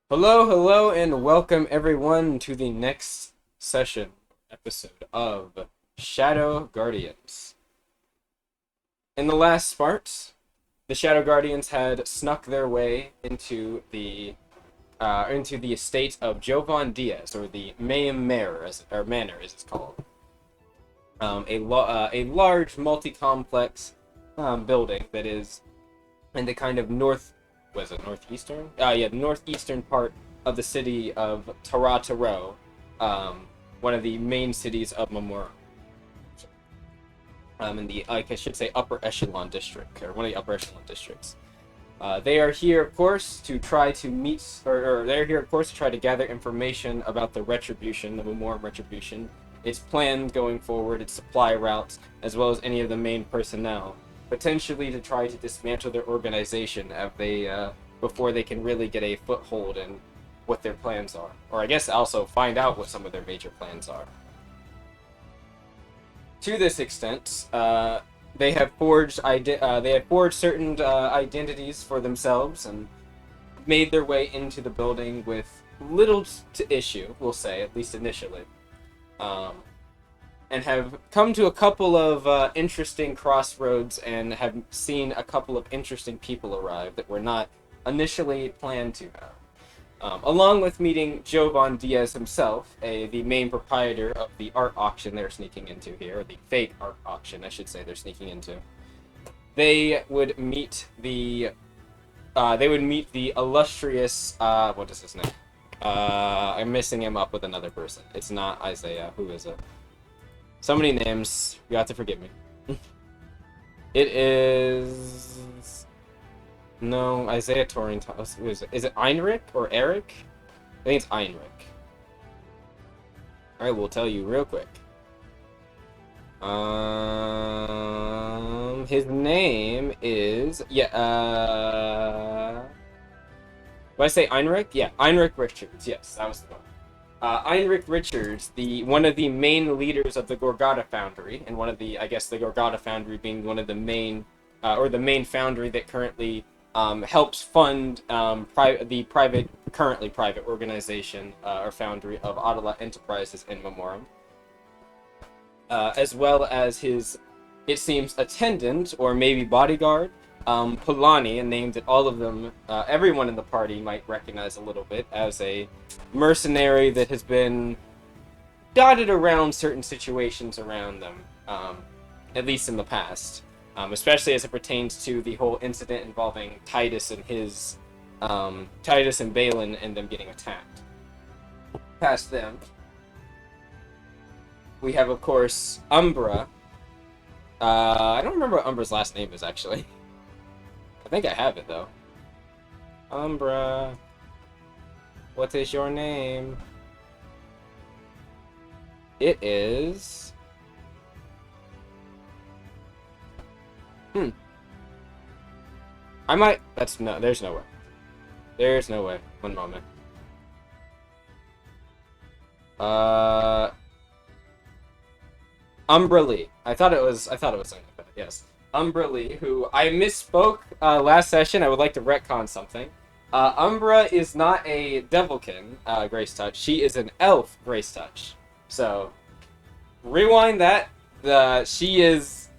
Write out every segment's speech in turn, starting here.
Hello, hello, and welcome everyone to the next episode of Shadow Guardians. In the last part, the Shadow Guardians had snuck their way into the estate of Jovan Diaz, or the Mayhem Manor, Manor as it's called. A large multi-complex building that is in the kind of northeastern? The northeastern part of the city of Tarataro, one of the main cities of Memorem. In the, I should say, upper echelon district, or one of the upper echelon districts. They are here, of course, to try to meet, or they're here, of course, to try to gather information about the retribution, the Memorem retribution, its plans going forward, its supply routes, as well as any of the main personnel, potentially to try to dismantle their organization before they can really get a foothold in what their plans are, or I guess also find out what some of their major plans are. To this extent, they have forged certain identities for themselves and made their way into the building with little to issue, we'll say, at least initially. And have come to a couple of interesting crossroads and have seen a couple of interesting people arrive that were not initially planned to have. Along with meeting Jovan Diaz himself, the main proprietor of the art auction they're sneaking into here, or the fake art auction, I should say, they're sneaking into. They would meet the illustrious, what is his name? I'm missing him up with another person. It's not Isaiah. Who is it? So many names. You have to forgive me. It is... No, Isaiah Torrington. Who is it? Is it Heinrich or Eric? I think it's Heinrich. I will tell you real quick. His name is... did I say Heinrich? Yeah, Heinrich Richards. Yes, that was the one. Heinrich Richards, one of the main leaders of the Gorgata Foundry, and the Gorgata Foundry being one of the main, or the main foundry that currently helps fund the currently private organization or foundry of Adela Enterprises in Memorem, as well as his, it seems, attendant or maybe bodyguard, Polani, a name that all of them, everyone in the party might recognize a little bit as a mercenary that has been dotted around certain situations around them, at least in the past, especially as it pertains to the whole incident involving Titus and Balin and them getting attacked. Past them, we have, of course, Umbra. I don't remember what Umbra's last name is, actually. I think I have it, though. Umbra, what is your name? It is... I might... There's no way. There's no way. One moment. Umbra Lee. I thought it was something like that, yes. Umbra Lee, who I misspoke last session. I would like to retcon something. Umbra is not a Devilkin Grace Touch. She is an Elf Grace Touch. So, rewind that. She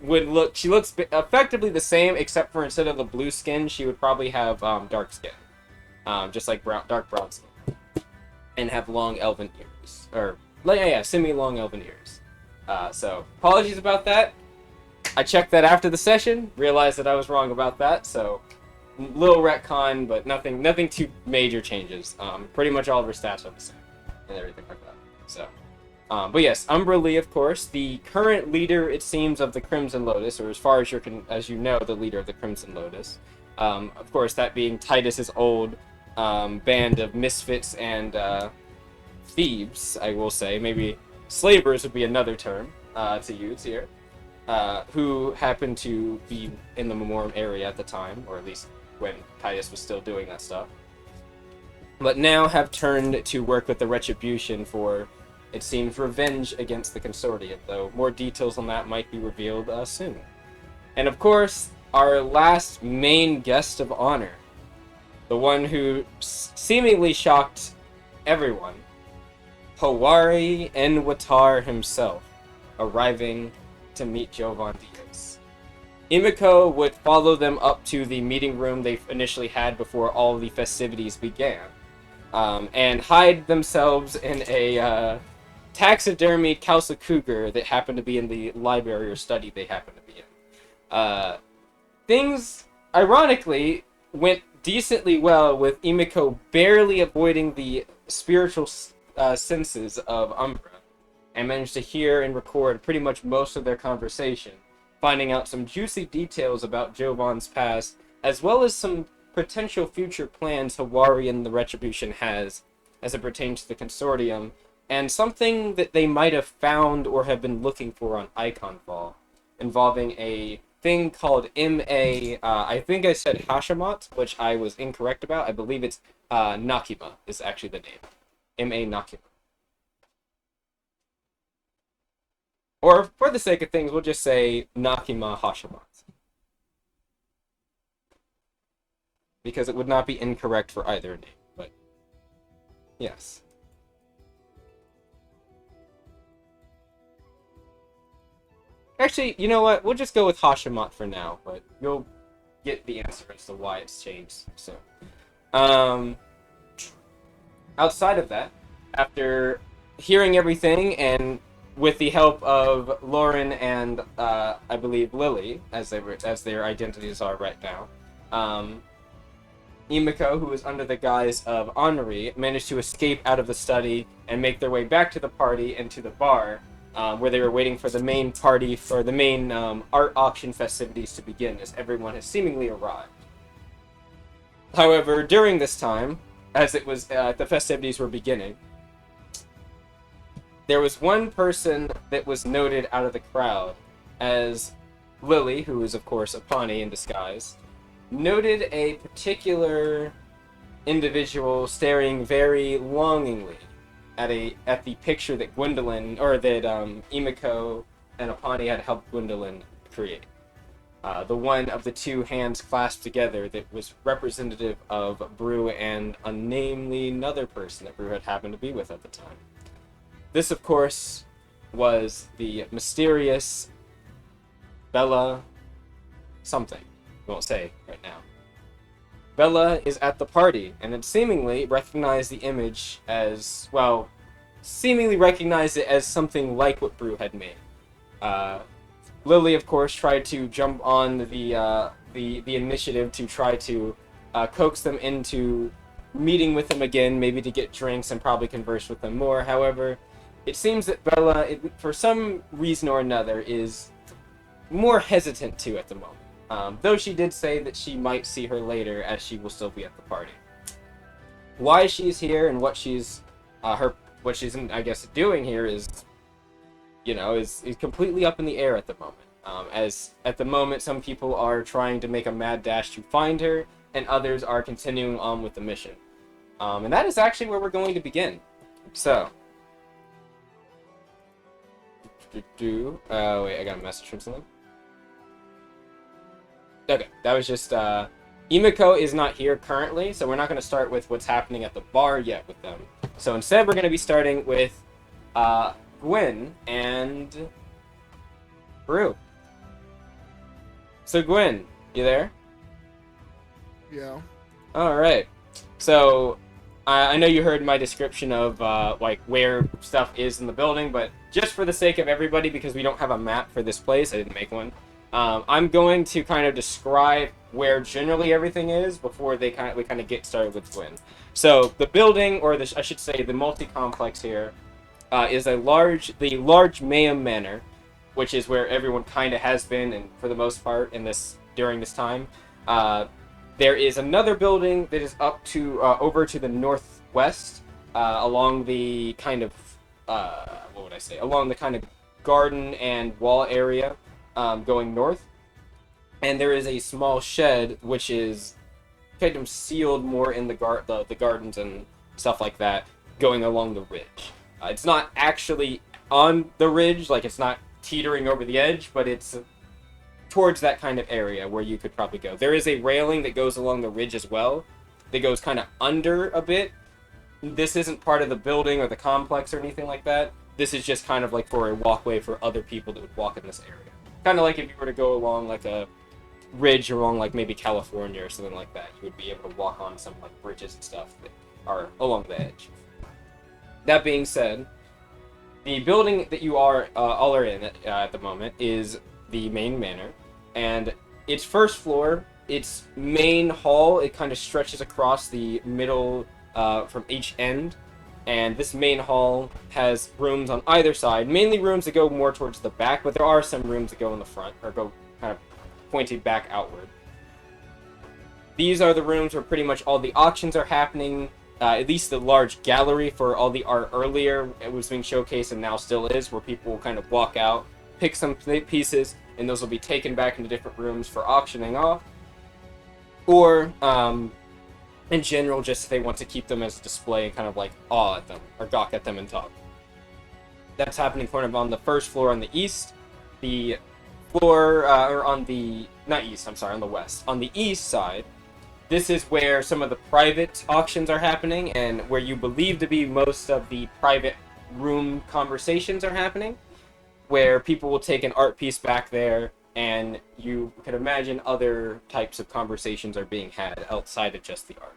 looks effectively the same, except for instead of the blue skin, she would probably have dark skin. Just like dark brown skin. And have long elven ears. Or, semi-long elven ears. So, apologies about that. I checked that after the session, realized that I was wrong about that, so little retcon, but nothing too major changes. Pretty much all of her stats are the same, and everything like that. So, but yes, Umbra Lee, of course, the current leader, it seems, of the Crimson Lotus, or as far as you know, the leader of the Crimson Lotus. Of course, that being Titus's old band of misfits and thieves, I will say. Maybe slavers would be another term to use here. Who happened to be in the Memorem area at the time, or at least when Titus was still doing that stuff, but now have turned to work with the Retribution for, it seems, revenge against the Consortium, though more details on that might be revealed soon. And of course, our last main guest of honor, the one who seemingly shocked everyone, Hawari Enwatar himself, arriving to meet Jovan Diaz. Imiko would follow them up to the meeting room they initially had before all the festivities began, and hide themselves in a taxidermied Kausa cougar that happened to be in the library or study they happened to be in. Things, ironically, went decently well, with Imiko barely avoiding the spiritual senses of Umbra, and managed to hear and record pretty much most of their conversation, finding out some juicy details about Jovan's past, as well as some potential future plans Hawari and the Retribution has as it pertains to the Consortium, and something that they might have found or have been looking for on Iconfall, involving a thing called M.A. I think I said Hashamat, which I was incorrect about. I believe it's Nakima is actually the name. M.A. Nakima. Or, for the sake of things, we'll just say Nakima Hashamat. Because it would not be incorrect for either name, but yes. Actually, you know what? We'll just go with Hashamat for now, but you'll get the answer as to why it's changed soon. Outside of that, after hearing everything and with the help of Lauren and I believe Lily, as their identities are right now, Imiko, who is under the guise of Henri, managed to escape out of the study and make their way back to the party and to the bar, where they were waiting for the main party, for the main art auction festivities to begin, as everyone has seemingly arrived. However, during this time, as it was the festivities were beginning, there was one person that was noted out of the crowd, as Lily, who is of course a Pawnee in disguise, noted a particular individual staring very longingly at the picture that Gwendolyn, or that Imiko and Apani had helped Gwendolyn create. The one of the two hands clasped together that was representative of Brew and another person that Brew had happened to be with at the time. This, of course, was the mysterious Bella something. We won't say right now. Bella is at the party, and had seemingly recognized the image as, well, seemingly recognized it as something like what Brew had made. Lily, of course, tried to jump on the initiative to try to coax them into meeting with them again, maybe to get drinks and probably converse with them more. However, it seems that Bella, for some reason or another, is more hesitant to at the moment. Though she did say that she might see her later, as she will still be at the party. Why she's here and what she's I guess doing here is, is completely up in the air at the moment. As at the moment, some people are trying to make a mad dash to find her, and others are continuing on with the mission. And that is actually where we're going to begin. So. Wait, I got a message from someone. Okay, that was just, Imiko is not here currently, so we're not going to start with what's happening at the bar yet with them. So instead, we're going to be starting with, Gwen and Brew. So Gwen, you there? Yeah. Alright. So, I know you heard my description of, where stuff is in the building, but just for the sake of everybody, because we don't have a map for this place, I didn't make one, I'm going to kind of describe where generally everything is before we kind of get started with Gwen. So the building, or I should say the multi-complex here, is the large Mayhem Manor, which is where everyone kind of has been, and for the most part during this time. There is another building that is up to over to the northwest, along the kind of along the kind of garden and wall area. Going north, and there is a small shed which is kind of sealed more in the gardens and stuff like that, going along the ridge. It's not actually on the ridge, like it's not teetering over the edge, but it's towards that kind of area where you could probably go. There is a railing that goes along the ridge as well, that goes kind of under a bit. This isn't part of the building or the complex or anything like that. This is just kind of like for a walkway for other people that would walk in this area. Kind of like if you were to go along like a ridge along like maybe California or something like that. You would be able to walk on some like bridges and stuff that are along the edge. That being said, the building that you are all are in at the moment is the main manor, and its first floor, its main hall, it kind of stretches across the middle from each end, and this main hall has rooms on either side, mainly rooms that go more towards the back, but there are some rooms that go in the front, or go kind of pointing back outward. These are the rooms where pretty much all the auctions are happening, at least the large gallery for all the art earlier it was being showcased and now still is, where people will kind of walk out, pick some pieces, and those will be taken back into different rooms for auctioning off. Or, in general, just if they want to keep them as a display and kind of like awe at them or gawk at them and talk. That's happening kind of on the first floor on the east. The floor, or on the, not east, I'm sorry, on the west. On the east side, this is where some of the private auctions are happening and where you believe to be most of the private room conversations are happening, where people will take an art piece back there, and you can imagine other types of conversations are being had outside of just the art.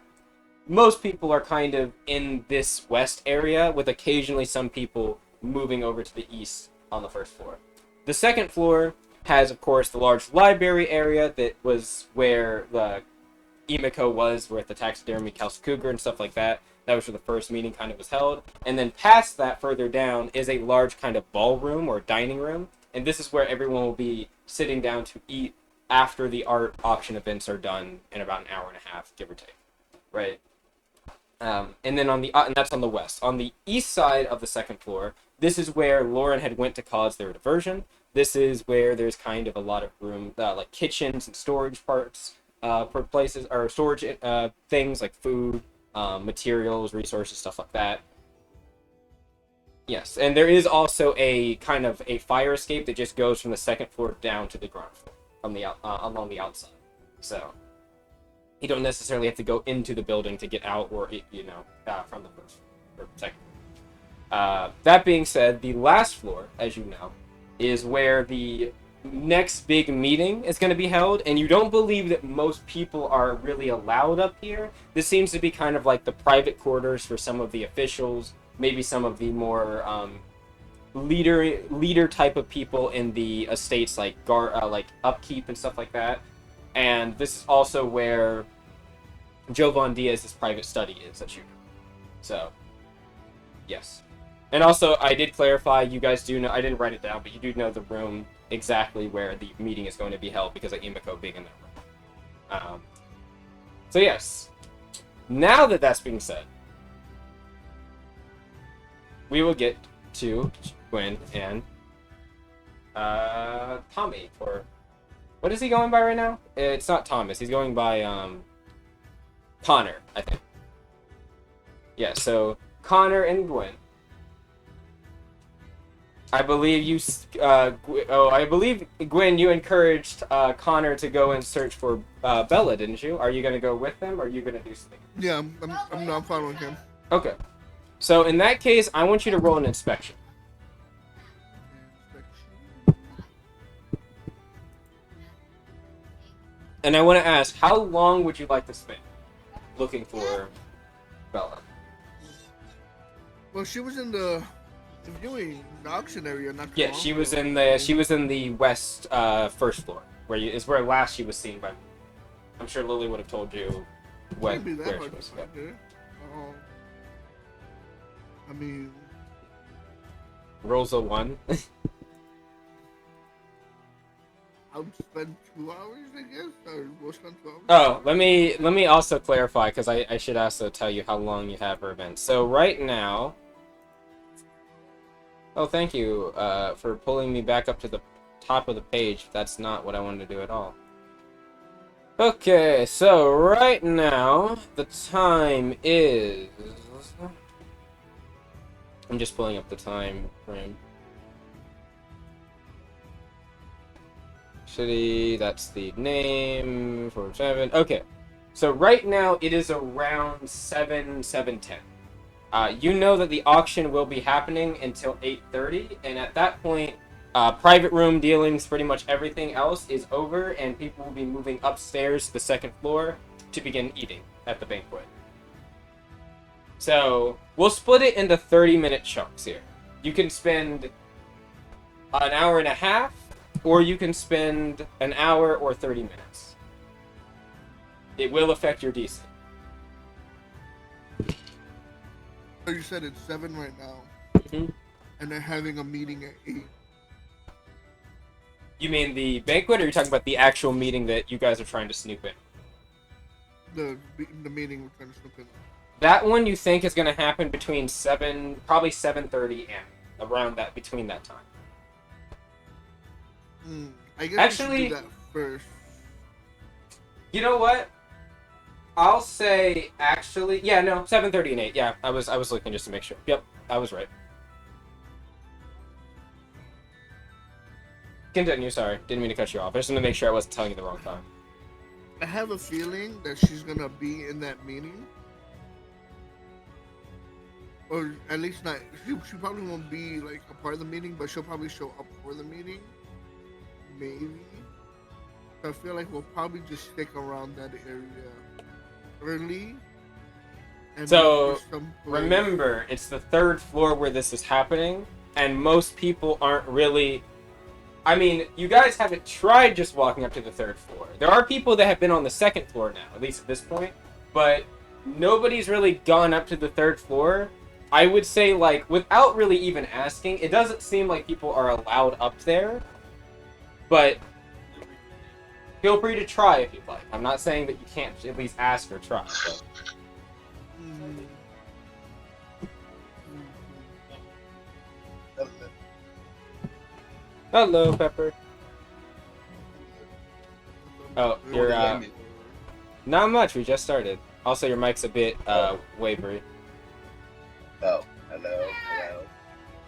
Most people are kind of in this west area, with occasionally some people moving over to the east on the first floor. The second floor has, of course, the large library area that was where the Emiko was, with the taxidermy, Kelsey Cougar, and stuff like that. That was where the first meeting kind of was held. And then past that, further down, is a large kind of ballroom or dining room. And this is where everyone will be sitting down to eat after the art auction events are done in about an hour and a half, give or take. Right? And then on the and that's on the west. On the east side of the second floor, this is where Lauren had went to cause their diversion. This is where there's kind of a lot of room, like kitchens and storage parts for places, or storage things like food, materials, resources, stuff like that. Yes, and there is also a kind of a fire escape that just goes from the second floor down to the ground floor from the along the outside. So you don't necessarily have to go into the building to get out, or from the first or second floor. That being said, the last floor, as you know, is where the next big meeting is going to be held, and you don't believe that most people are really allowed up here. This seems to be kind of like the private quarters for some of the officials, maybe some of the more leader type of people in the estates, like upkeep and stuff like that. And this is also where Jovan Diaz's private study is, that you know. So, yes. And also, I did clarify, you guys do know, I didn't write it down, but you do know the room exactly where the meeting is going to be held because of Emiko being in that room. So yes, now that that's being said, we will get to Gwen and Tommy, or what is he going by right now? It's not Thomas, he's going by Connor, I think. Yeah, so Connor and Gwen. I believe I believe, Gwen, you encouraged Connor to go and search for Bella, didn't you? Are you going to go with them, or are you going to do something? Yeah, I'm following him. Okay. So in that case, I want you to roll an inspection. And I want to ask, how long would you like to spend looking for Bella? Well, she was in the viewing, the auction area, not too Yeah, long she was ago. in the west first floor, where last she was seen by. I'm sure Lily would have told you where she was. I mean, Rolls a 1. I would spend 2 hours, I guess, or we'll spend 2 hours. Oh, let me also clarify, because I should also tell you how long you have her event. So right now. Oh, thank you for pulling me back up to the top of the page. That's not what I wanted to do at all. Okay, so right now the time is. I'm just pulling up the time frame. City, that's the name, 47. Okay, So right now it is around 7:10. You know that the auction will be happening until 8:30, and at that point, private room dealings, pretty much everything else is over, and people will be moving upstairs to the second floor to begin eating at the banquet. So we'll split it into 30-minute chunks here. You can spend an hour and a half, or you can spend an hour or 30 minutes. It will affect your DC. So you said it's 7 right now, Mm-hmm. and they're having a meeting at 8. You mean the banquet, or are you talking about the actual meeting that you guys are trying to snoop in? The meeting we're trying to snoop in. That one you think is going to happen between 7, probably 7:30 and around that, between that time. I guess Actually, we should do that first. You know what? I'll say actually, yeah, no, 7:30 and 8. Yeah, I was looking just to make sure. Yep, I was right. Continue. Sorry, didn't mean to cut you off. I just wanted to make sure I wasn't telling you the wrong time. I have a feeling that she's gonna be in that meeting, or at least not. She probably won't be like a part of the meeting, but she'll probably show up for the meeting. Maybe. So I feel like we'll probably just stick around that area early. And So remember, it's the third floor where this is happening, and most people aren't really. I mean, you guys haven't tried just walking up to the third floor. There are people that have been on the second floor now, at least at this point, but nobody's really gone up to the third floor. I would say, like, without really even asking, it doesn't seem like people are allowed up there, but feel free to try if you'd like. I'm not saying that you can't at least ask or try, but... Hello, Pepper. Oh, you're, not much, we just started. Also, your mic's a bit, wavery. Oh, hello.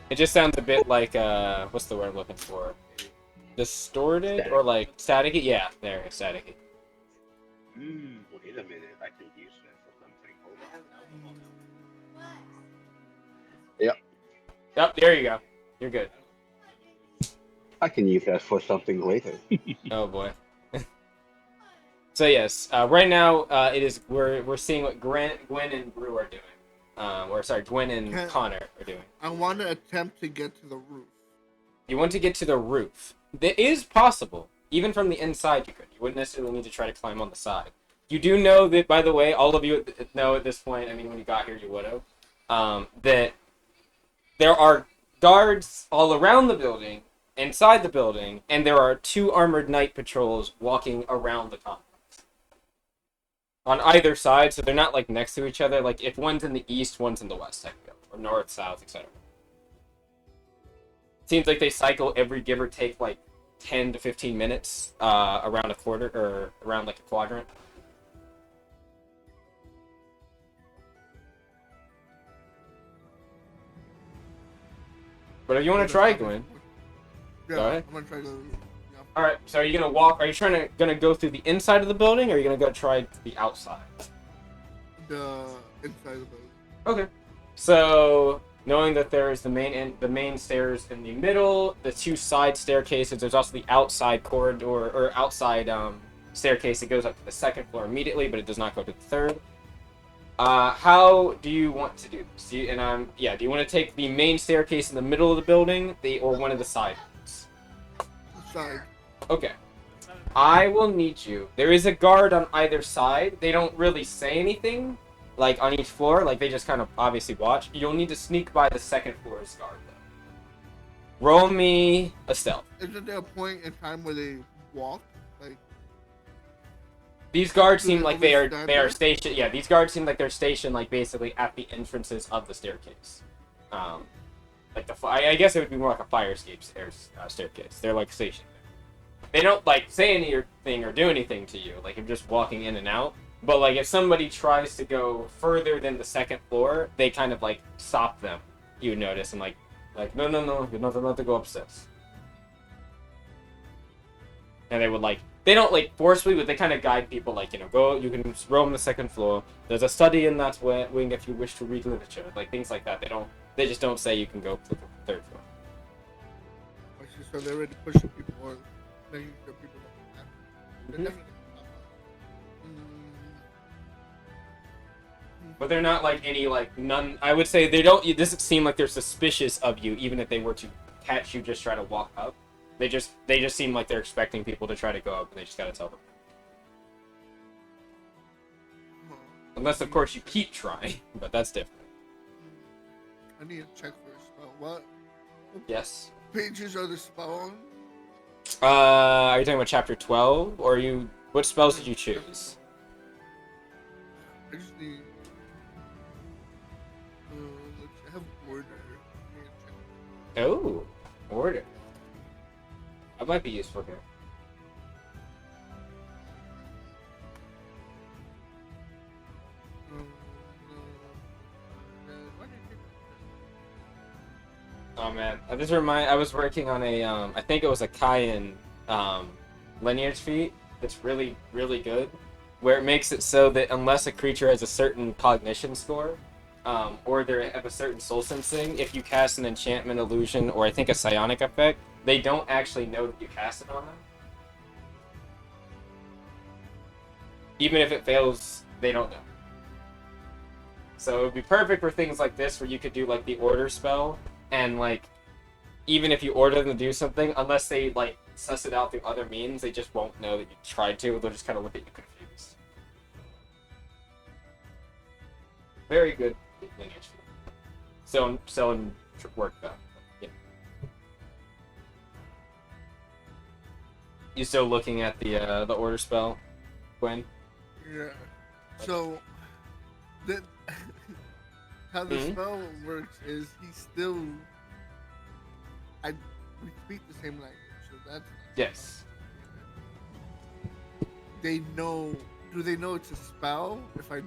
It just sounds a bit like, what's the word I'm looking for? Distorted? Or, like, staticky? Yeah, there, staticky. Wait a minute, I can use that for something. Hold on. Yep. Yep, there you go. You're good. I can use that for something later. Oh boy. So yes, right now it is we're seeing what Gwen and Brew are doing, or sorry, Gwen and Connor are doing. I want to attempt to get to the roof. You want to get to the roof. That is possible, even from the inside. You could. You wouldn't necessarily need to try to climb on the side. You do know that, by the way, all of you know at this point. I mean, when you got here, you would have that there are guards all around the building. Inside the building, and there are 2 armored night patrols walking around the complex. On either side, so they're not like next to each other. Like if one's in the east, one's in the west, technically, or north, south, etc. Seems like they cycle every give or take like 10 to 15 minutes around a quarter or around like a quadrant. But if you want to try, Gwen. Yeah, go ahead. I'm gonna try to. Yeah. All right. So are you gonna walk? Are you gonna go through the inside of the building, or are you gonna go try the outside? The inside of the building. Okay. So knowing that there is the main stairs in the middle, the 2 side staircases. There's also the outside corridor or outside staircase that goes up to the second floor immediately, but it does not go to the third. How do you want to do this? Do you want to take the main staircase in the middle of the building, or one of the side ones? Side. Okay. I will need you. There is a guard on either side. They don't really say anything, like on each floor. Like they just kind of obviously watch. You'll need to sneak by the second floor's guard though. Roll me a stealth. Isn't there a point in time where they walk? Like these guards seem like they are stationed. Yeah, these guards seem like they're stationed like basically at the entrances of the staircase. Like I guess it would be more like a fire escape staircase. They're like stationed there. They don't like say anything or do anything to you. Like you're just walking in and out. But like if somebody tries to go further than the second floor, they kind of like stop them. You would notice and like no, you're not allowed to go upstairs. And they would like they don't like forcefully, but they kind of guide people, like, you know, go, you can roam the second floor. There's a study in that wing if you wish to read literature, like things like that. They just don't say you can go to the third floor. So they're already pushing people or making sure people don't have. They're Mhm. definitely. But they're not like any like none. I would say they don't. It doesn't seem like they're suspicious of you, even if they were to catch you just try to walk up. They just seem like they're expecting people to try to go up, and they just gotta tell them. Unless of course you keep trying, but that's different. I need to check for a spell. What Yes. pages are the spell on? Are you talking about chapter 12, or are you? What spells did you choose? I just need. Let's see, I have order. I need to check. Oh, order. That might be useful here. Why did I take Oh man, I was working on a I think it was a Cayenne lineage feat that's really really good, where it makes it so that unless a creature has a certain cognition score, or they have a certain soul sensing, if you cast an enchantment, illusion, or I think a psionic effect, they don't actually know that you cast it on them. Even if it fails, they don't know. So it would be perfect for things like this, where you could do like the order spell, and like even if you order them to do something, unless they like suss it out through other means, they just won't know that you tried to. They'll just kind of look at you confused. Very good lineage. So work though. Yeah. You still looking at the order spell, Gwen? Yeah. So, the, how the spell works is he still. We speak the same language, so that's. Yes. They know. Do they know it's a spell if I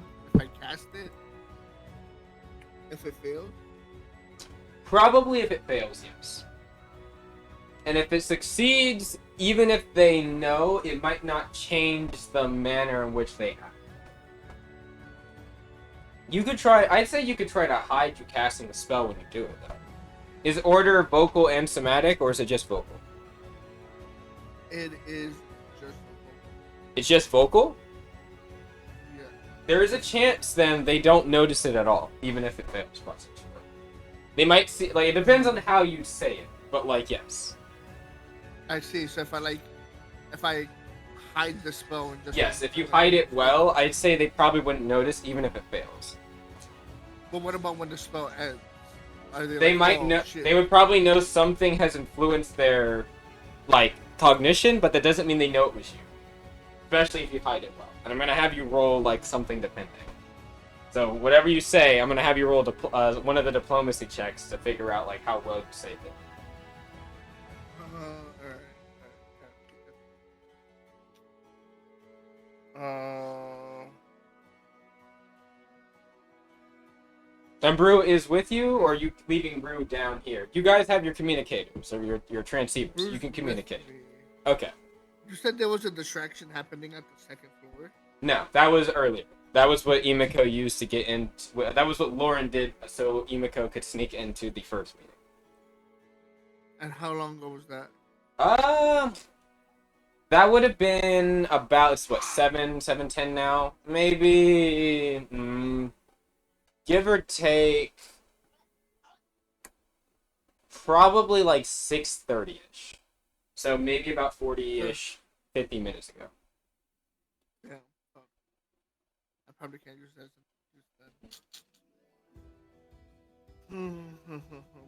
cast it? If it fails? Probably if it fails, yes. And if it succeeds, even if they know, it might not change the manner in which they act. You could try. I'd say you could try to hide you casting the spell when you do it, though. Is order vocal and somatic, or is it just vocal? It is just. It's just vocal? Yeah. There is a chance then they don't notice it at all, even if it fails. They might see, like, it depends on how you say it, but like, yes. I see. So if I hide the spell and just. Yes, if you hide it well, I'd say they probably wouldn't notice, even if it fails. But what about when the spell ends? Are They like, might oh, know. shit. They would probably know something has influenced their, like, cognition, but that doesn't mean they know it was you. Especially if you hide it well. And I'm gonna have you roll like something depending. So whatever you say, I'm gonna have you roll one of the diplomacy checks to figure out like how well you say it. And Brew is with you, or are you leaving Brew down here? You guys have your communicators, or your transceivers. Brew's You can communicate. with me. Okay. You said there was a distraction happening at the second floor. No, that was earlier. That was what Emiko used to get in. That was what Lauren did, so Emiko could sneak into the first meeting. And how long ago was that? That would have been about, it's what, 7:10 now? Maybe, give or take, probably like 6:30-ish. So maybe about 40-ish, 50 minutes ago. Yeah. I probably can't use that.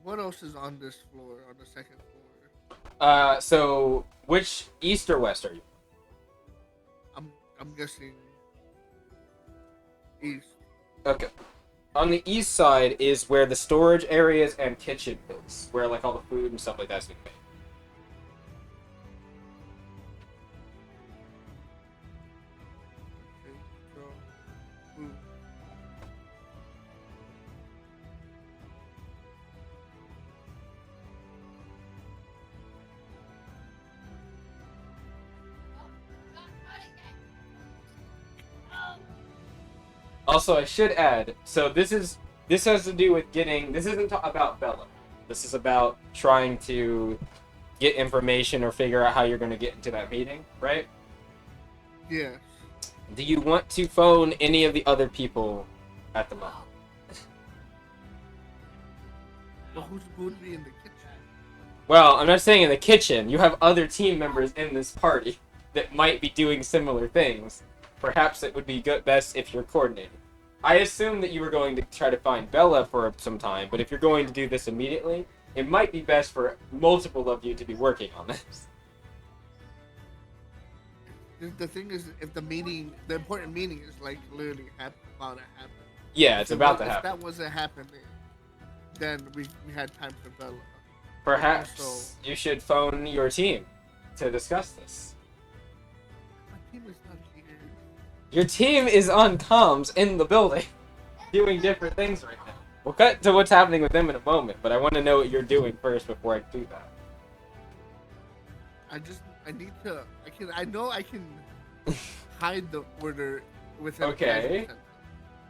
What else is on this floor, on the second floor? So which east or west are you? I'm guessing east. Okay. On the east side is where the storage areas and kitchen is, where like all the food and stuff like that's being made. Okay, so, Also, I should add, so this has to do with getting. This isn't about Bella. This is about trying to get information or figure out how you're going to get into that meeting, right? Yes. Do you want to phone any of the other people at the moment? Well, who's going to be in the kitchen? Well, I'm not saying in the kitchen. You have other team members in this party that might be doing similar things. Perhaps it would be best if you're coordinating. I assume that you were going to try to find Bella for some time, but if you're going to do this immediately, it might be best for multiple of you to be working on this. The thing is, if the important meeting is like literally about to happen. Yeah, it's about to happen. If that wasn't happening, then we had time for Bella. Perhaps you should phone your team to discuss this. My team is not here. Your team is on comms in the building, doing different things right now. We'll cut to what's happening with them in a moment, but I want to know what you're doing first before I do that. I know I can hide the order with him. Okay.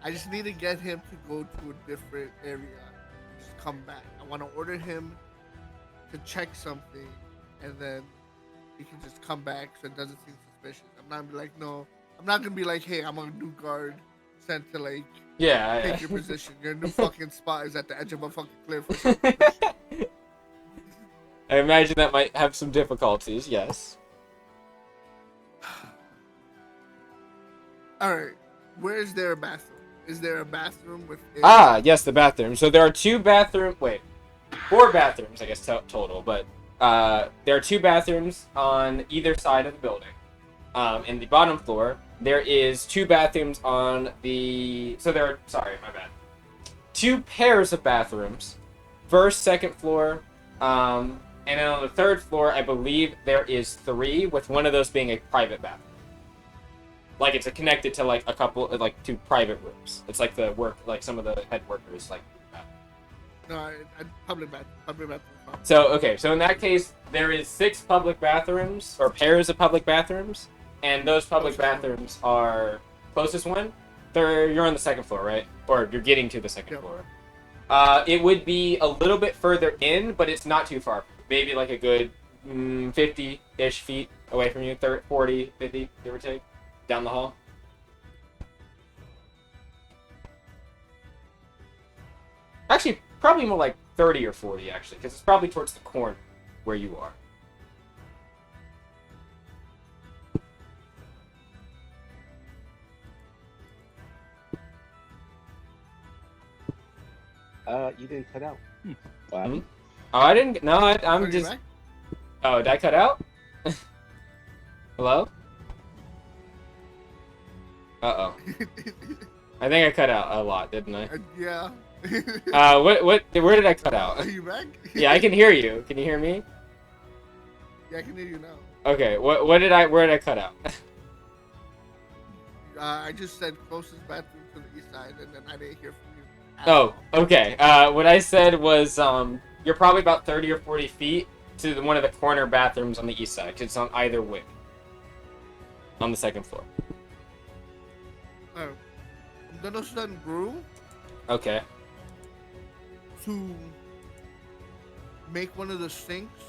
I just need to get him to go to a different area and just come back. I want to order him to check something, and then he can just come back so it doesn't seem suspicious. I'm not gonna be like, hey, I'm a new guard sent to like take your position. Your new fucking spot is at the edge of a fucking cliff or something. I imagine that might have some difficulties, yes. Alright, where is there a bathroom? Is there a bathroom with Yes, the bathroom. So there are 4 bathrooms, I guess, total, but there are 2 bathrooms on either side of the building. In the bottom floor, there is 2 bathrooms on the... So there are... Sorry, my bad. 2 pairs of bathrooms. First, second floor, and then on the 3rd floor, I believe there is 3, with one of those being a private bathroom. Like, it's connected to, like, a couple, like, 2 private rooms. It's like some of the head workers, like, that. No, public bathroom. So, okay, so in that case, there is 6 public bathrooms, or pairs of public bathrooms, and those public bathrooms are closest one. You're on the 2nd floor, right? Or you're getting to the 2nd floor. It would be a little bit further in, but it's not too far. Maybe like a good 50-ish feet away from you, 30, 40, 50, give or take, down the hall. Actually, probably more like 30 or 40, actually, because it's probably towards the corner where you are. You didn't cut out. What happened? Oh, I didn't. No, I'm just. Back? Oh, did I cut out? Hello? Uh-oh. I think I cut out a lot, didn't I? Yeah. Where did I cut out? Are you back? Yeah, I can hear you. Can you hear me? Yeah, I can hear you now. Okay, where did I cut out? I just said closest bathroom to the east side, and then I didn't hear from you. Oh, okay. What I said was, you're probably about 30 or 40 feet to one of the corner bathrooms on the east side, 'cause it's on either wing. On the 2nd floor. I'm gonna send Brew Okay. to make one of the sinks,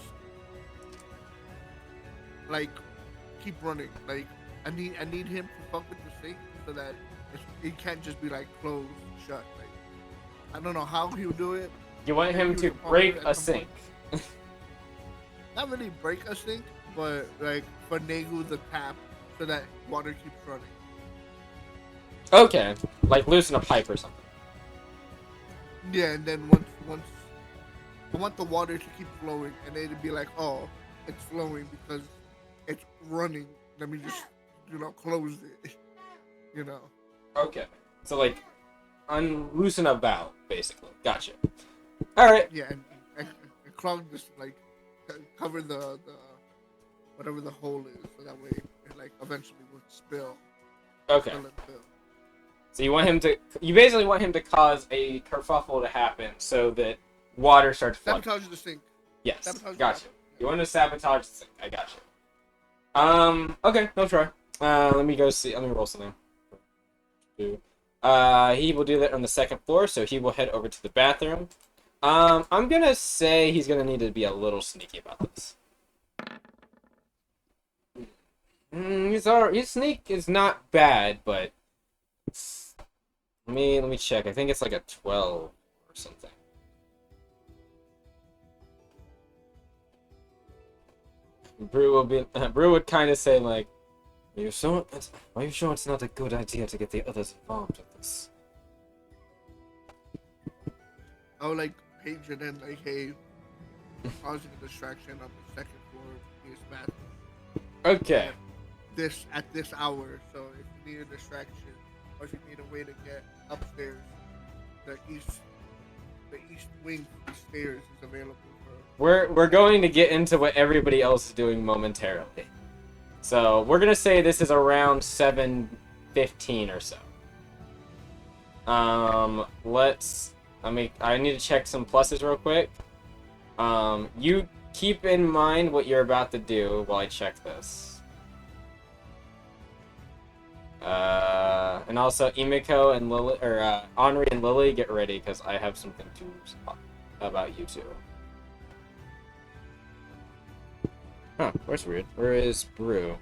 like, keep running. Like, I need him to fuck with the sink so that it can't just be, like, closed, shut. Like, I don't know how he'll do it. You want him to break a sink. Not really break a sink, but, like, finagle the tap so that water keeps running. Okay. Like loosen a pipe or something. Yeah, and then once I want the water to keep flowing, and it'd be like, oh, it's flowing because it's running. Let me just, close it. Okay. So like, loosen a valve, basically. Gotcha. All right. Yeah, and clog this, like, cover the whatever the hole is, so that way it, like, eventually would spill. Okay. Spill. So you basically want him to cause a kerfuffle to happen so that water starts flooding. Sabotage the sink. Yes, Sabotage gotcha. You want to sabotage the sink. I gotcha. Okay, no try. Let me go see. Let me roll something. He will do that on the second floor, so he will head over to the bathroom. I'm gonna say he's gonna need to be a little sneaky about this. His sneak is not bad, but let me check. I think it's like a 12 or something. Brew would kind of say like, are you sure it's not a good idea to get the others involved with this? I would like page it in like, hey, causing a distraction on the second floor of his bathroom. Okay. At this hour, so if you need a distraction or if you need a way to get upstairs, the east wing of the stairs is available for. We're going to get into what everybody else is doing momentarily. So we're gonna say this is around 7:15 or so. I need to check some pluses real quick. You keep in mind what you're about to do while I check this. And also Emiko and Lily, or Henri and Lily, get ready because I have something to talk about you two. Huh, where's weird? Where is Brew?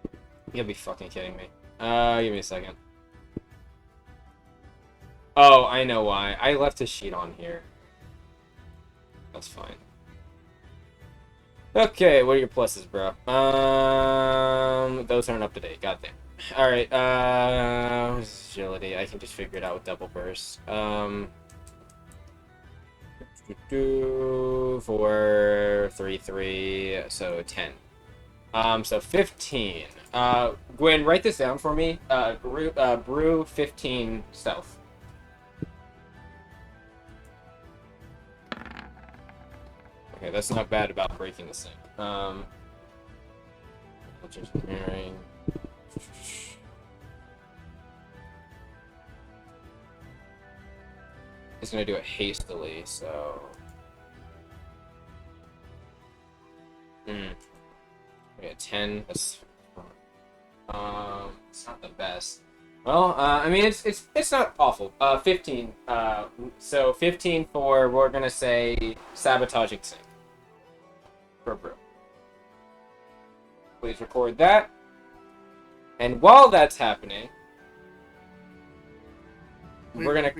You gotta be fucking kidding me. Give me a second. Oh, I know why. I left his sheet on here. That's fine. Okay, what are your pluses, bro? Those aren't up to date. Goddamn. Alright, agility. I can just figure it out with double burst. 4, 3, 3, so 10. So 15. Gwen, write this down for me. Brew 15 stealth. Okay, that's not bad about breaking this thing. Engineering. He's gonna do it hastily, so. We got 10. That's. It's not the best. Well, I mean, it's not awful. 15. So 15 for, we're gonna say, sabotaging sync. For Brew. Please record that. And while that's happening, we're gonna.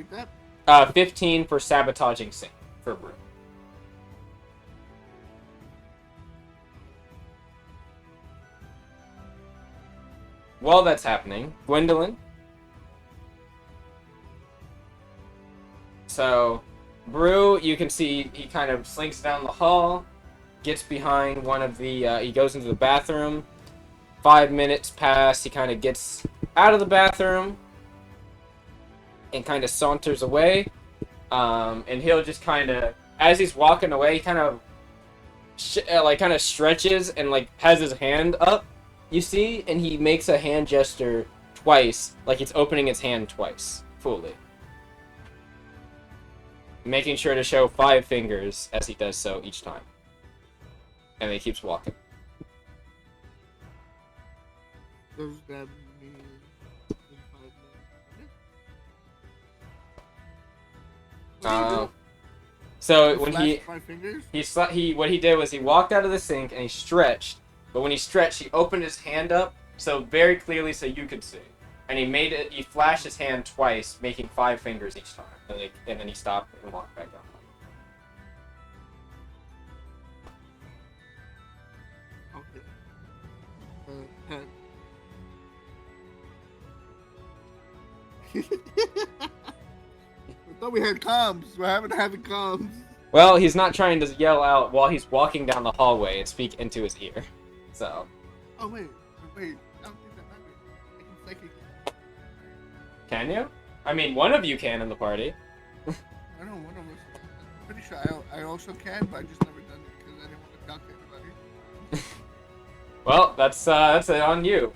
15 for sabotaging sync for Brew. While that's happening, Gwendolyn. So, Brew, you can see he kind of slinks down the hall, gets behind one of the, he goes into the bathroom. 5 minutes pass, he kind of gets out of the bathroom and kind of saunters away. And he'll just kind of, as he's walking away, he kind of, kind of stretches and, like, has his hand up. You see, and he makes a hand gesture twice, like he's opening his hand twice, fully. Making sure to show 5 fingers as he does so each time. And then he keeps walking. Does that mean in 5 minutes? So when what he did was he walked out of the sink and he stretched. But when he stretched, he opened his hand up, so very clearly so you could see. And he flashed his hand twice, making 5 fingers each time. And then he stopped and walked back down. I thought we had comms. We're having comms. Well, he's not trying to yell out while he's walking down the hallway and speak into his ear. So. Oh, wait. I don't think that matters. I can psychic. Can you? I mean, one of you can in the party. I know one of us. I'm pretty sure I also can, but I just never done it because I didn't want to talk to anybody. Well, that's on you.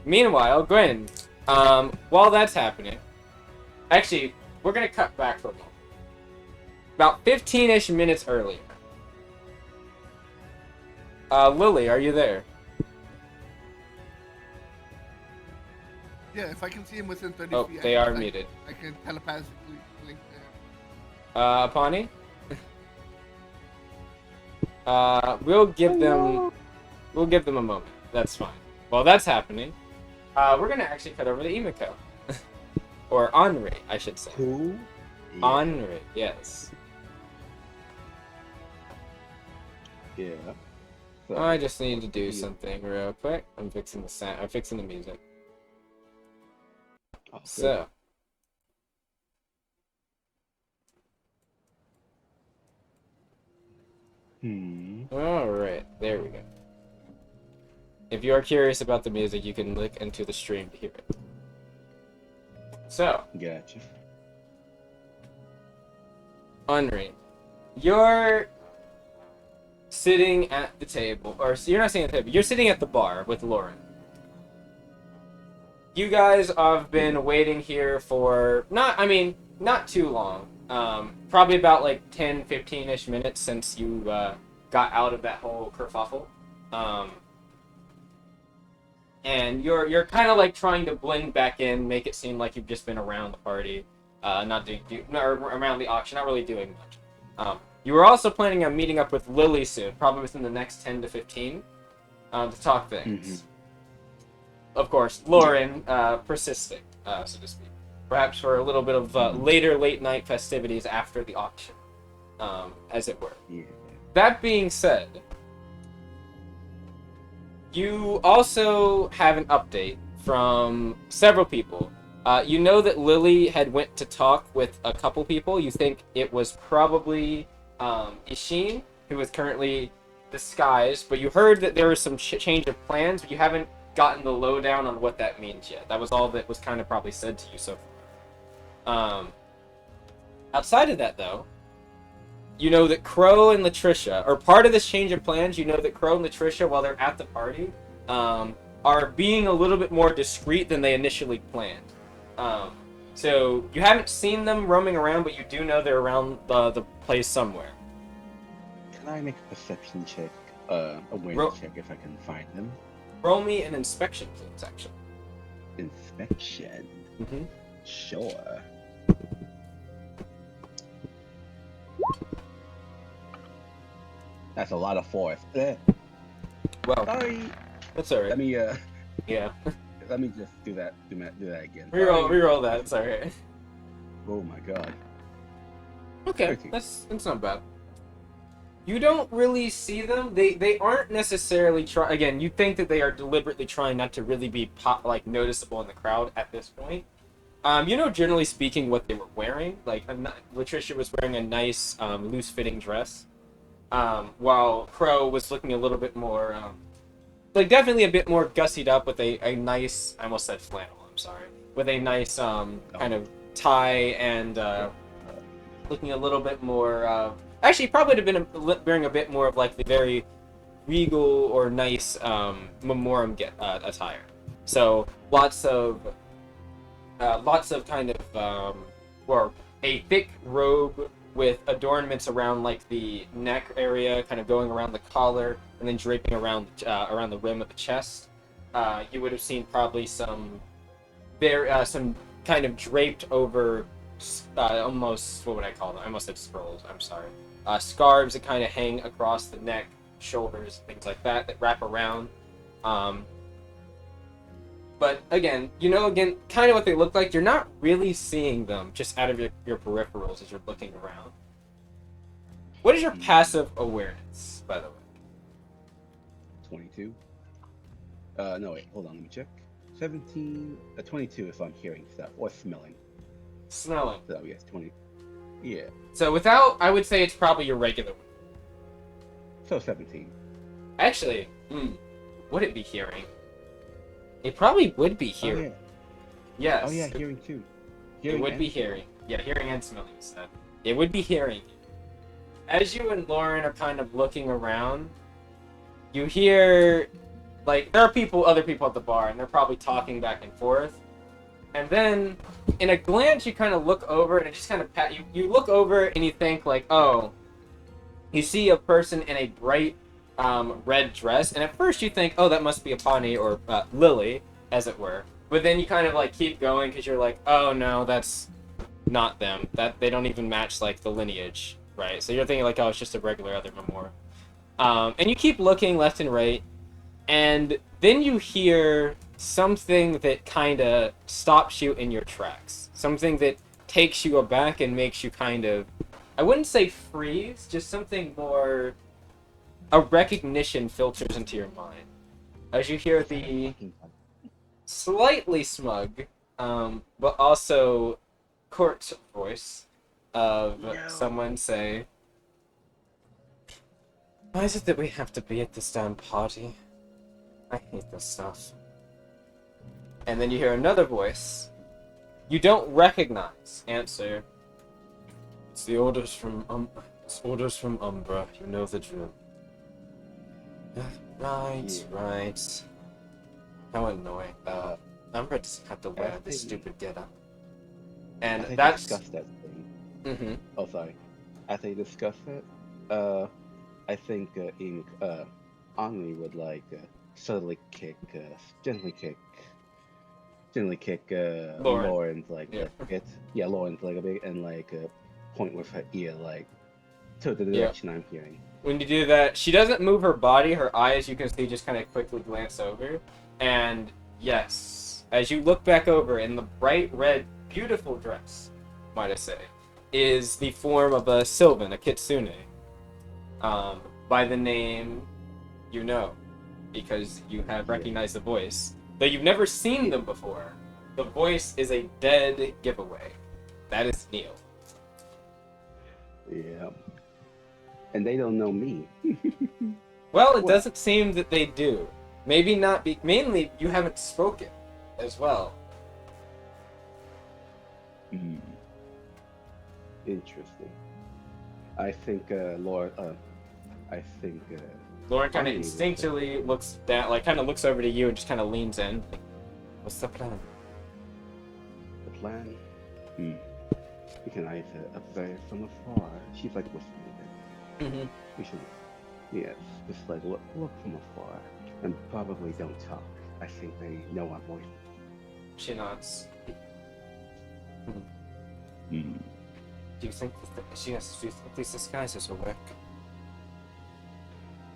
Meanwhile, Gwen, while that's happening, actually, we're gonna cut back for a moment. About 15-ish minutes earlier. Lily, are you there? Yeah, if I can see him within 30 Oh, feet, they are muted. I can telepathically link there. Pawnee? We'll give them a moment. That's fine. While that's happening, we're gonna actually cut over to Emiko. Or Henri, I should say. Who? Henri, yes. Yeah. So, I just need to do something real quick. I'm fixing the sound. I'm fixing the music. oh, good. So. Alright, there we go. If you are curious about the music, you can look into the stream to hear it. So, Gotcha. Henri, you're sitting at the table, or you're not sitting at the table, you're sitting at the bar with Lauren. You guys have been waiting here for, not too long. Probably about like 10, 15-ish minutes since you got out of that whole kerfuffle. And you're kind of like trying to blend back in, make it seem like you've just been around the party, or around the auction, not really doing much. You were also planning on meeting up with Lily soon, probably within the next 10 to 15, to talk things. Of course, Lauren persisting, so to speak. Perhaps for a little bit of later late night festivities after the auction, as it were. Yeah. That being said, you also have an update from several people. You know that Lily had went to talk with a couple people. You think it was probably Ishin, who is currently disguised, but you heard that there was some change of plans, but you haven't gotten the lowdown on what that means yet. That was all that was kind of probably said to you so far. Outside of that, though, you know that Crow and Latricia, or part of this change of plans, you know that Crow and Latricia, while they're at the party, are being a little bit more discreet than they initially planned. So you haven't seen them roaming around, but you do know they're around the place somewhere. Can I make a perception check, awareness check if I can find them? Roll me an inspection, please, actually. Inspection? Mm-hmm. Sure. That's a lot of force. Well, Sorry. that's alright. Let me Yeah. let me just do that again. Reroll that, it's alright. Oh my god. Okay, 13. that's not bad. You don't really see them. They aren't necessarily again, you think that they are deliberately trying not to really be noticeable in the crowd at this point. You know, generally speaking, what they were wearing. Like, Latricia was wearing a nice, loose-fitting dress, while Crow was looking a little bit more, definitely a bit more gussied up with a nice, I almost said flannel, I'm sorry, with a nice, kind of tie and, looking a little bit more, actually, probably would have been wearing a bit more of, like, the very regal or nice, Memorem attire. So, lots of kind of, or a thick robe with adornments around like the neck area, kind of going around the collar, and then draping around the rim of the chest. You would have seen probably some kind of draped over, almost, what would I call them? I almost said scrolls. I'm sorry. Scarves that kind of hang across the neck, shoulders, things like that wrap around. But again, kind of what they look like. You're not really seeing them just out of your peripherals as you're looking around. What is your passive awareness, by the way? 22. No wait, hold on, let me check. 17, 22 if I'm hearing stuff or smelling. Smelling. So yes, 20. Yeah. So without, I would say it's probably your regular one. So 17. Actually, would it be hearing? It probably would be hearing. Oh, yeah. Yes. Oh yeah, hearing too. It would be hearing. Yeah, hearing and smelling instead. It would be hearing. As you and Lauren are kind of looking around, you hear, there are other people at the bar, and they're probably talking back and forth. And then, in a glance, you kind of look over, and it just kind of you look over, and you think, oh, you see a person in a bright red dress, and at first you think, oh, that must be a Pawnee or Lily, as it were. But then you kind of like keep going because you're like, oh no, that's not them. That they don't even match like the lineage, right? So you're thinking like, oh, it's just a regular other Memorem. And you keep looking left and right, and then you hear something that kind of stops you in your tracks. Something that takes you aback and makes you kind of, I wouldn't say freeze, just something more, a recognition filters into your mind. As you hear the slightly smug, but also court voice of someone say, "Why is it that we have to be at this damn party? I hate this stuff." And then you hear another voice you don't recognize answer, "It's the orders from Umbra. You know the drill." Right. How annoying. Umbra doesn't have to wear this stupid getup. And as they that's... discussed that thing. Mm-hmm. Oh, sorry. As they discussed it, I think Henri would like subtly gently kick Lauren's like Lauren's like a bit and like point with her ear like to the direction I'm hearing. When you do that, she doesn't move her body. Her eyes, you can see, just kind of quickly glance over. And yes, as you look back over in the bright red, beautiful dress, might I say, is the form of a Sylvan, a Kitsune. By the name you know, because you have recognized the voice. Though you've never seen them before, the voice is a dead giveaway. That is Neil. Yeah. And they don't know me. Well, it doesn't seem that they do. Maybe not be... Mainly, you haven't spoken as well. Interesting. I think Lauren kind of instinctually looks down, like kind of looks over to you and just kind of leans in. What's the plan? The plan? We can either observe from afar. She's like whispering a bit. Mm-hmm. We should, yes, just like look from afar, and probably don't talk. I think they know our voice. She nods. Hmm. Do you think these disguises will work?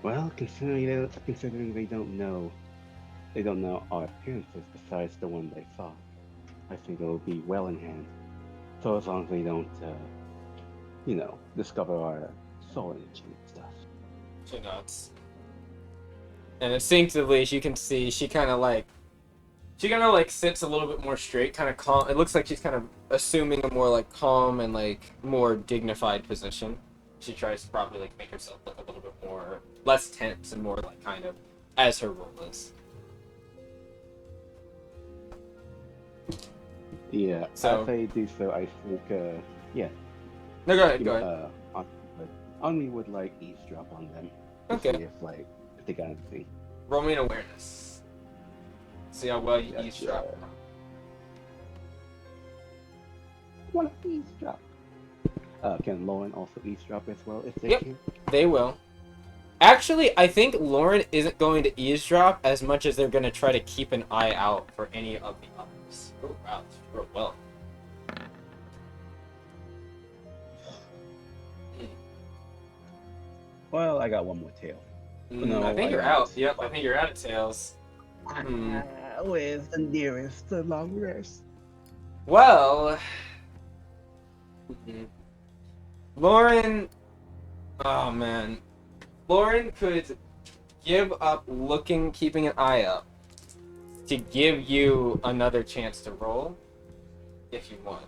Well, considering they don't know our appearances besides the one they saw, I think it'll be well in hand. So as long as they don't, discover our soul energy and stuff. She nods. And instinctively, you can see she kind of like sits a little bit more straight, kind of calm. It looks like she's kind of assuming a more like calm and like more dignified position. She tries to probably like make herself look a little bit more less tense and more like kind of as her role is. Yeah. So as they do so, I think No, go ahead. Henri would like eavesdrop on them. To see if they got anything. Roll me an awareness. See how well you eavesdrop. Want to eavesdrop? Can Lauren also eavesdrop as well if they can? They will. Actually, I think Lauren isn't going to eavesdrop as much as they're going to try to keep an eye out for any of the others. Oh, wow, that's real well. Well, I got one more tail. No, I think you're out. Yep, I think you're out of tails. Where's the nearest long rest? Well, Lauren. Oh man, Lauren could give up keeping an eye up, to give you another chance to roll, if you want.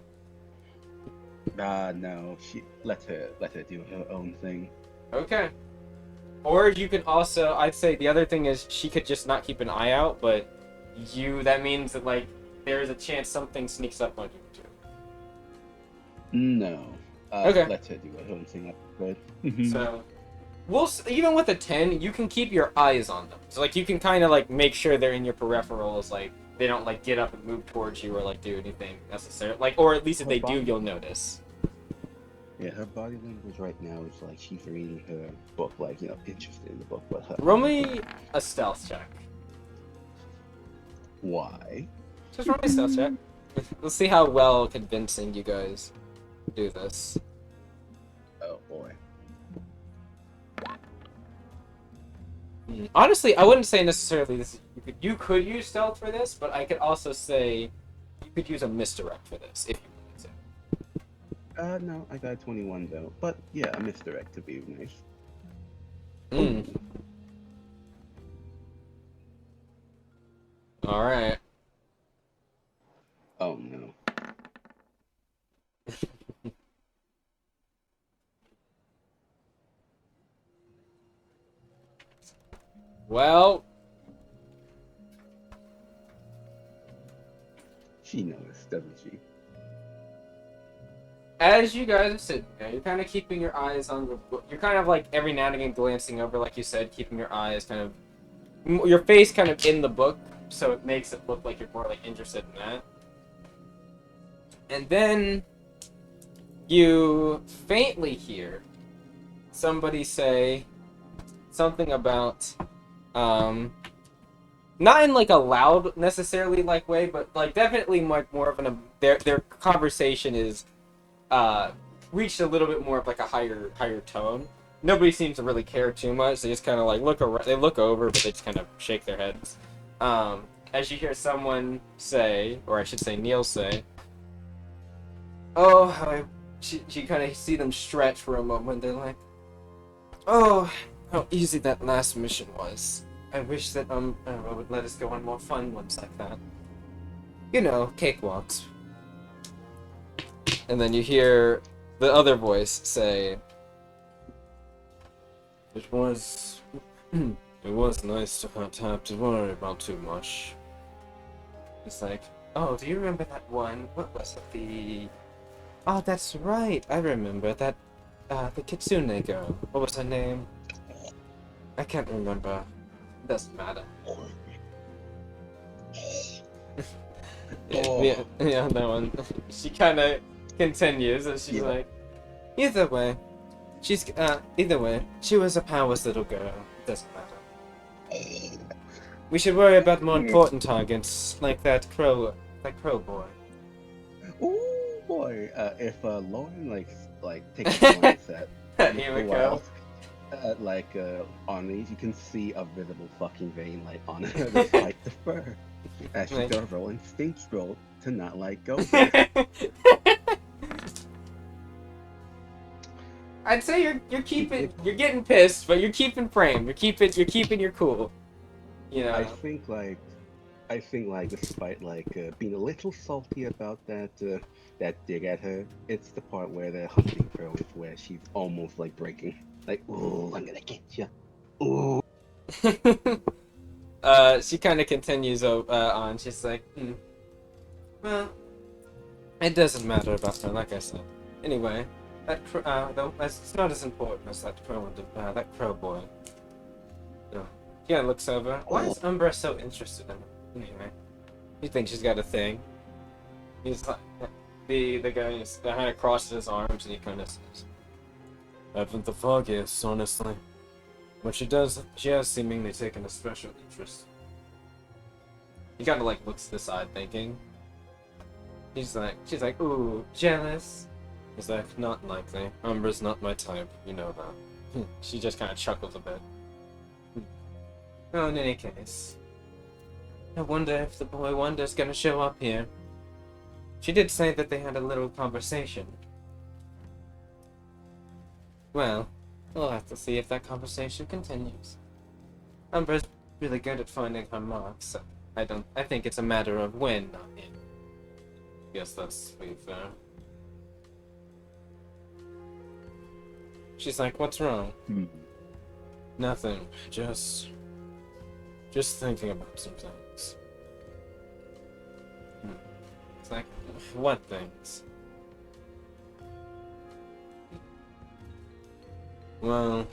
No. Let her do her own thing. Okay. Or you can also, I'd say the other thing is she could just not keep an eye out, but that means that like there's a chance something sneaks up on you too. No. Okay. Let her do her own thing. Good. So, even with a 10, you can keep your eyes on them. So like you can kind of like make sure they're in your peripherals, like they don't like get up and move towards you or like do anything necessary. Like, or at least if they do, you'll notice. Yeah, her body language right now is like she's reading her book, like, interested in the book, but her... Roll me a stealth check. Why? Just roll me a stealth check. Let's see how well convincing you guys do this. Oh boy. Honestly, I wouldn't say necessarily this. You could use stealth for this, but I could also say you could use a misdirect for this if you wanted to. No, I got a 21 though. But yeah, a misdirect to be nice. Mm. All right. Oh no. Well, She knows, doesn't she? as you guys are sitting there, you're kind of keeping your eyes on the book. You're kind of like every now and again glancing over, like you said, keeping your eyes kind of, your face kind of in the book, so it makes it look like you're more like interested in that. And then you faintly hear somebody say something about, not in like a loud necessarily like way, but like definitely much more of their conversation is reached a little bit more of like a higher tone. Nobody seems to really care too much. They just kind of like look around. They look over, but they just kind of shake their heads. As you hear someone say, or I should say, Neil say, "Oh, she kind of see them stretch for a moment. They're like, oh, how easy that last mission was. I wish that would let us go on more fun ones like that. You know, cakewalks." And then you hear the other voice say, "It was nice to not have to worry about too much." It's like, "Oh, do you remember that one? What was it? Oh, that's right. I remember that. The Kitsune girl. What was her name? I can't remember. It doesn't matter." Yeah, that one. She kind of continues, and she's like, either way, she was a powerless little girl. It doesn't matter. We should worry about more important targets, like that crow boy. Oh boy. If Lauren takes a glance at Here we Mr. go. Wild, on these you can see a visible fucking vein like on her despite the fur. As she does roll instinct roll to not let go. I'd say you're getting pissed, but you're keeping frame. You're keeping your cool. You know. I think despite being a little salty about that dig at her, it's the part where the hunting crow is where she's almost like breaking. Like, ooh, I'm gonna get you. Ooh. She kind of continues on. She's like, well, it doesn't matter about her, like I said. Anyway, though, it's not as important as that crow boy. No. She kind of looks over. Why is Umbra so interested in her? Anyway, you think she's got a thing? He's like, the guy kind of crosses his arms and he kind of says, "Haven't the foggiest, honestly. But she has seemingly taken a special interest." He kind of like looks to the side thinking. She's like, ooh, jealous? He's like, not likely. Umbra's not my type, you know that. She just kind of chuckles a bit. Oh, in any case, I wonder if the boy Wonder's gonna show up here. She did say that they had a little conversation. Well, we'll have to see if that conversation continues. Umbra's really good at finding her marks, so I think it's a matter of when, not if. Guess that's pretty fair. She's like, what's wrong? Nothing. Just thinking about some things. It's like, what things? Well,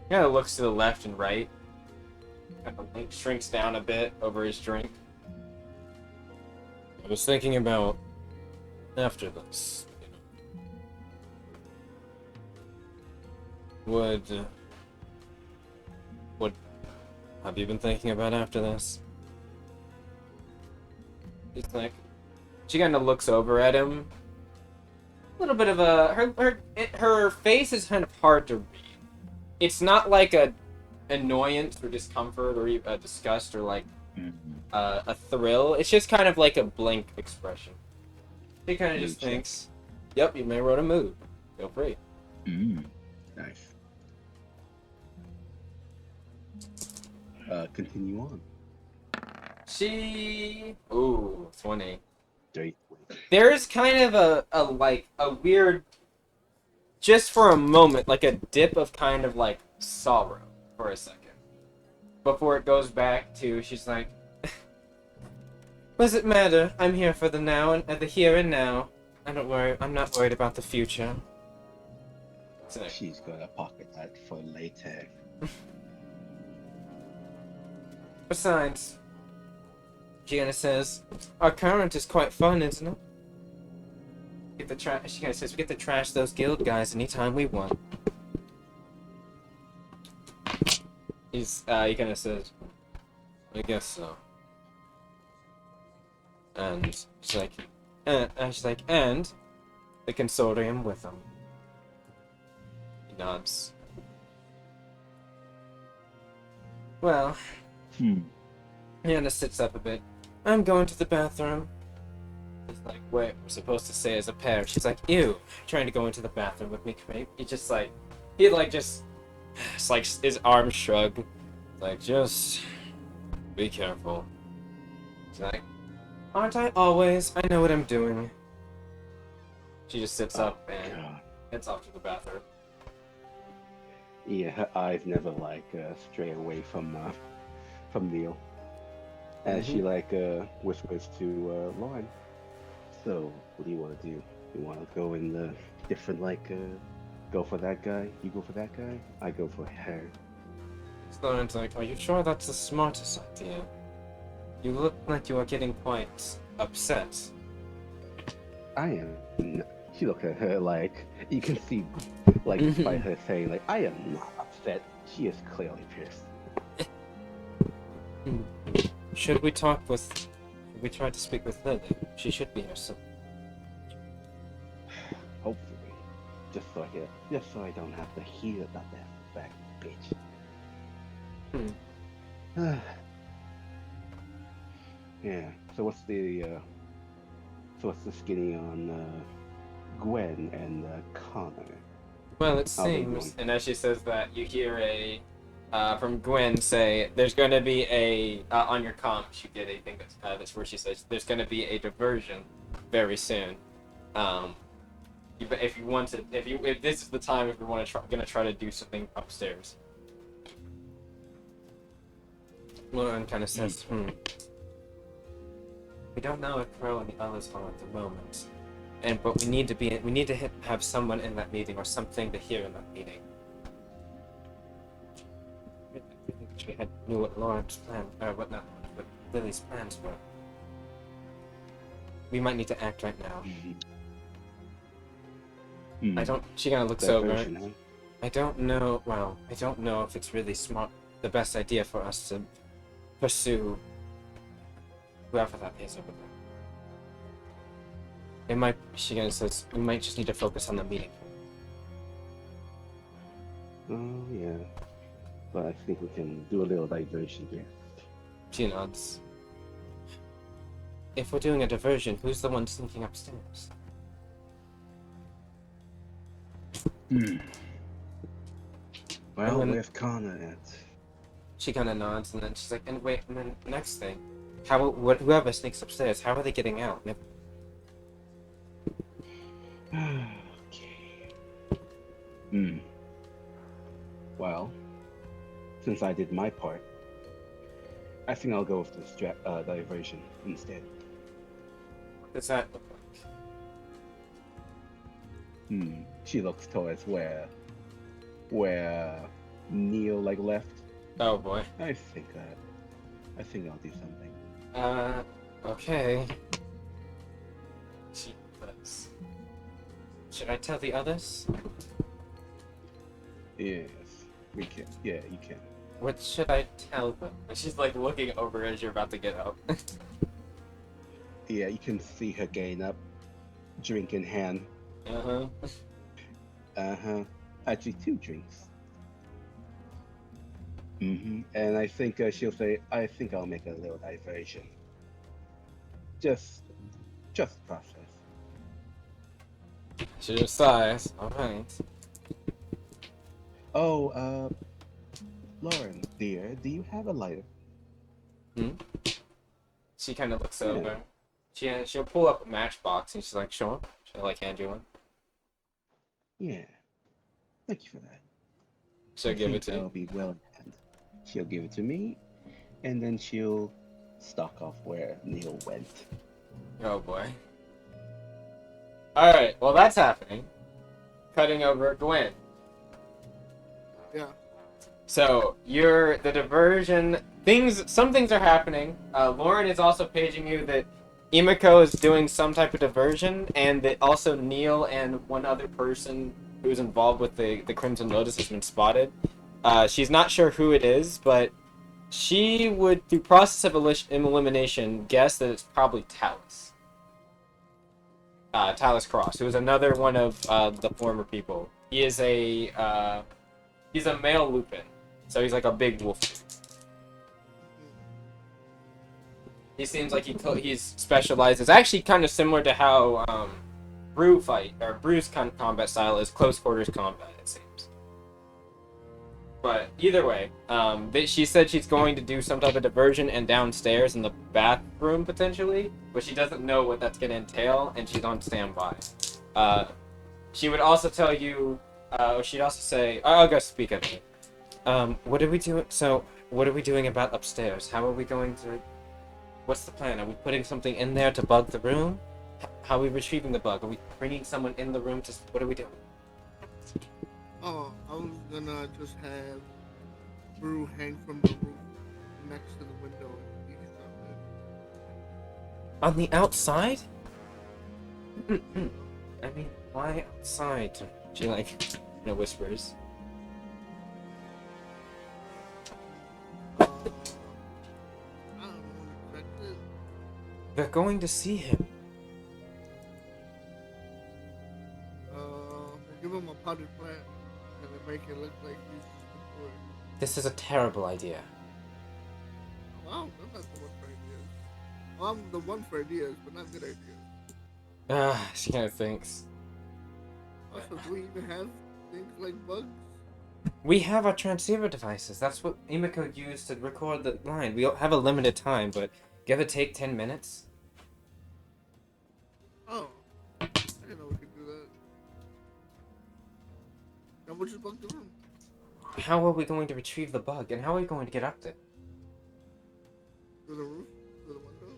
he kind of looks to the left and right. Kind of like shrinks down a bit over his drink. I was thinking about after this. What have you been thinking about after this? It's like she kind of looks over at him. A little bit of a her face is kind of hard to read. It's not like a annoyance or discomfort or a disgust or like a thrill. It's just kind of like a blank expression. He kind of just thinks, "Yep, you may roll a move. Feel free." Nice. Continue on. She... Ooh, 20. Great. There's kind of a weird... Just for a moment, like a dip of kind of like sorrow for a second. Before it goes back to, she's like... Does it matter? I'm here for the now and the here and now. I don't worry. I'm not worried about the future. So, She's gonna pocket that for later. besides, Gianna says, our current is quite fun, isn't it? Get the trash. She kind of says, we get to trash those guild guys anytime we want. He kind of says, I guess so. And she's like, and the consortium with them. He nods. Well, Hannah sits up a bit. I'm going to the bathroom. He's like, wait, we're supposed to say as a pair. She's like, ew, trying to go into the bathroom with me, Craig. It's like his arms shrug. Like, just be careful. She's like, aren't I always? I know what I'm doing. She just sits up and heads off to the bathroom. Yeah, her eyes never stray away from Neil. And she whispers to Lauren. So, what do you want to do? You want to go in the different go for that guy? You go for that guy? I go for her. Lauren's like, are you sure that's the smartest idea? You look like you are getting quite upset. I am. She look at her like you can see, by her saying I am not upset. She is clearly pissed. Should we try to speak with Lily? She should be here soon. Hopefully, just so I don't have to hear about that fat bitch. Yeah. So what's the skinny on Gwen and Connor? Well, it seems, and as she says that, you hear from Gwen say, there's going to be on your comms, you get a thing that's where she says, there's going to be a diversion very soon. If this is the time, if you want to going to try to do something upstairs. Lauren kind of says, we don't know if Crow and the others are at the moment. But we need to have someone in that meeting or something to hear in that meeting. I think we knew what Lauren's plan, what Lily's plans were. We might need to act right now. She kind of looks over. I don't know, I don't know if it's really the best idea for us to pursue whoever that is over there. She kind of says, we might just need to focus on the meeting. Oh, yeah. But I think we can do a little diversion here. She nods. If we're doing a diversion, who's the one sneaking upstairs? Well, where's Connor at? She kind of nods, and then she's like, and then next thing, whoever sneaks upstairs, how are they getting out? Okay. Well, since I did my part, I think I'll go with this diversion instead. What does that look like? She looks towards where Neil left. Oh boy. I think I'll do something. Okay. She does. Should I tell the others? Yes, we can. Yeah, you can. What should I tell them? She's looking over as you're about to get up. Yeah, you can see her getting up, drink in hand. Uh-huh. Uh-huh. Actually, 2 drinks. And I think she'll say, I think I'll make a little diversion. Just, just process. She just sighs. Alright. Oh, Lauren, dear, do you have a lighter? Hmm? She kind of looks Yeah. over. She'll pull up a matchbox and she's like, sure. She'll like hand you one. Yeah. Thank you for that. She'll I give it think to that'll you. be well in hand. She'll give it to me, and then she'll stalk off where Neil went. Oh boy. Alright, well that's happening. Cutting over Gwen. Yeah. So, the diversion, some things are happening. Lauren is also paging you that Imiko is doing some type of diversion, and that also Neil and one other person who's involved with the Crimson Lotus has been spotted. She's not sure who it is, but she would, through process of elimination, guess that it's probably Talus. Talus Cross, who is another one of the former people. He's a male Lupin. So he's like a big wolf dude. He seems like he's specialized. It's actually kind of similar to how Brew's combat style is close quarters combat, it seems. But either way, she said she's going to do some type of diversion and downstairs in the bathroom potentially, but she doesn't know what that's going to entail, and she's on standby. She would also tell you, she'd also say, I'll go speak up. What are we doing? So, what are we doing about upstairs? How are we going to... What's the plan? Are we putting something in there to bug the room? How are we retrieving the bug? Are we bringing someone in the room to... What are we doing? Oh, I was gonna just have Brew hang from the roof next to the window and be something. On the outside? I mean, why outside? She whispers. I don't know exactly. They're going to see him. We'll give him a potted plant and then make it look like he's employed. This is a terrible idea. Wow, I'm not the one for ideas. Well, I'm the one for ideas, but not good ideas. She kind of thinks. Also, do we even have things like bugs? We have our transceiver devices. That's what Imiko used to record the line. We have a limited time, but give or take 10 minutes. Oh, I didn't know we could do that. Then we'll just bug the room. How are we going to retrieve the bug, and how are we going to get up there? Through the roof? Through the window?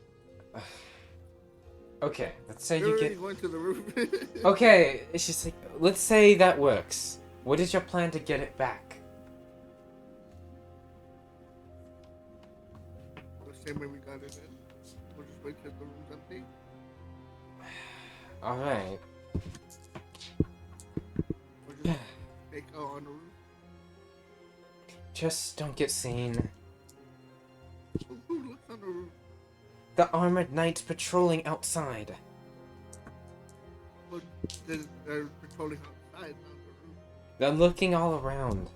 Okay, let's say You're you already get... going to the roof. Okay, it's just like, let's say that works. What is your plan to get it back? The same way we got it in. We'll just wait till the room's empty. Alright. Or just take out on the roof. Just don't get seen. Who looks on the roof? The armored knights patrolling outside. But they're patrolling outside, not the roof. They're looking all around.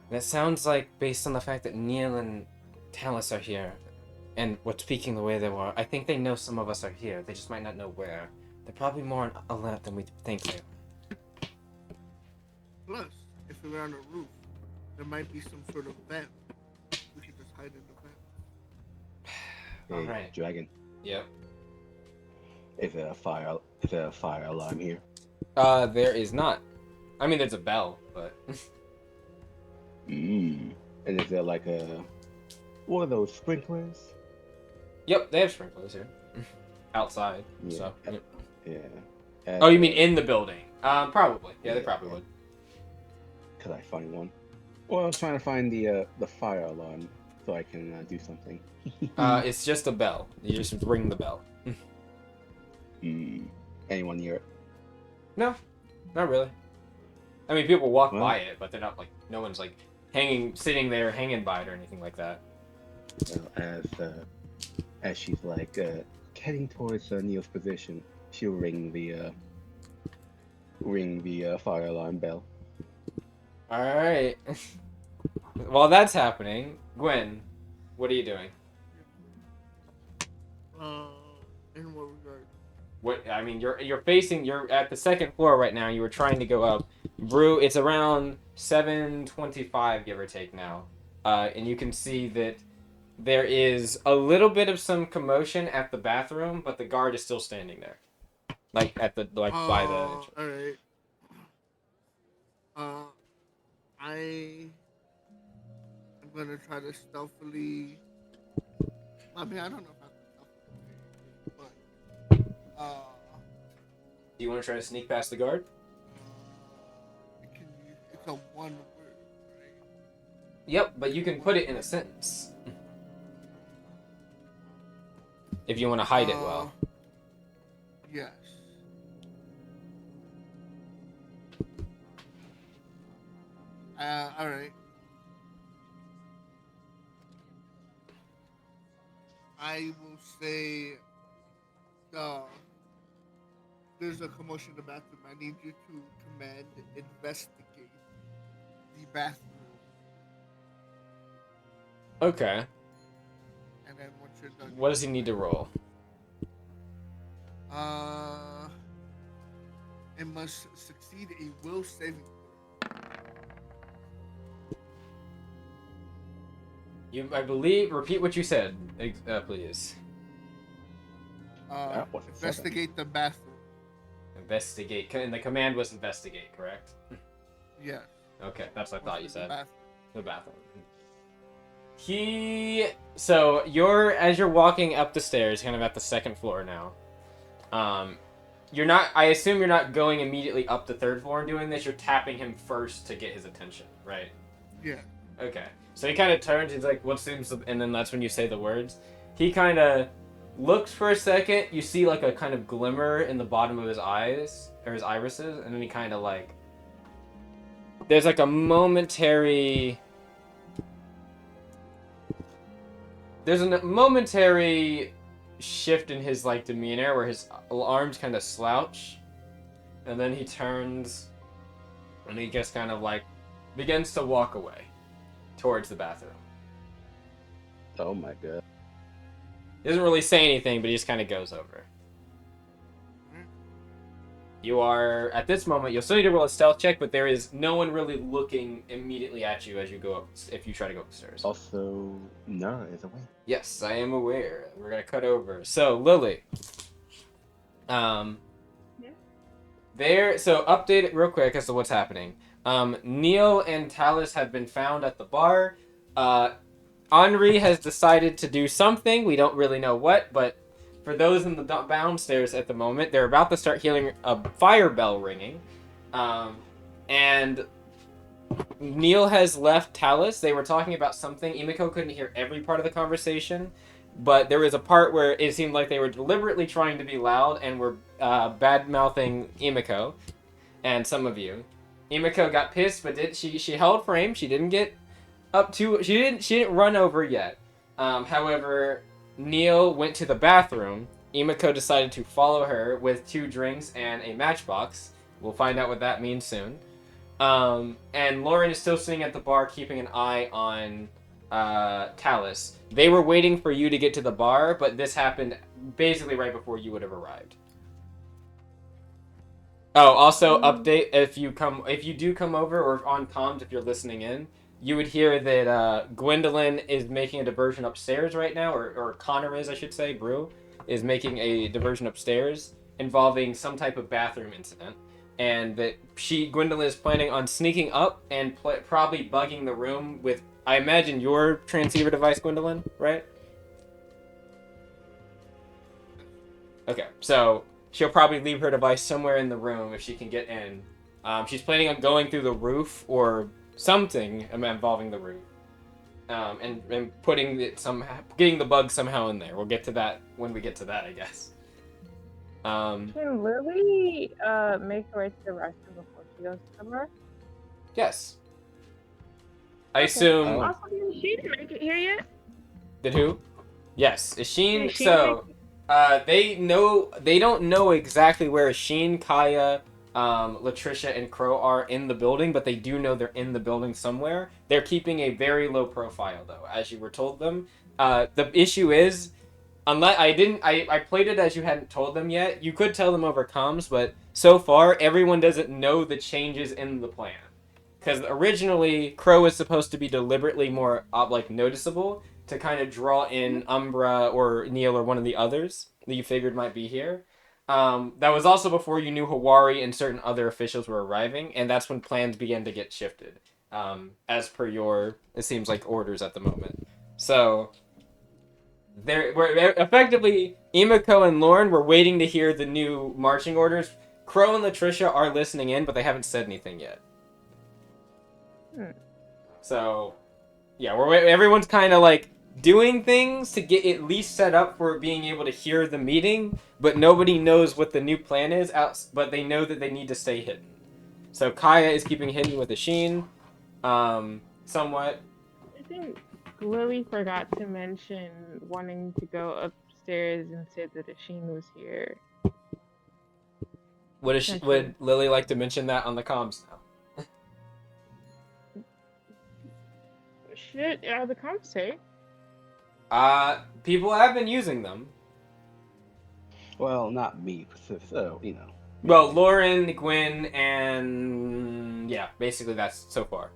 And it sounds like, based on the fact that Neil and Talus are here, and were speaking the way they were, I think they know some of us are here. They just might not know where. They're probably more on alert than we think they are. Plus, if we were on the roof, there might be some sort of vent. We could just hide in the vent. Hey, Alright. Dragon, Yep. is there a fire alarm here? There is not. I mean, there's a bell, but... And is there like one of those sprinklers? Yep, they have sprinklers here. Outside, Yeah. so... Yep. Yeah. Oh, you mean in the building? Probably. Yeah, they probably would. Could I find one? Well, I was trying to find the fire alarm so I can do something. It's just a bell. You just ring the bell. Anyone near it? No, not really. I mean, people walk Well- by it, but they're not like, no one's like sitting there hanging by it or anything like that. Well, as she's like heading towards Neil's position, she'll ring the fire alarm bell. All right. While that's happening, Gwen, what are you doing? In what regard? What I mean, you're at the second floor right now. You were trying to go up. Brew, it's around 7:25, give or take now, and you can see that there is a little bit of some commotion at the bathroom, but the guard is still standing there, like by the entrance. All right. I am gonna try to stealthily. I mean, I don't know if I have to stealthily, but Do you want to try to sneak past the guard? it's a one word, right? Yep, but you can put it in a sentence if you want to hide it well. Yes. All right. I will say, there's a commotion in the bathroom. I need you to command investigate the bathroom. Okay. And then once you're done, What does he need to roll? It must succeed a will saving throw. I believe. Repeat what you said, please. That was a Investigate the bathroom. Investigate. And the command was investigate, correct? Yes. Okay, that's what I thought you said. Bathroom. The bathroom. So as you're walking up the stairs, kind of at the second floor now. You're not. I assume you're not going immediately up the third floor and doing this. You're tapping him first to get his attention, right? Yeah. Okay. So he kind of turns. He's like, "What seems?" And then that's when you say the words. He kind of looks for a second. You see like a kind of glimmer in the bottom of his eyes or his irises, and then he kind of like. There's like a momentary. There's a momentary shift in his like demeanor where his arms kind of slouch, and then he turns and he just kind of like begins to walk away towards the bathroom. Oh my god. He doesn't really say anything, but he just kind of goes over. You are at this moment, you'll still need to roll a stealth check, but there is no one really looking immediately at you as you go up if you try to go upstairs. Also, Nara is away. Yes, I am aware. We're gonna cut over. So Lily. So update it real quick as to what's happening. Neil and Talus have been found at the bar. Henri has decided to do something. We don't really know what, but for those in the downstairs at the moment, they're about to start hearing a fire bell ringing. And Neil has left Talus. They were talking about something. Emiko couldn't hear every part of the conversation, but there was a part where it seemed like they were deliberately trying to be loud and were bad-mouthing Emiko and some of you. Emiko got pissed, but she held frame. She didn't get up to. She didn't run over yet. However, Neil went to the bathroom. Emiko decided to follow her with 2 drinks and a matchbox. We'll find out what that means soon. And Lauren is still sitting at the bar, keeping an eye on Talus. They were waiting for you to get to the bar, but this happened basically right before you would have arrived. Oh, also update if you do come over or on comms if you're listening in, you would hear that Gwendolyn is making a diversion upstairs right now, or Connor is, I should say, Brew is making a diversion upstairs involving some type of bathroom incident. And that Gwendolyn is planning on sneaking up and probably bugging the room with, I imagine, your transceiver device, Gwendolyn, right? Okay, so she'll probably leave her device somewhere in the room if she can get in. She's planning on going through the roof or something involving the roof, and putting it getting the bug somehow in there. We'll get to that when we get to that, I guess. Can Lily make her way to the restroom before she goes somewhere? Yes. I assume. Also, did she make it here yet? Did who? Yes, Isheen. Did she So, They don't know exactly where Sheen, Kaya, Latricia, and Crow are in the building, but they do know they're in the building somewhere. They're keeping a very low profile, though, as you were told them. The issue is, unless I played it as you hadn't told them yet. You could tell them over comms, but so far everyone doesn't know the changes in the plan. Because originally Crow was supposed to be deliberately more noticeable to kind of draw in Umbra or Neil or one of the others that you figured might be here. That was also before you knew Hawari and certain other officials were arriving, and that's when plans began to get shifted, as per your, it seems like, orders at the moment. So we're effectively, Emiko and Lauren were waiting to hear the new marching orders. Crow and Latricia are listening in, but they haven't said anything yet. So, yeah, everyone's kind of like doing things to get at least set up for being able to hear the meeting, but nobody knows what the new plan is, but they know that they need to stay hidden. So Kaya is keeping hidden with Asheen, somewhat. I think Lily forgot to mention wanting to go upstairs and say that Asheen was here. Would Lily like to mention that on the comms now? Should the comms say? People have been using them. Well, not me, so Well, Lauren, Gwen, and yeah, basically that's so far.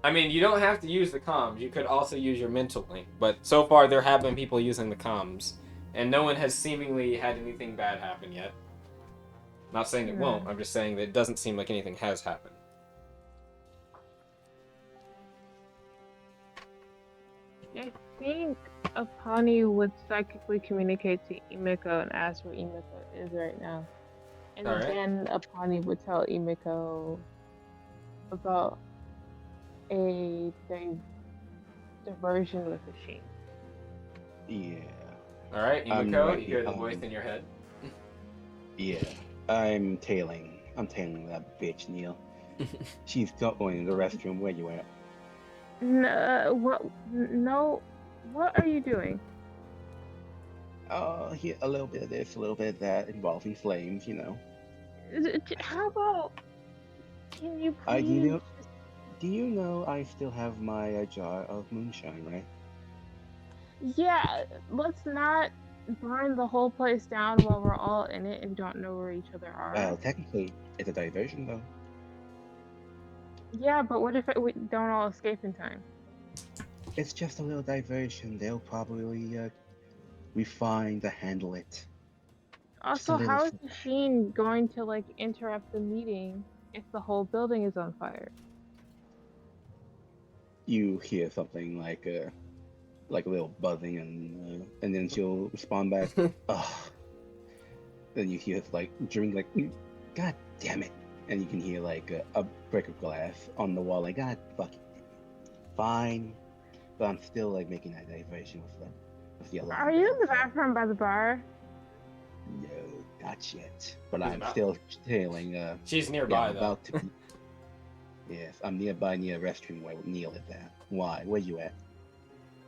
I mean, you don't have to use the comms. You could also use your mental link, but so far there have been people using the comms, and no one has seemingly had anything bad happen yet. Not saying it won't. I'm just saying that it doesn't seem like anything has happened. I think Apani would psychically communicate to Emiko and ask where Emiko is right now. And then Apani would tell Emiko about a diversion with Asheen. Yeah. Alright, Emiko, you hear the voice in your head. Yeah. I'm tailing that bitch, Neil. She's going to the restroom. Where you at? No, what are you doing? Here, a little bit of this, a little bit of that, involving flames, How about, can you please... Do you know I still have my jar of moonshine, right? Yeah, let's not burn the whole place down while we're all in it and don't know where each other are. Well, technically, it's a diversion, though. Yeah, but what if we don't all escape in time? It's just a little diversion. They'll probably refine to handle it. Also, how is Asheen going to interrupt the meeting if the whole building is on fire? You hear something like a little buzzing, and then she'll respond back. Ugh. Then you hear during God damn it, and you can hear a break of glass on the wall. God fucking fine, but I'm still making that diversion with the alarm. Are you in the bathroom by the bar? No, not yet. But I'm still tailing. She's nearby, though. About to be. Yes, I'm nearby near the restroom where Neil is at. Why? Where you at?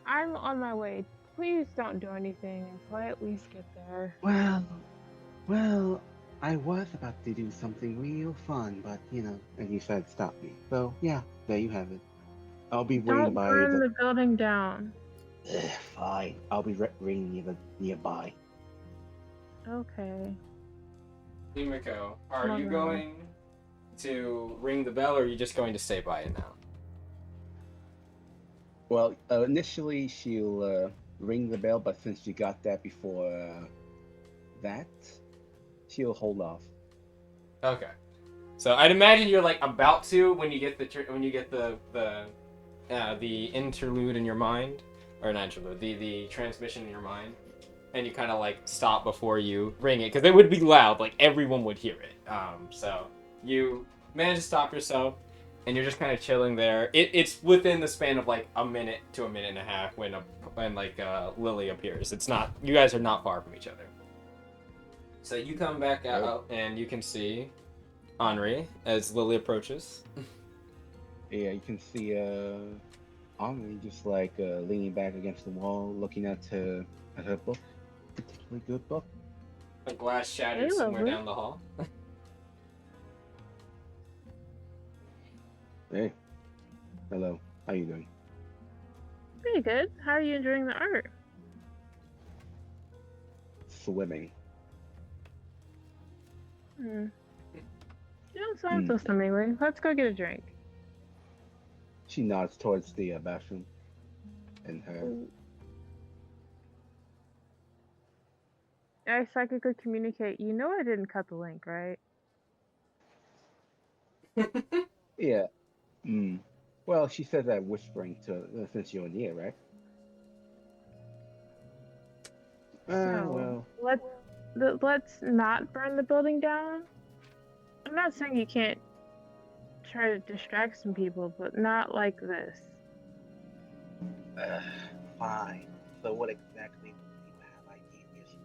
I'm on my way. Please don't do anything until I at least get there. Well, I was about to do something real fun, but and you said stop me. So yeah, there you have it. I'll be waiting by Don't burn the building down. Fine, I'll be waiting nearby. Okay. Emiko, are you going to ring the bell, or are you just going to stay by it now? Well, initially she'll ring the bell, but since you got that before that, she'll hold off. Okay. So I'd imagine you're about to when you get the interlude in your mind, or not interlude, the transmission in your mind, and you kind of stop before you ring it, because it would be loud, everyone would hear it. So you manage to stop yourself, and you're just kind of chilling there. It's within the span of a minute to a minute and a half when Lily appears. It's not, you guys are not far from each other. So you come back out, and you can see Henri as Lily approaches. Yeah, you can see Henri just leaning back against the wall, looking at her book. actually good book. A glass shattered Hey, somewhere lovely. down the hall. Hey, hello. How you doing? Pretty good. How are you enjoying the art? Swimming. Hmm. You don't sound Hmm. so swimmingly. Let's go get a drink. She nods towards the bathroom and her. Ooh. I psychically communicate. You know I didn't cut the link, right? Yeah. Hmm. Well, she said that whispering to since you're near, right? So Well. let's not burn the building down. I'm not saying you can't try to distract some people, but not like this. Uh, fine. So what exactly do you have ideas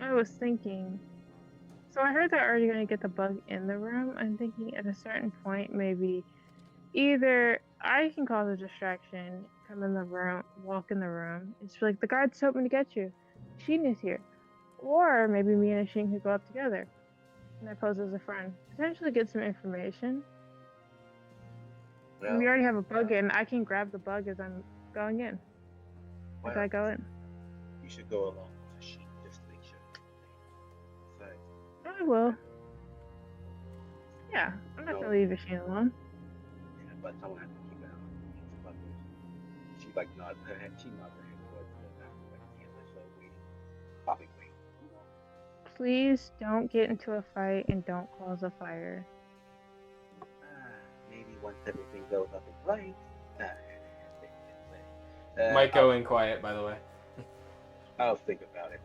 I was thinking. So I heard they're already going to get the bug in the room. I'm thinking at a certain point, maybe either I can cause a distraction, come in the room, walk in the room, and just be like, the guards told me to get you. Sheen is here. Or maybe me and Sheen could go up together. And I pose as a friend. Potentially get some information. for? And we already have a bug in. I can grab the bug as I'm going in. As I go in. You should go along with the sheep just to make sure. Besides, I will. Yeah, I'm not no, going to leave Sheen alone. yeah, but someone has to keep an eye on these buggers. She like nods her head. She nods her head towards the bathroom, like yeah, let's wait. Probably wait. Please don't get into a fight and don't cause a fire. Maybe once everything goes up in flames. Might go in quiet, by the way. I'll think about it.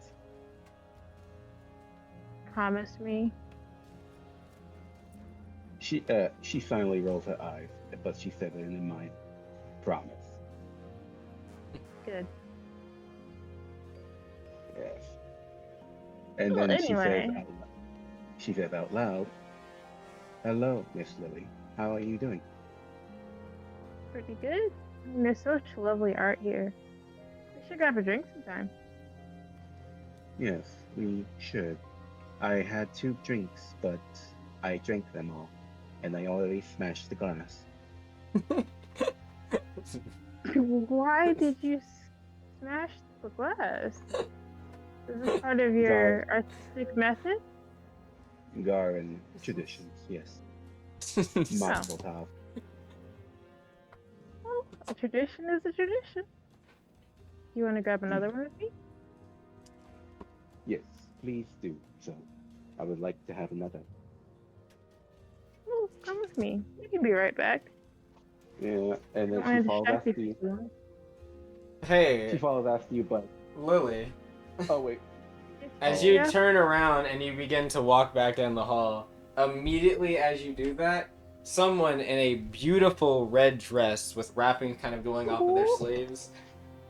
Promise me. She finally rolls her eyes, but she said it in mind. Promise. Good. Yes. And Well, then anyway. she says out loud, "Hello, Miss Lily. How are you doing?" Pretty good. There's such lovely art here. We should grab a drink sometime. Yes, we should. I had 2 drinks, but I drank them all, and I already smashed the glass. Why did you smash the glass? Is this part of your artistic method? Gar and traditions, yes. Mazel tov. Well, a tradition is a tradition. You want to grab another one with me? Yes, please do. So, I would like to have another. Well, come with me. We can be right back. Yeah, and then I she don't follows want to after you. distract you too long. Hey, She follows after you, but Lily. oh wait. As Oh. you Yeah. turn around and you begin to walk back down the hall, immediately as you do that, someone in a beautiful red dress with wrapping kind of going off of their sleeves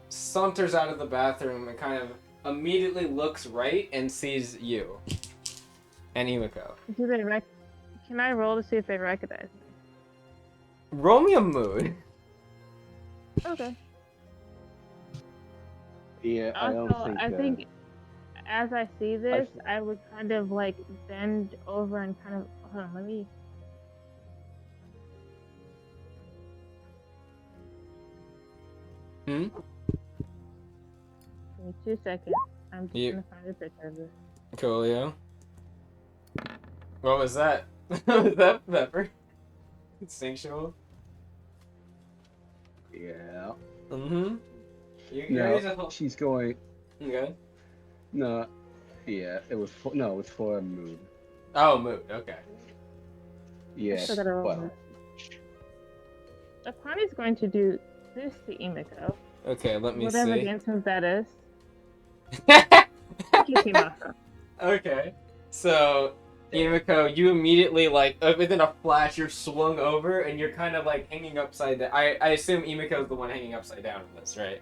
saunters out of the bathroom and kind of immediately looks right and sees you and Imiko. Do they Can I roll to see if they recognize me? Roll me a mood. Okay. Yeah, I don't Also, think. I think as I see this, I would kind of like bend over and kind of hold on. Let me. Hmm? Give me 2 seconds. I'm just You- gonna find a picture of this. Coolio. What was that? What was that, Pepper? Instinctual? Yeah. Mm-hmm. No, she's going. Okay. No. Yeah, it was for no, it was for a mood. Oh, mood. Okay. Yes. I still gotta roll Well. this. Apani's going to do this to Imiko. Okay, let me Whatever see. the instance that is. Kikimasa. Okay. So, Yumiko, you immediately, like, within a flash, you're swung over and you're kind of, like, hanging upside down. I assume Imiko's the one hanging upside down in this, right?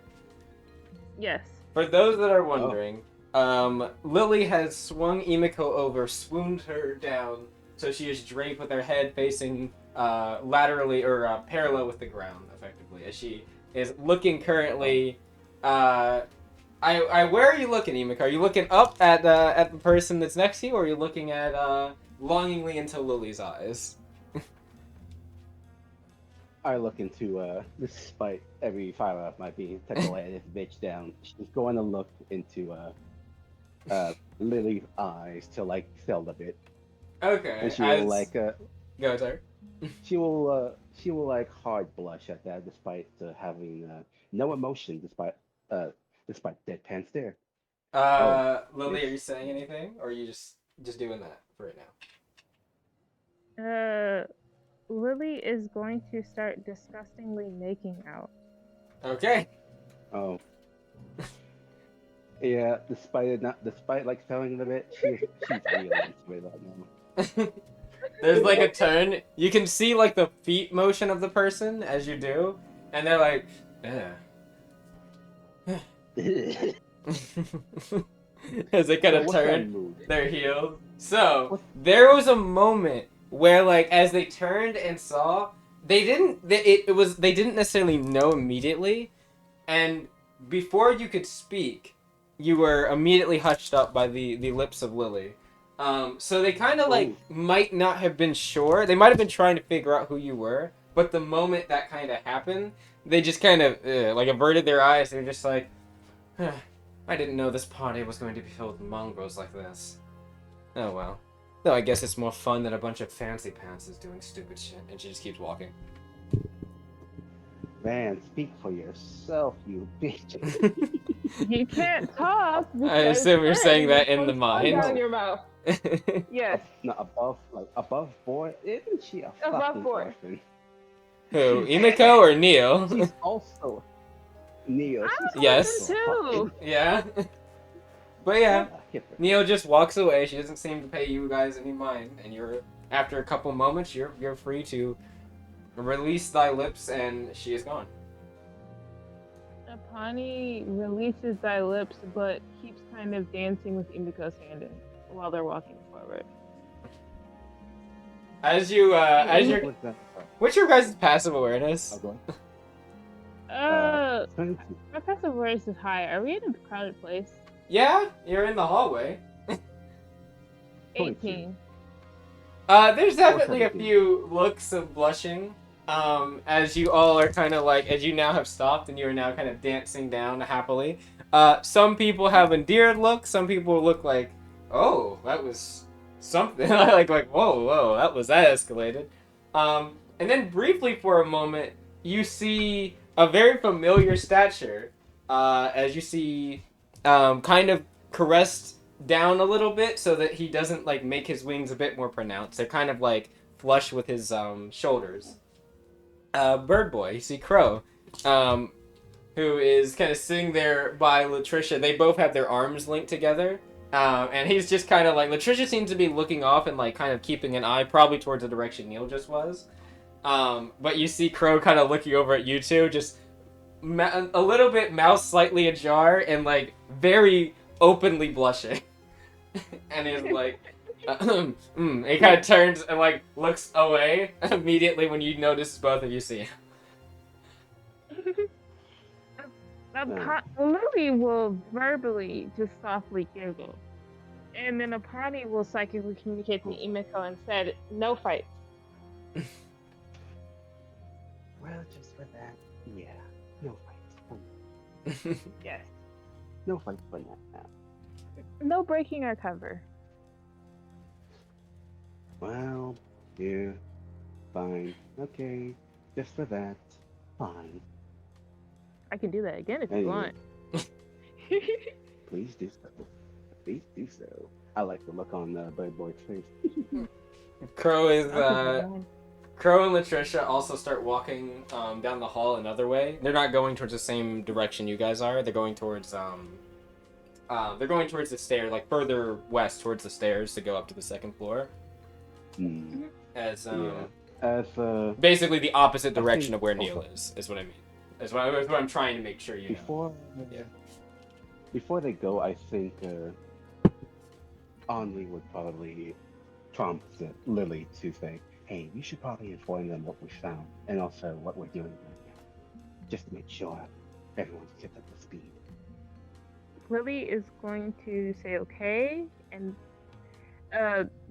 Yes. For those that are wondering, Lily has swung Imiko over, swooned her down, so she is draped with her head facing laterally or parallel with the ground, effectively, as she is looking currently. Where are you looking, Emika? Are you looking up at the person that's next to you, or are you looking at longingly into Lily's eyes? I look into despite every fire up might be to go at this bitch down. She's going to look into Lily's eyes to like sell a bit, Okay, and she will like go sorry. she will like hard blush at that despite having no emotion uh despite deadpan stare. Oh, Lily, this are you saying anything, or are you just doing that for right now? Lily is going to start disgustingly making out. Okay. oh yeah. Despite like selling it a bit, she's really into it right now. There's like a turn. You can see like the feet motion of the person as you do, and they're like, yeah. As they kind So of what's that turn mood? their heels. So What's there was a moment where, like, as they turned and saw, they didn't necessarily know immediately, and before you could speak, you were immediately hushed up by the lips of Lily. So they kind of like oh might not have been sure. They might have been trying to figure out who you were, but the moment that kind of happened, they just kind of like averted their eyes. They were just like, I didn't know this party was going to be filled with mongrels like this. Oh well. Though I guess it's more fun than a bunch of fancy pants is doing stupid shit. And she just keeps walking. man, speak for yourself, you bitch. You can't talk I because assume you're saying then that in the comes tongue mind. down your mouth. Yes, No, above board. Isn't she a above fucking board. orphan? Who? Emiko or Neil? She's also Neo. She's I'm an orphan Yes. also a fucking too. Yeah. But yeah. what a hypocrite. Neo just walks away. She doesn't seem to pay you guys any mind. And you're after a couple moments, you're free to release thy lips, and she is gone. Apani releases thy lips, but keeps kind of dancing with Imiko's hand while they're walking forward. As you're, What's that? what's your guys' passive awareness? Oh, go Uh, 22. my passive awareness is high. Are we in a crowded place? Yeah, you're in the hallway. 22. 18. There's definitely a 17. few looks of blushing. As you all are kind of like, as you now have stopped and you are now kind of dancing down happily. Some people have endeared looks. Some people look like, oh, that was something. like, whoa, that escalated. And then briefly for a moment, you see a very familiar stature. As you see, kind of caressed down a little bit so that he doesn't like make his wings a bit more pronounced. They're kind of like flush with his shoulders. Bird Boy, you see Crow, who is kind of sitting there by Latricia. They both have their arms linked together, and he's just kind of like, Latricia seems to be looking off and like kind of keeping an eye probably towards the direction Neil just was. But you see Crow kind of looking over at you two, just a little bit mouth slightly ajar and like very openly blushing. And he's like, he kind of turns and like looks away immediately when you notice both of you see him. Lily will verbally just softly giggle. And then Apani will psychically communicate to Imiko and said, no fights. Well, just for that, yeah, no fights. Yes. No fights for that now. No breaking our cover. Well, yeah, fine, okay, just for that, fine. I can do that again if you Anyway. want. Please do so. Please do so. I like the look on Bird Boy's face. Crow is Okay, Crow and Latricia also start walking down the hall another way. They're not going towards the same direction you guys are. They're going towards the stair, like further west towards the stairs to go up to the second floor. As basically the opposite direction of where Neil is what I mean. Is what I'm trying to make sure you know. Before they go, I think Henri would probably prompt Lily to say, hey, we should probably inform them what we found and also what we're doing right just to make sure everyone's kept up to speed. Lily is going to say okay and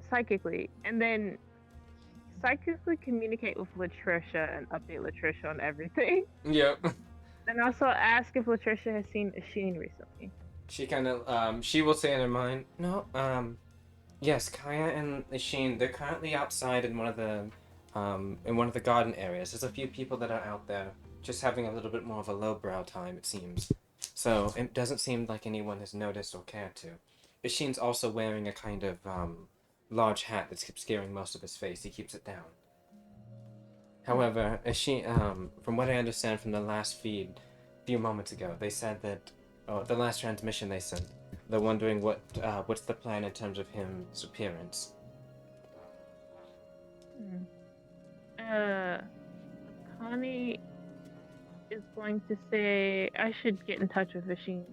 psychically, and then psychically communicate with Latricia and update Latricia on everything. Yep. And also ask if Latricia has seen Asheen recently. She kind of, she will say in her mind, no, yes, Kaya and Sheen, they're currently outside in one of the garden areas. There's a few people that are out there just having a little bit more of a lowbrow time, it seems. So, it doesn't seem like anyone has noticed or cared to. Isheen's also wearing a kind of, large hat that's obscuring most of his face. He keeps it down. However, Isheen, from what I understand from the last feed a few moments ago, they said that, the last transmission they sent, they're wondering what's the plan in terms of his appearance. Connie is going to say I should get in touch with Asheen.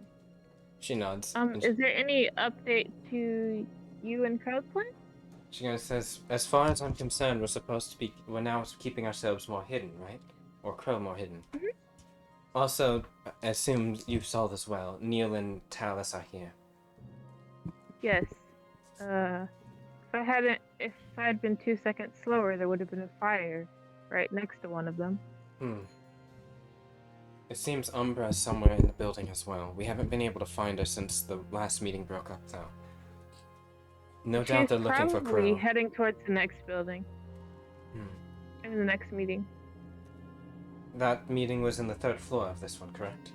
She nods. Is there any update to you and Crowdplay? She kind of says, as far as I'm concerned, we're now keeping ourselves more hidden, right? Or Crow more hidden. Mm-hmm. Also, assume you saw this well, Neil and Talus are here. Yes. If I had been 2 seconds slower, there would have been a fire right next to one of them. It seems Umbra is somewhere in the building as well. We haven't been able to find her since the last meeting broke up, though. No doubt they're looking for Crow. She's probably heading towards the next building. In the next meeting. That meeting was in the 3rd floor of this one, correct?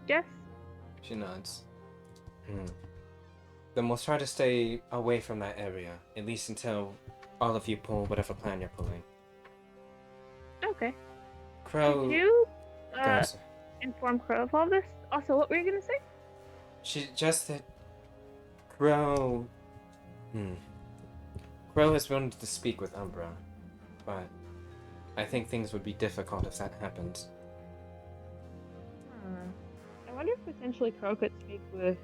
Yes. She nods. Then we'll try to stay away from that area, at least until all of you pull whatever plan you're pulling. Okay. Crow... Did you inform Crow of all this? Also, what were you gonna say? She just that Crow... Crow has wanted to speak with Umbra, but I think things would be difficult if that happened. I wonder if potentially Crow could speak with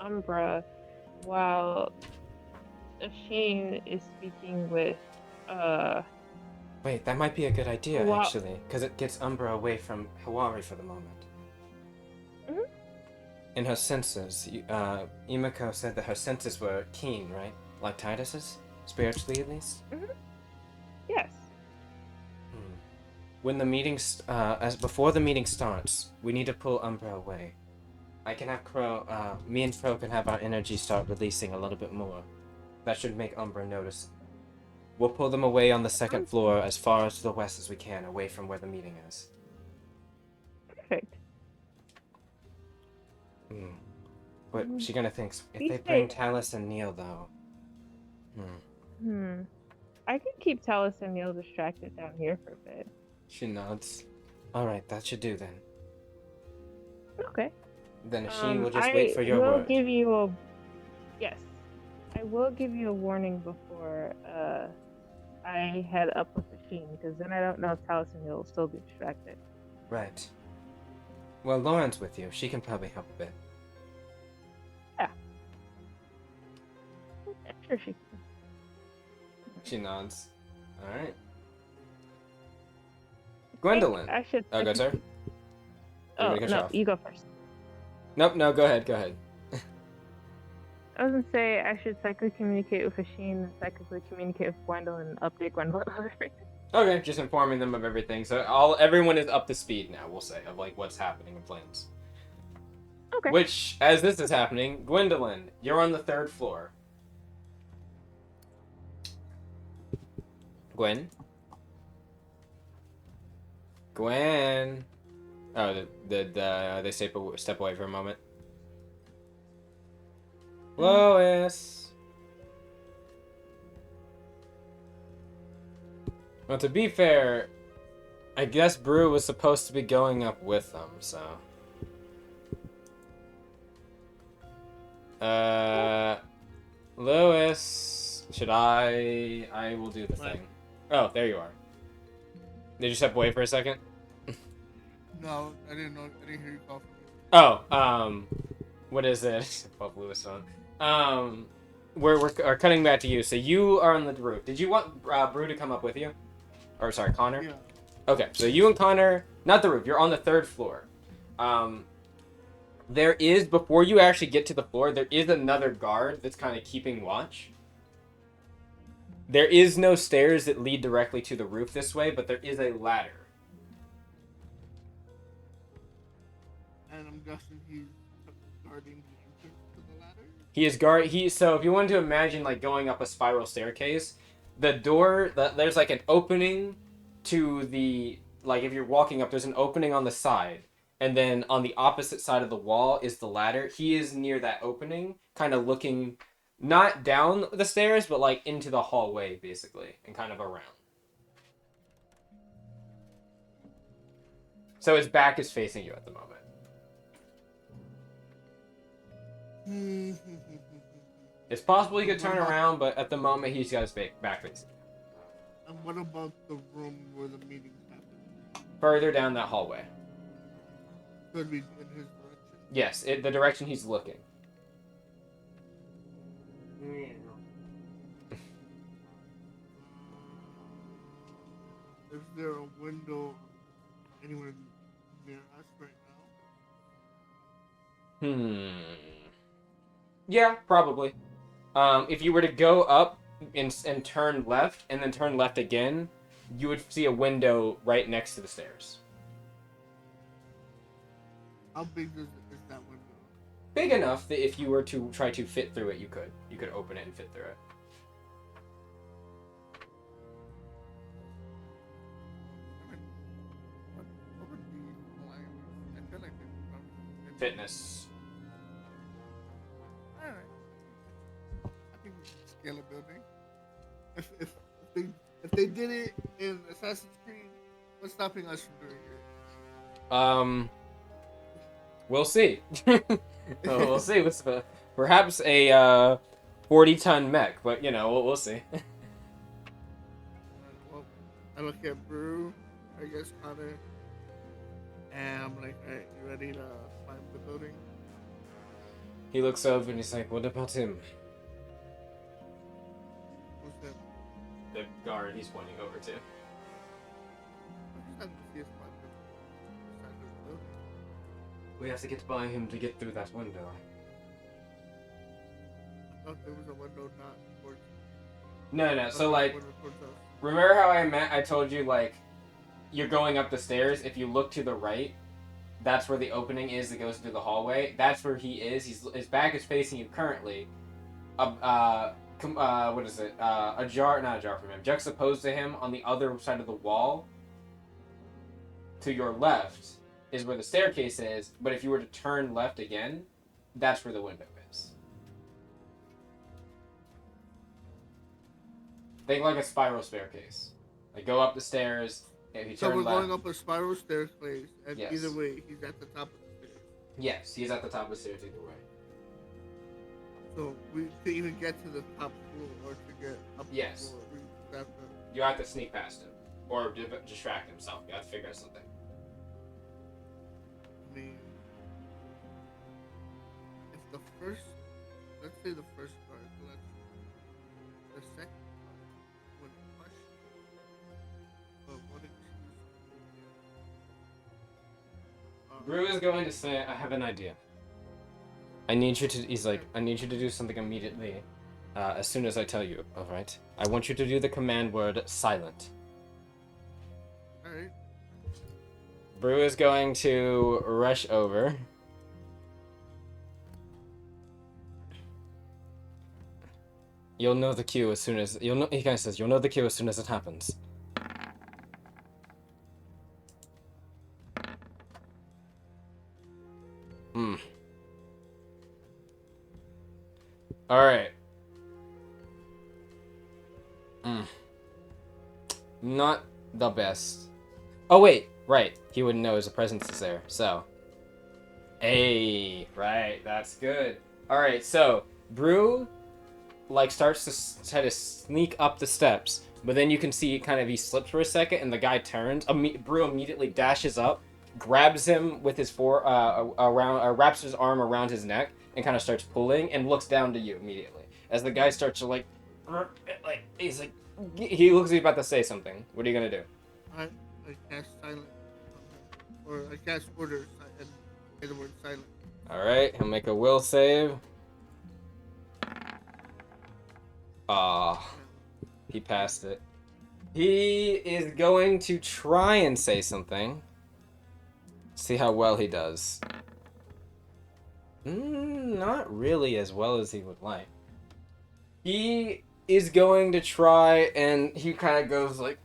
Umbra while Asheen is speaking with, Wait, that might be a good idea, actually, because it gets Umbra away from Hawari for the moment. In her senses, Imiko said that her senses were keen, right? Like Titus's? Spiritually, at least? Yes. When the meeting, before the meeting starts, we need to pull Umbra away. I can have Crow, me and Crow can have our energy start releasing a little bit more. That should make Umbra notice. We'll pull them away on the 2nd floor as far as to the west as we can, away from where the meeting is. Perfect. But she gonna think, if they bring Talus and Neil, though... I can keep Talus and Neil distracted down here for a bit. She nods. Alright, that should do then. Okay. Then Asheen will just wait for your word. Yes. I will give you a warning before I head up with Asheen, because then I don't know if Talus and Neil will still be distracted. Right. Well, Lauren's with you. She can probably help a bit. Yeah. I'm sure she can. She nods. Alright. Gwendolyn. I should. Oh, go, sir. Oh, no, you go first. Nope, no, go ahead, I was gonna say I should psychically communicate with Asheen and psychically communicate with Gwendolyn and update Gwendolyn on everything. Okay, just informing them of everything. So everyone is up to speed now, we'll say, of like what's happening in plans. Okay. Which, as this is happening, Gwendolyn, you're on the 3rd floor. Gwen? Gwen? Oh, did they step away for a moment? Lois! Well, to be fair, I guess Brew was supposed to be going up with them, so... Lois... Should I will do the thing. Oh, there you are. Did you step away for a second? No, I didn't know. I didn't hear you call for me. Oh, what is it? Bob Lewis phone. We're cutting back to you. So you are on the roof. Did you want Brew to come up with you? Or sorry, Connor? Yeah. Okay, so you and Connor, not the roof, you're on the 3rd floor. There is, before you actually get to the floor, there is another guard that's kind of keeping watch. There is no stairs that lead directly to the roof this way, but there is a ladder. And I'm guessing he's guarding the entrance to the ladder. So if you want to imagine like going up a spiral staircase, the door, there's like an opening to the, like if you're walking up, there's an opening on the side. And then on the opposite side of the wall is the ladder. He is near that opening, kind of looking not down the stairs, but like into the hallway, basically, and kind of around. So his back is facing you at the moment. It's possible he could turn around, but at the moment he's got his back facing. And what about the room where the meeting's happening? Further down that hallway. Could be in his direction. Yes, the direction he's looking. Is there a window anywhere near us right now? Yeah, probably. If you were to go up and turn left, and then turn left again, you would see a window right next to the stairs. How big is that window? Big enough that if you were to try to fit through it, you could. You could open it and fit through it. What would be I feel like it's Fitness. Alright. I think we should scale a building. If they did it in Assassin's Creed, what's stopping us from doing it? We'll see. We'll see. Perhaps a 40-ton mech, but we'll see. Well, I look at Brew, I guess Connor, and I'm like, alright, you ready to climb the building? He looks over and he's like, "What about him?" Who's that? The guard he's pointing over to. I just have to see us climb the side of the building. We have to get by him to get through that window. I thought there was a window not towards No. So like, window towards us. remember how I told you like, you're going up the stairs. If you look to the right, that's where the opening is that goes through the hallway. That's where he is. His back is facing you currently. What is it? Not a jar from him. Juxtaposed to him on the other side of the wall. To your left is where the staircase is, but if you were to turn left again, that's where the window is. Think like a spiral staircase. Like go up the stairs. If you So turn we're left. going up a spiral staircase, and Yes. either way, he's at the top of the stairs. Yes, he's at the top of the stairs either way. So to even get to the top floor or to get up Yes. the floor, we have to. You have to sneak past him. Or distract himself. You have to figure out something. I mean, if the first, let's say the first part, the second part would question, but what excuse? Brew is going to say, "I have an idea. I need you to do something immediately, as soon as I tell you, alright? I want you to do the command word silent." Alright. Brew is going to rush over. You'll know the cue as soon as, he kind of says, "You'll know the cue as soon as it happens." Alright. Not the best. Oh, wait. Right. He wouldn't know his presence is there, so. Hey. Right. That's good. Alright, so. Brew, starts to try to sneak up the steps, but then you can see he slips for a second, and the guy turns. Brew immediately dashes up, grabs him with his wraps his arm around his neck, and kind of starts pulling, and looks down to you immediately. As the guy starts to he looks like he's about to say something. What are you gonna do? Alright. I cast silent on him, or I cast order and say the word silent. All right, he'll make a will save. Ah, he passed it. He is going to try and say something. See how well he does. Not really as well as he would like. He is going to try, and he kind of goes like...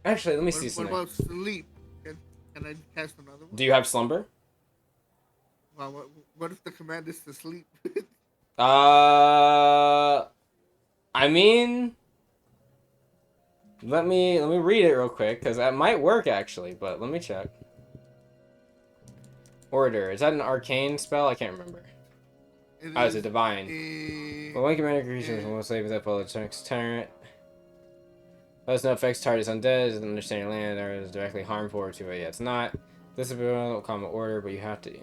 Actually, let me see What something. about sleep? Can I cast another one? Do you have slumber? Well, what if the command is to sleep? I mean, let me read it real quick because that might work actually, but let me check. Order, is that an arcane spell? I can't remember. Oh, it's a divine. Well, one commander creature will save that for the next turn. Thus, no effects target is undead, doesn't understand your land, or is directly harmful to it. Yeah, it's not. This is a common order, but you have to.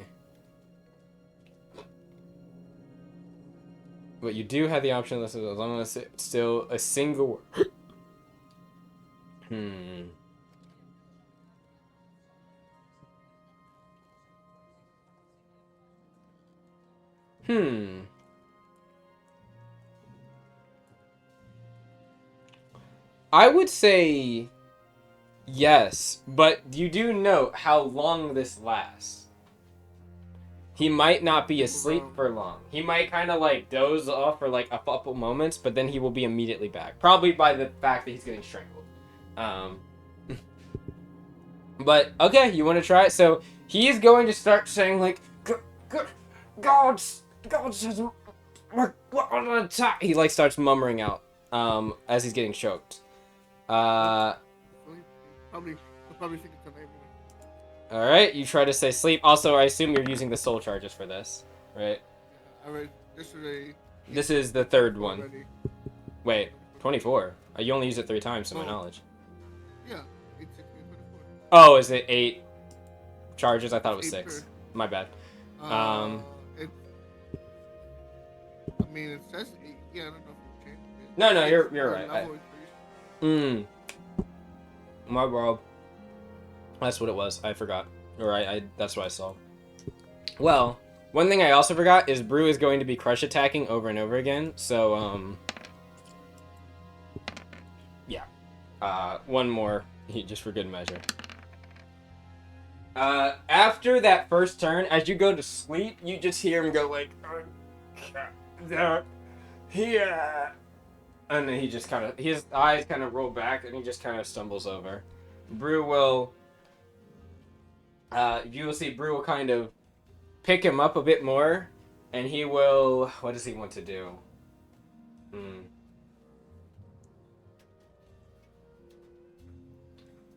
But you do have the option of this as long as it's still a single word. I would say yes, but you do note how long this lasts. He might not be asleep for long. He might kind of like doze off for like a couple moments, but then he will be immediately back. Probably by the fact that he's getting strangled. But okay, you want to try it? So he's going to start saying like, God says, he like starts murmuring out as he's getting choked. He'll probably think it's a nightmare. Alright, you try to say sleep. Also, I assume you're using the soul charges for this, right? Yeah, alright, this is the third one. Already. Wait, 24? You only use it 3 times, to my knowledge. Yeah, 8, 16, 24. Oh, is it 8 charges? I thought it was 6. Per. My bad. I mean, it says 8. Yeah, I don't know if it changed it. No, you're right. My bad. That's what it was. I forgot. Or that's what I saw. Well, one thing I also forgot is Brew is going to be crush attacking over and over again. So, yeah. One more, just for good measure. After that first turn, as you go to sleep, you just hear him go like, here. And then he just kind of, his eyes kind of roll back and he just kind of stumbles over. Brew will... you will see Brew will kind of pick him up a bit more, and he will... What does he want to do?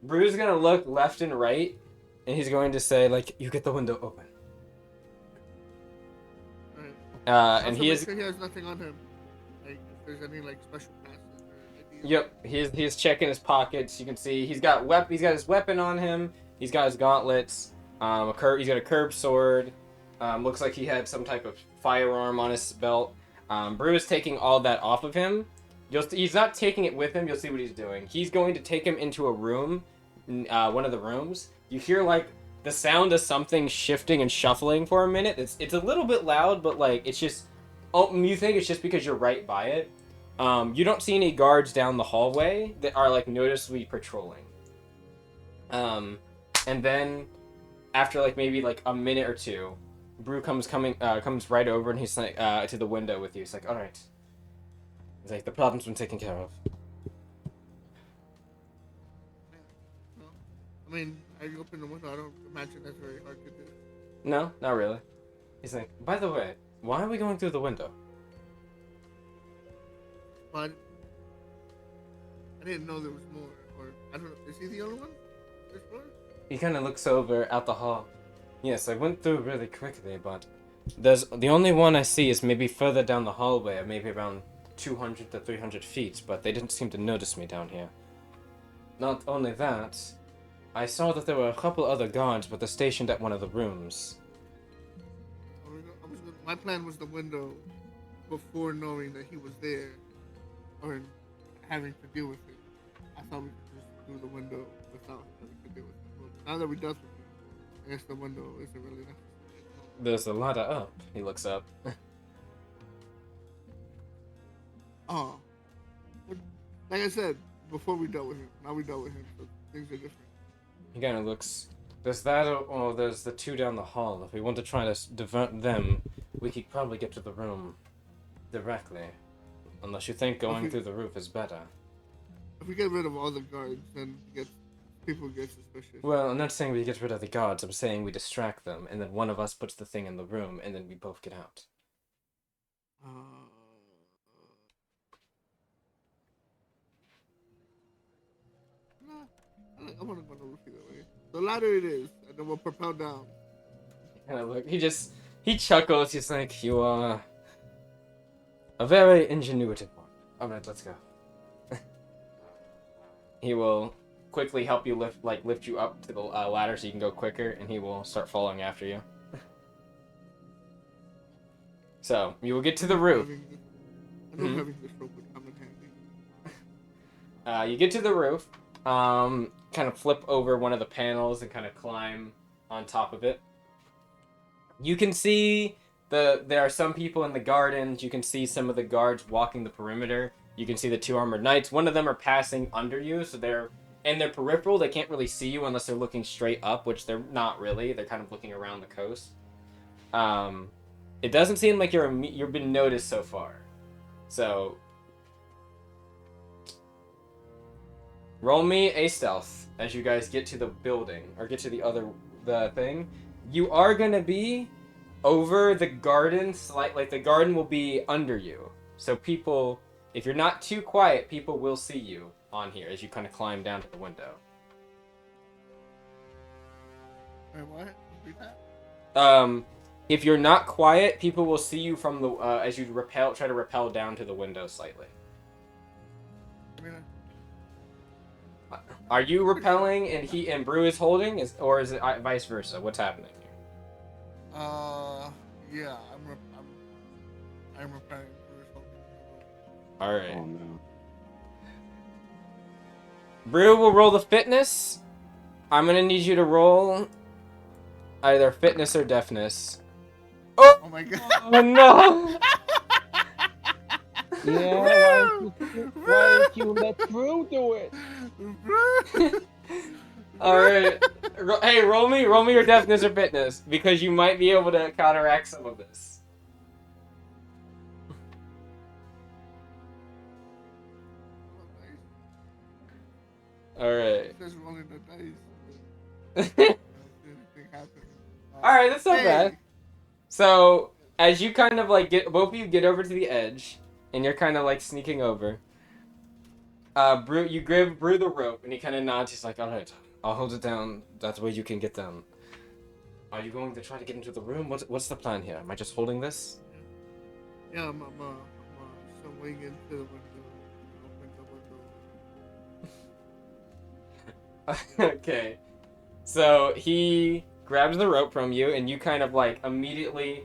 Brew's gonna look left and right, and he's going to say, like, you get the window open. Right. And he is... Sure he has nothing on him. Like, if there's any, like, special passes or ideas. Yep, he's checking his pockets. You can see he's got his weapon on him. He's got his gauntlets. He's got a curved sword. Looks like he had some type of firearm on his belt. Brew is taking all that off of him. He's not taking it with him. You'll see what he's doing. He's going to take him into a room, one of the rooms. You hear like the sound of something shifting and shuffling for a minute. It's a little bit loud, but like it's just. Oh, you think it's just because you're right by it. You don't see any guards down the hallway that are like noticeably patrolling. And then after like maybe like a minute or two, Brew comes right over and he's like to the window with you. He's like, all right. He's like, the problem's been taken care of. No. I mean, as you open the window, I don't imagine that's very hard to do. No, not really. He's like, by the way, why are we going through the window? But I didn't know there was more. Or I don't know. Is he the only one? This floor? He kind of looks over out the hall. Yes, I went through really quickly, but the only one I see is maybe further down the hallway, maybe around 200 to 300 feet, but they didn't seem to notice me down here. Not only that, I saw that there were a couple other guards, but they're stationed at one of the rooms. My plan was the window before knowing that he was there or having to deal with it. I thought we could just through the window without having to deal with it. Well, now that we dealt with it, I guess the window isn't really necessary. There's a ladder up. He looks up. Oh, but like I said, before we dealt with him, now we dealt with him, so things are different. He kind of looks. There's that, or there's the two down the hall. If we want to try to divert them, we could probably get to the room directly. Unless you think going through the roof is better. If we get rid of all the guards, then people get suspicious. Well, I'm not saying we get rid of the guards. I'm saying we distract them, and then one of us puts the thing in the room, and then we both get out. I want to go on the roof either way. The ladder it is, and then we'll propel down. And look, he chuckles. He's like, "You are a very ingenuitive one. All right, let's go." He will quickly help you lift you up to the ladder so you can go quicker, and he will start following after you. So you will get to the roof. I know having this rope would come in handy. You get to the roof. Kind of flip over one of the panels and kind of climb on top of it. You can see there are some people in the gardens. You can see some of the guards walking the perimeter. You can see the two armored knights. One of them are passing under you, so they're in their peripheral. They can't really see you unless they're looking straight up, which they're not really. They're kind of looking around the coast. It doesn't seem like you've been noticed so far. So roll me a stealth as you guys get to the building, or get to the thing. You are gonna be over the garden, like the garden will be under you. So people, if you're not too quiet, people will see you on here as you kind of climb down to the window. Wait, what? Repeat that? If you're not quiet, people will see you from the as you try to rappel down to the window slightly. Are you rappelling and Brew is holding, or is it vice versa? What's happening here? Yeah, I'm repairing. All right. Oh no. Brew will roll the fitness. I'm gonna need you to roll either fitness or deafness. Oh my god. Oh no! Yeah, why did you let Brew do it? Alright. Hey, roll me your deafness or fitness, because you might be able to counteract some of this. Alright. Just rolling the dice. Alright, that's not bad. So, as you kind of like both of you get over to the edge, and you're kind of like sneaking over, you give Brew the rope, and he kind of nods. He's like, "Alright, I'll hold it down. That way you can get down. Are you going to try to get into the room? What's the plan here? Am I just holding this?" Yeah, I'm swinging into the window. Open the window. Okay. So he grabs the rope from you, and you kind of like immediately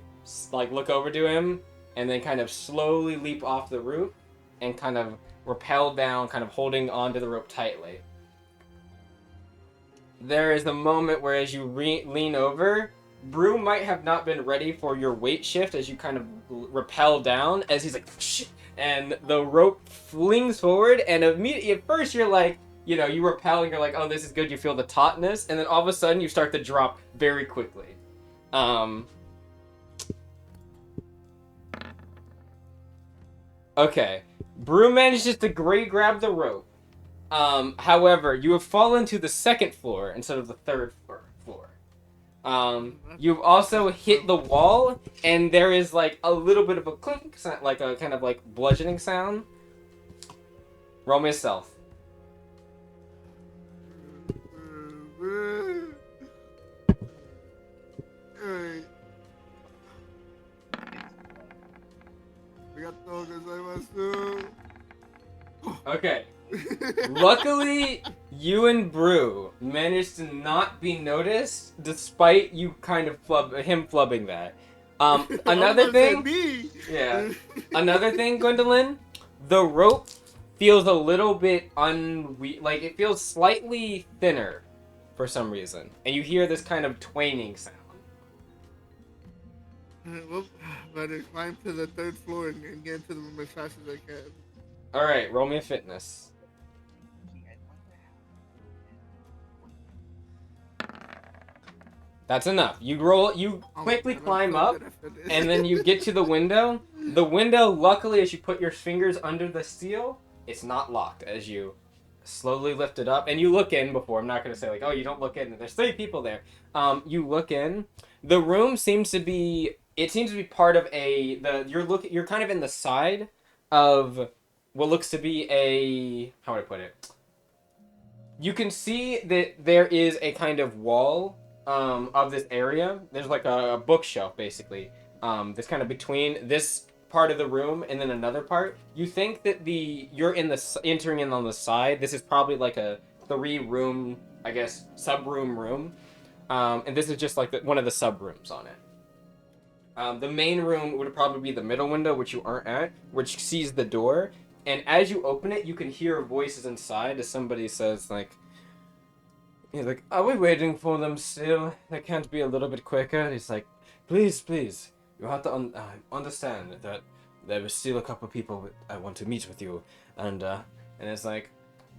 like look over to him, and then kind of slowly leap off the roof and kind of rappel down, kind of holding onto the rope tightly. There is a moment where as you lean over, Brew might have not been ready for your weight shift as you kind of rappel down, as he's like, shh, and the rope flings forward, and immediately at first you're like, you know, you rappel and you're like, oh, this is good, you feel the tautness, and then all of a sudden you start to drop very quickly. Okay. Brew manages to grab the rope. However, you have fallen to the second floor instead of the third floor. You've also hit the wall, and there is like a little bit of a clink, like a kind of like bludgeoning sound. Roll me a stealth. Okay. Luckily, you and Brew managed to not be noticed, despite you kind of him flubbing that. Another thing, yeah. Another thing, Gwendolyn, the rope feels a little bit like it feels slightly thinner for some reason, and you hear this kind of twanging sound. Well, better climb to the 3rd floor and get into the room as fast as I can. All right, roll me a fitness. That's enough. You quickly climb up, and then you get to the window. The window, luckily, as you put your fingers under the steel, it's not locked as you slowly lift it up. And you look in before. I'm not going to say, like, oh, you don't look in. There's 3 people there. You look in. The room seems to be... It seems to be part of you're kind of in the side of what looks to be a... How would I put it? You can see that there is a kind of wall of this area. There's like a bookshelf, basically. That's kind of between this part of the room and then another part. You think that you're entering in on the side. This is probably like a 3-room, I guess, sub-room room. And this is just like one of the sub-rooms on it. The main room would probably be the middle window, which you aren't at, which sees the door. And as you open it, you can hear voices inside as somebody says, like, he's like, are we waiting for them still? They can't be a little bit quicker? He's like, please, you have to understand that there is still a couple people I want to meet with you. And it's like,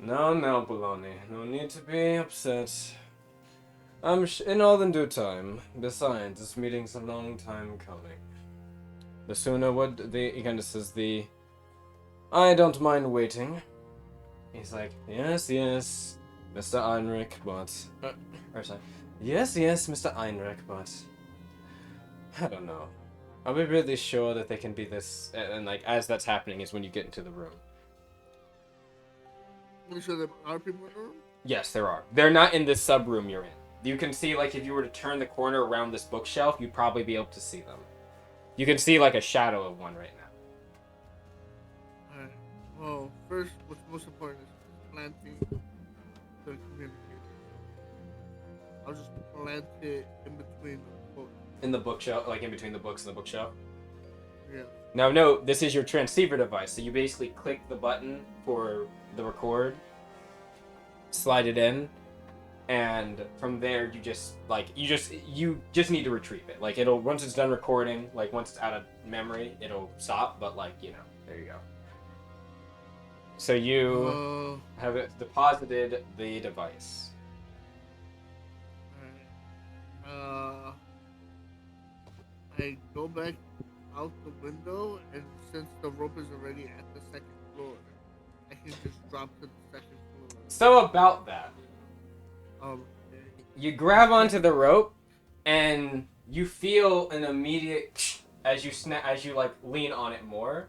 no, Baloney, no need to be upset. In all in due time. Besides, this meeting's a long time coming. The sooner he kind of says I don't mind waiting. He's like, yes, Mr. Einrich, but... yes, Mr. Einrich, but... I don't know. Are we really sure that they can be this... And, like, as that's happening is when you get into the room. You sure there are people in the room? Yes, there are. They're not in this sub-room you're in. You can see, like, if you were to turn the corner around this bookshelf, you'd probably be able to see them. You can see, like, a shadow of one right now. Alright. Well, first, what's most important is planting the communication. I'll just plant it in between the books. In the bookshelf, like in between the books and the bookshelf? Yeah. Now, note, this is your transceiver device, so you basically click the button for the record, slide it in, and from there you just need to retrieve it. Like, it'll, once it's done recording, like once it's out of memory, it'll stop, but like, you know, there you go. So you have deposited the device. I go back out the window, and since the rope is already at the 2nd floor, I can just drop to the 2nd floor. So about that. Okay. You grab onto the rope, and you feel an immediate as you like lean on it more,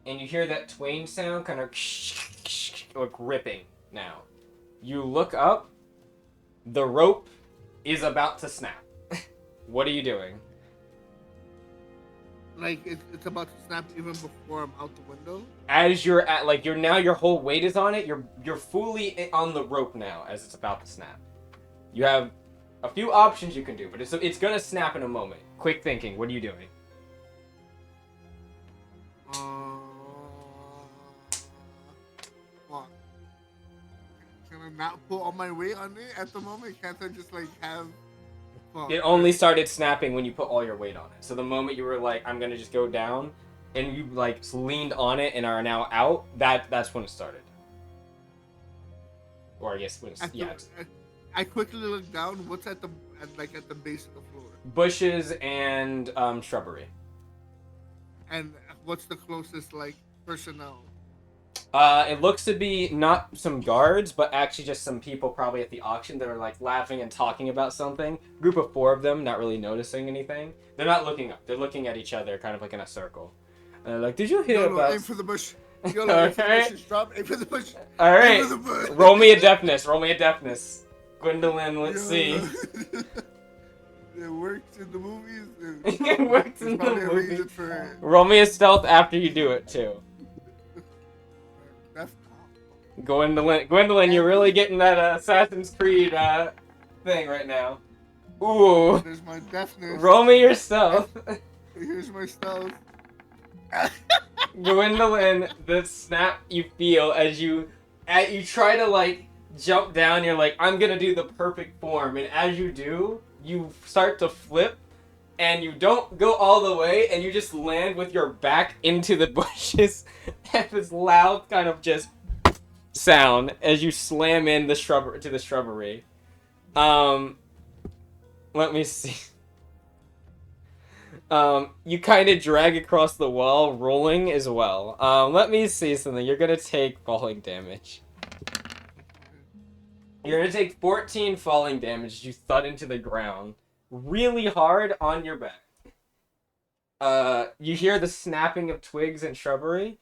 and you hear that twang sound, kind of like ripping. Now, you look up. The rope is about to snap. What are you doing? Like, it's about to snap even before I'm out the window? As you're at, like, your whole weight is on it. You're fully on the rope now as it's about to snap. You have a few options you can do, but it's gonna snap in a moment. Quick thinking, what are you doing? What? Can I not put all my weight on it at the moment? Can't I just, like, have... It only started snapping when you put all your weight on it. So the moment you were like, I'm gonna just go down, and you like leaned on it and are now out, that's when it started. Or I guess when it's, I quickly look down. What's at the base of the floor? Bushes and shrubbery. And what's the closest like personnel? It looks to be not some guards, but actually just some people probably at the auction that are like laughing and talking about something. Group of 4 of them, not really noticing anything. They're not looking up. They're looking at each other, kind of like in a circle. And they're like, "Did you hear about?" Aim for the bush. Aim for the bush. Drop. Aim for the bush. All right. Roll me a deafness. Gwendolyn, let's see. It works in the movies. It works in the movies. Roll me a stealth after you do it too. Gwendolyn, you're really getting that Assassin's Creed thing right now. Ooh. There's my deafness. Roll me your stealth. Here's my stealth. Gwendolyn, the snap you feel as you try to like jump down. You're like, I'm gonna do the perfect form, and as you do, you start to flip, and you don't go all the way, and you just land with your back into the bushes, and this loud kind of just sound as you slam in the shrubbery. Let me see. You kind of drag across the wall, rolling as well. Let me see something. You're gonna take falling damage. You're gonna take 14 falling damage as you thud into the ground, really hard on your back. You hear the snapping of twigs and shrubbery,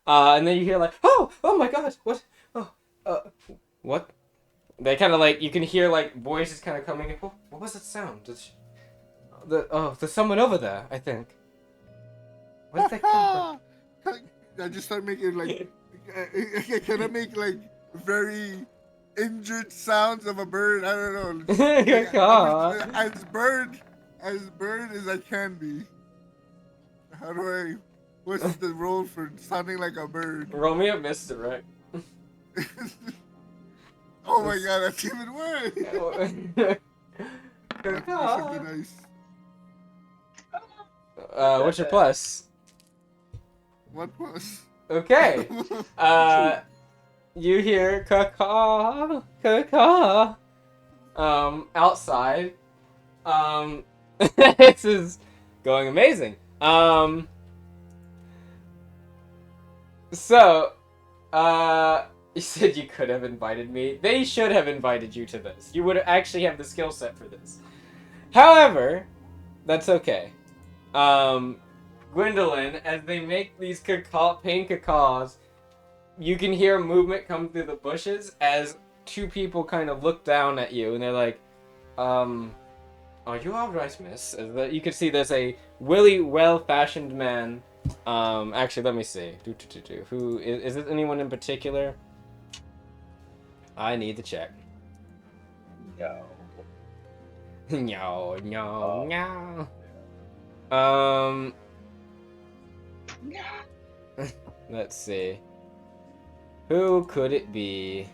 and then you hear like, oh my god, what, what? They kind of like, you can hear like voices kind of coming in. What was that sound? There's someone over there, I think. Where did that come from? I just start making like, can I make like very injured sounds of a bird? I don't know. As bird as I can be. How do I? What's the role for sounding like a bird? Roll me a misdirect. Oh my god, that's even worse. That should be nice. What's your plus? What plus? Okay. You hear caw outside. This is going amazing. So, you said you could have invited me. They should have invited you to this. You would actually have the skill set for this. However, that's okay. Gwendolyn, as they make these pain cacaws, you can hear movement come through the bushes as two people kind of look down at you, and they're like, are you alright, miss? You can see there's a really well-fashioned man. Actually, let me see. Who is it? Anyone in particular? I need to check. No. No. Let's see. Who could it be?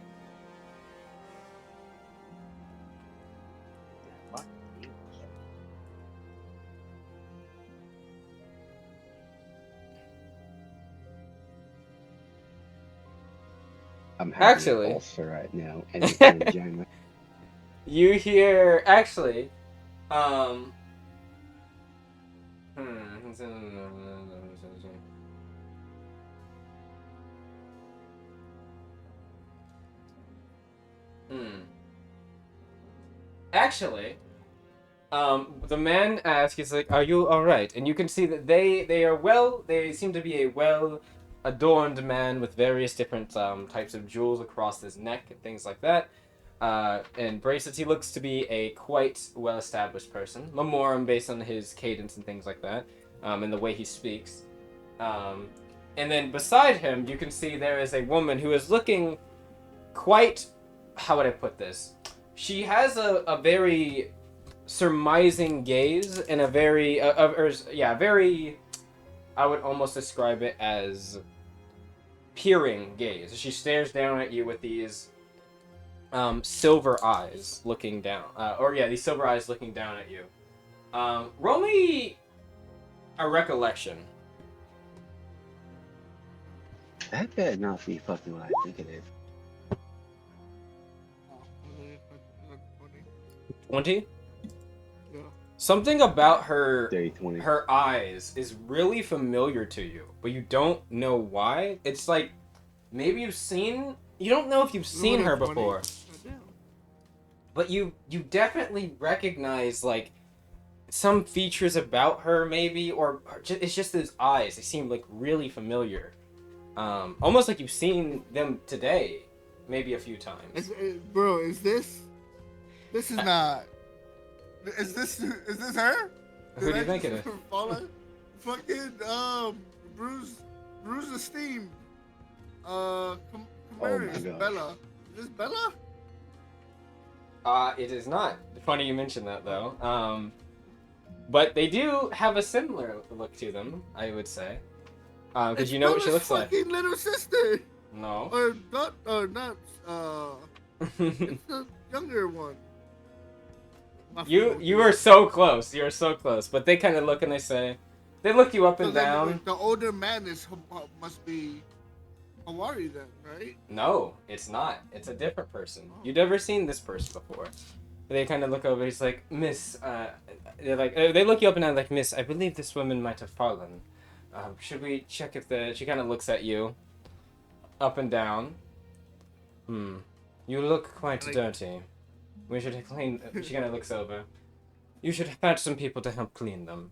I'm having Actually, an ulcer right now, and it's angina. You hear actually, Actually, the man asks, he's like, "Are you all right?" And you can see that they seem to be a well adorned man with various different types of jewels across his neck and things like that. And bracelets. He looks to be a quite well established person. Memorem based on his cadence and things like that, and the way he speaks. And then beside him, you can see there is a woman who is looking quite, how would I put this? She has a very surmising gaze and a very, very, I would almost describe it as peering gaze. She stares down at you with these silver eyes looking down. These silver eyes looking down at you. Roll me a recollection. That better not be fucking what I think it is. 20? Yeah. Something about her 30, 20. her eyes is really familiar to you, but you don't know why. It's like maybe you don't know if you've seen her before. But you definitely recognize like some features about her maybe, or it's just those eyes. They seem like really familiar. Almost like you've seen them today, maybe a few times. Bro, is this is not... Is this her? Who do you think it is? Fucking, Bruce Esteemed. Oh my God. Bella. Is this Bella? It is not. Funny you mention that, though. But they do have a similar look to them, I would say. Because It's you know what she Bella's looks like. fucking little sister. No. Not. It's the younger one. You were so close. You were so close. But they kind of look and they look you up So and then down. the older man must be Hawari then, right? No, it's not. It's a different person. You've never seen this person before. They kind of look over. He's like, Miss. They're like, they look you up and down like, Miss. I believe this woman might have fallen. Should we check if the? She kind of looks at you, up and down. You look quite dirty. We should clean. She kind of looks over. You should fetch some people to help clean them.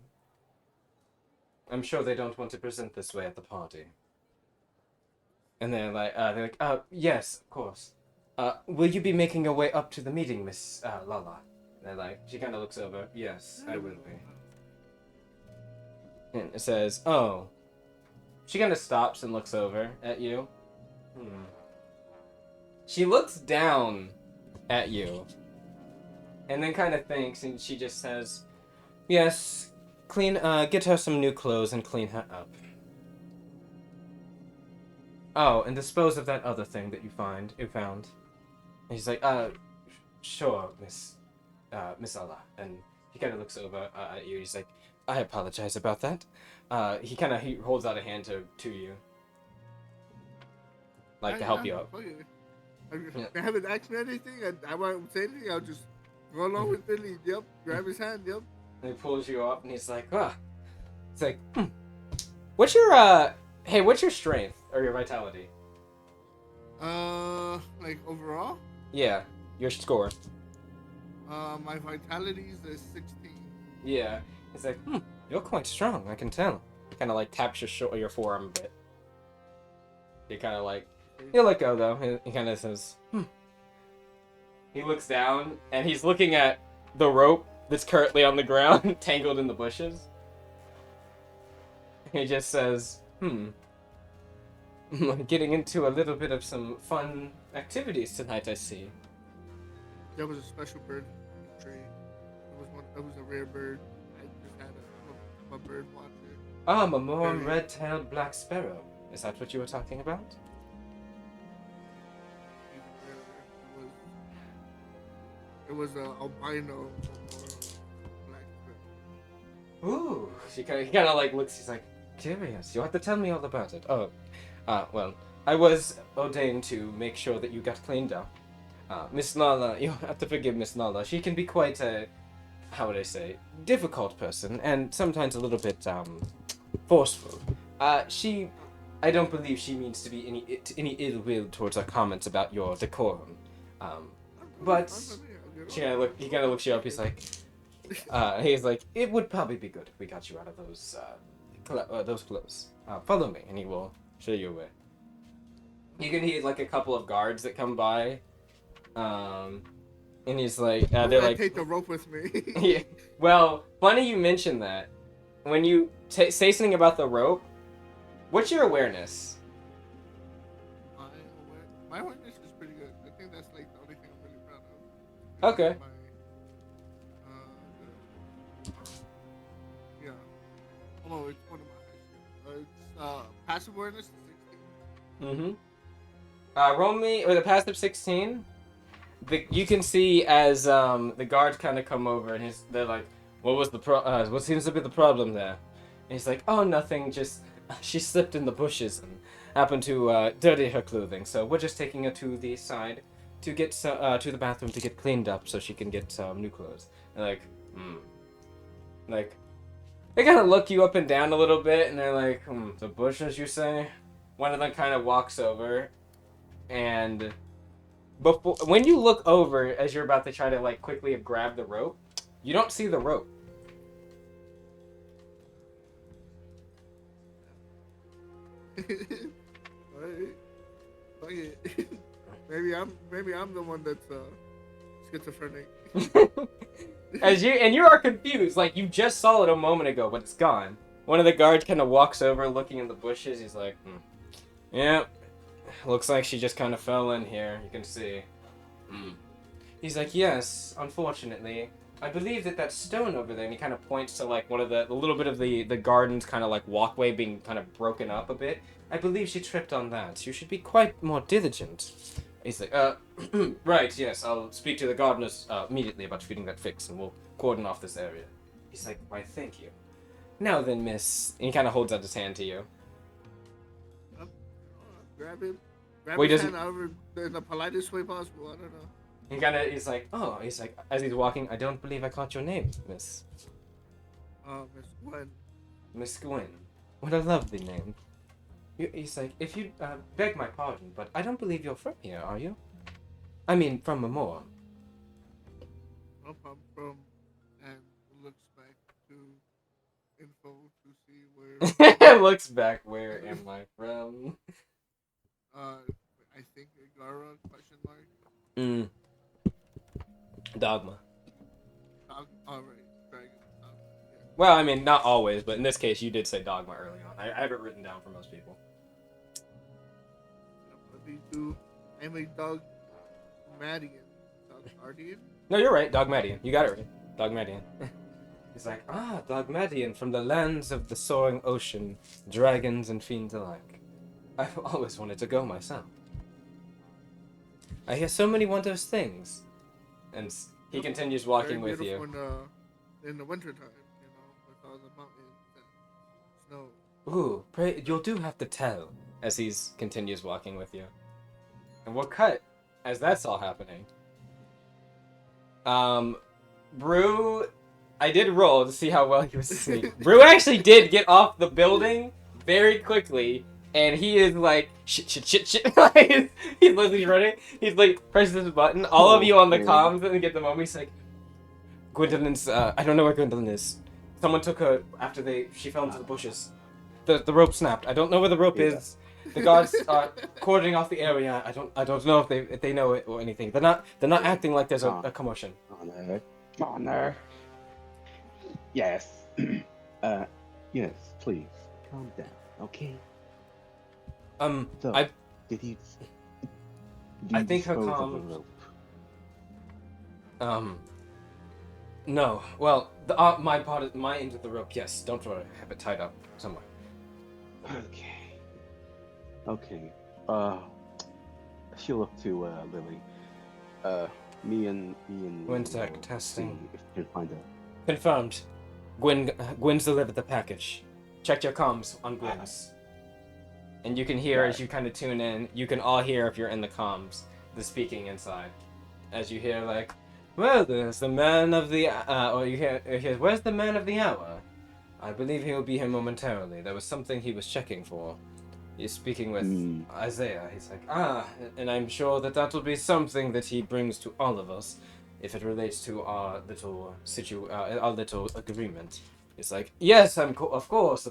I'm sure they don't want to present this way at the party. And they're like, yes, of course. Will you be making your way up to the meeting, Miss Lala? And they're like, she kind of looks over. Yes, I will be. And it says, oh. She kind of stops and looks over at you. She looks down at you. And then kind of thinks, and she just says, yes, get her some new clothes and clean her up. Oh, and dispose of that other thing that you found. And he's like, sure, Miss Allah. And he kind of looks over at you. He's like, I apologize about that. He holds out a hand to you. Like, to help you up. They haven't asked me anything, and I won't say anything. I'll just go along with Billy. Yep, grab his hand. Yep. And he pulls you up, and he's like, It's like, what's your strength or your vitality? Like overall? Yeah, your score. My vitality is 16. Yeah. He's like, you're quite strong, I can tell. Kind of like taps your forearm a bit. He kind of like, he'll let go though. He kind of says, He looks down and he's looking at the rope that's currently on the ground, tangled in the bushes. He just says, getting into a little bit of some fun activities tonight, I see. That was a special bird tree. It was a rare bird. I just had a bird watcher. Memorem red-tailed black sparrow. Is that what you were talking about? It was a albino black sparrow. Ooh, he kind of like looks. He's like, curious. You have to tell me all about it. Well, I was ordained to make sure that you got cleaned up. Miss Nala, you have to forgive Miss Nala. She can be quite a, how would I say, difficult person, and sometimes a little bit, forceful. I don't believe she means to be any ill will towards our comments about your decorum. But he kind of looks you up. He's like, it would probably be good if we got you out of those clothes. Follow me, and he will show you a way. You can hear like a couple of guards that come by, and he's like, they're like, take the rope with me. Yeah. Well, funny you mention that. When you say something about the rope, what's your awareness? My awareness is pretty good. I think that's like the only thing I'm really proud of. Okay. Yeah. Oh, it's one of my high it's passive awareness is 16. Roll me with a passive 16. You can see as the guards kind of come over and they're like, what seems to be the problem there? And he's like, oh, nothing, just she slipped in the bushes and happened to dirty her clothing, so we're just taking her to the side to get to the bathroom to get cleaned up so she can get new clothes. And like they kind of look you up and down a little bit, and they're like, the bushes, you say? One of them kind of walks over, and when you look over as you're about to try to like quickly grab the rope, you don't see the rope. Fuck it. Maybe I'm the one that's schizophrenic. You are confused, like you just saw it a moment ago, but it's gone. One of the guards kind of walks over, looking in the bushes. He's like, yeah, looks like she just kind of fell in here. You can see. He's like, yes, unfortunately, I believe that stone over there, and he kind of points to like one of the little bit of the garden's kind of like walkway being kind of broken up a bit. I believe she tripped on that. You should be quite more diligent. He's like, right, yes, I'll speak to the gardeners immediately about getting that fixed, and we'll cordon off this area. He's like, why, thank you. Now then, miss, and he kind of holds out his hand to you. Grab him. Grab Wait, his does hand over in the politest way possible. I don't know. He's like, as he's walking, I don't believe I caught your name, miss. Miss Gwen. Miss Gwen. What a lovely name. He's like, if you beg my pardon, but I don't believe you're from here, are you? I mean, from Memorem. Nope, I'm from, and looks back to info to see where. Looks back, where am I from? I think Igara, question mark. Dogma. Alright, dragon. Yeah. Well, I mean, not always, but in this case, you did say Dogma early on. I have it written down for most people. What do you do? I'm a Dogmadian. Dogguardian? No, you're right, Dogmadian. You got it right. Dogmadian. He's like, Dogmadian from the lands of the soaring ocean, dragons and fiends alike. I've always wanted to go myself. I hear so many wondrous things. And he continues walking Very with you. In the wintertime, with all the mountains and snow. Ooh, pray, you'll do have to tell, as he continues walking with you. And we'll cut as that's all happening. Brew, I did roll to see how well he was asleep. Brew actually did get off the building very quickly, and he is like, shit. Like, he's literally running. He's like, presses this button. All of you on the comms and get the moment. He's like, Gwendolyn's, I don't know where Gwendolyn is. Someone took her after she fell into the bushes. The rope snapped. I don't know where the rope is. The guards are cordoning off the area. I don't know if they know it or anything. They're not acting like there's a commotion. Honor. Yes. Yes, please. Calm down, okay? So, did you I think her dispose of the comms. No. Well, my end of the rope, yes. Don't worry. I have it tied up somewhere. Okay. She'll look to Lily. Me and Winsec will testing. see if we can find her. Confirmed. Gwen's delivered the package. Check your comms on Gwen's. And you can hear as you kind of tune in. You can all hear if you're in the comms, the speaking inside, as you hear like, "Well, there's the man of the," or you hear, "Where's the man of the hour? I believe he will be here momentarily. There was something he was checking for." He's speaking with Isaiah. He's like, and I'm sure that will be something that he brings to all of us, if it relates to our little our little agreement. It's like, yes, of course.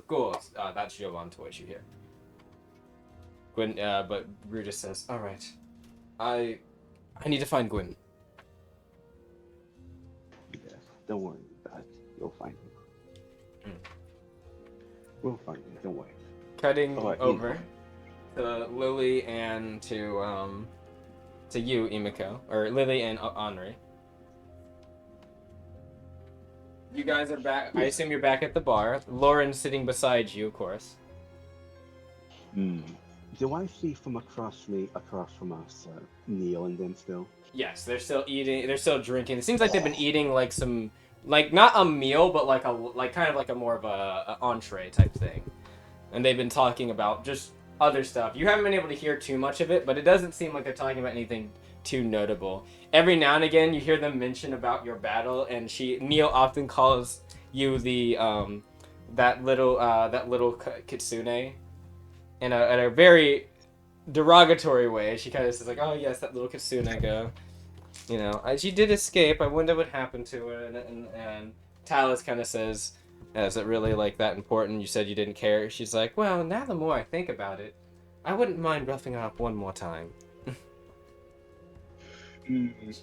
That's Jovan to what you hear. Gwen, but Rue just says, all right, I need to find Gwen. Yes, don't worry about it. You'll find him. We'll find him. Don't worry. Cutting over to Lily and to you, Imiko, or Lily and Henri. You guys are back. I assume you're back at the bar. Lauren's sitting beside you, of course. Do I see from across from us, Neil and them still? Yes, they're still eating. They're still drinking. It seems like they've been eating like some, like not a meal, but like kind of like a more of a entree type thing. And they've been talking about just other stuff. You haven't been able to hear too much of it, but it doesn't seem like they're talking about anything too notable. Every now and again, you hear them mention about your battle, and Neil often calls you the that little kitsune in a very derogatory way. She kind of says like, "Oh yes, that little kitsune go." She did escape. I wonder what happened to her. And Talus kind of says, "Is it really like that important? You said you didn't care." She's like, "Well, now the more I think about it, I wouldn't mind roughing her up one more time."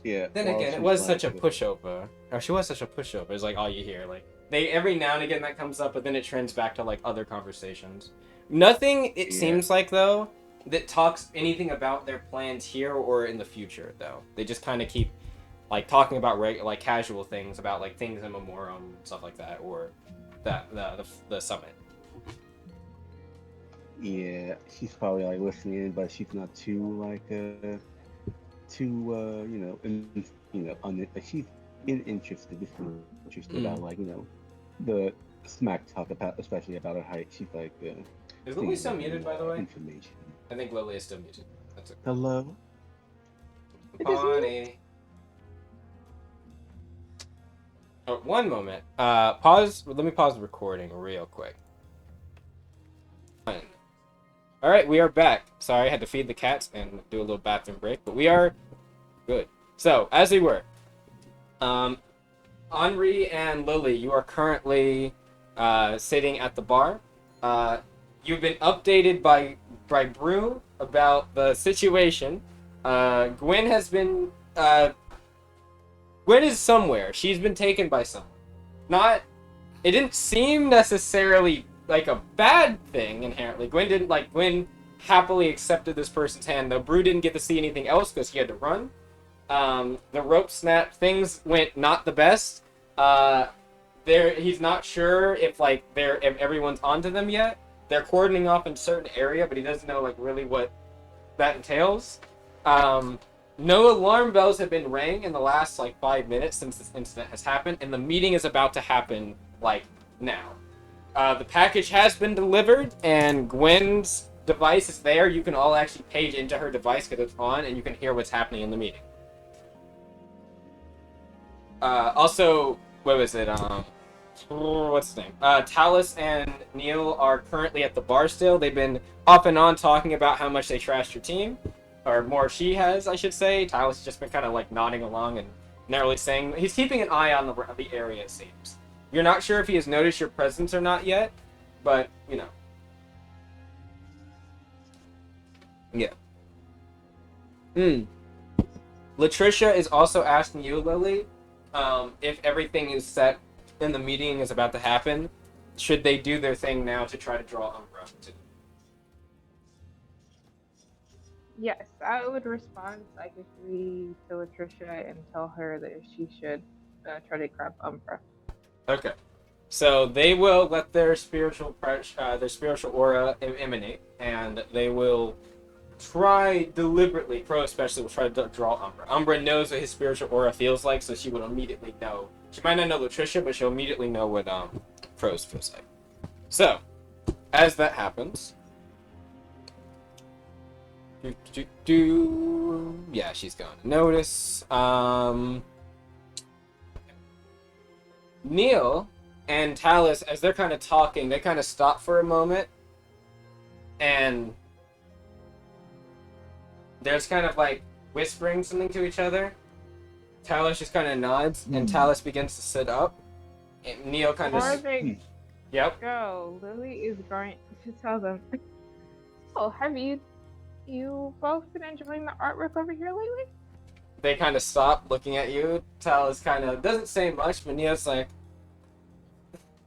Yeah. Then again, it was such a pushover. Or she was such a pushover. It's like all you hear. Like they every now and again that comes up, but then it trends back to like other conversations. Nothing. It seems like though that talks anything about their plans here or in the future. Though they just kind of keep like talking about like casual things about like things in Memorem, stuff like that, or the summit. Yeah, she's probably like listening, but she's not too like she's interested, just interested about like the smack talk about, especially about her height. She's like Is seeing Lily still muted, by the way? information. I think Lily is still muted. That's okay. Hello. It is Bonnie. Oh, one moment. Pause. Let me pause the recording real quick. All right, we are back. Sorry, I had to feed the cats and do a little bathroom break, but we are good. So, as we were, Henri and Lily, you are currently sitting at the bar. You've been updated by Brew about the situation. Gwen has been Gwen is somewhere. She's been taken by someone. It didn't seem necessarily like a bad thing inherently. Gwen happily accepted this person's hand, though Brew didn't get to see anything else because he had to run. The rope snap, things went not the best. He's not sure if everyone's onto them yet. They're cordoning off in a certain area, but he doesn't know like really what that entails. No alarm bells have been rang in the last like 5 minutes since this incident has happened, and the meeting is about to happen like now. The package has been delivered, and Gwen's device is there. You can all actually page into her device because it's on, and you can hear what's happening in the meeting. Also, what was it? What's his name? Talus and Neil are currently at the bar still. They've been off and on talking about how much they trashed your team. Or more she has, I should say. Talus has just been kind of like nodding along and not really saying. He's keeping an eye on the area, it seems. You're not sure if he has noticed your presence or not yet, but, you know. Yeah. Latricia is also asking you, Lily, if everything is set and the meeting is about to happen, should they do their thing now to try to draw Umbra to? Yes, I would respond psychically to Latricia and tell her that she should try to grab Umbra. Okay, so they will let their spiritual aura emanate, and they will try deliberately. Pro especially will try to draw Umbra. Umbra knows what his spiritual aura feels like, so she will immediately know. She might not know Latricia, but she'll immediately know what Pro's feels like. So, as that happens. Yeah, she's going to notice. Neil and Talus, as they're kind of talking, they kind of stop for a moment, and there's kind of like whispering something to each other. Talus just kind of nods, and Talus begins to sit up. And Neil kind of. Before they Yep. go, Lily is going to tell them, "Oh, have you both been enjoying the artwork over here lately?" They kind of stop looking at you. Talus kind of doesn't say much, but Neil's like,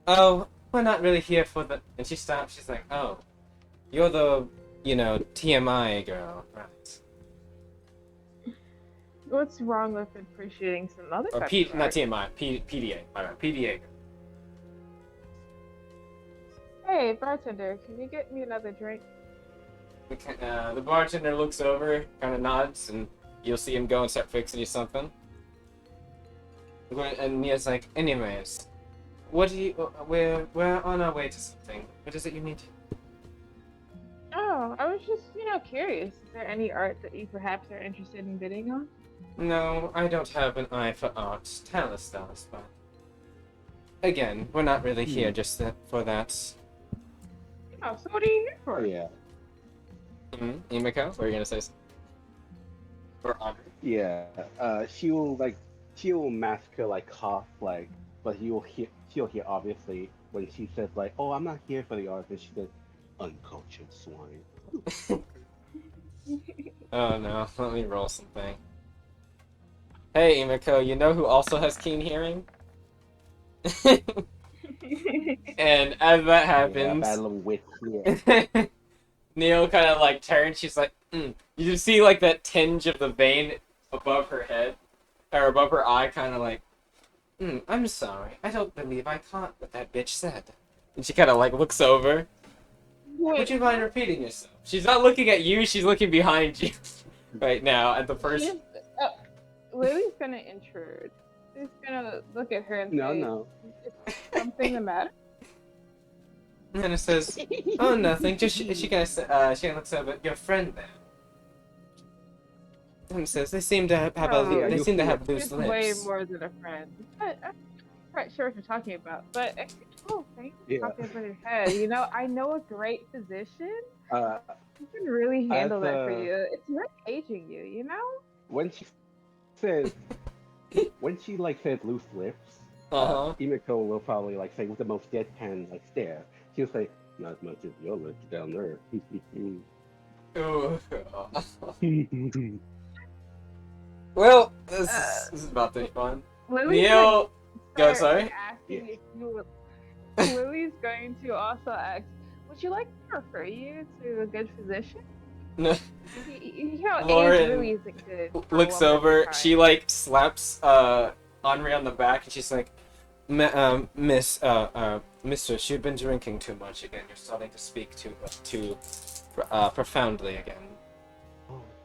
"Oh, we're not really here for the." And she stops. She's like, "Oh, you're the, TMI girl, right?" What's wrong with appreciating some other Or type of not art? TMI, PDA. All right, PDA. Hey, bartender, can you get me another drink? The bartender looks over, kind of nods, and you'll see him go and start fixing you something. And Nia's like, anyways, we're on our way to something. What is it you need? Oh, I was just, curious. Is there any art that you perhaps are interested in bidding on? No, I don't have an eye for art. Talus does, but again, we're not really here just for that. Oh, so what are you here for? Yeah. Emiko, what are you gonna say? Or Andre? Yeah. She'll mask her like cough like, but she'll hear obviously when she says like, "Oh, I'm not here for the art." She says, "Uncultured swine." Oh no, let me roll something. Hey, Emiko, you know who also has keen hearing? And as that happens, Battle of wits here. Neil kind of like turns. She's like, You just see like that tinge of the vein above her head, or above her eye, kind of like, I'm sorry. I don't believe I caught what that bitch said. And she kind of like looks over. Would you mind repeating yourself? She's not looking at you. She's looking behind you right now at the first. Lily's gonna intrude. She's gonna look at her and say, No. "Is something the matter?" And it says, "Oh, nothing. Just she kind of looks over at your friend there." And it says, "They seem to have they seem to have loose It's lips." way more than a friend. I'm not quite sure what you're talking about, but thank you for talking over your head. You know, I know a great physician who can really handle that for you. It's not aging you, you know. When she says, says loose lips, Emiko will probably like say with the most deadpan like stare. She'll say, "Not as much as your lips down there." Well, this is about to be fun. Neil, go. Sorry. Lily's going to also ask, "Would you like to refer you to a good physician?" No. You know, Lauren age really isn't good. Looks over. She like slaps Henri on the back, and she's like, Mistress, you've been drinking too much again. You're starting to speak too profoundly again.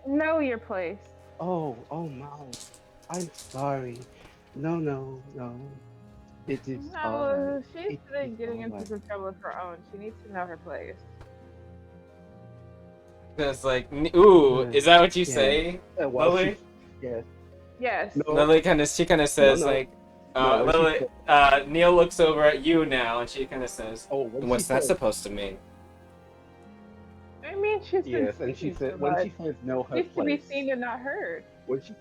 Know your place. Oh no. I'm sorry. No. It is No, she's been getting into some trouble of her own. She needs to know her place. It's like, ooh, is that what you say, Lily? Yes. No. Lily she kind of says Lily. Neil looks over at you now, and she kind of says, "What's that supposed to mean?" I mean, she's yes, and she said when she says know her needs place. to be seen and not heard. When she...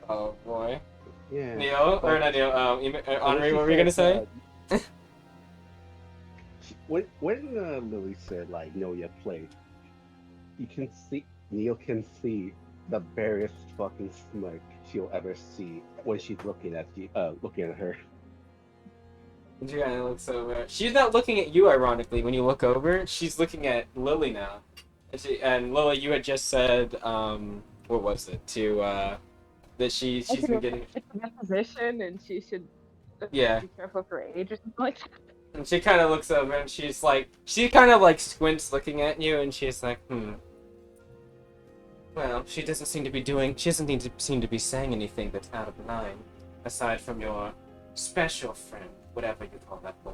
Oh boy. Yeah. Neil or not Neil? Henri, what were you gonna say? When Lily said like know your place, you can see Neil can see the barest fucking smirk she'll ever see when she's looking at her. And she kind of looks over. She's not looking at you, ironically. When you look over, she's looking at Lily now. And Lily, you had just said, what was it? That she's been getting. It's a position, and she should be careful of her age or something like that. And she kind of looks over, and she kind of like squints looking at you, and she's like, Well, she doesn't seem to be saying anything that's out of line, aside from your special friend, whatever you call that boy.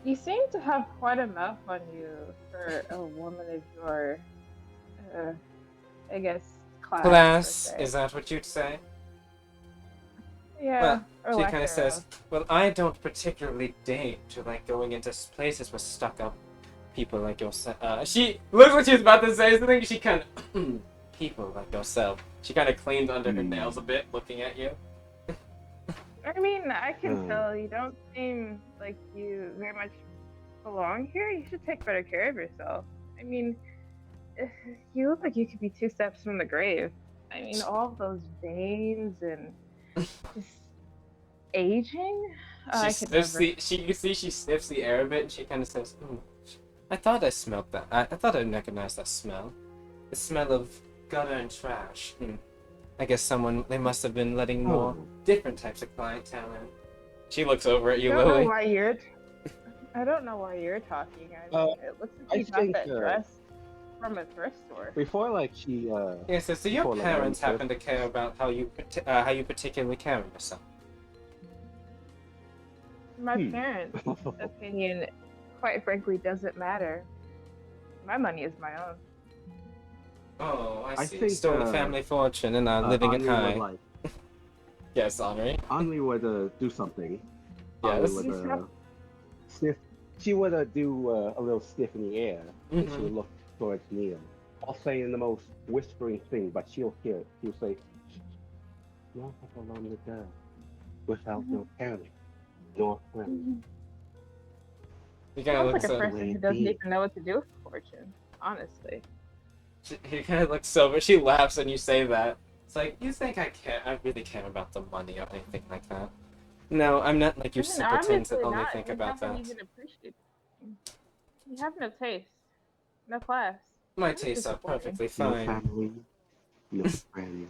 You seem to have quite enough on you for a woman of your, I guess, class. Class? Is that what you'd say? Yeah. Well, she kind of says, "Well, I don't particularly date to like going into places with stuck-up people like yourself." She looks like she was about to say something. She kind of people like yourself. She kind of cleaned under her nails a bit, looking at you. I mean, I can tell you don't seem like you very much belong here. You should take better care of yourself. I mean, you look like you could be 2 steps from the grave. I mean, all those veins and just aging. She sniffs she sniffs the air a bit, and she kind of says, I thought I smelled that. I thought I recognized that smell. The smell of gutter and trash. I guess they must have been letting more different types of clientele in. She looks over at you, Lily. I don't know why you're talking. I mean, it looks like you got that dress from a thrift store. Before, like, she, Yeah, so your parents happen to care about how you particularly carry yourself? My parents' opinion, quite frankly, doesn't matter. My money is my own. Oh, I see. Stole a family fortune and living it high. Yes, Henri. Henri would do something. Yes. Would, sniff. She would do a little sniff in the air, and she would look towards Neil. I'll say in the most whispering thing, but she'll hear it. She'll say, "Not have a lonely girl without no parent, nor friend." He kind of looks looks like a person who doesn't even know what to do with fortune, honestly. He kind of looks over. She laughs when you say that. It's like, you think I really care about the money or anything like that? No, I'm not like you simpletons that only think about that. You have no taste, no class. My That's tastes are disappointing. perfectly No fine. family, no friends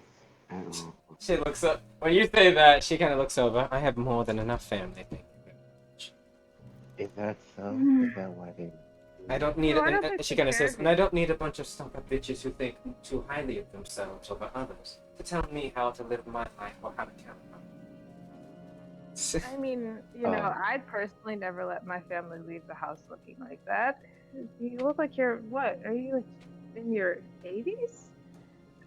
at all. She looks up. When you say that, she kind of looks over. I have more than enough family. Thank you very much. Is that so? Is that why they? I don't need Why it. don't And they she take kind of care says, of and I you? don't need a bunch of stuck-up bitches who think too highly of themselves over others to tell me how to live my life or how to count I mean, I personally never let my family leave the house looking like that. You look like you're what? Are you like in your 80s?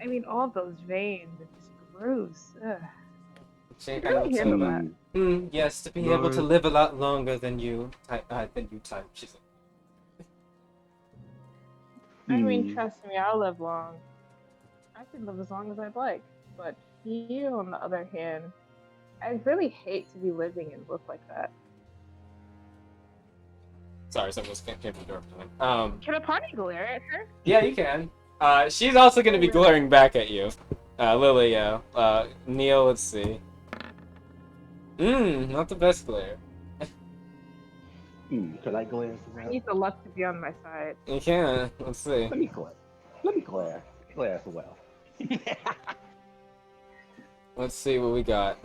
I mean, all those veins and just grooves. Ugh. She Could kind of really looks handle over. that. Yes, to be able to live a lot longer than you type. She's I mean, trust me, I'll live long. I can live as long as I'd like. But you, on the other hand, I really hate to be living and look like that. sorry, someone came to the door. Can a potty glare at her? Yeah, you can. She's also going to be really? glaring back at you. Lily, Neil, let's see. Not the best glare. Could I glare as well? I need the luck to be on my side. You can. Let's see. Let me glare. Let me glare. Glare as well. Let's see what we got.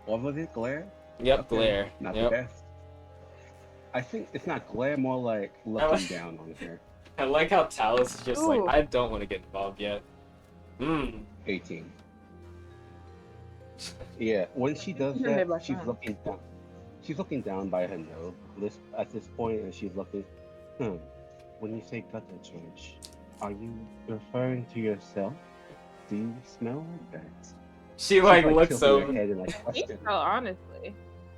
What was it? Glare? Yep, Okay. glare. Not Yep. the best. I think it's not glare, more like looking down on her. I like how Talus is just like, Ooh. I don't want to get involved yet. 18. Yeah, when she does You made my that, she's friend. looking down. She's looking down by her nose at this point, and she's looking. When you say gutter trash, are you referring to yourself? Do you smell like that? She like She's, looks tilting her over. head and, I think question. so, honestly.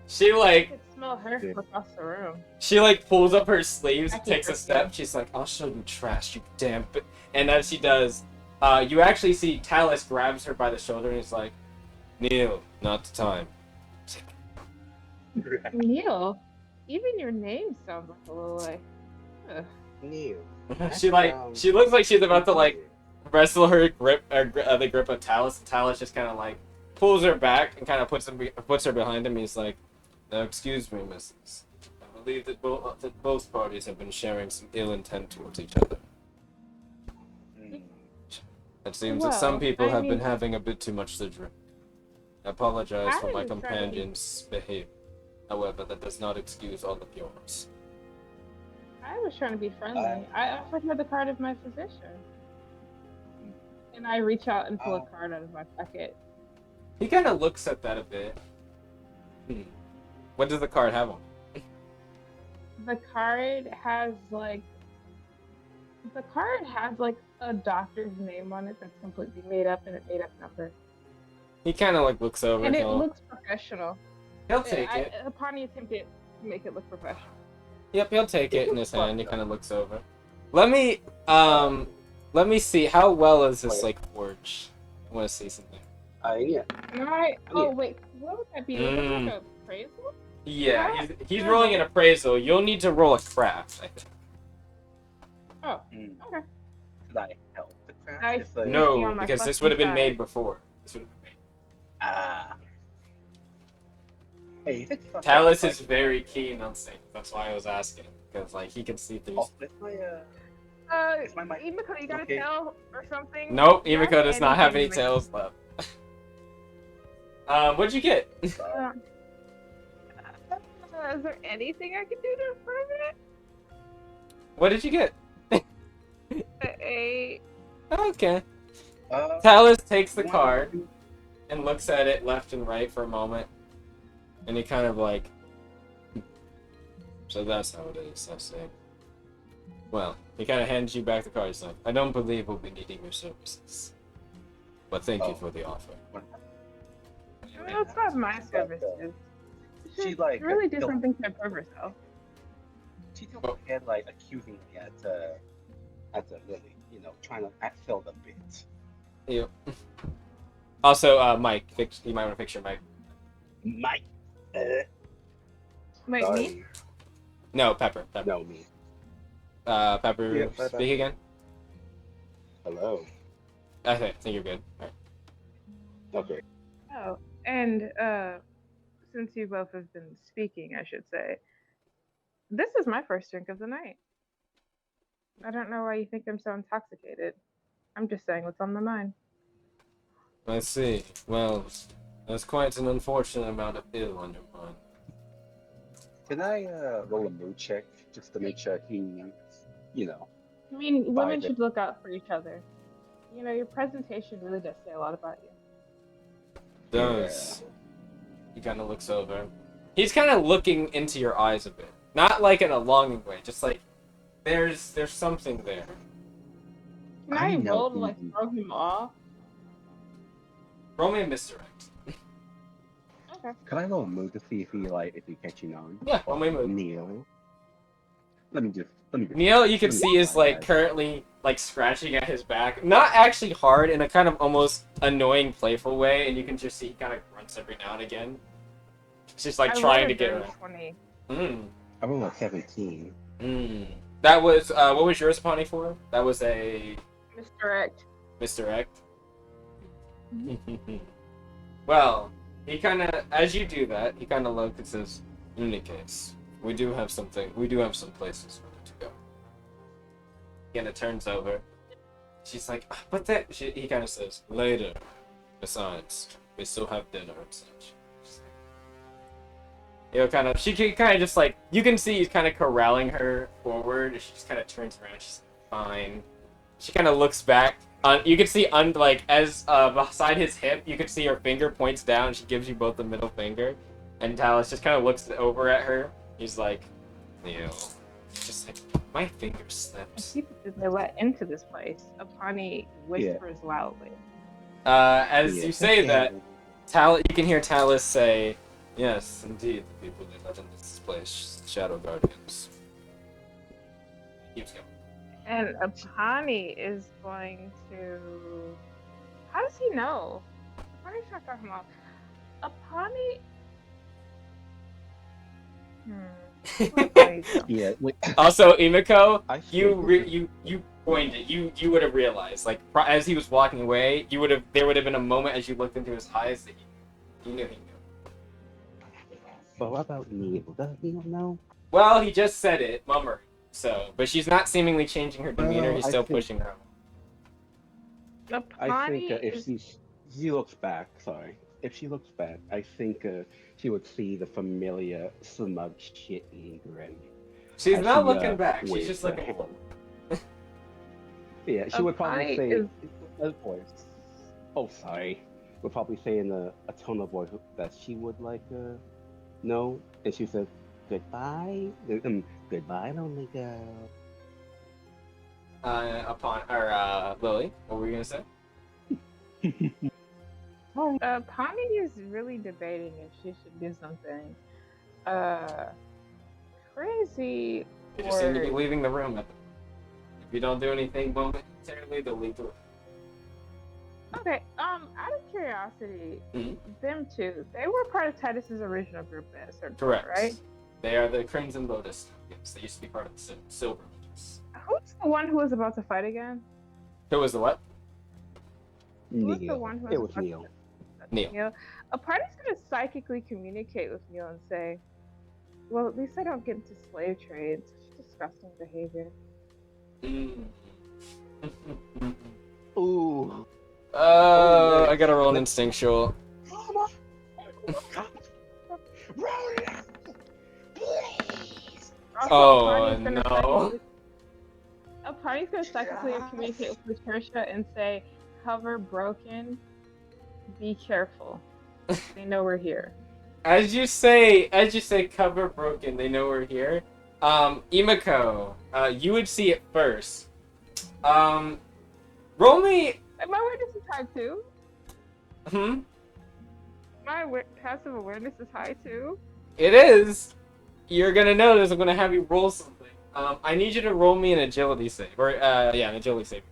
She I like could smell her from across the room. She like pulls up her sleeves, Jackie takes a Christine. step. She's like, "I'll show you trash, you damn." And as she does, you actually see Talus grabs her by the shoulder and he's like, "Neil, not the time." Neil, even your name sounds like a little like. Ugh. Neil. She looks like she's about to like wrestle her grip or the grip of Talus, and Talus just kind of like pulls her back and kind of puts her behind him. He's like, "Now, excuse me, Mrs. I believe that both parties have been sharing some ill intent towards each other. It seems that some Well, people I have been mean- having a bit too much to drink. I apologize for I my was trying to be- companion's behavior. However, that does not excuse all of yours." I was trying to be friendly. I offered her the card of my physician. And I reach out and pull a card out of my pocket. He kind of looks at that a bit. What does the card have on? The card has like a doctor's name on it that's completely made up and a made up number. He kind of like looks over. And it looks professional. He'll take it. Upon the attempt to make it look professional. Yep, he'll take it in his hand. He kind of looks over. Let me see. How well is this like forged? I want to see something. Yeah. Alright. Oh wait, what would that be? Would that be like a appraisal? Yeah, he's rolling an appraisal. You'll need to roll a craft, I think. Oh, okay. Could I help the craft? I It's like- No, on my because this fucking would have been side. made before. This would have been made. Hey, if it's fucking Talus like- is very keen on things. That's why I was asking, because like he can see through. Oh, it's my It's my mic. Imiko, you got a Okay. tail or something? Nope, Yeah, Imiko does not have any anything. tails left. What'd you get? Is there anything I can do to improve it? What did you get? A Okay. Uh, Talus takes the one- card and looks at it left and right for a moment, and he kind of like. So that's how it is. I see. Well, he kind of hands you back the card. He's like, "I don't believe we'll be needing your services, but thank you for the offer." Well, it's not my services. She She like really did tilts- something to improve herself. She tilts her head like accusingly at the Lily, trying to fill the bit. Yep. Also, Mike, you might want to fix your mic. Mike. Wait, me? Sorry. No, Pepper. No, me. Pepper, Yeah, bye-bye. speak again. Hello. I think you're good. All right. Okay. Oh, and since you both have been speaking, I should say, this is my first drink of the night. I don't know why you think I'm so intoxicated. I'm just saying what's on my mind. I see. Well, that's quite an unfortunate amount of ill on your mind. Can I roll a mood check just to make sure he, you know, I mean, women vibing? should look out for each other. You know, your presentation really does say a lot about you. Does. He kind of looks over. He's kind of looking into your eyes a bit. Not like in a longing way, just like there's something there. Can I I know roll to like he- throw him off? Roll me a misdirect. Okay. Can I roll a mood to see if he catching on? Yeah, roll me a mood. Neil. Let me just. Neil, you can let me see, is try like that. currently like scratching at his back. Not actually hard, in a kind of almost annoying, playful way, and you can just see he kind of grunts every now and again. It's just like I trying rolled to a get dirty around. 20. I rolled a 17. That was what was yours, Pawnee, for? That was a Misdirect. misdirect. Well, he kind of, as you do that, he kind of looks and says, "In any case, we do have some places for you to go." He kind of turns over. She's like, "Ah, but that," he kind of says, "Later. Besides, we still have dinner and such." She kind of just like, you can see he's kind of corralling her forward. She just kind of turns around. She's like, fine. She kind of looks back. You can see, like, as beside his hip, you can see her finger points down. She gives you both the middle finger. And Talus just kind of looks over at her. He's like, Neil. Just like, my finger slips. People did they let into this place? Apani whispers loudly. As you say that, you can hear Talus say, "Yes, indeed, the people that let in this place, Shadow Guardians." Keeps going. And Apani is going to. How does he know? Apani's not talking about. Apani. Yeah. Wait. Also, Imiko, I you pointed. You would have realized, like, as he was walking away, there would have been a moment as you looked into his eyes that you knew he knew. But what about Neil? Does Neil know? Well, he just said it, mummer. So, but she's not seemingly changing her demeanor. Well, He's I still think- pushing her. I think if is... she looks back, if she looks back, I think she would see the familiar smug shit-eating grin. She's as not she, looking back. She's waves just her looking hand. forward. Yeah, she would probably Apani say, is- a voice. Oh, sorry. Would probably say in a tone of voice that she would like know, and she says, "Goodbye, goodbye, lonely girl." Lily, what were you gonna say? Pani is really debating if she should do something crazy You just seem to or be leaving the room. If you don't do anything momentarily, they'll leave the room. okay. Out of curiosity, Mhm. them two, they were part of Titus's original group at a certain Correct. point, right? They are the Crimson Lotus. Yes, they used to be part of the Silver Lotus. Who's the one who was about to fight again? Who was the what? Who was the Neil. one who It was was about Neil. Neil. A party's gonna psychically communicate with Neil and say, "Well, at least I don't get into slave trade. Such disgusting behavior." Mm. Ooh. I gotta roll an instinctual. Oh, no. A party's gonna psychically communicate with Patricia and say, "Cover broken. Be careful. They know we're here." As you say, cover broken. They know we're here. Imiko, you would see it first. Roll me. My awareness is high too. Hmm. My passive awareness is high too. It is. You're gonna notice. I'm gonna have you roll something. I need you to roll me an agility save, or an agility save.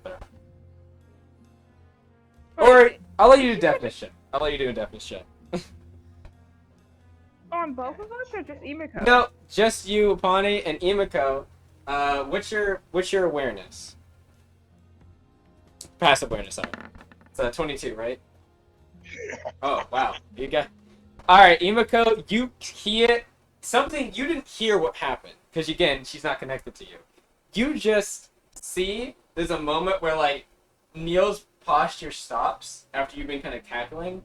Or I'll let you do deafness check. I'll let you do a deafness check. On both of us, or just Imiko? No, just you, Pawnee, and Imiko. What's your awareness? Passive awareness, sorry. It's 22, right? Oh, wow. You got... Alright, Imiko, you hear something. You didn't hear what happened, because again, she's not connected to you. You just see there's a moment where like Neil's posture stops after you've been kind of cackling,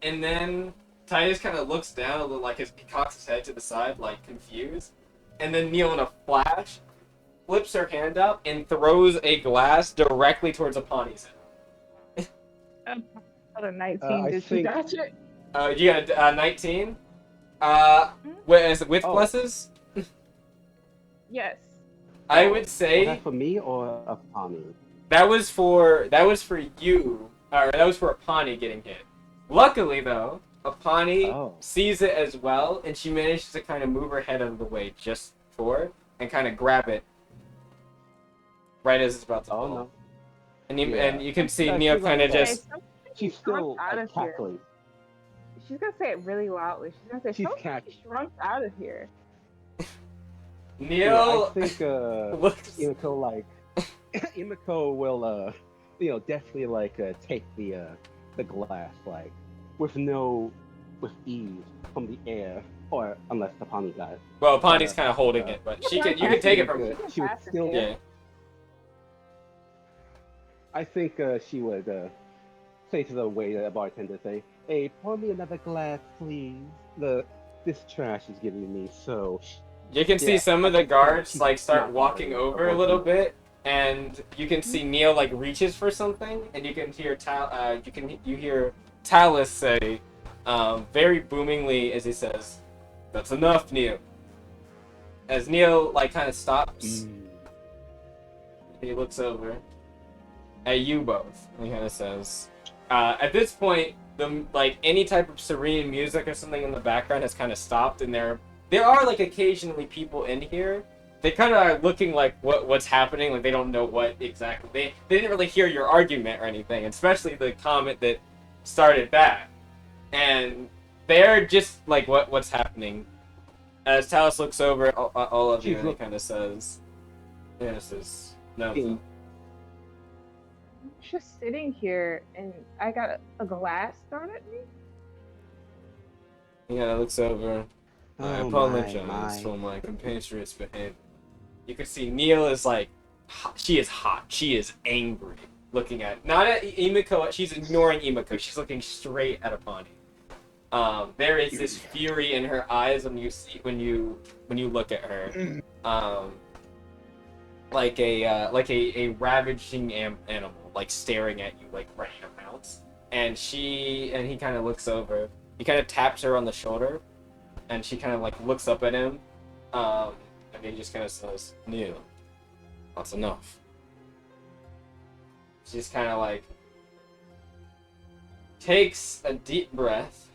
and then Titus kind of looks down a little, like he cocks his head to the side, like confused, and then Neil in a flash flips her hand up and throws a glass directly towards Apani's head. Got a 19. I Did she think- dodge it? You got a 19? Is it with Oh. pluses? Yes. I would Was say that for me or Apani? that was for you, or that was for Apani getting hit. Luckily though, Apani sees it as well, and she manages to kind of move her head out of the way just for it, and kind of grab it right as it's about to fall. No. And you, Yeah. and you can see No, Neil she's kind of like- just... She's still out of here. cackling. She's gonna say it really loudly. She's gonna say, She's "Somebody cackling. shrunk out of here." Neil I think looks... Imiko like Imiko will definitely like take the glass like with ease from the air, or unless Apani got it. Well, Apani's kind of holding it, but you can take it from her. She would still. Yeah. I think she would say to the waiter, bartender, say, "Hey, pour me another glass, please. This trash is getting me so." You can see Yeah, some of I the think guards she's like start not walking worried over a about little them. bit, and you can see Neil like reaches for something, and you can hear you hear Talus say, very boomingly as he says, "That's enough, Neil." As Neil like kind of stops, he looks over at you both, and he kind of says, "At this point, any type of serene music or something in the background has kind of stopped, and there are like occasionally people in here. They kind of are looking like what's happening, like they don't know what exactly. They didn't really hear your argument or anything, especially the comment that started that. And they're just like what's happening." As Talus looks over at all of you, and he kind of says, "Yes, there's nothing." I'm just sitting here, and I got a glass thrown at me. Yeah, looks over. I Oh, apologize for my compatriots' behavior. You can see Neil is like, she is hot. She is angry. Looking at, not at Imiko, she's ignoring Imiko. She's looking straight at Apani. There is this fury in her eyes when you look at her. Like a ravaging animal, like staring at you, like ready to pounce. And he kind of looks over. He kind of taps her on the shoulder, and she kind of like looks up at him, and he just kind of says, "Neil, that's enough." She's kind of like takes a deep breath.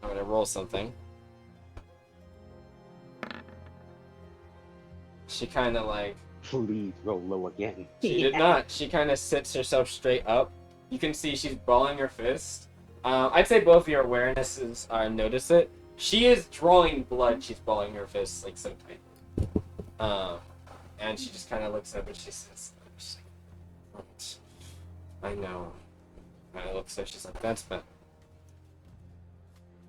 I'm gonna roll something. She kind of like... Please roll low again. She did not. She kind of sits herself straight up. You can see she's balling her fist. I'd say both of your awarenesses notice it. She is drawing blood. She's balling her fist like so tight. And she just kind of looks up and she says, "Right. I know." And it looks like she's like, "That's better."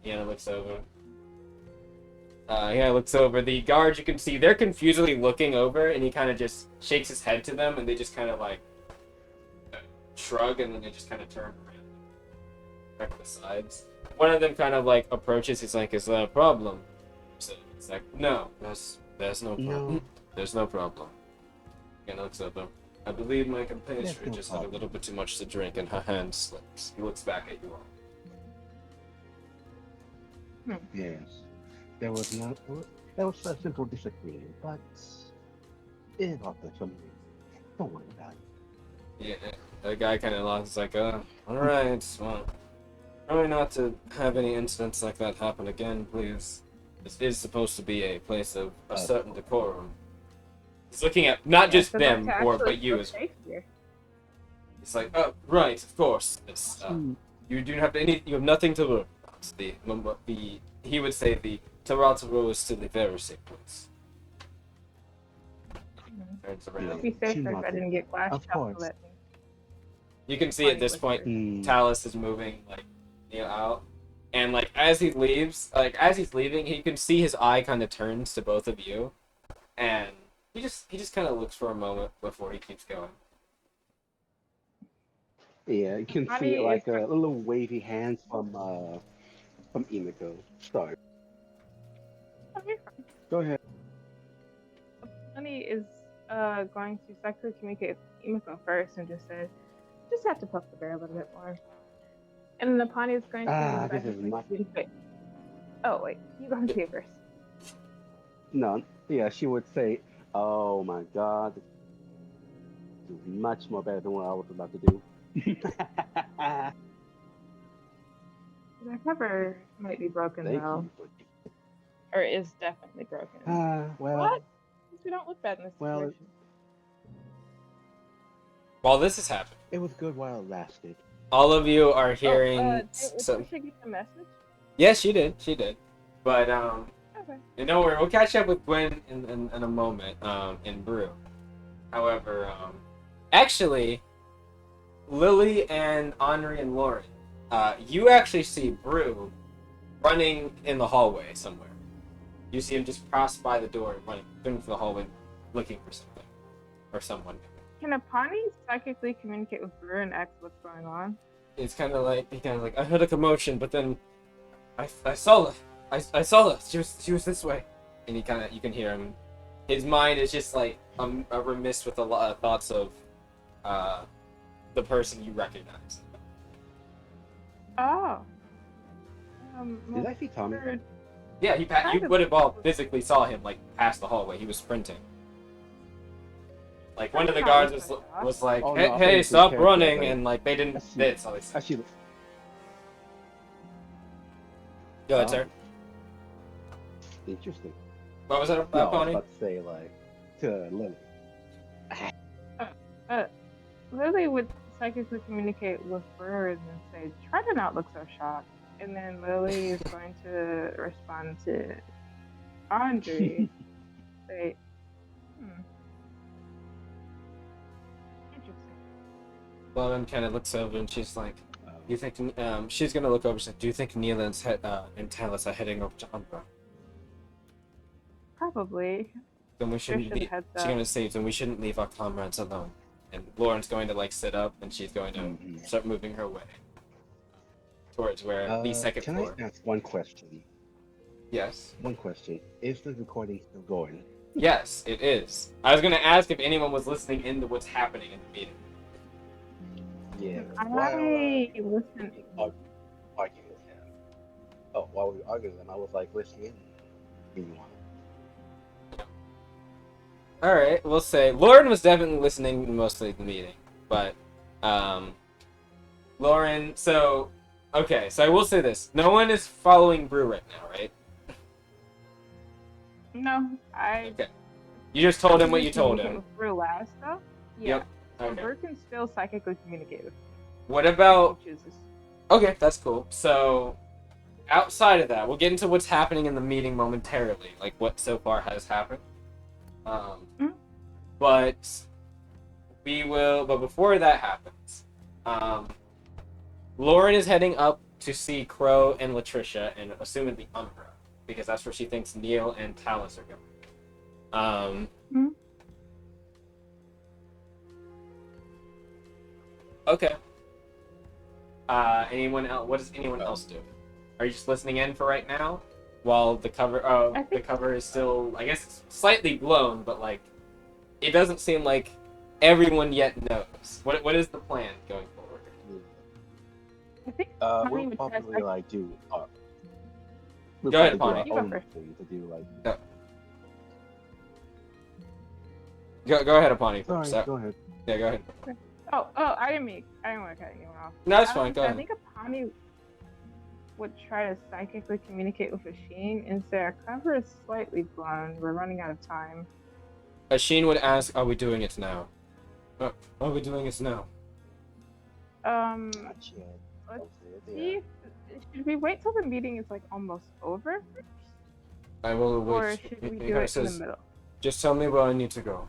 Yana looks over. Looks over. The guards, you can see, they're confusedly looking over, and he kind of just shakes his head to them, and they just kind of like shrug, and then they just kind of turn around, back to the sides. One of them kind of like approaches. He's like, "Is there a problem?" So it's like, "No, there's no problem. No. There's no problem." Yana looks over. "I believe my There's compatriot no just had a problem. little bit too much to drink, and her hand slips." He looks back at you all. Yes. There was a simple disagreement, but it happened for me. Don't worry about it. Yeah, the guy kind of laughs like, alright, well, try not to have any incidents like that happen again, please. This is supposed to be a place of a certain decorum." He's looking at not just them, but you as well. He's like, "Oh, right, of course. It's, you do have you have nothing to worry about. He would say the Tarataro is still a very safe place." Turns around. I'd be safer if I didn't get glass Of chocolate course. at me. You can see at this point, Talus is moving like out, and like as he's leaving, you can see his eye kind of turns to both of you, and he just kind of looks for a moment before he keeps going. Yeah, you can see Apani is like a little wavy hands from Emiko. Sorry. Go ahead. Apani is going to psychically communicate with Imiko first and just say, just have to poke the bear a little bit more. And then Apani is going to This is psychically not communicate. Oh wait, you go and see it first. no. Yeah, she would say, "Oh my God, this is much more better than what I was about to do." The cover might be broken Thank though, you. or is definitely broken. Well, What? We don't look bad in this well, situation. While this is happening, it was good while it lasted. all of you are Oh, hearing did some. Patricia get the message? Yes, she did. But Okay. don't worry, we'll catch up with Gwen in a moment. In Brew. However, actually, Lily and Henri and Lauren, you actually see Brew running in the hallway somewhere. You see him just pass by the door, running through the hallway, looking for something or someone. Can Apani psychically communicate with Brew and ask what's going on? It's kind of like I heard a commotion, but then I saw her. I saw her. She was this way, and you can hear him. His mind is just like a remiss with a lot of thoughts of the person you recognize. Oh. Did I see Tommy? Yeah, you would have all physically saw him like pass the hallway. He was sprinting. Like one of the guards was like, Oh, "Hey, no, I thought hey, you stop said running!" character, And like they didn't. They saw this. Actually, Go ahead, sir. interesting. What was that about, No, I was Pony? about to say like to Lily. Lily would psychically communicate with Brew and say, try to not look so shocked. And then Lily is going to respond to Andre. Say, interesting. Lauren kind of looks over and she's like, "You think?" She's gonna look over. She's like, "Do you think Neela and Talus are heading over to Umbra?" Probably. Then we shouldn't Should be. heads She's up. gonna say, "Then we shouldn't leave our comrades alone." And Lauren's going to like sit up, and she's going to start moving her way towards where the second Can floor. I ask one question? Yes. One question. Is the recording still going? Yes, it is. I was gonna ask if anyone was listening into what's happening in the meeting. Yeah. I listen. Arguing with him. Oh, while we were arguing with him, I was like listening. Meanwhile. All right, we'll say Lauren was definitely listening mostly to the meeting, but Lauren. So okay, so I will say this: no one is following Brew right now, right? No, Okay. You just told him what you told him. With Brew last, though? Yeah. Yep. So Okay. Brew can still psychically communicate with me. What about? He chooses. Okay, that's cool. So, outside of that, we'll get into what's happening in the meeting momentarily, like what so far has happened. But we will. But before that happens, Lauren is heading up to see Crow and Latricia, and assumedly Umbra, because that's where she thinks Neil and Talus are going. Okay. Anyone else? What does anyone else do? Are you just listening in for right now, while the cover? Oh, the cover is still. I guess it's slightly blown, but like, it doesn't seem like everyone yet knows. What is the plan going forward? I think we'll probably like do. We'll Go ahead, probably Bonnie. do our own thing to do like. Go ahead, Apani. Sorry, go ahead. Yeah, go ahead. Oh, I didn't want to cut anyone off. No, it's fine. Go ahead. I think Apani would try to psychically communicate with Asheen and say our cover is slightly blown. We're running out of time. Asheen would ask, "Are we doing it now?" Are we doing it now? Let's see. Should we wait till the meeting is like almost over first? I will wait. Or should we do it in the middle? Just tell me where I need to go.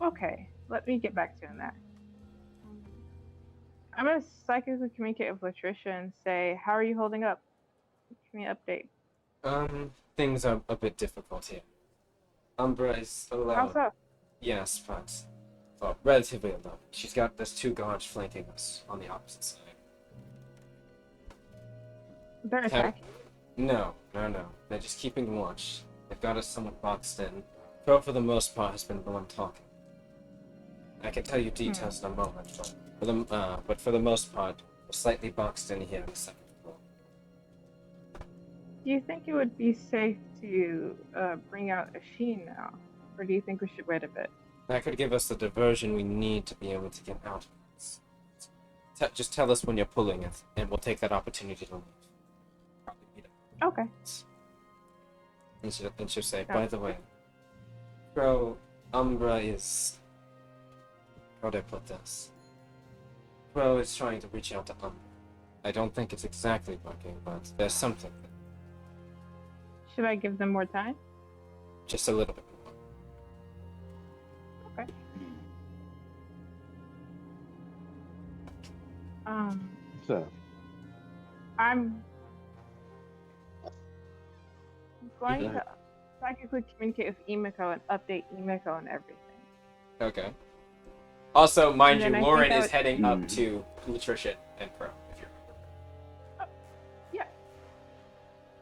Okay, let me get back to that. I'm gonna psychically communicate with Latricia and say, "How are you holding up?" me an update. Things are a bit difficult here. Umbra is How alone. so? Yes, but well, relatively alone. There's 2 guards flanking us on the opposite side. They're attacking. No. They're just keeping watch. They've got us somewhat boxed in. Crow, for the most part, has been the one talking. I can tell you details in a moment, but for the most part, we're slightly boxed in here on the 2nd floor. Do you think it would be safe to bring out a sheen now? Or do you think we should wait a bit? That could give us the diversion we need to be able to get out of this. Just tell us when you're pulling it, and we'll take that opportunity to leave. Probably meet up. Okay. And she'll say, by the way, Crow, Umbra is... How do I put this? Crow is trying to reach out to Umbra. I don't think it's exactly working, but there's something there. Should I give them more time? Just a little bit more. Okay. So, I'm going to psychically communicate with Emiko and update Emiko and everything. Okay. Also, mind you, And then I Lauren think I is heading up to Patricia and Crow, if you remember. Yeah.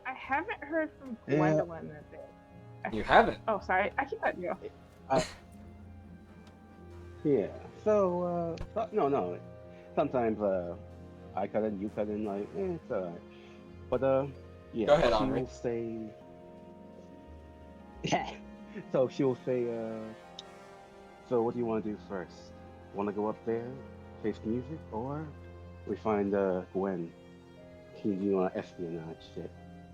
I haven't heard from Yeah. Gwendolyn that day. You haven't? Oh, sorry. I keep cutting you off. yeah. So, no. Sometimes I cut in, you cut in, like, it's alright. But, yeah. Go ahead, she Henri. will say... Yeah. So she'll say, so what do you want to do first? Want to go up there, face music, or we find Gwen? She's doing espionage shit.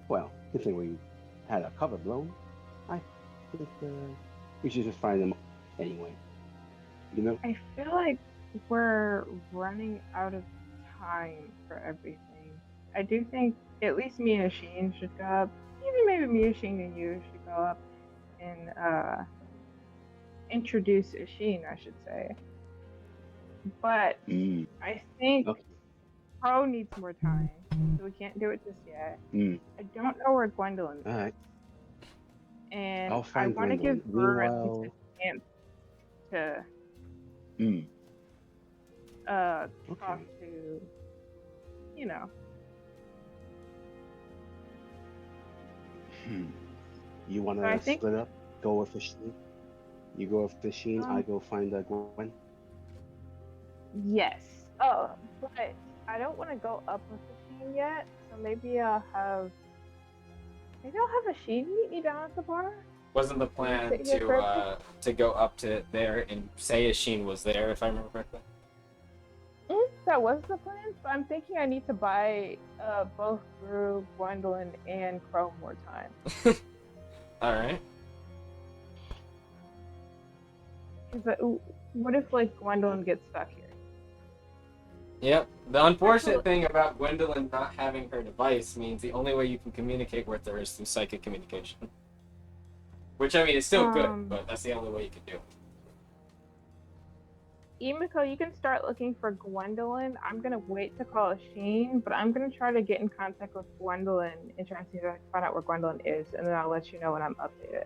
Well, considering we had our cover blown, I think we should just find them anyway. You know? I feel like we're running out of time for everything. I do think at least me and Sheen should go up. Even maybe me and Sheen and you should go up and introduce Sheen, I should say. But I think Crow needs more time, so we can't do it just yet. I don't know where Gwendolyn is. All right. And I'll find I want to give Gwendolyn. her at Meanwhile- least a chance to talk to, you know. You want So I to think- split up? Go with the Sheen? You go with the Sheen, I go find Gwen? Yes. Oh, but I don't want to go up with the Sheen yet, so maybe I'll have a Sheen meet me down at the bar. Wasn't the plan Sit here for a to go up to there and say Sheen was there, if I remember correctly? That was the plan, but I'm thinking I need to buy both Gru, Gwendolyn, and Crow more time. Alright. What if, like, Gwendolyn gets stuck here? Yep. The unfortunate thing about Gwendolyn not having her device means the only way you can communicate with her is through psychic communication. Which, I mean, is still good, but that's the only way you can do it. Emiko, you can start looking for Gwendolyn. I'm gonna wait to call Sheen, but I'm gonna try to get in contact with Gwendolyn and try to see if I can find out where Gwendolyn is, and then I'll let you know when I'm updated.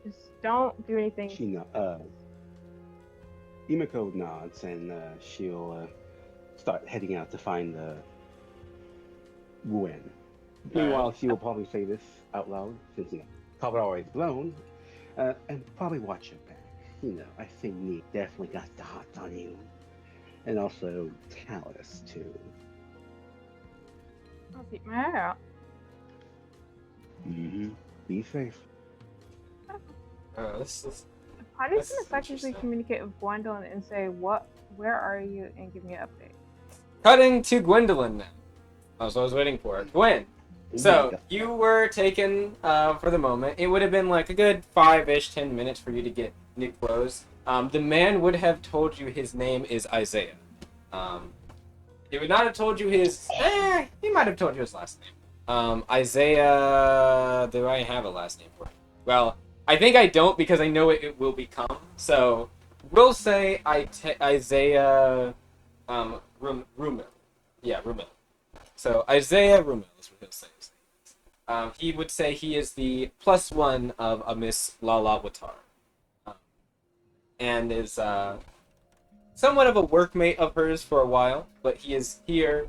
Just don't do anything. Emiko nods and she'll start heading out to find Gwen. Meanwhile, she will probably say this out loud, since, you know, cover always blown, and probably watch her back. You know, I think Neat definitely got the hot on you. And also Talus, too. I'll keep my eye out. Be safe. This is... I'm just That's gonna psychically interesting. communicate with Gwendolyn and say, where are you, and give me an update. Cutting to Gwendolyn now. That's what I was waiting for. Gwen! So, you were taken for the moment. It would have been like a good 5-ish, 10 minutes for you to get new clothes. The man would have told you his name is Isaiah. He would not have told you his... he might have told you his last name. Isaiah... Do I have a last name for him? Well, I think I don't because I know it will become. So, we'll say Isaiah... Rumil. Yeah, Rumil. So, Isaiah Rumil is what he'll say. He would say he is the +1 of a Miss Lala Watar, and is somewhat of a workmate of hers for a while, but he is here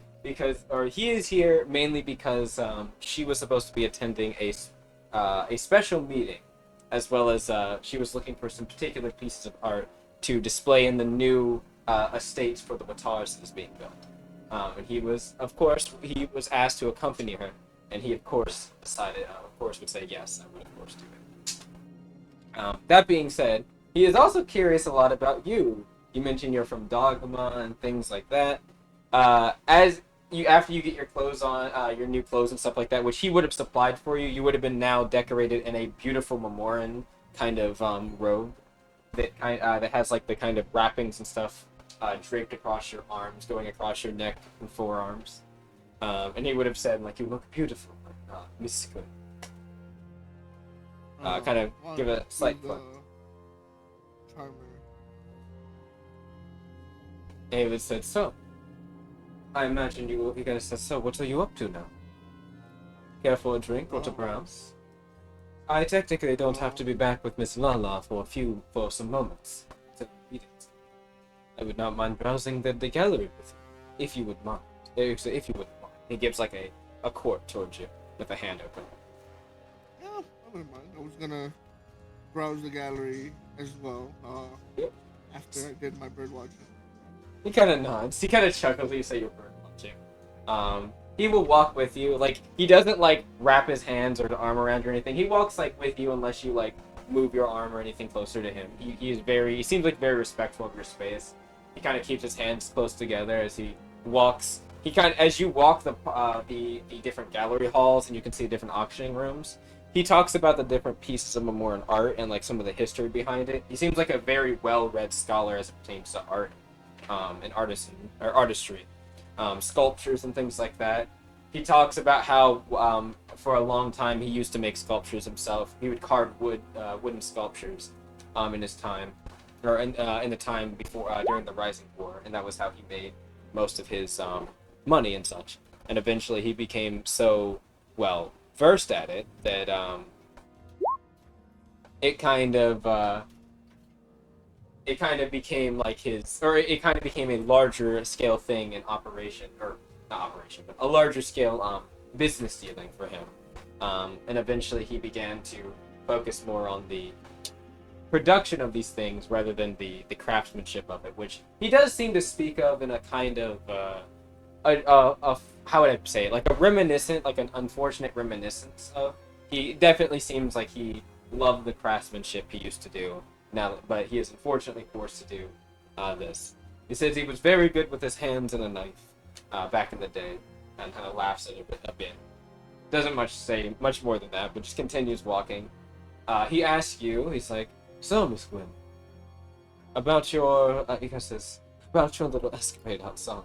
mainly because she was supposed to be attending a special meeting, as well as she was looking for some particular pieces of art to display in the new estates for the Watars that is being built. And he was asked to accompany her, and he of course decided, would say yes, I would of course do it. That being said, he is also curious a lot about you. You mentioned you're from Dogma and things like that. After you get your clothes on, your new clothes and stuff like that, which he would have supplied for you, you would have been now decorated in a beautiful Memorem kind of robe that has like the kind of wrappings and stuff draped across your arms, going across your neck and forearms. And he would have said, like, you look beautiful, Miss Quinn. Kind of give a slight look. David said, so. I imagine you guys said so. What are you up to now? Care for a drink or to browse? I technically don't have to be back with Miss Lala for some moments. I would not mind browsing the gallery with you, if you would mind. If you wouldn't mind. He gives like a quart towards you with a hand open. Yeah, I wouldn't mind. I was gonna browse the gallery as well. Yep. After I did my bird watching. He kind of nods. He kind of chuckles when you say you're bird watching. He will walk with you. Like, he doesn't like wrap his hands or the arm around you or anything. He walks like with you unless you like move your arm or anything closer to him. He seems like very respectful of your space. He kind of keeps his hands close together as he walks. As you walk the different gallery halls and you can see different auctioning rooms. He talks about the different pieces of Memorem art and like some of the history behind it. He seems like a very well-read scholar as it pertains to art, and artistry, sculptures and things like that. He talks about how for a long time he used to make sculptures himself. He would carve wooden sculptures in his time, or in the time before during the Rising War, and that was how he made most of his money and such. And eventually he became so well versed at it that it kind of became like it kind of became a larger scale thing in operation, or not operation, but a larger scale business dealing for him. And eventually he began to focus more on the production of these things rather than the craftsmanship of it, which he does seem to speak of in a kind of how would I say it? Like an unfortunate reminiscence of. He definitely seems like he loved the craftsmanship he used to do now, but he is unfortunately forced to do this. He says he was very good with his hands and a knife back in the day, and kind of laughs at it a bit. Doesn't say much more than that, but just continues walking. He asks you, he's like, so, Miss Gwyn, about your little escapade outside.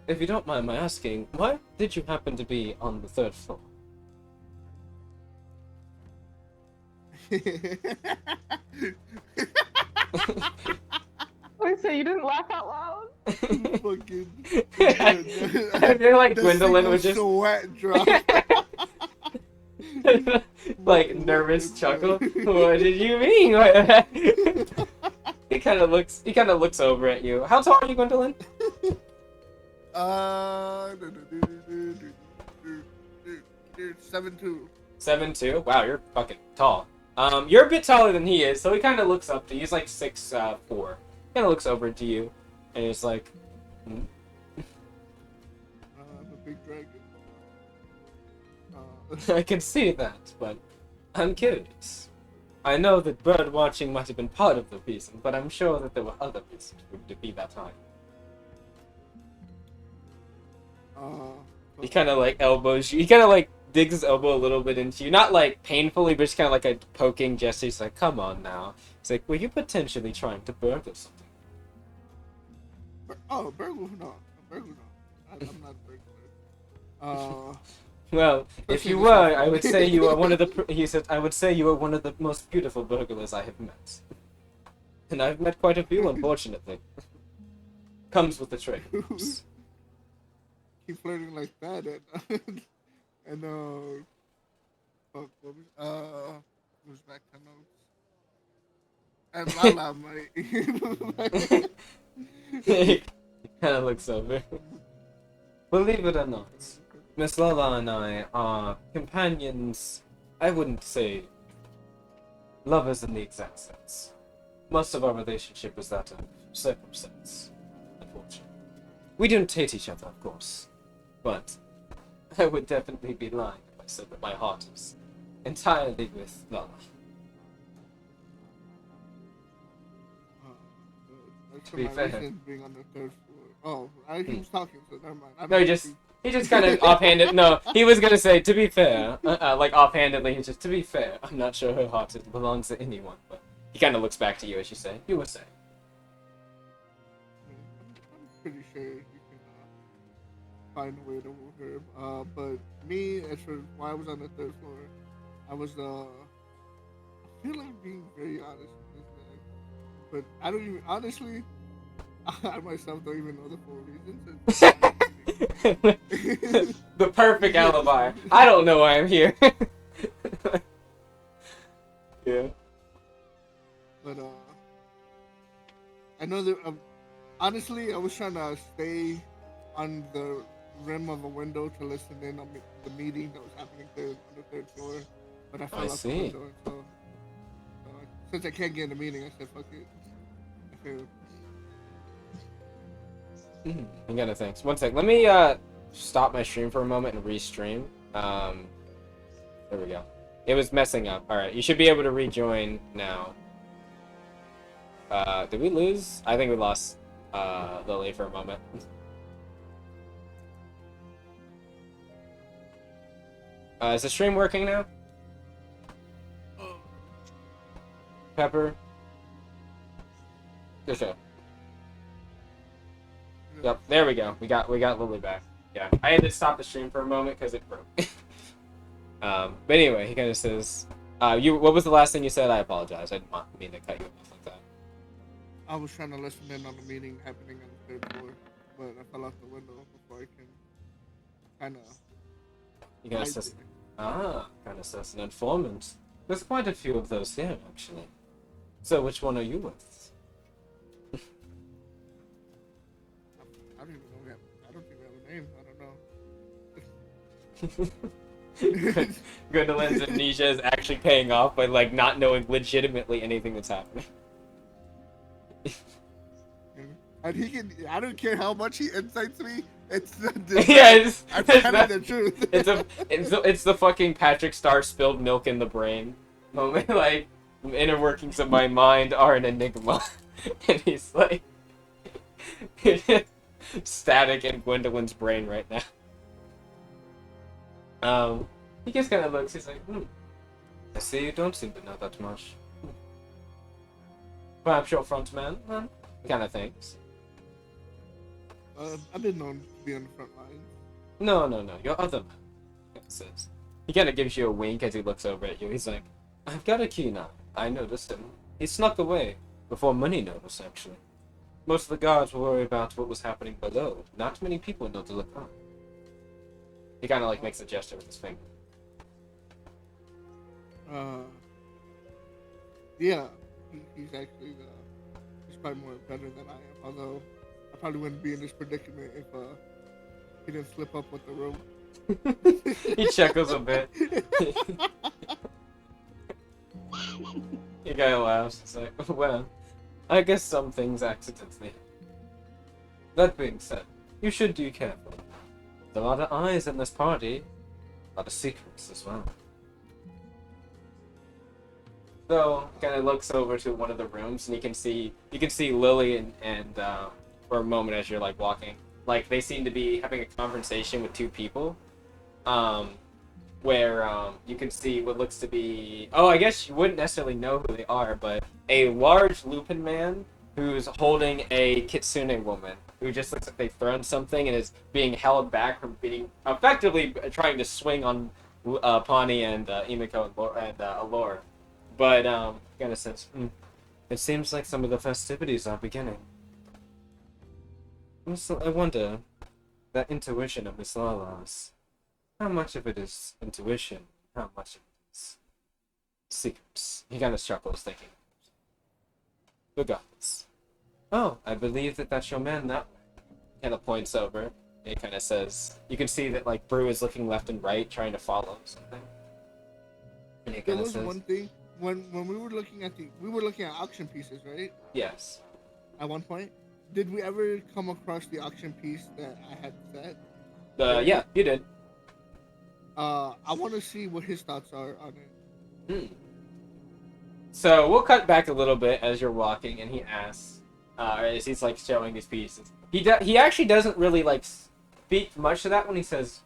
If you don't mind my asking, why did you happen to be on the 3rd floor? Wait, so you didn't laugh out loud? Fucking. I feel like Gwendolyn would just sweat drop. like nervous chuckle. What did you mean? He kind of looks over at you. How tall are you, Gwendolyn? 7'2". 7'2". Wow, you're fucking tall. You're a bit taller than he is, so he kind of looks up to you. He's like 6'4". Kind of looks over to you, and he's like, I'm a big dragon. I can see that, but I'm curious. I know that bird watching might have been part of the reason, but I'm sure that there were other reasons to be that high. He kind of like elbows you. He kind of like digs his elbow a little bit into you, not like painfully, but just kind of like a poking gesture. He's like, "Come on now." He's like, "Were you potentially trying to burgle something?" Burgle no. I'm not burglar. Well, if you were, I would say you are one of the. He said, "I would say you are one of the most beautiful burglars I have met, and I've met quite a few, unfortunately. Comes with the trade." Keep flirting like that, and Fuck, what was back to notes. And Lala might. He kind of looks over. Believe it or not, Miss Lala and I are companions. I wouldn't say lovers in the exact sense. Most of our relationship is that of circumstance, unfortunately. We don't hate each other, of course, but I would definitely be lying if I said that my heart is entirely with Lala. That's To for be my fair. reason being on the third floor. Oh, he was talking, so never mind. I No, he don't just see- he just kind of offhanded. No, he was gonna say to be fair, like offhandedly. He's just to be fair. I'm not sure her heart belongs to anyone, but he kind of looks back to you as you say. You were saying. I'm pretty sure you can find a way to move her. But me, as for why I was on the third floor, I was I feel like being very honest with this man, but I don't even honestly. I myself don't even know the full reasons. The perfect alibi. I don't know why I'm here. Yeah. But I know that honestly, I was trying to stay on the rim of a window to listen in on the meeting that was happening on the third floor, but I fell I out see. the window, and so since I can't get in the meeting, I said fuck it. I failed. I gotta think. One sec. Let me stop my stream for a moment and restream. There we go. It was messing up. All right, you should be able to rejoin now. Did we lose? I think we lost Lily for a moment. Is the stream working now? Pepper? Good show. Yep, there we go. We got Lily back. Yeah, I had to stop the stream for a moment because it broke. But anyway, he kind of says, what was the last thing you said? I apologize. I didn't mean to cut you off like that. I was trying to listen in on the meeting happening on the third floor, but I fell out the window before I can kind of. You can assess. Kind of assess an informant. There's quite a few of those here, actually. So, which one are you with? I don't even know. I don't think we have a name. I don't know. Gwendolyn's amnesia is actually paying off by like not knowing legitimately anything that's happening. And he can. I don't care how much he incites me. It's Yeah, I'm telling the truth. it's the fucking Patrick Star spilled milk in the brain moment. Like, the inner workings of my mind are an enigma, and he's like static in Gwendolyn's brain right now. He just kind of looks. He's like, I see you don't seem to know that much. Perhaps your front man, then? Kind of thinks. I've been known to be on the front line. No, your other man. Says. He kind of gives you a wink as he looks over at you. He's like, I've got a keen eye. I noticed him. He snuck away before money noticed, actually. Most of the guards were worried about what was happening below. Not many people know to look up. He kind of like makes a gesture with his finger. Yeah, he's actually he's probably more better than I am. Although I probably wouldn't be in this predicament if he didn't slip up with the rope. He chuckles a bit. He kind of laughs. It's like, well, I guess some things accidentally. That being said, you should be careful. There are a lot of eyes in this party. A lot of secrets as well. So, kind of looks over to one of the rooms, and you can see Lily and for a moment as you're like walking, like they seem to be having a conversation with two people, where you can see what looks to be, I guess you wouldn't necessarily know who they are, but a large Lupin man who's holding a Kitsune woman who just looks like they've thrown something and is being held back from being effectively trying to swing on Pawnee and Imiko and Allure. But, kind of says, it seems like some of the festivities are beginning. So I wonder, that intuition of Miss Lala's, how much of it is intuition, how much of it secrets. He kind of chuckles, thinking. Regardless. Oh, I believe that's your man that way. Kind of points over. And he kind of says, you can see that like Brew is looking left and right, trying to follow something. And he There kind of was says, one thing when we were looking at auction pieces, right? yes. At one point, did we ever come across the auction piece that I had set? Yeah, you did. I want to see what his thoughts are on it. So we'll cut back a little bit as you're walking, and he asks, as he's like showing his pieces. He actually doesn't really like speak much to that when he says,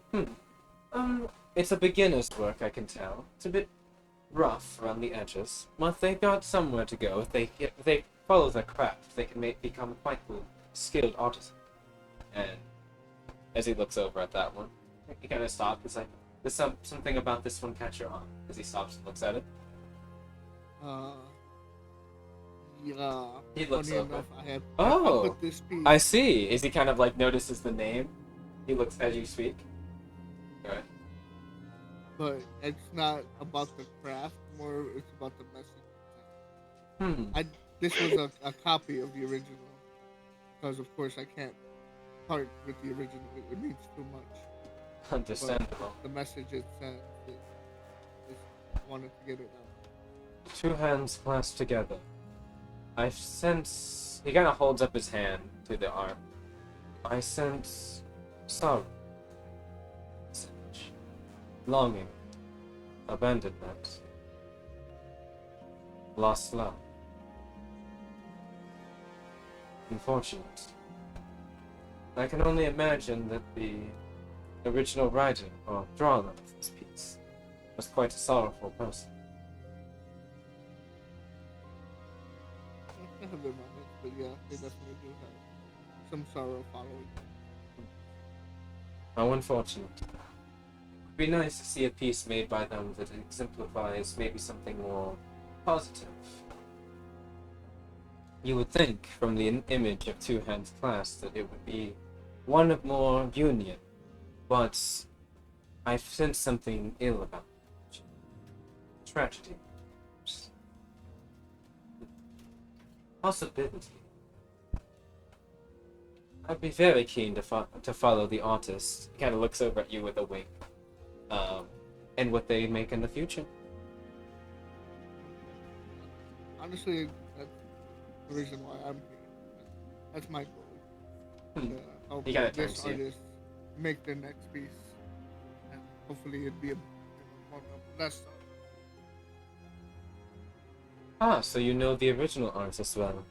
it's a beginner's work, I can tell. It's a bit rough around the edges, but they've got somewhere to go. If they follow their craft, they can become quite skilled artisans. And as he looks over at that one, he kind of stops. It's like, there's something about this one catch your eye. As he stops and looks at it. Yeah. He looks funny over. enough, I Oh, put this piece. I see. Is he kind of like notices the name? He looks as you speak. Alright. But it's not about the craft, more it's about the message. This was a copy of the original, because of course I can't part with the original. It means too much. Understandable. But the message it sent, I wanted to get it out. Two hands clasped together. I sense. He kind of holds up his hand to the arm. I sense sorrow, longing, abandonment, lost love. Unfortunate. I can only imagine that the original writer or drawer of this piece was quite a sorrowful person. I have their moments, but yeah, they definitely do have some sorrow following. How unfortunate. It'd be nice to see a piece made by them that exemplifies maybe something more positive. You would think, from the image of two hands clasped, that it would be one of more union, but I sense something ill about it. Tragedy. Possibility. I'd be very keen to follow the artist. He kind of looks over at you with a wink. And what they make in the future. Honestly, that's the reason why I'm here. That's my goal. Help this artist make their next piece, and hopefully it'd be a less. Ah, so you know the original art as well.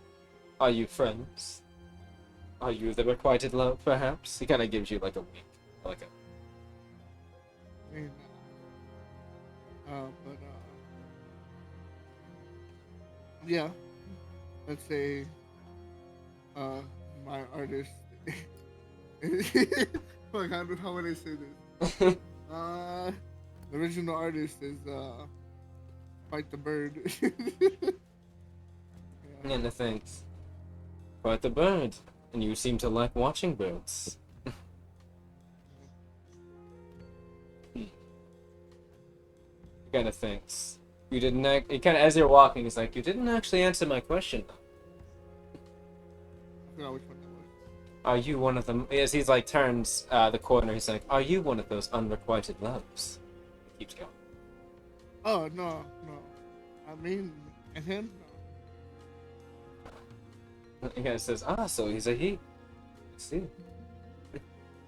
Are you friends? Are you the requited love, perhaps? He kind of gives you like a wink, like a. I mean, yeah. Let's say, my artist. Fuck, how would I say this? The original artist is Fight the Bird. Yeah. And thanks. Quite the bird. And you seem to like watching birds. Kind of thinks. You didn't. It kind of as you're walking, he's like, you didn't actually answer my question. I forgot which one that was. Are you one of them? As he's like turns the corner, he's like, are you one of those unrequited loves? He keeps going. Oh no. I mean, and him. No. He kind of says, so he's a he. I see.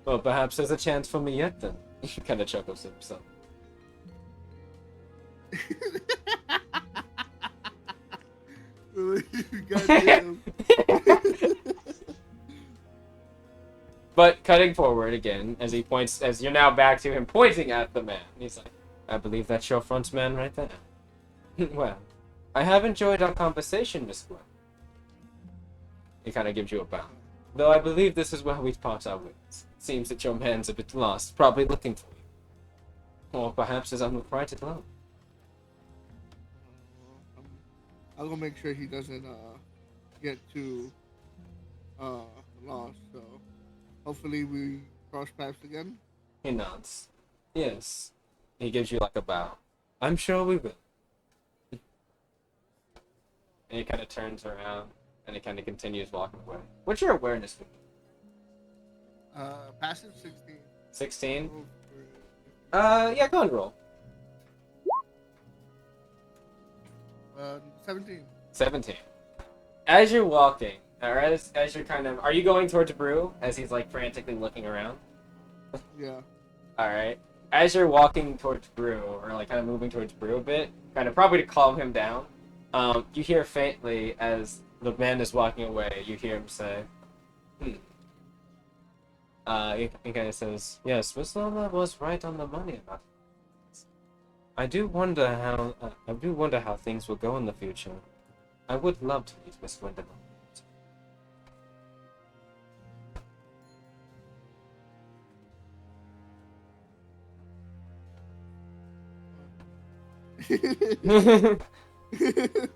Well, perhaps there's a chance for me yet then. He kind of chuckles to himself. Goddamn. But cutting forward again, as he points, as you're now back to him pointing at the man, he's like, I believe that's your front man right there. Well, I have enjoyed our conversation, Miss Gwen. He kind of gives you a bow. Though I believe this is where we part our ways. It seems that your man's a bit lost, probably looking for you. Or perhaps his unrequited love. I'll go make sure he doesn't get too lost. So hopefully we cross paths again. He nods. Yes. He gives you like a bow. I'm sure we will. And he kind of turns around, and he kind of continues walking away. What's your awareness? Passive 16. 16? Oh, for- Yeah, go and roll. 17. 17. As you're walking, or as you're kind of... Are you going towards Brew, as he's, like, frantically looking around? Yeah. Alright. As you're walking towards Brew, or, like, kind of moving towards Brew a bit, kind of probably to calm him down, you hear faintly, as the man is walking away, you hear him say, he kind of says, yes, Miss Lola was right on the money about it. I do wonder how things will go in the future. I would love to meet Miss Wyndham.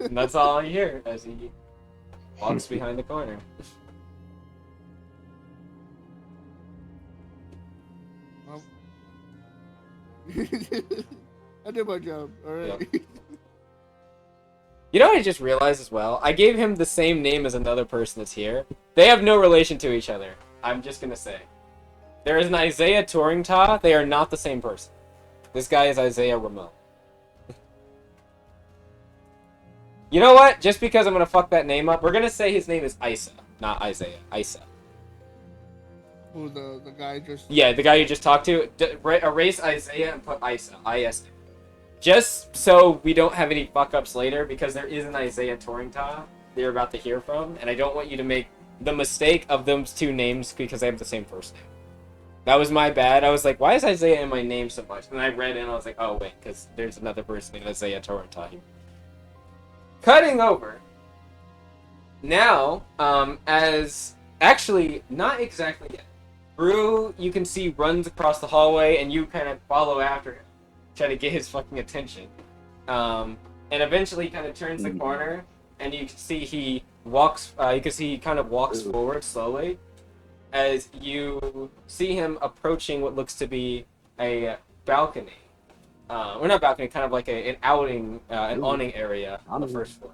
And that's all you hear as he walks behind the corner. I did my job. All right. Yep. You know what I just realized as well? I gave him the same name as another person that's here. They have no relation to each other. I'm just gonna say. There is an Isaiah Turingta. They are not the same person. This guy is Isaiah Ramon. You know what? Just because I'm gonna fuck that name up, we're gonna say his name is Isa, not Isaiah. Isa. Who the guy just? Yeah, the guy you just talked to. Erase Isaiah and put Isa. ISA. Just so we don't have any fuck-ups later, because there is an Isaiah Turingta that you're about to hear from, and I don't want you to make the mistake of those two names because they have the same first name. That was my bad. I was like, why is Isaiah in my name so much? And I read it and I was like, oh wait, because there's another person named Isaiah Turingta here. Cutting over. Now, as... Actually, not exactly yet. Brew, you can see, runs across the hallway, and you kind of follow after him. Try to get his fucking attention. And eventually he kind of turns the corner, and you can see he walks, he kind of walks forward slowly, as you see him approaching what looks to be a balcony. Or not balcony, kind of like an outing, an awning area on the first floor.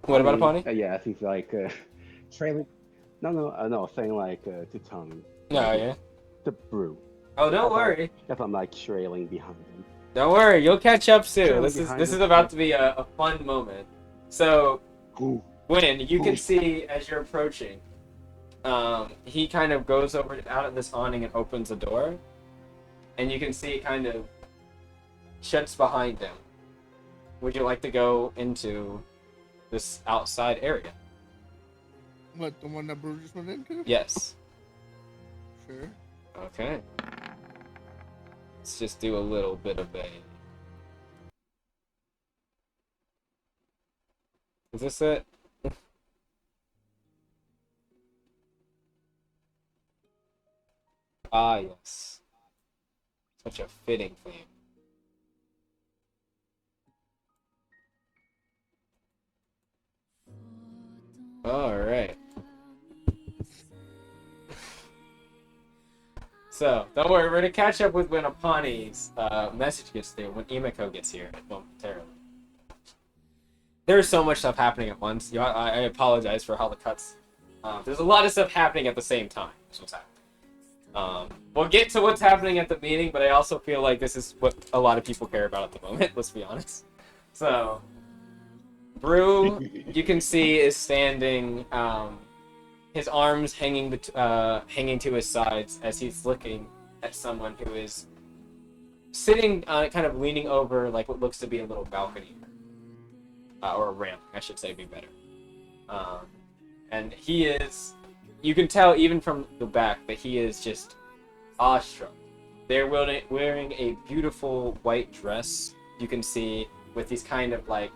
What about a pony? Yeah, I think like trailing. No, saying like to Tony. No, yeah. To Brew. Oh, don't worry. If I'm like trailing behind him. Don't worry, you'll catch up soon. Trailing This behind is him. about to be a fun moment. So, Gwen, you can see as you're approaching, he kind of goes over out of this awning and opens a door, and you can see it kind of shuts behind him. Would you like to go into this outside area? What, the one that Brew just went into? Yes. Sure. Okay. Let's just do a little bit of a... Is this it? Ah, yes. Such a fitting theme. Alright. So, don't worry, we're going to catch up with when Apani's message gets through, when Emiko gets here momentarily. There's so much stuff happening at once. I apologize for how the cuts... there's a lot of stuff happening at the same time. That's what's happening. We'll get to what's happening at the meeting, but I also feel like this is what a lot of people care about at the moment, let's be honest. So, Brew, you can see, is standing, his arms hanging to his sides as he's looking at someone who is sitting, kind of leaning over, like what looks to be a little balcony. Or a ramp, I should say, would be better. And he is... You can tell, even from the back, that he is just awestruck. They're wearing a beautiful white dress, you can see, with these kind of, like...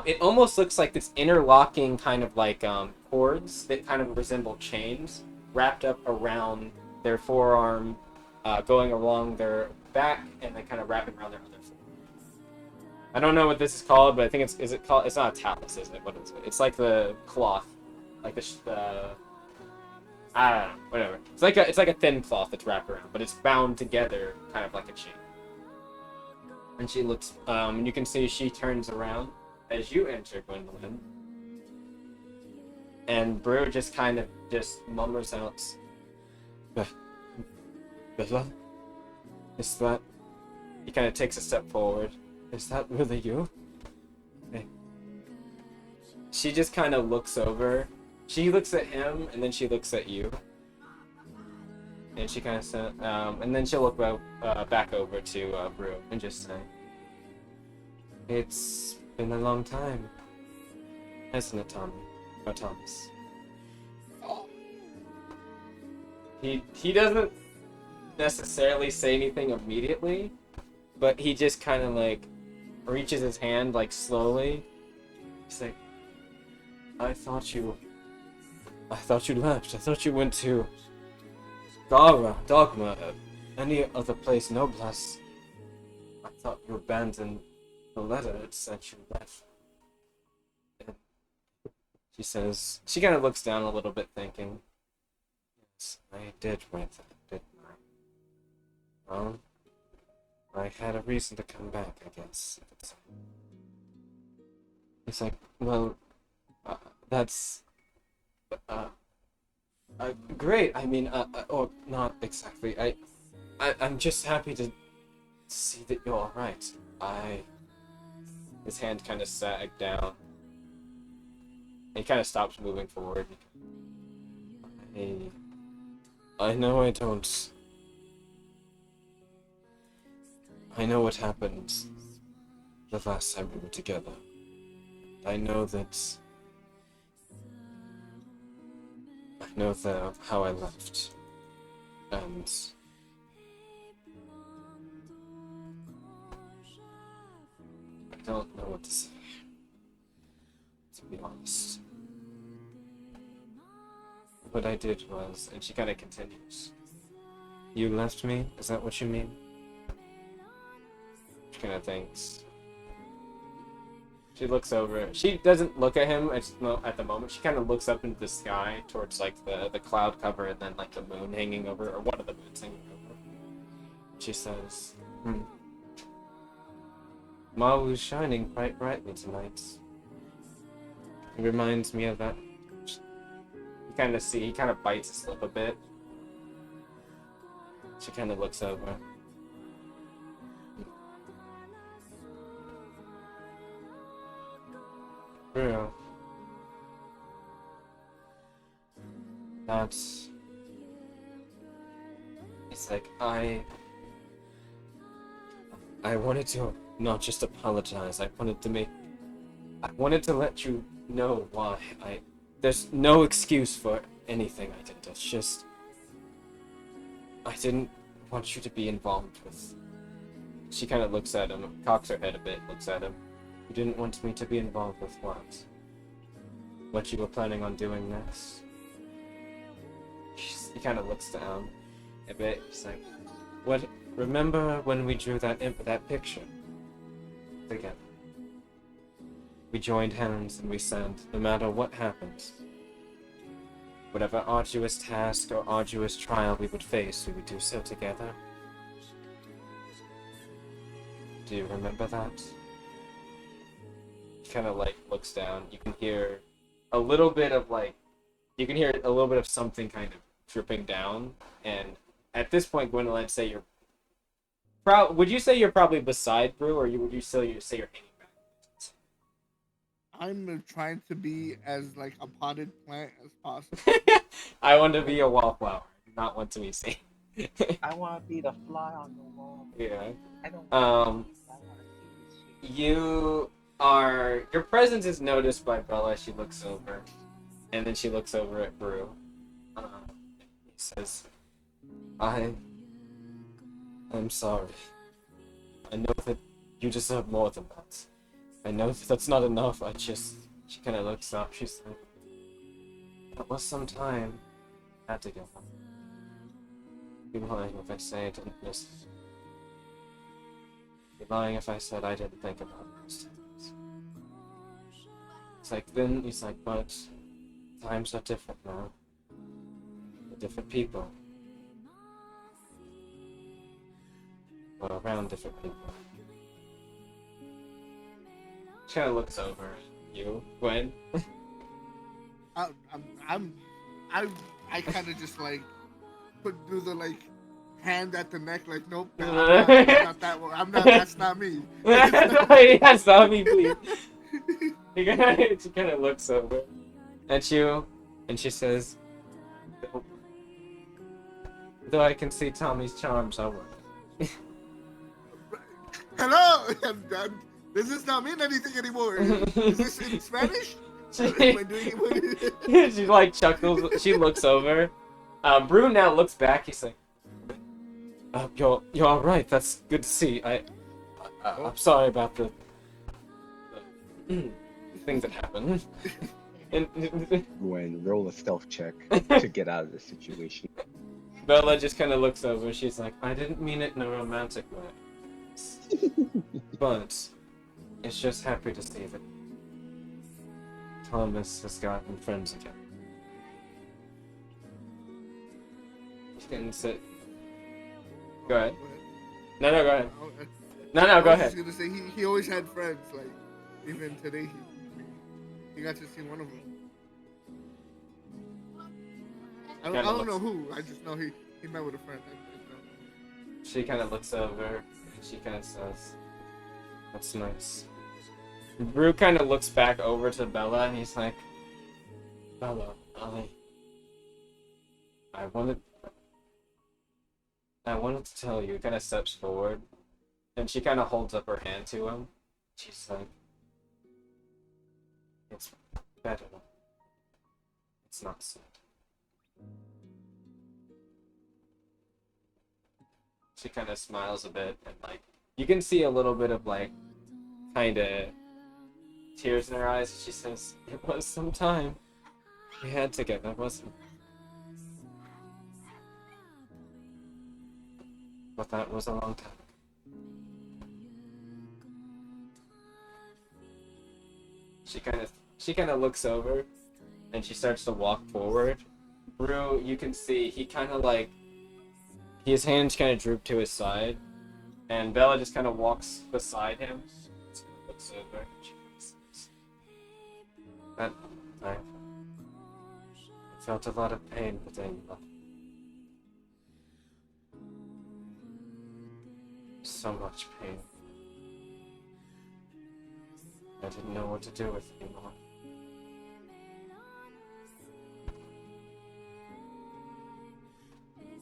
it almost looks like this interlocking kind of, like, cords that kind of resemble chains wrapped up around their forearm, going along their back, and then kind of wrapping around their other forearm. I don't know what this is called, but I think it's not a talus, is it? What is it? It's like the cloth. Like the I don't know, whatever. It's like a thin cloth that's wrapped around, but it's bound together kind of like a chain. And she looks, and you can see she turns around as you enter, Gwendolyn. And Brew just kind of just murmurs out, Bella? Is that... He kind of takes a step forward. Is that really you? Hey. She just kind of looks over. She looks at him, and then she looks at you. And she kind of said, and then she'll look back over to Brew and just say, "It's been a long time, hasn't it, Tommy? Or Thomas?" He doesn't necessarily say anything immediately, but he just kind of like reaches his hand like slowly. He's like, I thought you left. I thought you went to Dogma, any other place, no bless. I thought you abandoned the letter it sent you left. And she says, she kind of looks down a little bit thinking, yes, I did write that, didn't I? Well, I had a reason to come back, I guess. He's like, well, that's... great. I mean, or not exactly. I'm just happy to see that you're all right. His hand kind of sagged down. He kind of stops moving forward. I know I don't. I know what happened the last time we were together. I know that. I know how I left, and I don't know what to say, to be honest. What I did was, and she kind of continues, you left me? Is that what you mean? She kind of thinks. She looks over. She doesn't look at him at the moment. She kind of looks up into the sky towards like the cloud cover and then like the moon hanging over, or one of the moons hanging over. She says, Malu's shining quite brightly tonight. It reminds me of that. He kind of bites his lip a bit. She kind of looks over. True. That's... It's like, I wanted to not just apologize, I wanted to let you know why. There's no excuse for anything I did, it's just... I didn't want you to be involved with... She kind of looks at him, cocks her head a bit, looks at him. You didn't want me to be involved with what? What you were planning on doing next? He kind of looks down a bit. He's like, "What? Remember when we drew that picture together? We joined hands and we said, no matter what happens, whatever arduous task or arduous trial we would face, we would do so together. Do you remember that?" Kind of like looks down. You can hear a little bit of something kind of dripping down. And at this point, Gwendolyn, say you're would you say you're probably beside Brew, or would you say you're hanging back? I'm trying to be as like a potted plant as possible. I want to be a wallflower, not want to be seen. I want to be the fly on the wall. Yeah. I don't want to see this shit. Your presence is noticed by Bella. She looks over, and then she looks over at Brew. He says, I'm sorry. I know that you deserve more than that. I know that's not enough. She kind of looks up. She's like, that was some time we had together. I'd be lying if I say I didn't miss it. I'd be lying if I said I didn't think about those times. It's like, then he's like, but times are different now. We're different people. We're around different people. She kind of looks over you, Gwen. I kind of just like do the like hand at the neck, like nope, I'm not that one. I'm not. That's not me. That's not me, please. She kind of looks over at you, and she says, "Though I can see Tommy's charms, I work." Hello, does this not mean anything anymore? Is this in Spanish? Am I doing it? She like chuckles. She looks over. Brew now looks back. He's like, "You're all right. That's good to see. I'm sorry about the things that happen." And Gwen, roll a stealth check to get out of the situation. Bella just kind of looks over. She's like, "I didn't mean it in a romantic way, but it's just happy to see that Thomas has gotten friends again." You can sit. Go ahead. No, go ahead. No, go ahead. I was just gonna say he always had friends. Like even today, he got to see one of them. I don't know who. I just know he met with a friend. She kind of looks over and she kind of says, "That's nice." Brew kind of looks back over to Bella and he's like, "Bella, I wanted to tell you." He kind of steps forward and she kind of holds up her hand to him. She's like, "It's better. It's not sad." She kind of smiles a bit and like you can see a little bit of like kind of tears in her eyes. She says, "It was some time we had together, wasn't it? But that was a long time." She kind of looks over and she starts to walk forward. Brew, you can see he kind of like his hands kind of droop to his side, and Bella just kind of walks beside him. She looks over and she says, "That I felt a lot of pain the day you left. So much pain. I didn't know what to do with it anymore.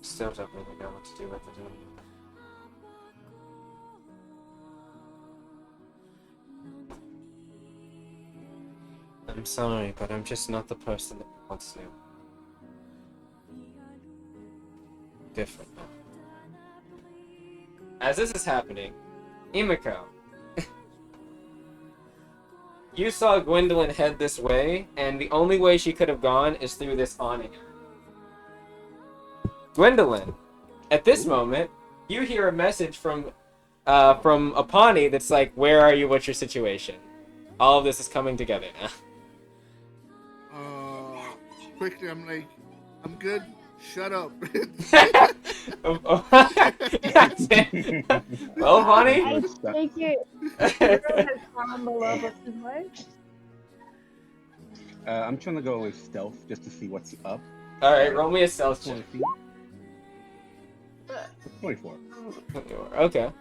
Still don't really know what to do with it anymore. I'm sorry, but I'm just not the person that you once knew. Different now." As this is happening, Imiko, you saw Gwendolyn head this way, and the only way she could have gone is through this awning. Gwendolyn, at this moment, you hear a message from Apani that's like, "Where are you? What's your situation?" All of this is coming together now. Quickly, I'm like, "I'm good. Shut up." Well, Apani? I take it Hero has found the love of his life. I'm trying to go with stealth just to see what's up. Alright, roll me a stealth check. 24. Okay.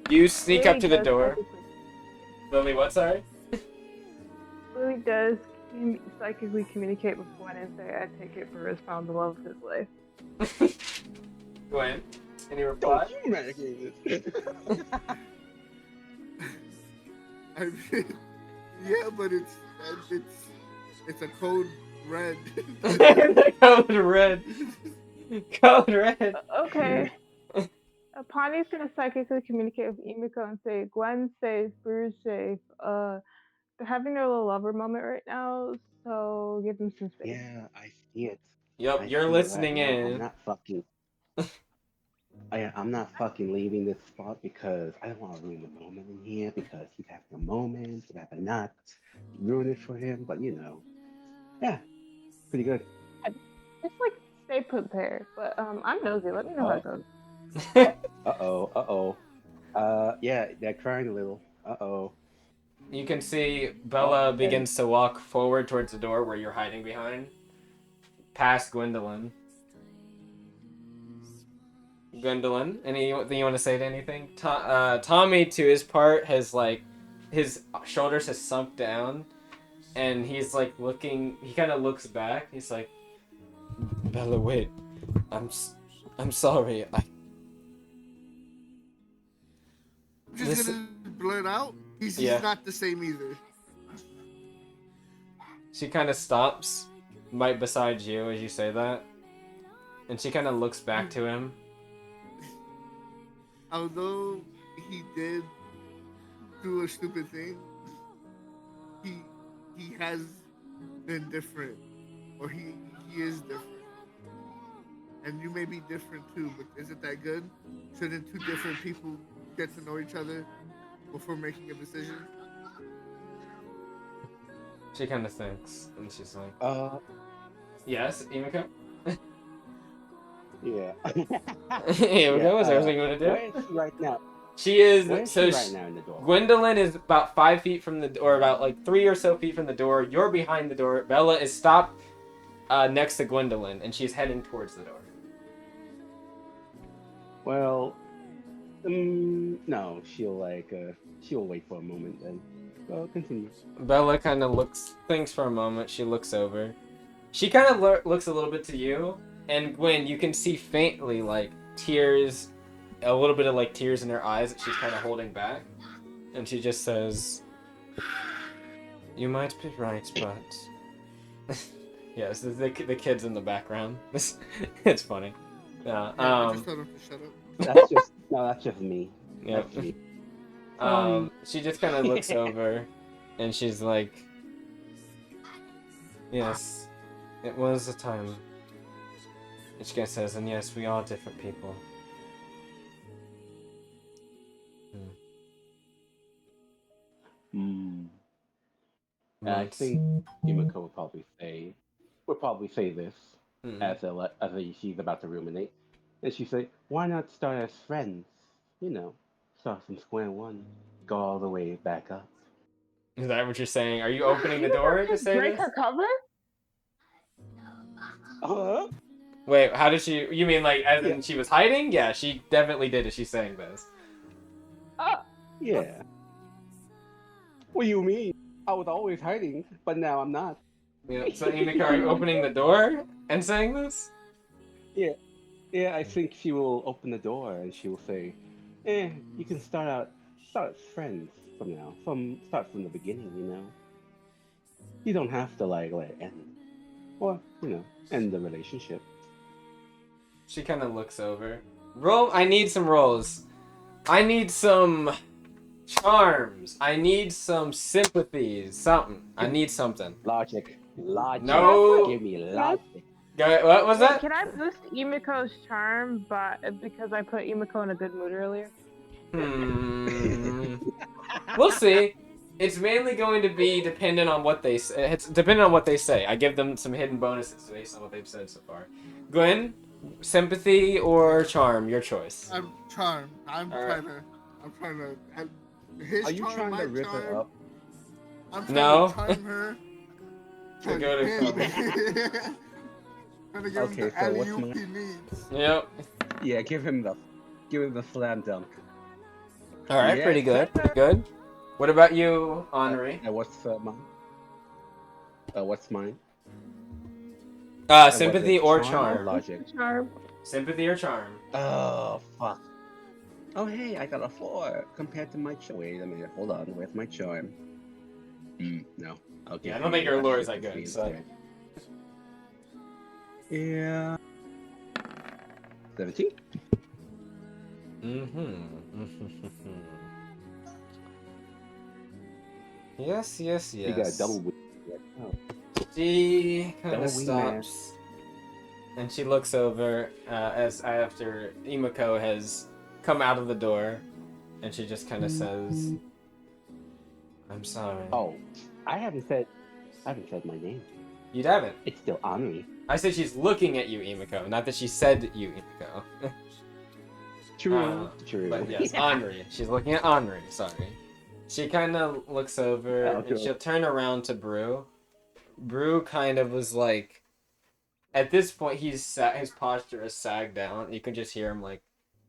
You sneak up to the door. Lily, what, sorry? Lily does psychically communicate with Gwen and say, "I take it Brew has found the love of his life." Gwen, any reply? Don't you medicate this. I mean, yeah, but it's a code red. Code red. Code red. Okay. Apani's gonna psychically communicate with Imiko and say, "Gwen's safe, Brew's safe. They're having their little lover moment right now, so give them some space." Yeah, I see it. Yep, I you're see it listening right now. in. I'm not fucking leaving this spot because I don't want to ruin the moment in here because he's having a moment. I'd rather not ruin it for him, but you know, yeah, pretty good. Just like stay prepared. But I'm nosy. Let me know how it goes. Yeah, they're crying a little. You can see Bella begins to walk forward towards the door where you're hiding behind, past Gwendolyn. Gwendolyn, anything you want to say to anything? Tommy, to his part, has like his shoulders has sunk down, and he's like looking. He kind of looks back. He's like, Bella, wait, I'm sorry. Just gonna blurt out. He's not the same either. She kind of stops right beside you as you say that, and she kind of looks back to him. Although he did do a stupid thing, he has been different, or he is different. And you may be different too, but isn't that good? Shouldn't two different people get to know each other before making a decision? She kind of thinks, and she's like, yes, Emiko? Yeah. Emiko, is there something you want to do? Where is she right now? She is, Where is so she right now in the door? Gwendolyn is about 5 feet from the, or about like 3 or so feet from the door. You're behind the door. Bella is stopped next to Gwendolyn, and she's heading towards the door. Well, no, she'll wait for a moment then. Well, continue. Bella kind of thinks for a moment. She looks over. She kind of looks a little bit to you, and Gwen, you can see faintly like tears, a little bit of like tears in her eyes that she's kind of holding back, and she just says, "You might be right, but." Yes, the kids in the background. It's funny. Yeah. I just told him to shut up. That's just me. Yeah. That's me. She just kind of looks over, and she's like, "Yes, it was a time." And she says, "And yes, we are different people." I think Emiko would probably say this as she's about to ruminate, and she say, "Why not start as friends? You know, start from square one, go all the way back up." Is that what you're saying? Are you opening the door to say break this? her cover? Wait, how did she? You mean like as in she was hiding? Yeah, she definitely did as she's saying this. Yeah. What do you mean? I was always hiding, but now I'm not. Yeah. So Emiko, are you opening the door and saying this? Yeah, I think she will open the door and she will say, you can start as friends from now. Start from the beginning, you know? You don't have to let it end. Or, end the relationship. She kind of looks over. I need some rolls. I need some charms. I need some sympathies. Something. I need something. Logic. No. Give me logic. What was that? Can I boost Emiko's charm because I put Emiko in a good mood earlier? We'll see. It's mainly going to be dependent on what they say. It's dependent on what they say. I give them some hidden bonuses based on what they've said so far. Gwen, sympathy or charm, your choice. I'm charm. I'm trying to. His Are you charm, trying my to rip charm, her up? I'm trying No. to charm her. To go to him. trouble. Trying to give him the so what's alley-oop he needs. Yep. Yeah, give him the slam dunk. All right, Yeah. pretty good. Pretty good. What about you, Henri? What's mine? What's mine? Sympathy or Or charm? logic. Charm. Sympathy or charm? Oh, fuck. Oh, hey, I got a 4 compared to my charm. Wait a minute, hold on. Where's my charm? No. Okay. Yeah, I don't think your lore is that good. So. Yeah. 17? Yes. You got a double win. Oh. She kind Double of wing stops, and she looks over after Emiko has come out of the door, and she just kind of says, "I'm sorry." Oh, I haven't said my name. You haven't. It's still Henri. I said she's looking at you, Emiko, not that she said you, Emiko. True. True. But yes, Henri. She's looking at Henri. Sorry. She kind of looks over and she'll turn around to Brew. Brew kind of was like, at this point, his posture is sagged down. You can just hear him like,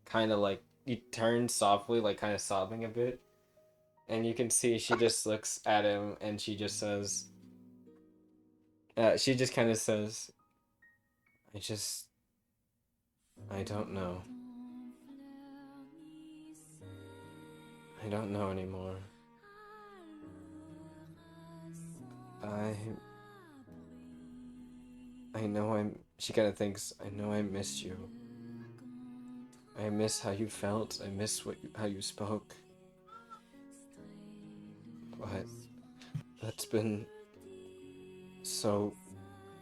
kind of like he turns softly, like kind of sobbing a bit, and you can see she just looks at him and she just says, she just kind of says, I don't know. I don't know anymore. I know she kind of thinks, I know I miss you. I miss how you felt. I miss how you spoke. But that's been so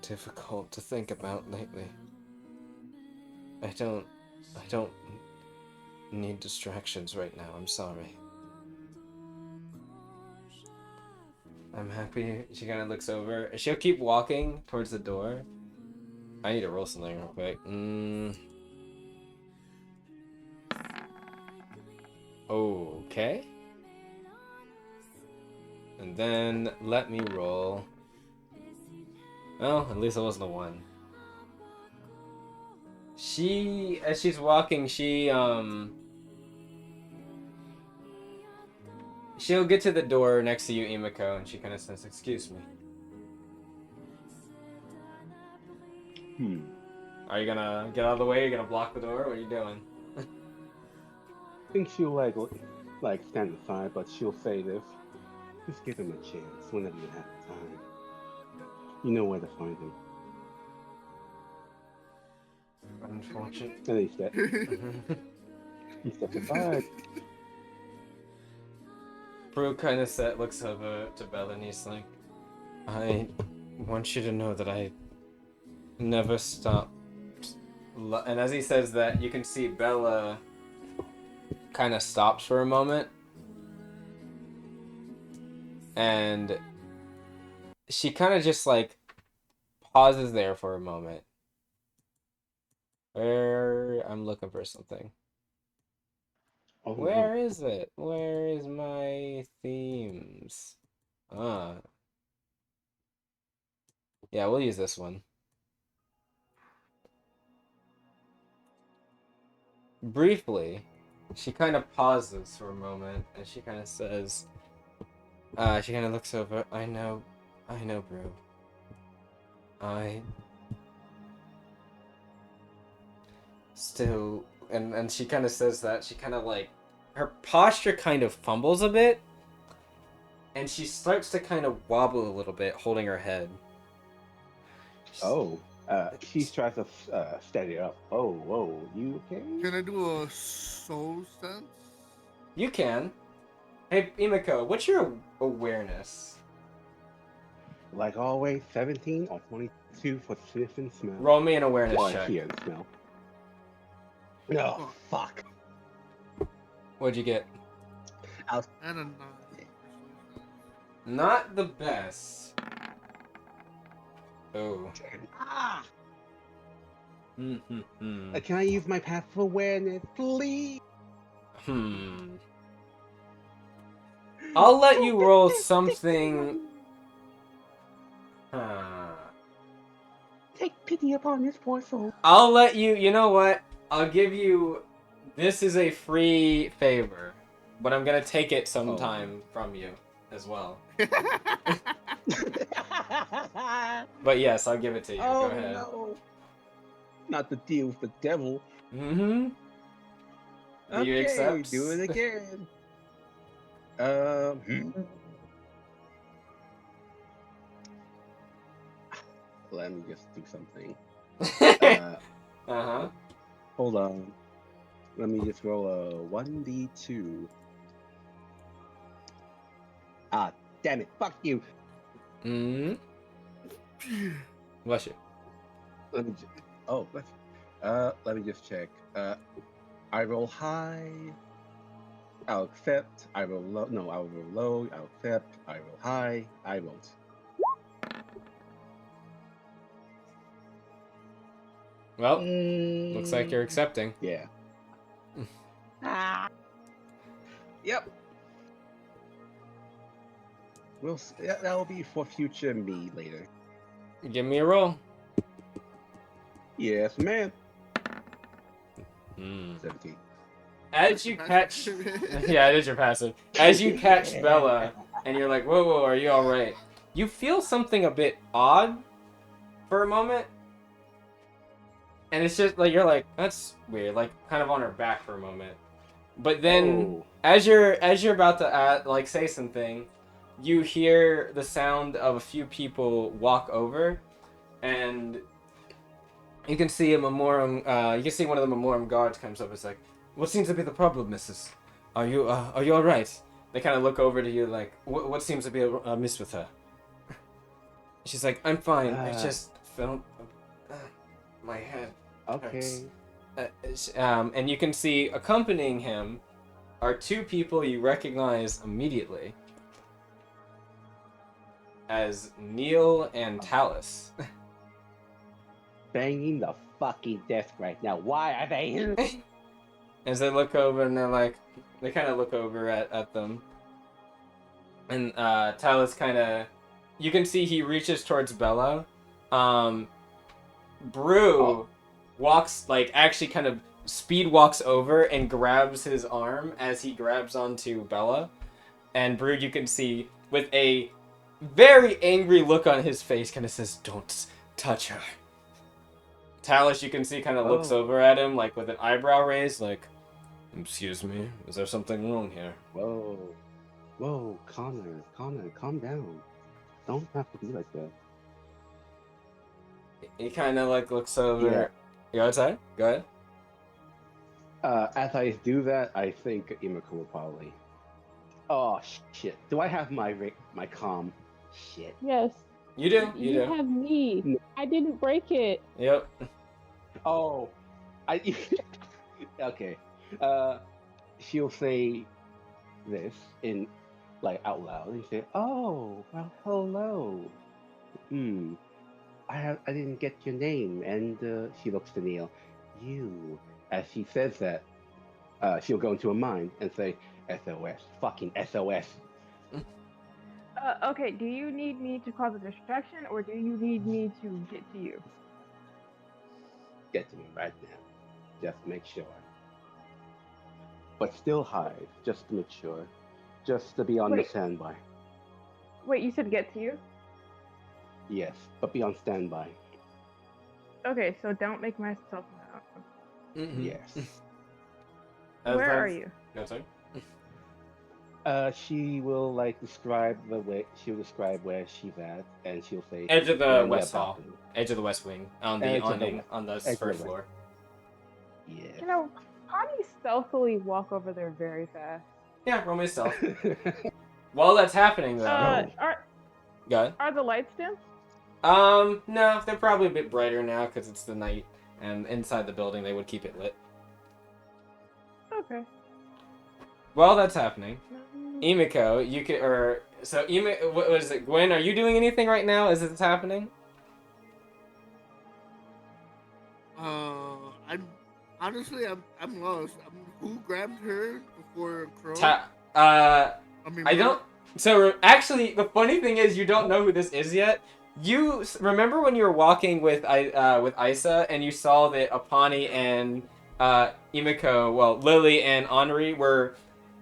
difficult to think about lately. I don't need distractions right now. I'm sorry. I'm happy. She kind of looks over. She'll keep walking towards the door. I need to roll something real quick. Okay. And then let me roll. Well, at least it wasn't a 1. As she's walking, she'll get to the door next to you, Imiko, and she kind of says, "Excuse me." Are you gonna get out of the way? Are you gonna block the door? What are you doing? I think she'll like stand aside, but she'll say this. Just give him a chance whenever you have time. You know where to find him. Unfortunate. And he steps aside. Brew kind of looks over to Bella and he's like, I want you to know that I never stopped. And as he says that, you can see Bella kind of stops for a moment. And she kind of just like pauses there for a moment. I'm looking for something. Oh, Where is it? Where is my themes? Yeah, we'll use this one. Briefly, she kind of pauses for a moment, and she kind of says, she kind of looks over, I know, Brew. Still, and she kind of says that, she kind of like, her posture kind of fumbles a bit, and she starts to kind of wobble a little bit, holding her head. She tries to steady up. Oh, whoa, you okay? Can I do a soul sense? You can. Hey, Imiko, what's your awareness? Like always, 17 or 22 for sniff and smell. Roll me an awareness Or check. hear and smell. No, fuck. What'd you get? And a 9. Not the best. Oh. Ah! Mm-hmm. Can I use my path of awareness, please? I'll let you roll something. Take pity upon this poor soul. I'll let you. You know what? I'll give you. This is a free favor, but I'm gonna take it sometime from you as well. But yes, I'll give it to you. Go ahead. No. Not to deal with the devil. Mm-hmm. Do you accept? Do it again. Let me just do something. Hold on. Let me just roll a 1d2. Ah, damn it! Fuck you. Bless you. Let me. Let me just check. I roll high. I'll accept. I roll low. No, I'll roll low. I'll accept. I roll high. I won't. Well, looks like you're accepting. Yeah. Yep. That will be for future me later. Give me a roll. Yes, ma'am. Hmm. 17. As you catch, yeah, it is your passive. As you catch Bella, and you're like, whoa, whoa, are you all right? You feel something a bit odd for a moment, and it's just like you're like, that's weird, like kind of on her back for a moment. But then, Oh. as you're about to like say something, you hear the sound of a few people walk over, and you can see a Memorem. You can see one of the Memorem guards comes up. It's like, what seems to be the problem, Missus? Are you all right? They kind of look over to you like, what seems to be amiss with her? She's like, I'm fine. I just felt my head hurts. Okay. And you can see accompanying him are two people you recognize immediately as Neil and Talus. Banging the fucking desk right now. Why are they here? As they look over and they're like, they kind of look over at them. And Talus kind of, you can see he reaches towards Bella. Brew walks, like, actually kind of speed walks over and grabs his arm as he grabs onto Bella. And Brew, you can see, with a very angry look on his face, kind of says, don't touch her. Talus, you can see, kind of looks over at him, like, with an eyebrow raised, like, excuse me, is there something wrong here? Whoa, Connor, calm down. Don't have to be like that. He kind of, like, looks over. You outside? Go ahead. As I do that, I think Imako will probably. Oh shit! Do I have my calm? Shit. Yes. You do. You have me. No. I didn't break it. Yep. Oh, I. Okay. She'll say this in like out loud and say, "Oh, well, hello. I didn't get your name." And she looks to Neil. You. As she says that, she'll go into her mind and say, "SOS, fucking SOS." Okay, do you need me to cause a distraction or do you need me to get to you? Get to me right now. Just make sure. But still hide, just to make sure. Just to be on the standby. Wait, you said get to you? Yes, but be on standby. Okay, so don't make myself known. Mm-hmm. Yes. Where are you? No, sorry. She will like describe the way. She'll describe where she's at, and she'll say Edge of "We're the in West the Hall. balcony." Edge of the West Wing. On the Edge of the awning West. on the Edge of the first West. floor. Yes. You know, Pawnee stealthily walk over there very fast. Yeah, roll myself. While that's happening, though. Are the lights dim? No, they're probably a bit brighter now because it's the night, and inside the building they would keep it lit. Okay. While that's happening, Imiko, you could, what was it, Gwen? Are you doing anything right now as it's happening? I'm honestly, I'm lost. Who grabbed her before Crow? I don't. So actually, the funny thing is, you don't know who this is yet. You remember when you were walking with Isa and you saw that Apani and Imiko, well, Lily and Henri were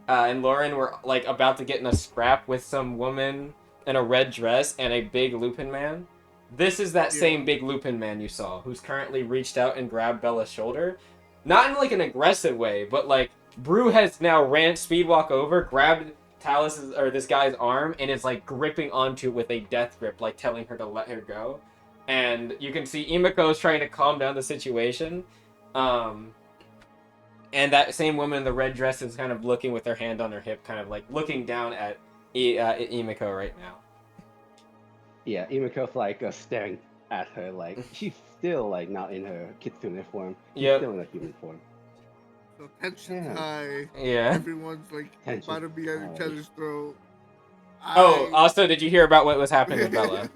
and Lauren were like about to get in a scrap with some woman in a red dress and a big Lupin man. This is that same big Lupin man you saw, who's currently reached out and grabbed Bella's shoulder. Not in like an aggressive way, but like Brew has now speed walk over, grabbed Talus's or this guy's arm, and is like gripping onto it with a death grip, like telling her to let her go. And you can see Imiko is trying to calm down the situation. And that same woman in the red dress is kind of looking with her hand on her hip, kind of like looking down at Imiko right now. Yeah, Imiko's like staring at her, like she's still like not in her kitsune form. She's still in a human form. So tension's high. Yeah. Everyone's like about to be at each other's throat. Also, did you hear about what was happening with Bella?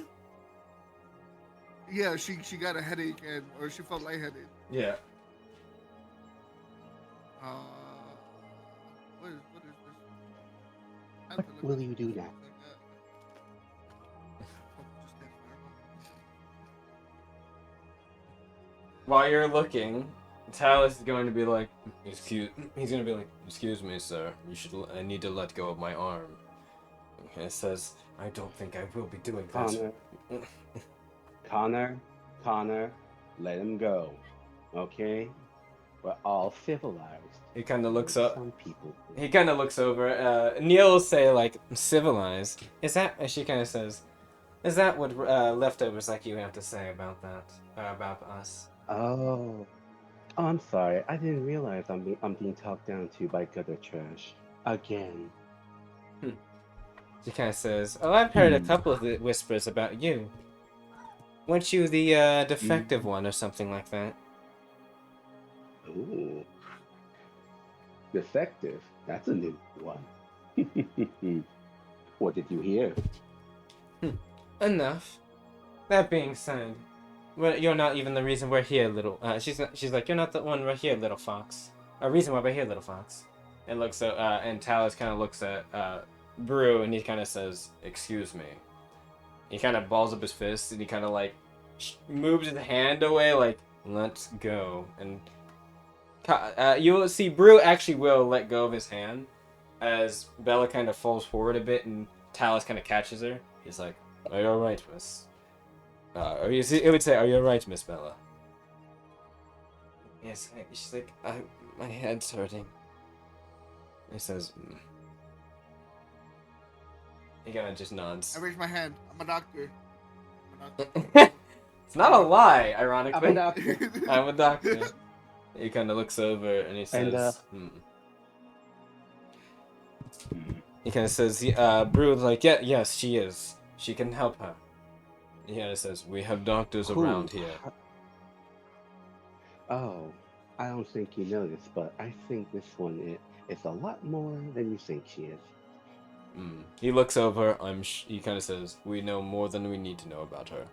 Yeah, she got a headache or she felt lightheaded. Yeah. What is this? What will you do now? while you're looking, Talus is going to be like, he's going to be like, excuse me, sir. I need to let go of my arm. And it says, I don't think I will be doing that. Connor, let him go. Okay? We're all civilized. He kind of looks up. Some people. He kind of looks over. Neil will say, like, civilized. Is that, as she kind of says, is that what leftovers like you have to say about that? About us? Oh, I'm sorry. I didn't realize I'm being talked down to by gutter trash again. She kind of says, oh, I've heard a couple of the whispers about you. Weren't you the defective one or something like that? Ooh, defective. That's a new one. What did you hear? Enough. That being said, well, you're not even the reason we're here, little. She's like, you're not the one we're here, little fox. A reason why we're here, little fox. And looks at, and Talus kind of looks at Brew, and he kind of says, excuse me. He kind of balls up his fist, and he kind of like moves his hand away, like, let's go. And you'll see Brew actually will let go of his hand as Bella kind of falls forward a bit, and Talus kind of catches her. He's like, are you alright, miss? It would say, are you alright, Miss Bella? Yes, she's like, my head's hurting. He says, He kind of just nods. I raise my hand. I'm a doctor. It's not a lie, ironically. I'm a doctor. I'm a doctor. He kind of looks over and he says, He kind of says, Brood's like, yeah, yes, she is. She can help her. He kind of says, we have doctors around here. Oh, I don't think you know this, but I think this one is a lot more than you think she is. He looks over. He kind of says, "We know more than we need to know about her."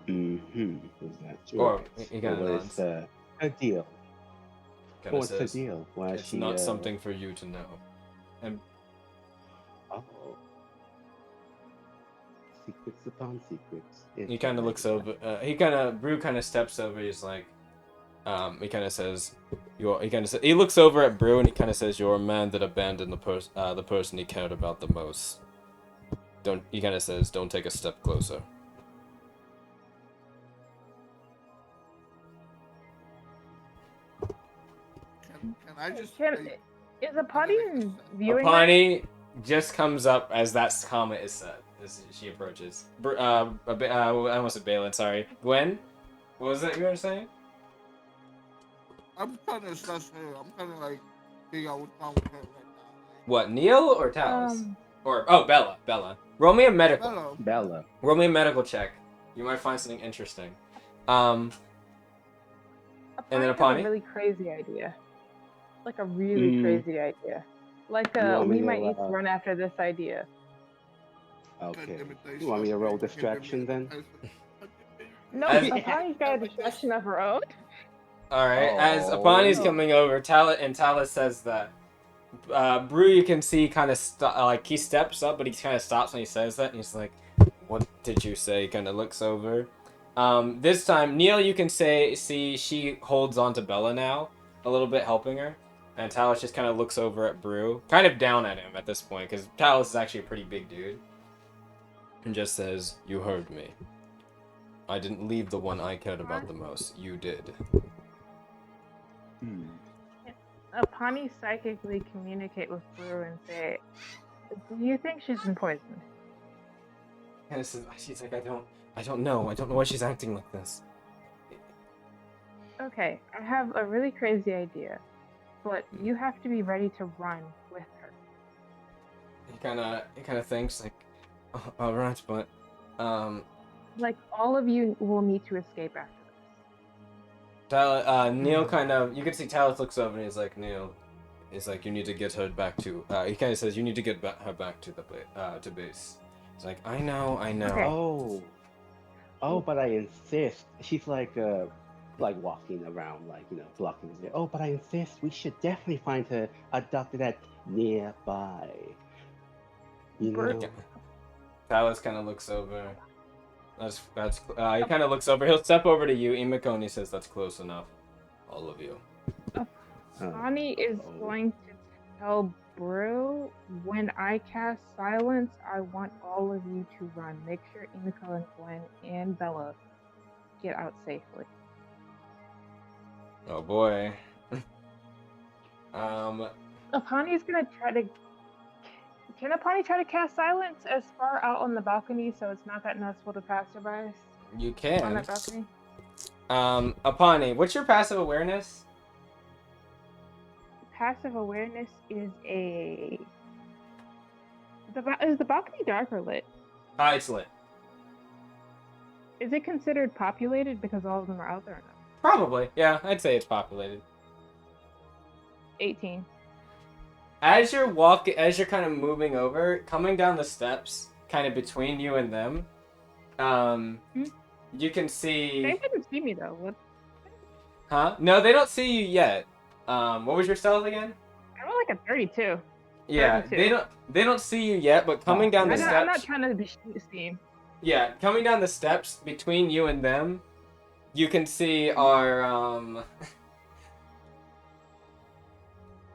Mm-hmm. Is that true? Or he kind of nods. nods. A deal. What's the says, deal? Why it's not something for you to know. And oh, secrets upon secrets. he kind of looks over. Brew kind of steps over. He's like, he kind of says, he looks over at Brew and he kind of says, "You're a man that abandoned the person he cared about the most." He kind of says, "Don't take a step closer." Can I just? Is Apani viewing? Apani just comes up as that comment is said as she approaches. I almost said Balin. Sorry, Gwen. What was that you were saying? I'm trying to assess her. I'm trying to like figure out what's wrong with her right now. What, Neil or Talus? Bella. Bella. Roll me a medical. Bella. Roll me a medical check. You might find something interesting. And then Apani. A really crazy idea. Like a really crazy idea. Like we might need to run after this idea. Okay. You want me to roll distraction then? No, Apani's got a distraction of her own. Alright, as Apani's coming over, Talus says that Brew, you can see kind of he steps up, but he kind of stops when he says that, and he's like, "What did you say?" Kind of looks over. This time, Neil, you can see she holds on to Bella now, a little bit, helping her, and Talus just kind of looks over at Brew, kind of down at him at this point, because Talus is actually a pretty big dude, and just says, "You heard me. I didn't leave the one I cared about the most. You did." Apani psychically communicate with Brew and say, "Do you think she's been poisoned?" And she's like, I don't know. I don't know why she's acting like this. Okay, I have a really crazy idea, but you have to be ready to run with her. He kind of thinks like, all right, but like all of you will need to escape after this. Neil you can see Talus looks over and he's like, Neil, he's like, you need to get her back to. He kind of says, you need to get her back to to base. He's like, I know. Okay. Oh, but I insist. She's like walking around, blocking the way. Oh, but I insist. We should definitely find her a doctor that's nearby. You know? Talus kind of looks over. He kind of looks over. He'll step over to you, Imiko, and he says, "That's close enough, all of you." Bonnie is going to tell Brew, when I cast silence, I want all of you to run. Make sure Imiko and Gwen and Bella get out safely. Oh boy. Apani's gonna try to. Can Apani try to cast silence as far out on the balcony so it's not that noticeable to passerbys? You On can. that balcony? Apani, what's your passive awareness? Passive awareness is a. Is the balcony dark or lit? It's lit. Is it considered populated because all of them are out there or not? Probably. Yeah, I'd say it's populated. 18. As you're kind of moving over, coming down the steps, kind of between you and them, you can see. They didn't see me though. What? Huh? No, they don't see you yet. What was your stealth again? I rolled like a 32. Yeah, 32. they don't see you yet, but coming down the steps. I'm not trying to be seen. Yeah, coming down the steps between you and them, you can see our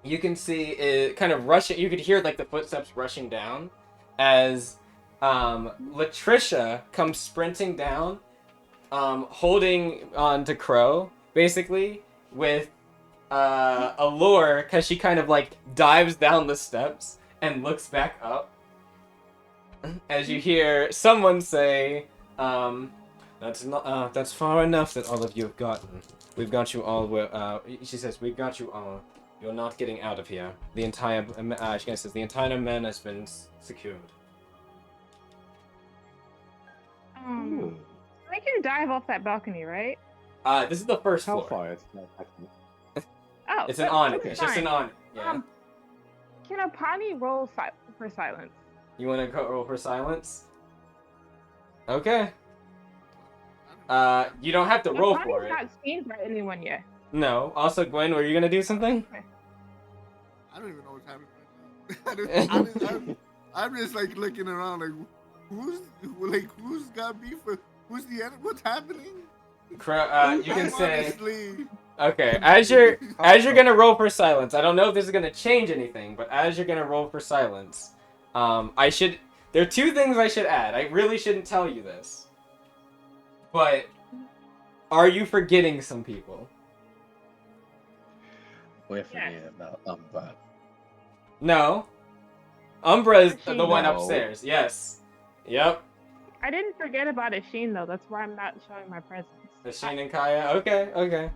you can see it kind of rushing. You could hear like the footsteps rushing down as Latricia comes sprinting down, holding on to Crow basically with a lure, because she kind of like dives down the steps and looks back up as you hear someone say, that's far enough that all of you have gotten. We've got you all. She says, we've got you all. You're not getting out of here. The entire she says the entire man has been secured. I can dive off that balcony, right? This is the first How floor. far? It's not actually. Oh, It's an awning. that's It's just fine. an awning. Yeah. Can Apani roll for silence? You want to roll for silence? Okay. You don't have to roll for it. Apani's not seen by anyone yet. No. Also, Gwen, were you gonna do something? I don't even know what's happening. I'm just like looking around, like who's got beef with who's the enemy? What's happening? You can say. Honestly, Okay, as you're gonna roll for silence, I don't know if this is gonna change anything, but as you're gonna roll for silence, there are two things I should add. I really shouldn't tell you this, but are you forgetting some people? We're forgetting about Umbra. No. Umbra is the one No. upstairs. Yes. Yep. I didn't forget about Asheen though. That's why I'm not showing my presence. Asheen and Kaya. Okay.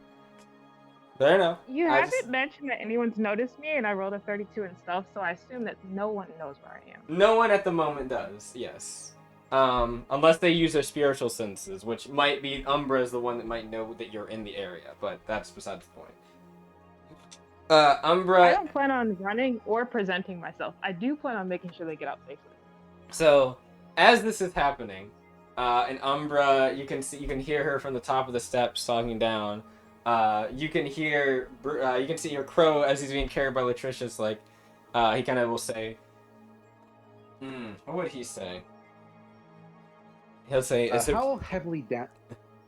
Fair enough. You haven't mentioned that anyone's noticed me, and I rolled a 32 and stuff, so I assume that no one knows where I am. No one at the moment does. Yes. Unless they use their spiritual senses, which might be Umbra is the one that might know that you're in the area, but that's besides the point. Umbra. I don't plan on running or presenting myself. I do plan on making sure they get out safely. So, as this is happening, and Umbra, you can hear her from the top of the steps talking down. You can see your Crow as he's being carried by Latricia's. Like, he kind of will say, what would he say? He'll say, how heavily down?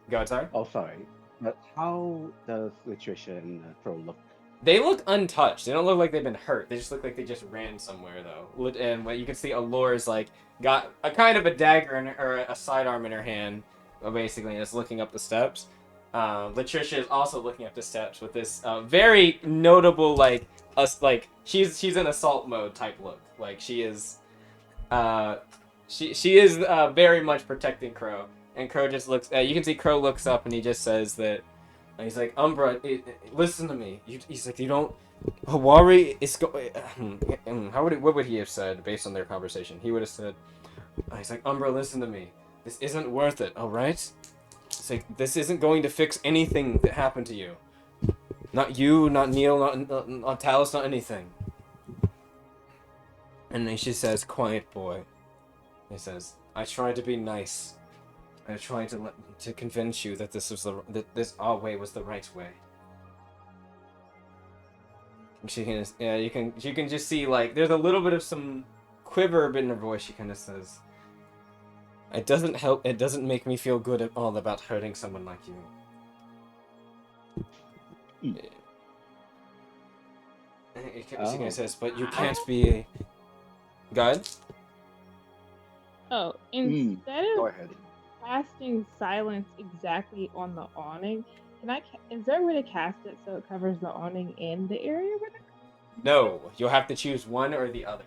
Go ahead, sorry. Oh, sorry. But how does Latricia and Crow look? They look untouched. They don't look like they've been hurt. They just look like they just ran somewhere, though. And what you can see, Allure's like got a kind of a dagger or a sidearm in her hand, basically, and is looking up the steps. Latricia is also looking up the steps with this very notable she's in assault mode type look. Like she is very much protecting Crow, and Crow just looks. You can see Crow looks up and he just says that. He's like, Umbra, listen to me. He's like, you don't. Hawari is what would he have said based on their conversation? He would have said, he's like, Umbra, listen to me. This isn't worth it, all right? It's like, this isn't going to fix anything that happened to you. Not you, not Neil, not Talus, not anything. And then she says, quiet boy. He says, I tried to be nice. I tried to convince you that this our way was the right way. You can just see like there's a little bit of some quiver in her voice. She kind of says, It doesn't help. It doesn't make me feel good at all about hurting someone like you. She kind of says, but you can't be. God? Oh, instead Go of ahead. casting silence exactly on the awning, is there a way to cast it so it covers the awning and the area with it? No, you'll have to choose one or the other.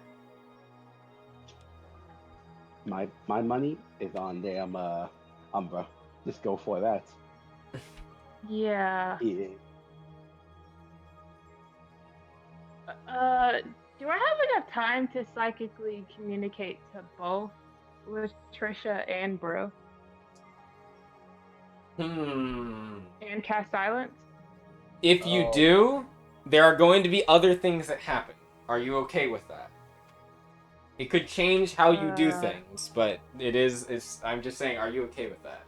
My money is on damn Umbra. Just go for that. Yeah. Yeah. Do I have enough time to psychically communicate to both Latricia and Bro and cast silence? If you do, there are going to be other things that happen. Are you okay with that? It could change how you do things, but I'm just saying, are you okay with that?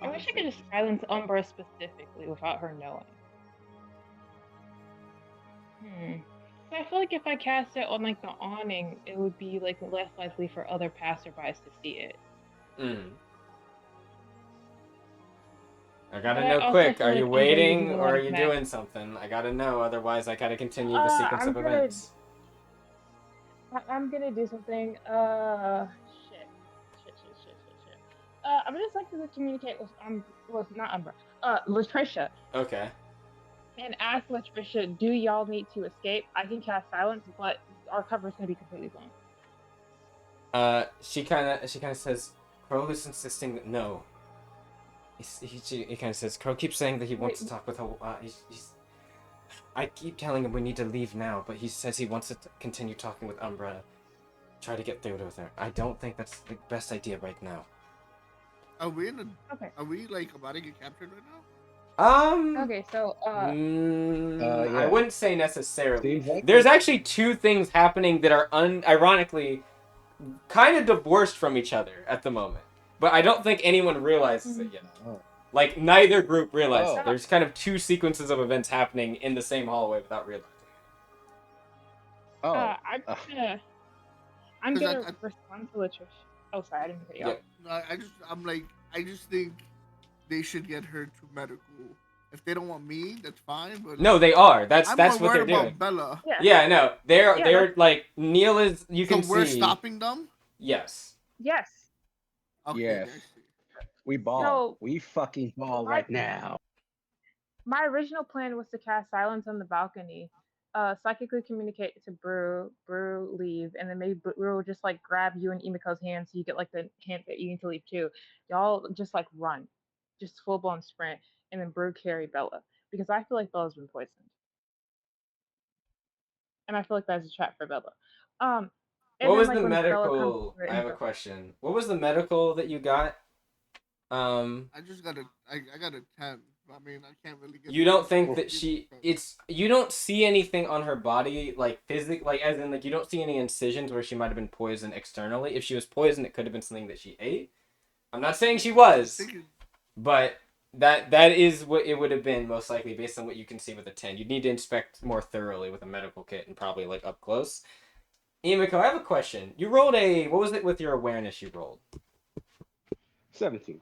I wish I could just silence Umbra specifically without her knowing. So I feel like if I cast it on like the awning, it would be like less likely for other passerbys to see it. I gotta know quick. Are you waiting or are you doing something? I gotta know, otherwise I gotta continue the sequence of events. I'm gonna do something. Shit. I'm gonna psychically communicate with not Umbra. Latricia. Okay. And ask Latricia, do y'all need to escape? I can cast silence, but our cover's gonna be completely blown. She kind of says, Crow is insisting that no. He kind of says, Crow keeps saying that he wants to talk with her. I keep telling him we need to leave now, but he says he wants to continue talking with Umbra. Try to get through with her. I don't think that's the best idea right now. Are we in a? Okay. Are we like about to get captured right now? Okay, so yeah. I wouldn't say necessarily. Seems like There's actually two things happening that are ironically kind of divorced from each other at the moment. But I don't think anyone realizes it yet. Like, neither group realizes it. There's kind of two sequences of events happening in the same hallway without realizing it. I'm gonna respond to Latricia. Oh, sorry, I didn't hear you. No, I just think they should get her to medical. If they don't want me, that's fine. But no, they are. That's I'm what more they're worried about doing. Bella. Yeah, no, they're like Neil is. You can so we're see. stopping them. Yes. Yes. Okay. Yes. We ball. So, we fucking ball right now. My original plan was to cast silence on the balcony, psychically communicate to Brew, leave, and then maybe Brew will just like grab you and Emiko's hand so you get like the hint that you need to leave too. Y'all just like run, just full blown sprint, and then Brew carry Bella because I feel like Bella's been poisoned, and I feel like that's a trap for Bella. What was the medical? I have a question. What was the medical that you got? I just got I got a 10. I mean, I can't really get. You don't think that you don't see anything on her body, like like as in like you don't see any incisions where she might have been poisoned externally. If she was poisoned, it could have been something that she ate. I'm not saying she was, but that is what it would have been most likely based on what you can see with a 10. You'd need to inspect more thoroughly with a medical kit and probably like up close. Emiko, I have a question. You rolled what was it with your awareness you rolled? 17.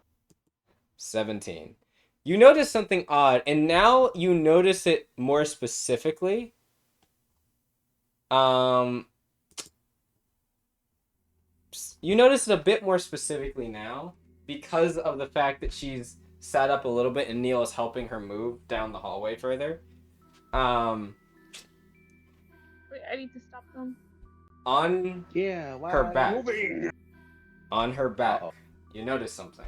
17. You notice something odd, and now you notice it more specifically. You notice it a bit more specifically now because of the fact that she's sat up a little bit and Neil is helping her move down the hallway further. Wait, I need to stop them. On her back. Moving? On her back, you notice something.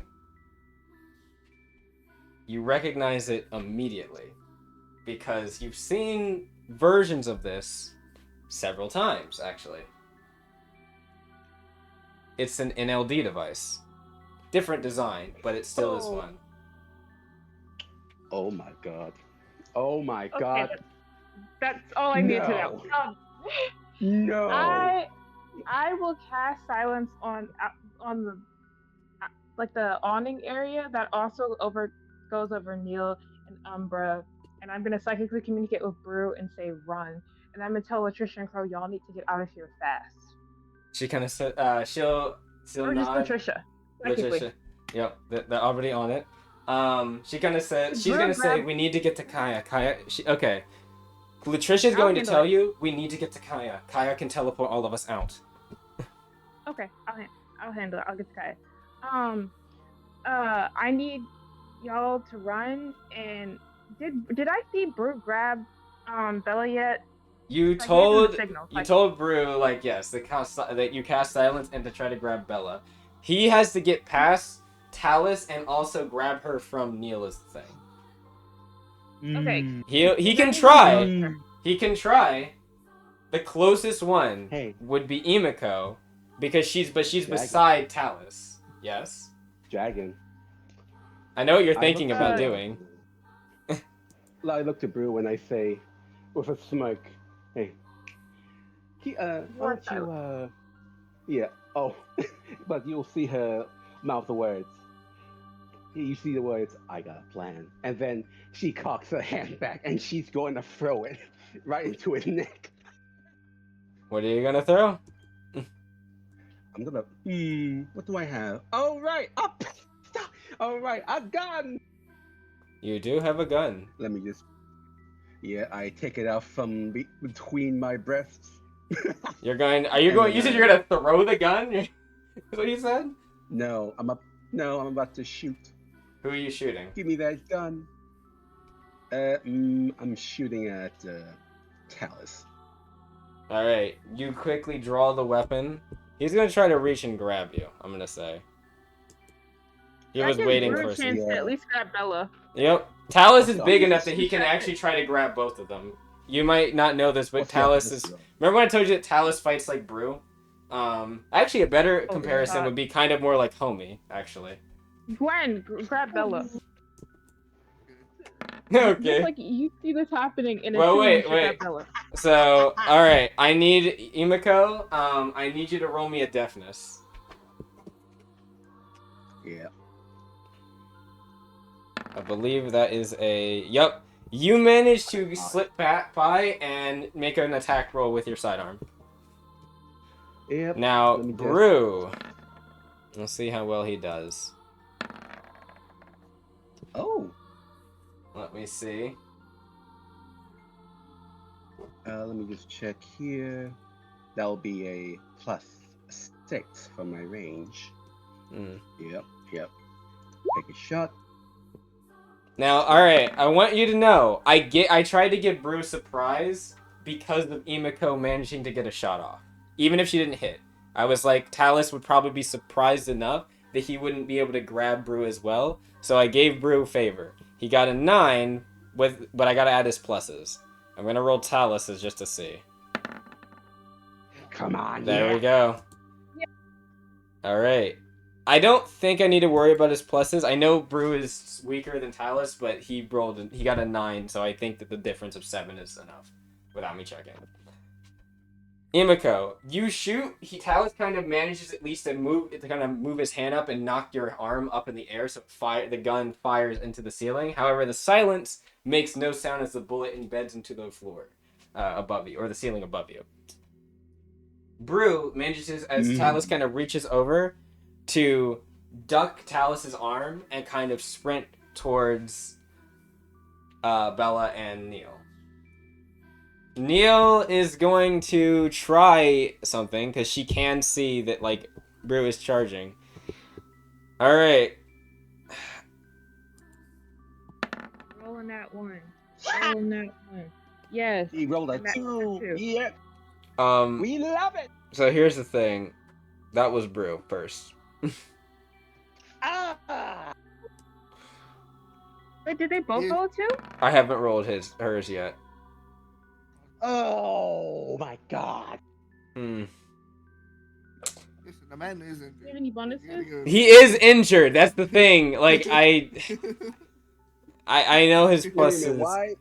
You recognize it immediately because you've seen versions of this several times, actually. It's an NLD device. Different design, but it still is one. Oh my god. Oh my god. That's all I need to know. No. I will cast silence on the like the awning area that also goes over Neil and Umbra, and I'm gonna psychically communicate with Brew and say run, and I'm gonna tell Latricia and Crow y'all need to get out of here fast. She kind of said, she'll Still Or just nod. Latricia. Technically. Letitia. Yep, they're already on it. She gonna say Could she's Brew gonna say grab- we need to get to Kaya. Okay. Latricia's I'll going to handle tell it. you we need to get to Kaya. Kaya can teleport all of us out. Okay, I'll handle it. I'll get to Kaya. I need y'all to run and did I see Brew grab Bella yet? You I gave him the told signal, you like- told Brew like yes, that you cast silence and to try to grab Bella. He has to get past Talus and also grab her from Neil is the thing. Okay. He Is can anyone try. closer? He can try. The closest one Hey. would be Imiko because she's Dragon. beside Talus. Yes. Dragon. I know what you're I thinking look about to- doing. I look to Brew when I say, with a smirk, hey, why don't you, yeah, oh, but you'll see her mouth the words. You see the words, I got a plan. And then she cocks her hand back and she's going to throw it right into his neck. What are you gonna throw? I'm gonna, what do I have? Oh, right, up! Stop! All right, a gun! You do have a gun. Let me just, yeah, I take it out from between my breasts. You're going. Are you And going? then You said you're gonna throw the gun. Is what you said? No, I'm about to shoot. Who are you shooting? Give me that gun. I'm shooting at Talus. All right. You quickly draw the weapon. He's gonna try to reach and grab you. I'm gonna say. He I was give waiting Brew for a a chance second. to at least grab Bella. Yep. Talus is Let's big go. enough that he can actually try to grab both of them. You might not know this, but Let's go, Talus let's is. go. Remember when I told you that Talus fights like Brew? Actually, a better Oh, comparison God. would be kind of more like Homie, actually. Gwen, grab Bella. Okay. Just like you see this happening in a Well, tomb, wait, you should wait. grab Bella. So, all right, I need Imiko. I need you to roll me a deafness. Yeah. I believe that is a. Yup. You managed to slip back by and make an attack roll with your sidearm. Yep. Now, Let me guess. Brew. Let's see how well he does. Oh. Let me see. Let me just check here. That'll be a +6 from my range. Mm. Yep. Take a shot. Now, all right. I want you to know, I tried to give Brew a surprise because of Imiko managing to get a shot off, even if she didn't hit. I was like, Talus would probably be surprised enough that he wouldn't be able to grab Brew as well, so I gave Brew a favor. He got a 9, but I gotta add his pluses. I'm gonna roll Talus's just to see. Come on. There yeah. we go. Yeah. All right. I don't think I need to worry about his pluses. I know Brew is weaker than Talus, but he got a 9, so I think that the difference of 7 is enough without me checking. Imiko, you shoot. Talus kind of manages at least to move his hand up and knock your arm up in the air, so the gun fires into the ceiling. However, the silence makes no sound as the bullet embeds into the floor above you, or the ceiling above you. Brew manages, as Talus kind of reaches over, to duck Talus's arm and kind of sprint towards Bella and Neil. Neil is going to try something because she can see that like Brew is charging. All right. Rolling that one. Rolling that one. Yes. He rolled a And that- 2. two. Yeah. Um. We love it. So here's the thing. That was Brew first. Ah. Wait, did they both roll two? I haven't rolled hers yet. Oh my God. Listen, the man isn't. Do you have any bonuses? He is injured. That's the thing. Like I know his Wait a minute, pluses. why?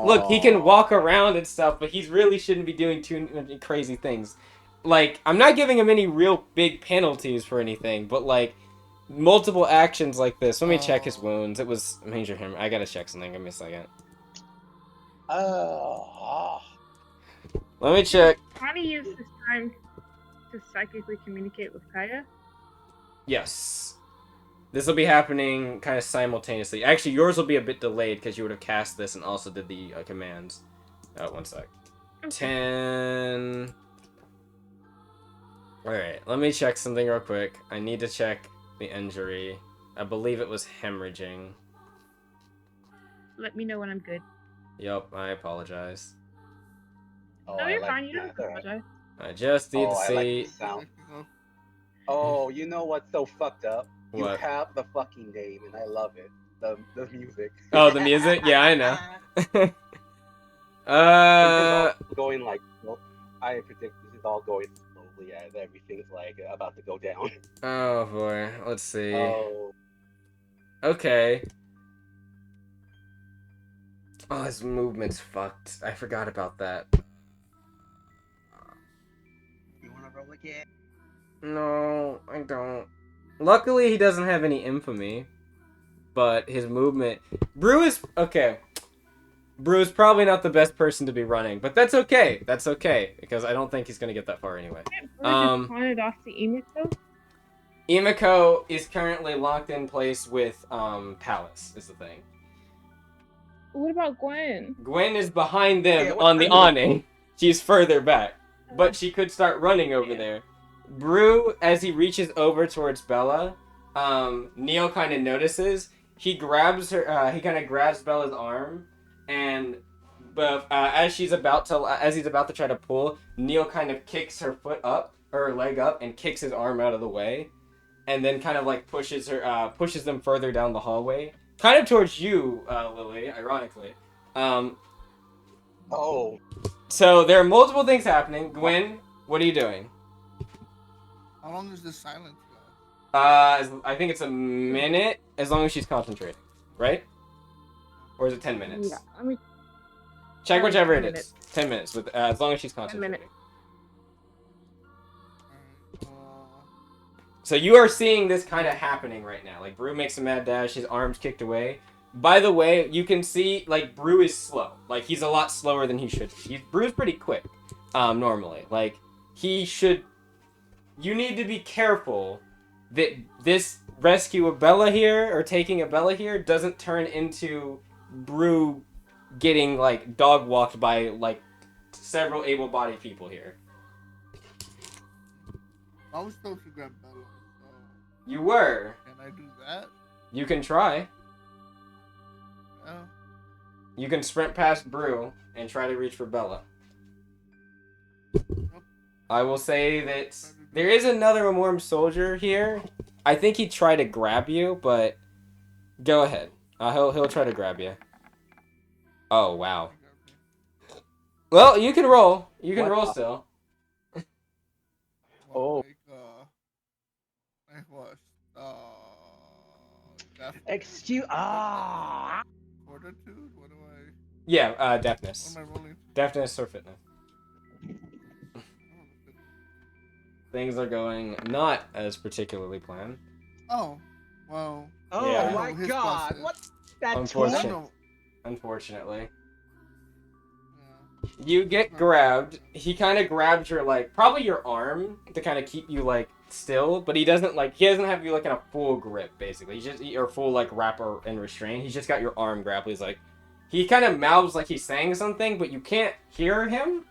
Look, he can walk around and stuff, but he really shouldn't be doing too many crazy things. Like, I'm not giving him any real big penalties for anything, but like multiple actions like this. Let me check his wounds. It was major him. I gotta check something. Give me a second. Oh. Let me check. Connie used this time to psychically communicate with Kaya? Yes. This will be happening kind of simultaneously. Actually, yours will be a bit delayed because you would have cast this and also did the commands. One sec. Okay. 10. Alright, let me check something real quick. I need to check the injury. I believe it was hemorrhaging. Let me know when I'm good. Yup, I apologize. Oh, No, I you're like fine. You don't that. All right. apologize. I just need to Oh, I like the see... sound. Oh, you know what's so fucked up? You What? have the fucking name, and I love it. The music. Oh, the music? Yeah, I know. This is all going like. Well, I predict this is all going slowly as everything's like about to go down. Oh boy, let's see. Oh. Okay. Oh, his movement's fucked. I forgot about that. You wanna roll again? No, I don't. Luckily, he doesn't have any infamy. But his movement... Brew is... Okay. Brew is probably not the best person to be running. But that's okay. That's okay. Because I don't think he's going to get that far anyway. Brew just pawned off to Emiko? Emiko is currently locked in place with Palace, is the thing. What about Gwen? Gwen is behind them Yeah, on the awning. She's further back. But she could start running over there. Brew, as he reaches over towards Bella, Neil kind of notices. He grabs her. He kind of grabs Bella's arm, and as he's about to try to pull, Neil kind of kicks her foot up, or her leg up, and kicks his arm out of the way, and then kind of like pushes them further down the hallway, kind of towards you, Lily. Ironically. Oh. So there are multiple things happening. Gwen, what are you doing? How long is this silence go? I think it's a minute, as long as she's concentrating, right? Or is it 10 minutes? Yeah, let me Check whichever 10 it is. minutes. 10 minutes, with as long as she's 10 concentrating. minutes. So you are seeing this kind of happening right now. Like, Brew makes a mad dash, his arm's kicked away. By the way, you can see, like, Brew is slow. Like, he's a lot slower than he should be. Brew's pretty quick, normally. Like, he should... You need to be careful that this rescue of Bella here, or taking a Bella here, doesn't turn into Brew getting, like, dog-walked by, like, several able-bodied people here. I was supposed to grab Bella, so You were. can I do that? You can try. Yeah. You can sprint past Brew and try to reach for Bella. I will say that there is another Memorem soldier here. I think he tried to grab you, but go ahead. He'll try to grab you. Oh wow. Well, you can roll. You can roll still. Oh. Like what? Excuse. Fortitude? What do I? Yeah, deafness. What am I rolling? Deafness or fitness. Things are going not as particularly planned. Oh, well. Oh Yeah. my His god! process. What? That Unfortunate. tool? Unfortunately. Yeah. You get grabbed. He kind of grabs your, like, probably your arm to kind of keep you, like, still, but he doesn't have you, like, in a full grip, basically. Or full, like, wrapper and restraint. He's just got your arm grappled. He's like, he kind of mouths like he's saying something, but you can't hear him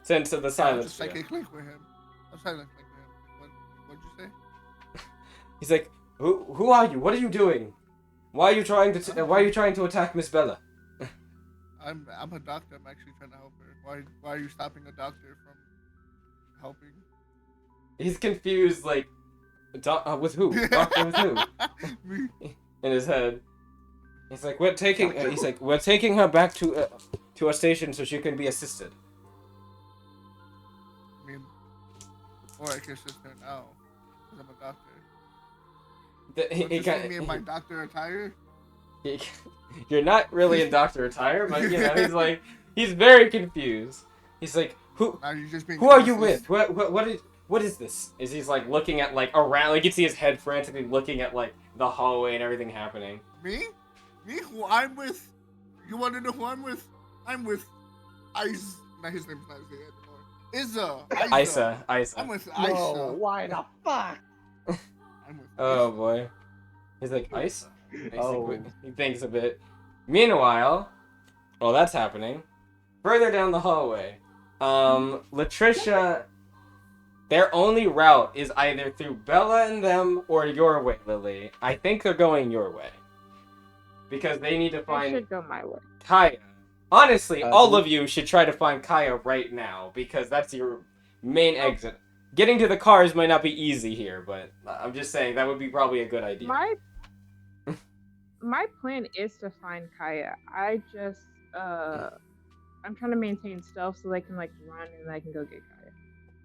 since of the silence. Just psychic link with him. I'm silent link with him. What'd you say? He's like, who are you? What are you doing? Why are you trying to attack Miss Bella? I'm a doctor. I'm actually trying to help her. Why are you stopping a doctor from helping? He's confused, like, with who? Doctor with who? Me. In his head. He's like, we're taking her back to a station so she can be assisted. I mean, or I can assist her now, because I'm a doctor. He me in my doctor attire? You're not really in doctor attire, but you know, he's very confused. He's like, who are you with? What is this? He's like looking at like around, like you can see his head frantically looking at like the hallway and everything happening. Me? Who I'm with? You want to know who I'm with? I'm with Ice. His name's not Isaiah anymore. Isa. Isa. I'm Isa. with No, Isa. why the fuck? I'm with Oh Isa. boy. He's like, Isa. Oh. He thinks a bit. Meanwhile, while that's happening, further down the hallway, Latricia, their only route is either through Bella and them or your way, Lily. I think they're going your way. Because they need to I find should go my way. Kaya. Honestly, all do- of you should try to find Kaya right now, because that's your main exit. Getting to the cars might not be easy here, but I'm just saying that would be probably a good idea. My plan is to find Kaya. I just I'm trying to maintain stealth so they can like run and I can go get Kaya.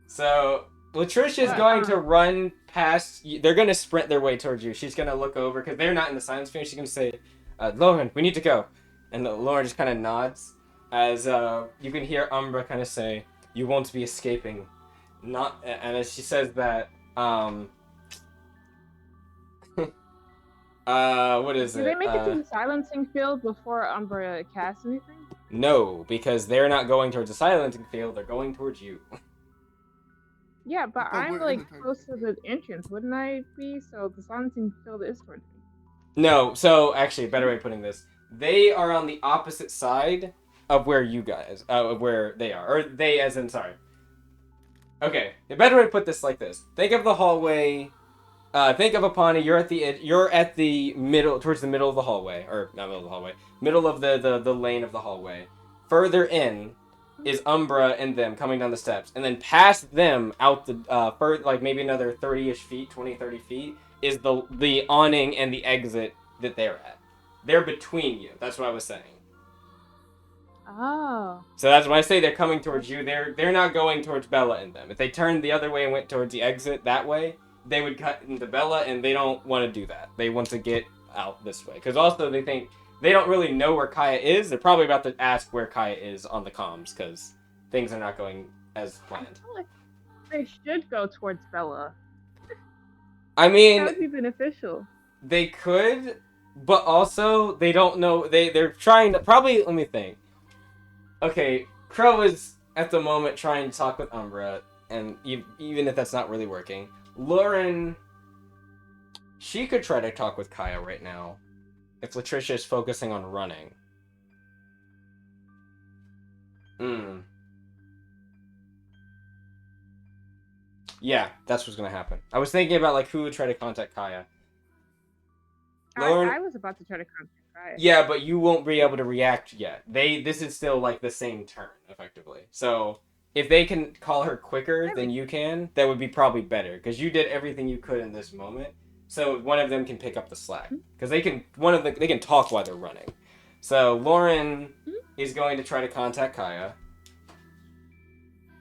So Latricia's But, going to run past you. They're going to sprint their way towards you. She's going to look over because they're not in the silence field. She's going to say, Lauren, we need to go. And Lauren just kind of nods as you can hear Umbra kind of say, you won't be escaping. Not. And as she says that, what is it? Do they make it to the silencing field before Umbra casts anything? No, because they're not going towards the silencing field. They're going towards you. Yeah, but But I'm we're in like the target close to the entrance, wouldn't I be? So the silencing field is towards me. No, so actually, a better way of putting this, they are on the opposite side of where you guys, of where they are, or they as in, sorry. Okay, the better way to put this like this: think of the hallway. Think of Apani. You're at the middle, towards the middle of the hallway, or not middle of the hallway, middle of the lane of the hallway. Further in is Umbra and them coming down the steps, and then past them out the like maybe another 30-ish feet, 20-30 feet is the awning and the exit that they're at. They're between you. That's what I was saying. Oh. So that's when I say they're coming towards you. They're not going towards Bella and them. If they turned the other way and went towards the exit that way, they would cut into Bella, and they don't want to do that. They want to get out this way because also they think they don't really know where Kaya is. They're probably about to ask where Kaya is on the comms because things are not going as planned. I feel like they should go towards Bella. I mean, That would be beneficial. they could, but also they don't know. They're trying to probably. Let me think. Okay, Crow is at the moment trying to talk with Umbra, and even if that's not really working, Lauren, she could try to talk with Kaya right now, if Latricia is focusing on running. Yeah, that's what's gonna happen. I was thinking about like who would try to contact Kaya. Lauren, I was about to try to contact Kaya. yeah, but you won't be able to react yet. This is still like the same turn, effectively. So if they can call her quicker than you can, that would be probably better because you did everything you could in this moment. So one of them can pick up the slack because they can talk while they're running. So Lauren is going to try to contact Kaya.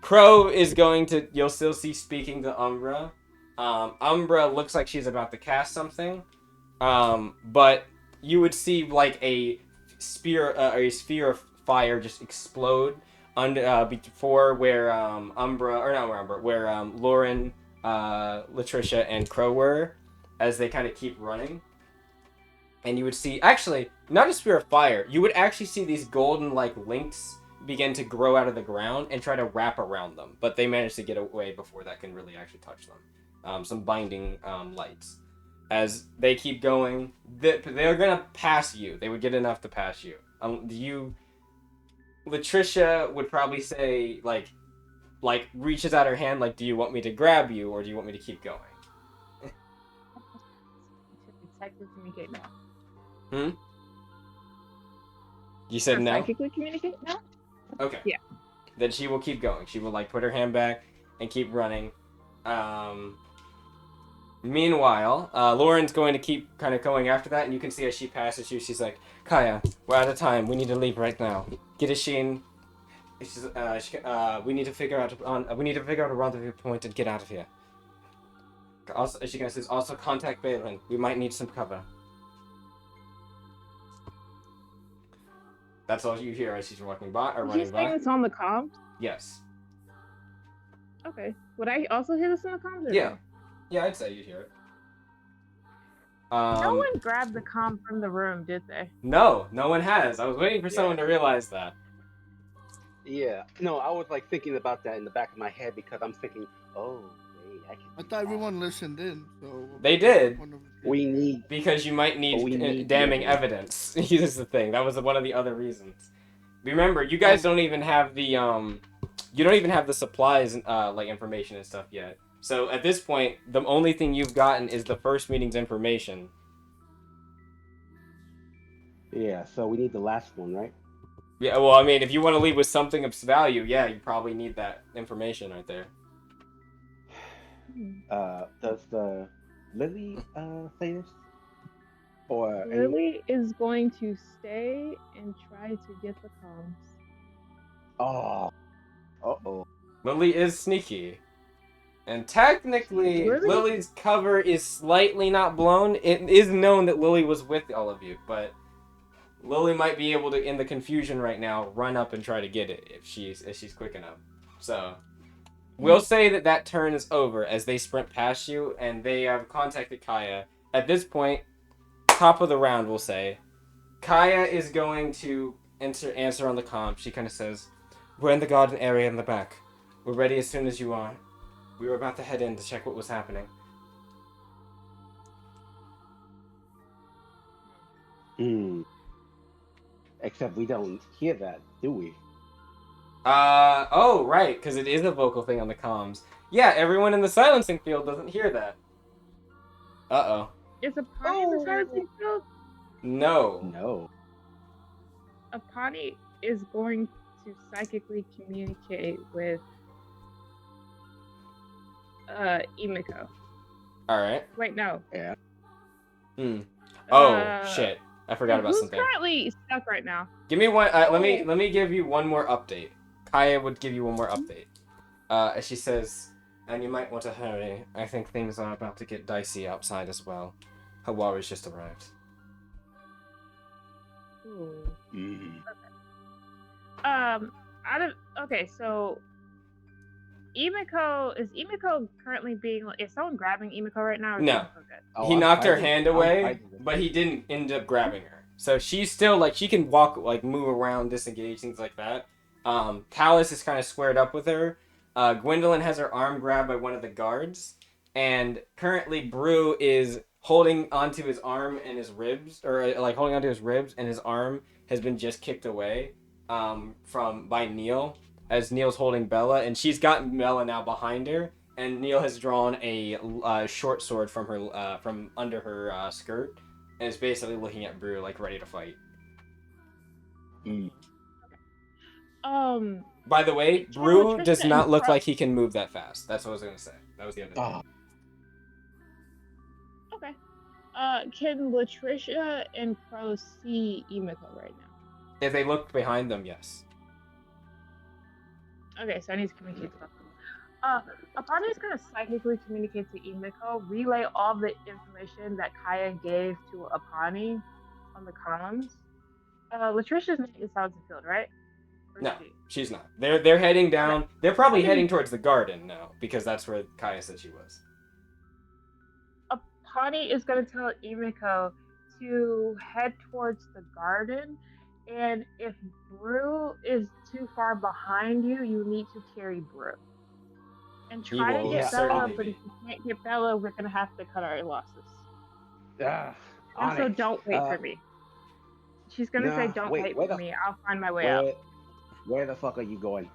Crow is going to. You'll still see speaking to Umbra. Umbra looks like she's about to cast something, but you would see like a sphere of fire just explode before where Lauren, Latricia, and Crow were, as they kind of keep running. And you would see, actually, not a sphere of fire, you would actually see these golden like links begin to grow out of the ground and try to wrap around them, but they managed to get away before that can really actually touch them. Some binding lights. As they keep going, they're gonna pass you. They would get enough to pass you. Latricia would probably say like reaches out her hand like, do you want me to grab you or do you want me to keep going? Psychically communicate now. You said no? Psychically communicate now? Okay. Yeah. Then she will keep going. She will like put her hand back and keep running. Meanwhile, Lauren's going to keep kind of going after that, and you can see as she passes you, she's like, Kaya, we're out of time. We need to leave right now. Get a Sheen. We need to figure out a rendezvous point and get out of here. Also, she says, also contact Balin. We might need some cover. That's all you hear as she's walking by or running He's saying by. it's on the comms? Yes. Okay. Would I also hear this in the comms? Or Yeah. no? Yeah, I'd say you'd hear it. No one grabbed the comm from the room, did they? No one has. I was waiting for someone to realize that. Yeah. No, I was like thinking about that in the back of my head because I'm thinking, oh wait, I can. I do thought that. everyone listened in, so They did. one of the We need. Because you might But we need need the damning evidence. evidence. This is the thing. That was one of the other reasons. Remember, you guys don't even have the you don't even have the supplies like information and stuff yet. So at this point, the only thing you've gotten is the first meeting's information. Yeah. So we need the last one, right? Yeah, well, I mean, if you want to leave with something of value, yeah, you probably need that information right there. Does the Lily say this? Or any? Lily is going to stay and try to get the comms. Oh. Uh-oh. Lily is sneaky. And technically, Lily? Lily's cover is slightly not blown. It is known that Lily was with all of you, but Lily might be able to, in the confusion right now, run up and try to get it if she's quick enough. So, we'll say that turn is over as they sprint past you, and they have contacted Kaya. At this point, top of the round, we'll say, Kaya is going to answer on the comm. She kind of says, "We're in the garden area in the back. We're ready as soon as you are. We were about to head in to check what was happening." Hmm. Except we don't hear that, do we? Oh, right, because it is a vocal thing on the comms. Yeah, everyone in the silencing field doesn't hear that. Uh-oh. Is Apani in the silencing field? No. No. Apani is going to psychically communicate with Emiko. Alright. Wait, no. Yeah. Oh, shit. I forgot about who's something. Who's currently stuck right now? Give me one. Let me give you one more update. Kaya would give you one more update. As she says, and you might want to hurry. I think things are about to get dicey outside as well. Hawari's just arrived. Ooh. Mm. Okay, so is Emiko currently being? Is someone grabbing Emiko right now? Or No. Is Emiko good? Oh, He I'm knocked her fighting. hand I'm away, fighting with but her. he didn't end up grabbing her. So she's still like she can walk, like move around, disengage, things like that. Talus is kind of squared up with her. Gwendolyn has her arm grabbed by one of the guards, and currently Brew is holding onto his arm and his ribs, or like holding onto his ribs, and his arm has been just kicked away by Neil, as Neil's holding Bella, and she's got Bella now behind her, and Neil has drawn a short sword from her from under her skirt, and is basically looking at Brew like ready to fight. Mm. By the way, Brew does not look like he can move that fast. That's what I was gonna say. That was the other thing. Oh. Okay. Can Latricia and Crow see Emiko right now? If they look behind them, yes. Okay, so I need to communicate to them. Apani is going to psychically communicate to Emiko, relay all the information that Kaya gave to Apani on the comms. Latricia's not in Silent Field, right? Or No, is she? she's not. They're heading down. Okay. They're probably heading towards the garden now, because that's where Kaya said she was. Apani is going to tell Emiko to head towards the garden, and if Brew is too far behind you, you need to carry Brew. And try to get Bella, but if you can't get Bella, we're gonna have to cut our losses. Also, don't wait for me. She's gonna say, "Don't wait for me. I'll find my way out." Where the fuck are you going?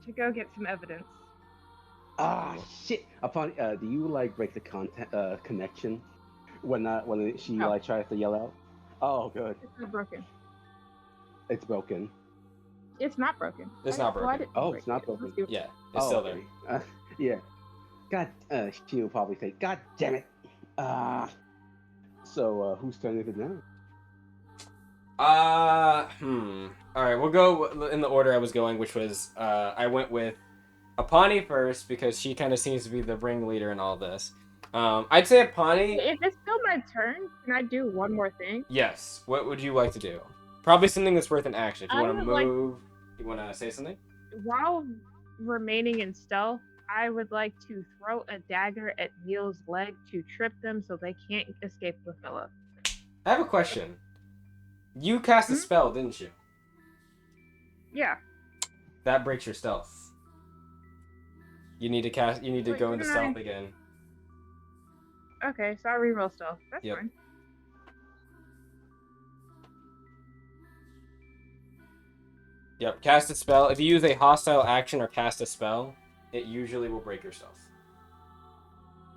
To go get some evidence. Ah, shit! Do you like break the connection when she like tries to yell out? Oh, good. It's not broken. It's broken. It's not broken. It's not broken. Oh, it's not broken. Yeah, it's still there. Yeah. God, she will probably say, "God damn it." So whose turn is it now? All right, we'll go in the order I was going, which was I went with Apani first because she kind of seems to be the ringleader in all this. I'd say Apani. If it's still my turn, can I do one more thing? Yes. What would you like to do? Probably something that's worth an action. If you want to move, you want to say something? While remaining in stealth, I would like to throw a dagger at Neil's leg to trip them so they can't escape the Philip. I have a question. You cast a spell, didn't you? Yeah. That breaks your stealth. You need to cast. You need to Wait, go into didn't stealth again. Okay, so I'll reroll stealth. That's Yep. fine. Yep. Cast a spell. If you use a hostile action or cast a spell, it usually will break your stealth.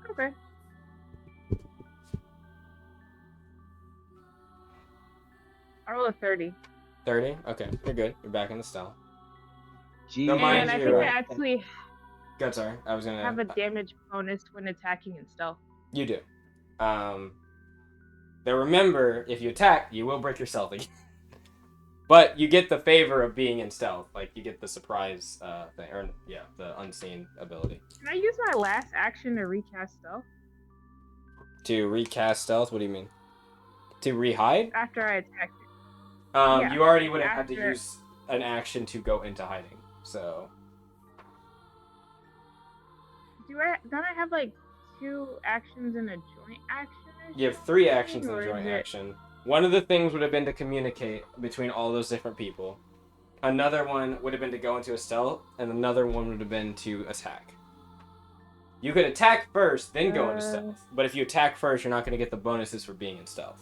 Okay. I roll a 30. 30. Okay, you're good. You're back in the stealth. Gee, No, mind And I you, think I actually Good. Sorry, I was gonna. have a damage bonus when attacking in stealth. You do. But remember, if you attack, you will break your stealth again. But you get the favor of being in stealth. Like, you get the surprise thing. Or, yeah, the unseen ability. Can I use my last action to recast stealth? To recast stealth? What do you mean? To rehide? After I attack it. Yeah, you already would have had to after- use an action to go into hiding. So, Don't I have like 2 actions and a joint action? you have 3 actions in Or a is joint it- action. One of the things would have been to communicate between all those different people. Another one would have been to go into a stealth, and another one would have been to attack. You could attack first, then go into stealth. But if you attack first, you're not going to get the bonuses for being in stealth.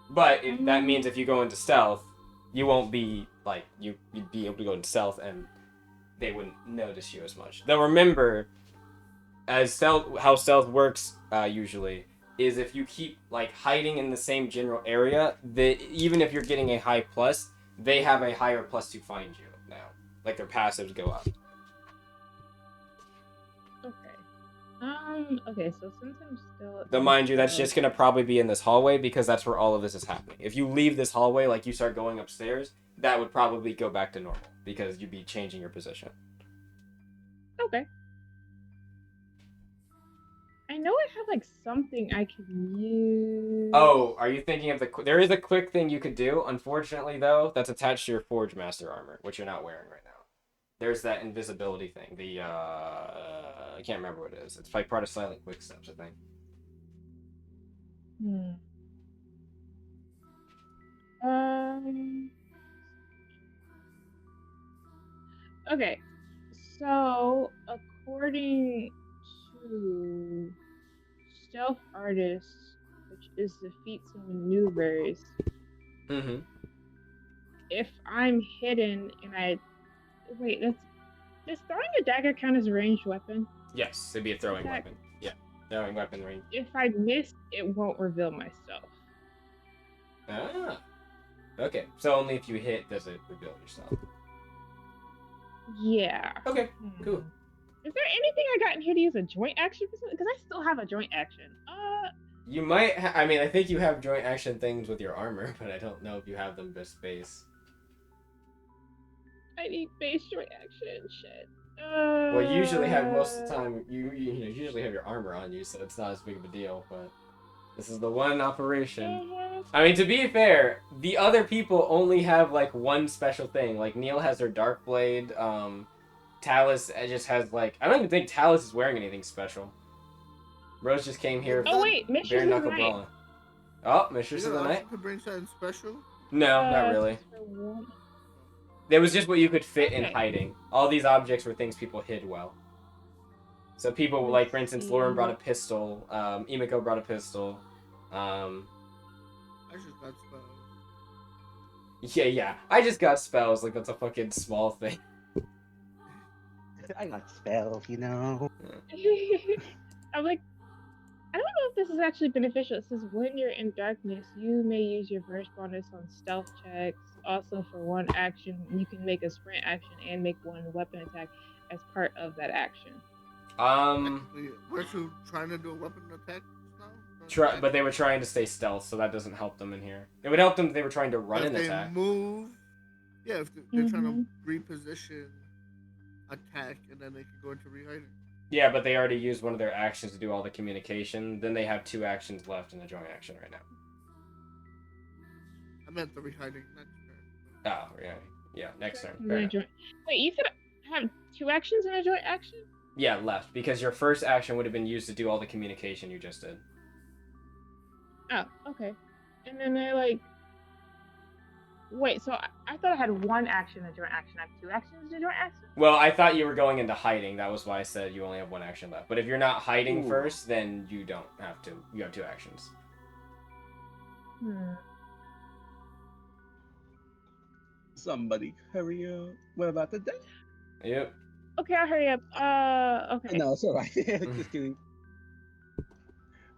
But that means if you go into stealth, you won't be, like, you'd be able to go into stealth, and they wouldn't notice you as much. Though remember, how stealth works usually is if you keep like hiding in the same general area, even if you're getting a high plus, they have a higher plus to find you now. Like their passives go up. Okay. Okay, so since I'm still... Though mind you, that's just gonna probably be in this hallway because that's where all of this is happening. If you leave this hallway, like you start going upstairs, that would probably go back to normal because you'd be changing your position. Okay. I know I have like something I can use. Oh, are you thinking of there is a quick thing you could do. Unfortunately, though, that's attached to your Forge Master armor, which you're not wearing right now. There's that invisibility thing. I can't remember what it is. It's like part of Silent Quick Steps, I think. Okay. So, according to Stealth Artist, which is the feats and maneuvers, if I'm hidden and I... Wait, does throwing a dagger count as a ranged weapon? Yes, it'd be a throwing weapon. Yeah, throwing weapon range. If I miss, it won't reveal myself. Ah. Okay, so only if you hit does it reveal yourself. Yeah. Okay, cool. Is there anything I got in here to use a joint action? Because I still have a joint action. You might. I mean, I think you have joint action things with your armor, but I don't know if you have them just base. I need base joint action. Shit. Well, you usually have most of the time. You usually have your armor on you, so it's not as big of a deal. But this is the one operation. I mean, to be fair, the other people only have like one special thing. Like Neil has her dark blade. Talus just has like I don't even think Talus is wearing anything special. Rose just came here. Oh wait, Mistress of the Night. Brawling. Oh, Mistress of the Night. To bring something special? No, not really. It was just what you could fit in hiding. All these objects were things people hid well. So people like, for instance, Lauren brought a pistol. Emiko brought a pistol. I just got spells. Yeah. I just got spells. Like that's a fucking small thing. I got spells, you know. I'm like, I don't know if this is actually beneficial. It says when you're in darkness, you may use your burst bonus on stealth checks. Also, for one action, you can make a sprint action and make one weapon attack as part of that action. Weren't you trying to do a weapon attack now? But they were trying to stay stealth, so that doesn't help them in here. It would help them if they were trying to run an attack. If they move, yeah, if they're trying to reposition attack, and then they can go into rehiding. Yeah, but they already used one of their actions to do all the communication. Then they have 2 actions left in the joint action right now. I meant the rehiding next turn. Oh, yeah, next turn. Wait, you said I have 2 actions in a joint action? Yeah, left, because your first action would have been used to do all the communication you just did. Oh, okay. And then I Wait, so I thought I had one action, a joint action. I have 2 actions, a joint action? Well, I thought you were going into hiding. That was why I said you only have 1 action left. But if you're not hiding Ooh. first, then you don't have to. You have 2 actions. Somebody hurry up. What about the day? Yep. Okay, I'll hurry up. Okay. No, it's alright. Just kidding.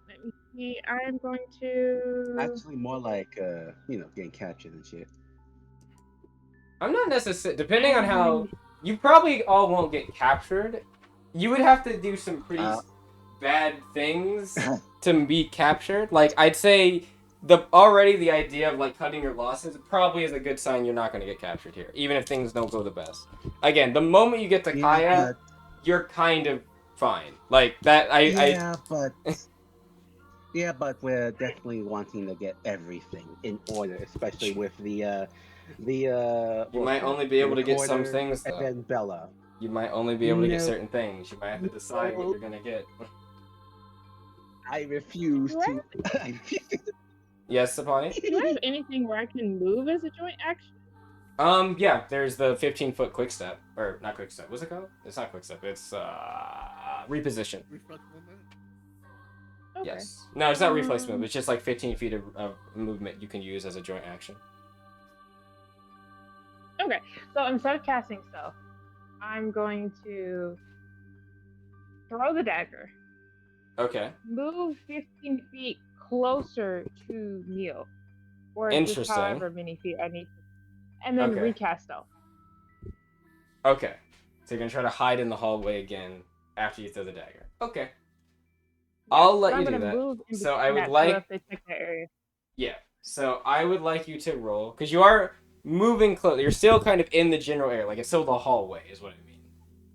Let me see. I'm going to. Actually, more like, getting captured and shit. I'm not necessarily... Depending on how... You probably all won't get captured. You would have to do some pretty bad things to be captured. Like, I'd say already the idea of, like, cutting your losses probably is a good sign you're not going to get captured here, even if things don't go the best. Again, the moment you get to Kaya, you're kind of fine. Like, that... Yeah, but we're definitely wanting to get everything in order, especially with the You might only be able to get some things, though. And then Bella. You might only be able to get certain things. You might have to decide what you're gonna get. I refuse to. Yes, Sapani? Do I have anything where I can move as a joint action? Yeah, there's the 15-foot quick step. Or, not quick step. What's it called? It's not quick step. It's, reposition. Reflex movement. Okay. Yes. No, it's not reflex move. It's just like 15 feet of movement you can use as a joint action. Okay, so instead of casting stuff, I'm going to throw the dagger. Okay. Move 15 feet closer to Neil. Or just Interesting. however many feet I need to. And then recast stealth. Okay. So you're going to try to hide in the hallway again after you throw the dagger. Okay. I'll let you do that. So I would like... They check that area. Yeah. So I would like you to roll, because you are moving close. You're still kind of in the general area. Like, it's still the hallway is what I mean.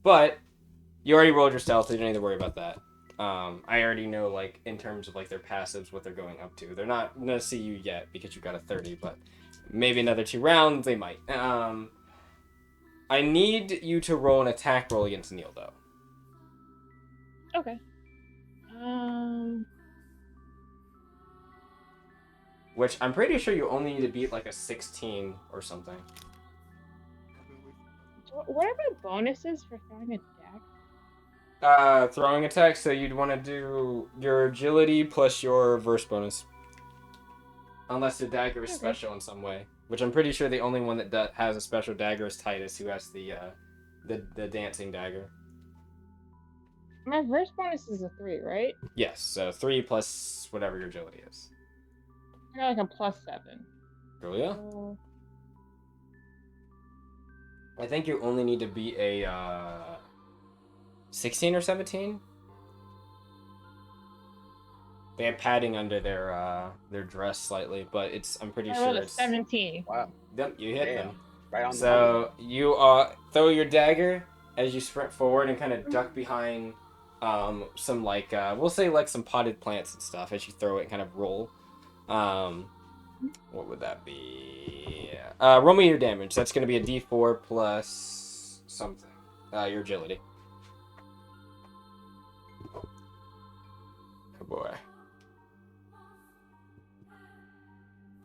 But you already rolled your stealth, so you don't need to worry about that. I already know, like, in terms of, like, their passives, what they're going up to. They're not going to see you yet because you got a 30, but maybe another 2 rounds, they might. I need you to roll an attack roll against Neil, though. Okay. Which I'm pretty sure you only need to beat, like, a 16 or something. What are my bonuses for throwing a dagger? Throwing attack, so you'd want to do your agility plus your verse bonus. Unless the dagger is special in some way. Which I'm pretty sure the only one that has a special dagger is Titus, who has the dancing dagger. My verse bonus is a 3, right? Yes, so 3 plus whatever your agility is. I got like a +7. Julia? I think you only need to beat a 16 or 17. They have padding under their dress slightly, but I'm pretty sure it's 17. Wow. Yep, you hit them. Right on so you throw your dagger as you sprint forward and kind of duck behind some like we'll say like some potted plants and stuff as you throw it and kind of roll. What would that be? Roll me your damage. That's going to be a D4 plus something. Your agility. Oh boy.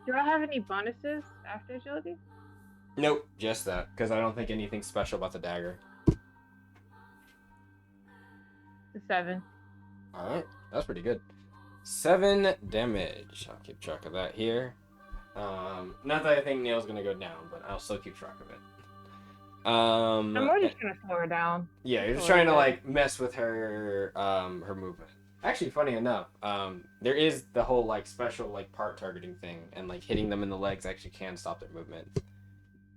Do I have any bonuses after agility? Nope, just that, because I don't think anything's special about the dagger. 7. Alright, that's pretty good. 7 damage. I'll keep track of that here. Not that I think Neil's gonna go down, but I'll still keep track of it. I'm more just gonna slow her down. Yeah, you're just trying to like mess with her her movement. Actually, funny enough, there is the whole like special like part targeting thing, and like hitting them in the legs actually can stop their movement.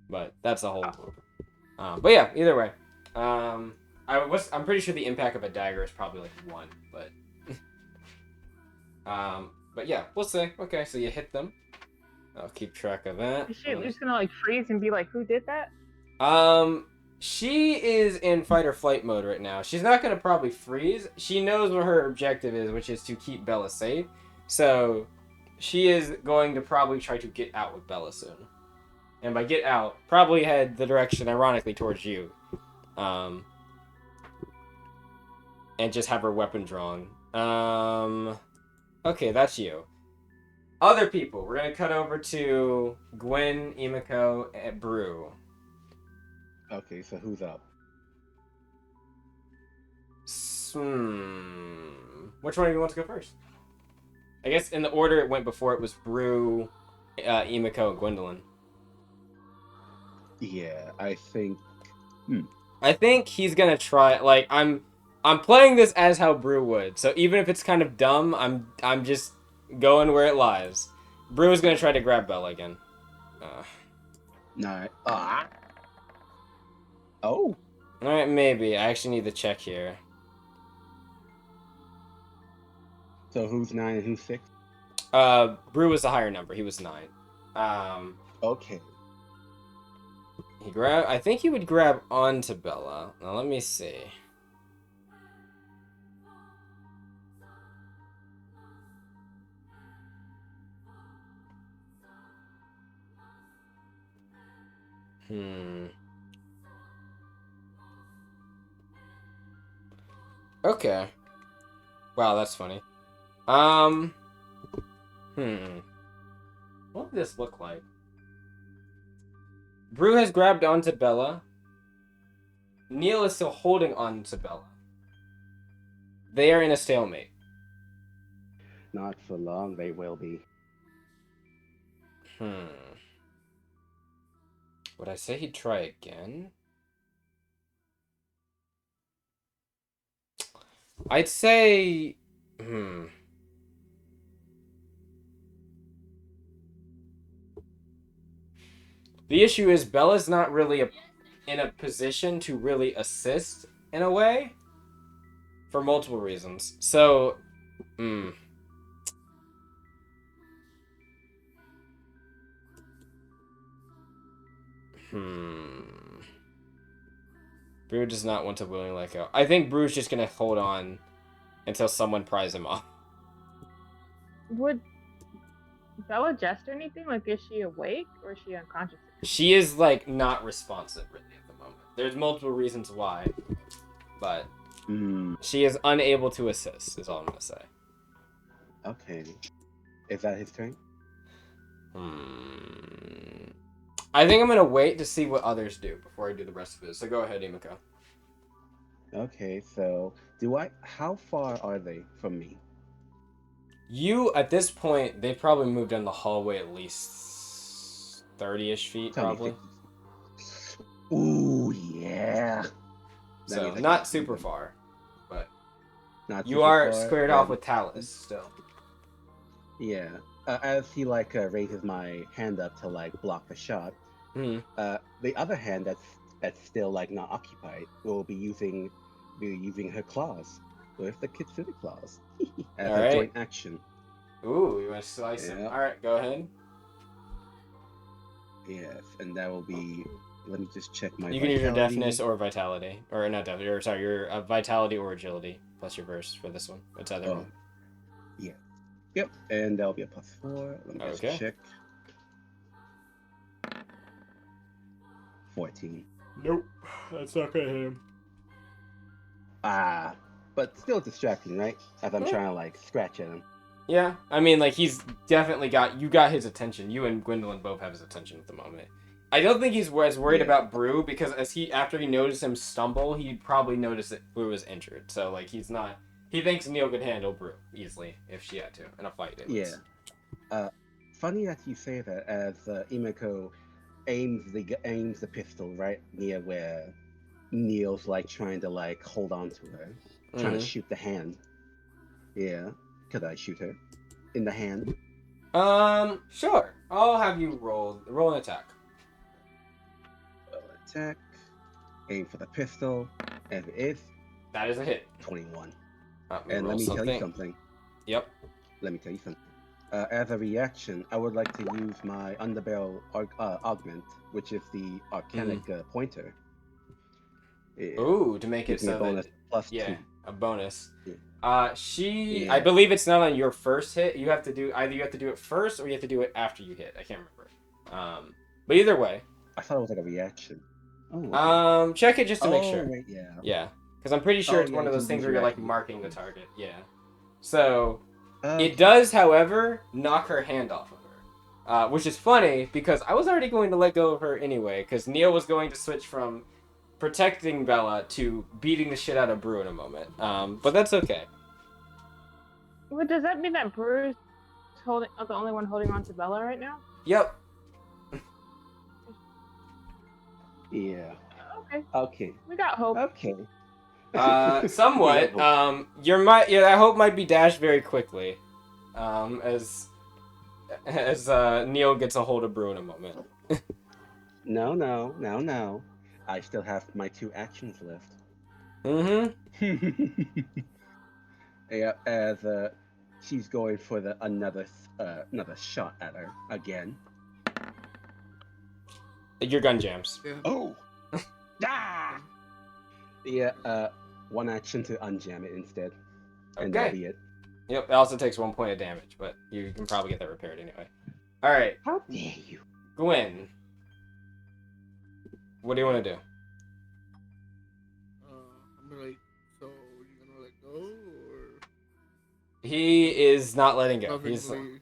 But that's a whole. But yeah, either way, I'm pretty sure the impact of a dagger is probably like 1, but yeah, we'll say. Okay, so you hit them. I'll keep track of that. Is she at least gonna like freeze and be like, "Who did that?" She is in fight or flight mode right now. She's not gonna probably freeze. She knows what her objective is, which is to keep Bella safe. So she is going to probably try to get out with Bella soon. And by get out, probably head the direction, ironically, towards you. And just have her weapon drawn. Okay, that's you. Other people. We're gonna cut over to Gwen, Emiko, and Brew. Okay, so who's up? Which one do you want to go first? I guess in the order it went before, it was Brew, Emiko, and Gwendolyn. Yeah, I think. I think he's gonna try. Like I'm playing this as how Brew would. So even if it's kind of dumb, I'm just going where it lies. Brew is gonna try to grab Bella again. No. Ah. Oh. All right, maybe. I actually need to check here. So who's 9 and who's 6? Brew was the higher number. He was 9. Okay. I think he would grab onto Bella. Now let me see. Okay. Wow, that's funny. What would this look like? Brew has grabbed onto Bella. Neil is still holding on to Bella. They are in a stalemate. Not for long, they will be. Would I say he'd try again? I'd say... The issue is Bella's not really in a position to really assist in a way. For multiple reasons. So... Brew does not want to willingly let go. I think Brew's just gonna hold on until someone pries him off. Would Bella jest or anything? Like, is she awake or is she unconscious? She is, like, not responsive, really, at the moment. There's multiple reasons why, but she is unable to assist, is all I'm gonna say. Okay. Is that his turn? I think I'm gonna wait to see what others do before I do the rest of it. So go ahead, Emiko. Okay, so how far are they from me? You, at this point, they've probably moved down the hallway at least 30-ish feet, probably. Ooh, yeah. So, not super far, but not you are squared off with Talus, still. Yeah. As he, raises my hand up to, block the shot, the other hand that's still, not occupied will be using her claws. With the Kitsune claws. As a joint action. Ooh, you want to slice him? Alright, go ahead. Yes, and that will be... Let me just check my You can use your deafness or vitality. Or not deafness, or sorry, your vitality or agility. Plus your burst for this one. It's either one. Yeah. Yep, and that'll be a +4. Let me just check. 14. Nope, that's not gonna hit him. But still distracting, right? As I'm trying to, scratch at him. Yeah, I mean, he's definitely got his attention. You and Gwendolyn both have his attention at the moment. I don't think he's as worried about Brew, because after he noticed him stumble, he probably noticed that Brew was injured. So, he's not... He thinks Neil could handle Brew easily, if she had to, in a fight. Funny that you say that, as Emiko aims the pistol right near where Neil's, trying to, hold on to her. Trying to shoot the hand. Yeah. Could I shoot her? In the hand? Sure. I'll have you roll an attack. Attack. Aim for the pistol. And it is. That is a hit. 21. And let me tell you something. Yep. Let me tell you something. As a reaction, I would like to use my underbarrel augment, which is the arcanic pointer. Ooh, to make it so bonus that... +2. A bonus. Yeah. I believe it's not on your first hit. You have to do it first or you have to do it after you hit. I can't remember. But either way. I thought it was like a reaction. Oh, okay. Check it just to make sure. Right, yeah. Yeah. Because I'm pretty sure it's one of those things where you're marking the target. Yeah. So It does, however, knock her hand off of her. Which is funny, because I was already going to let go of her anyway, because Neil was going to switch from protecting Bella to beating the shit out of Brew in a moment. But that's okay. But does that mean that Brew is the only one holding on to Bella right now? Yep. Yeah. Okay. Okay. We got hope. Okay. Somewhat. That hope might be dashed very quickly. As Neil gets a hold of Brew in a moment. No. I still have my 2 actions left. Mm-hmm. Yeah, as she's going for another shot at her again. Your gun jams. Yeah. Oh. Ah. Yeah. 1 action to unjam it instead, and that'll Okay. be it. Yep. It also takes 1 point of damage, but you can probably get that repaired anyway. All right. How dare you? Gwen. What do you want to do? I'm like, so you're gonna let go or He is not letting go. lovingly?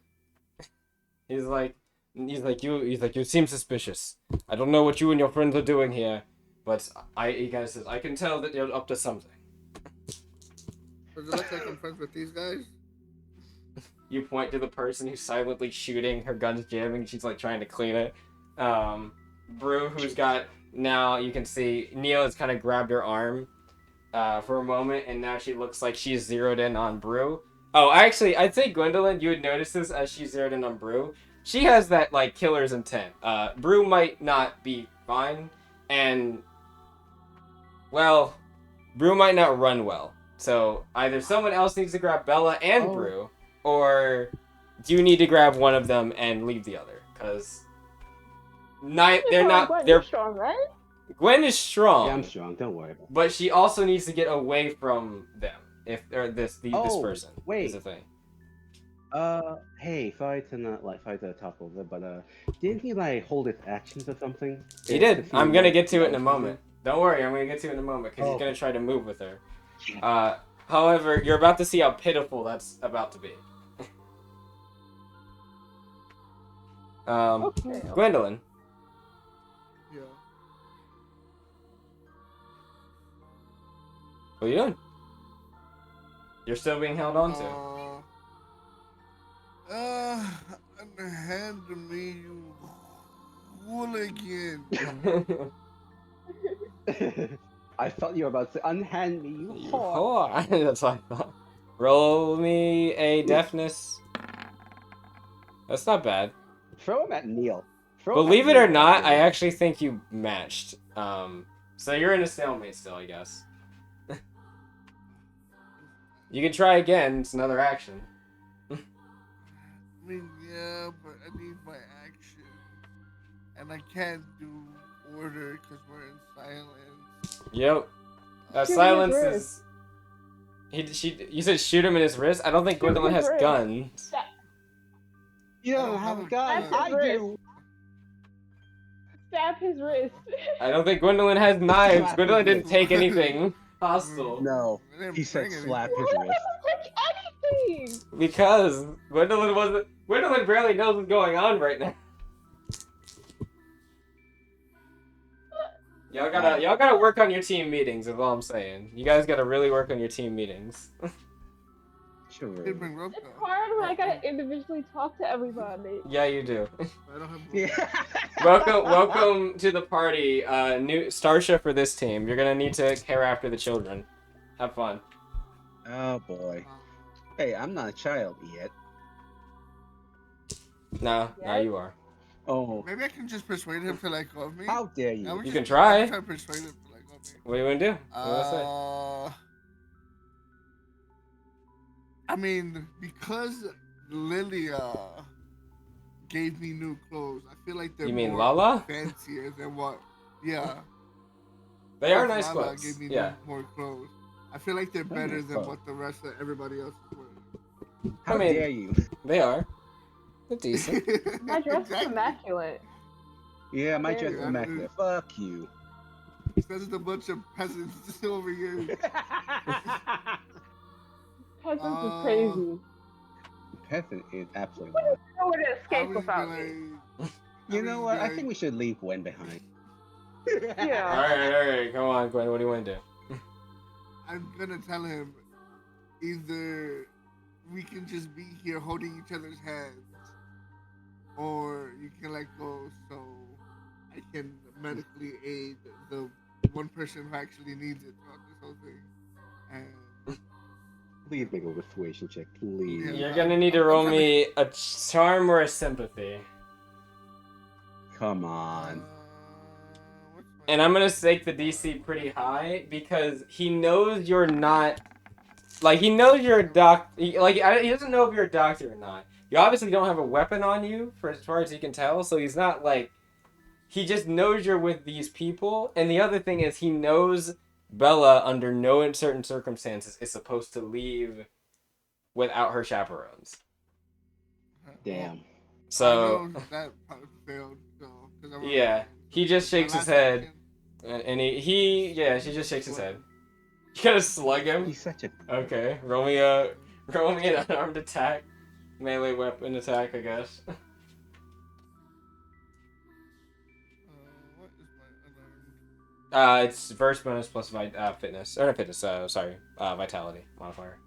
He's like you seem suspicious. I don't know what you and your friends are doing here, but he kind of says I can tell that you're up to something. Does it look like I'm friends with these guys? You point to the person who's silently shooting, her gun's jamming, she's like trying to clean it. Brew, who's got, now you can see Neil has kind of grabbed her arm for a moment, and now she looks like she's zeroed in on Brew. Oh, actually, I'd say Gwendolyn, you would notice this as she's zeroed in on Brew. She has that, like, killer's intent. Brew might not be fine, and, well, Brew might not run well. So, either someone else needs to grab Bella and Brew, or you need to grab one of them and leave the other, because they're strong, right? Gwen is strong. Yeah, I'm strong. Don't worry about it. But she also needs to get away from them. This person wait. is a thing. Hey, sorry to talk over, but didn't he like hold his actions or something? He did. I'm gonna get to it in a moment. Don't worry, I'm gonna get to it in a moment because he's gonna try to move with her. However, you're about to see how pitiful that's about to be. Gwendolyn. Yeah. What are you doing? You're still being held on to. Hand me, you hooligan. I thought you were about to unhand me, you whore. Whore. That's what I thought. Roll me a deafness. That's not bad. Throw him at Neil. Believe it or not, I actually think you matched. So you're in a stalemate still, I guess. You can try again. It's another action. I mean, yeah, but I need my action. And I can't do order because we're in silence. Yep. Silence is... You said shoot him in his wrist? I don't think Gwendolyn has guns. You don't have a gun. I do. Stab his wrist. I don't think Gwendolyn has knives. Gwendolyn didn't take anything hostile. No. He said slap his wrist. Anything. Because Gwendolyn barely knows what's going on right now. Y'all gotta work on your team meetings, is all I'm saying. You guys gotta really work on your team meetings. Sure. It's hard when I gotta individually talk to everybody. Yeah, you do. I don't have. Yeah. Welcome to the party. New Starsha for this team. You're gonna need to care after the children. Have fun. Oh boy. Hey, I'm not a child yet. No, now you are. Oh. Maybe I can just persuade him to let go of me. How dare you? You can try. I'm trying to persuade him to let go of me. What do you want to do? What do you want to say? I mean, because Lilia gave me new clothes, I feel like they're You mean more Lala? fancier than what. Yeah. They are nice Lala clothes. gave me Yeah. more clothes. I feel like they're better than clothes. what the rest of everybody else is wearing. How dare you? They are. They're decent. My dress is immaculate. Yeah, my dress Yeah. is immaculate. Fuck you. There's a bunch of peasants over here. Peasants is crazy. peasant is absolutely Wouldn't not. know where to I escape was without gonna, me. You I know was what? I gonna, think we should leave Gwen behind. Yeah. Alright, come on, Gwen, what do you want to do? I'm gonna tell him either we can just be here holding each other's hands, or you can let go so I can medically aid the one person who actually needs it throughout this whole thing. And Please make a persuasion check, please. yeah, You're gonna need to I'm roll trying me a charm or a sympathy. Come Uh, on. what's my And I'm gonna stake the DC pretty high because he knows you're not. Like, he knows you're a he doesn't know if you're a doctor or not. You obviously don't have a weapon on you, for as far as he can tell, so he's not, like... He just knows you're with these people, and the other thing is he knows Bella, under no certain circumstances, is supposed to leave without her chaperones. Damn. I So, know that part failed, so because I'm yeah, alone. he just My shakes his last head, action, and she just shakes his head. You gotta slug him? He's such a. Okay, roll me an unarmed attack. Melee weapon attack, I guess. what is my unarmed? It's verse bonus plus fitness. Or not fitness, sorry. Vitality modifier.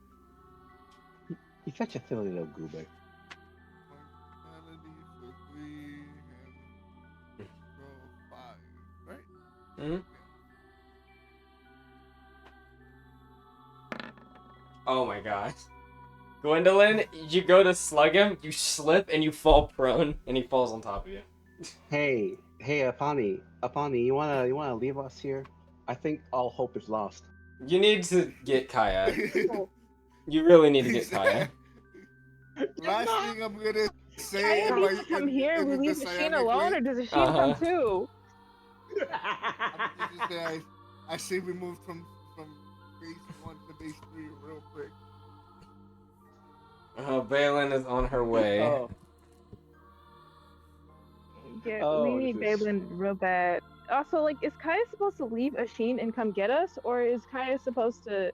He's such a silly little goober. Vitality for 3 and roll 5, right? Hmm. Oh my god. Gwendolyn, you go to slug him, you slip, and you fall prone, and he falls on top of you. Hey, Apani, you wanna leave us here? I think all hope is lost. You need to get Kaya. Oh, You really need to get Kaya. Last thing I'm gonna say Kaya in needs to come here. We in the leave Machine cyanic alone, way, or does Machine come too? I'm just gonna say I say we moved from base 1 to base 3 real quick. Balin is on her way. Oh, Yeah, Oh, we need this is- Balin real bad. Also, like, is Kaya supposed to leave Asheen and come get us, or is Kaya supposed to?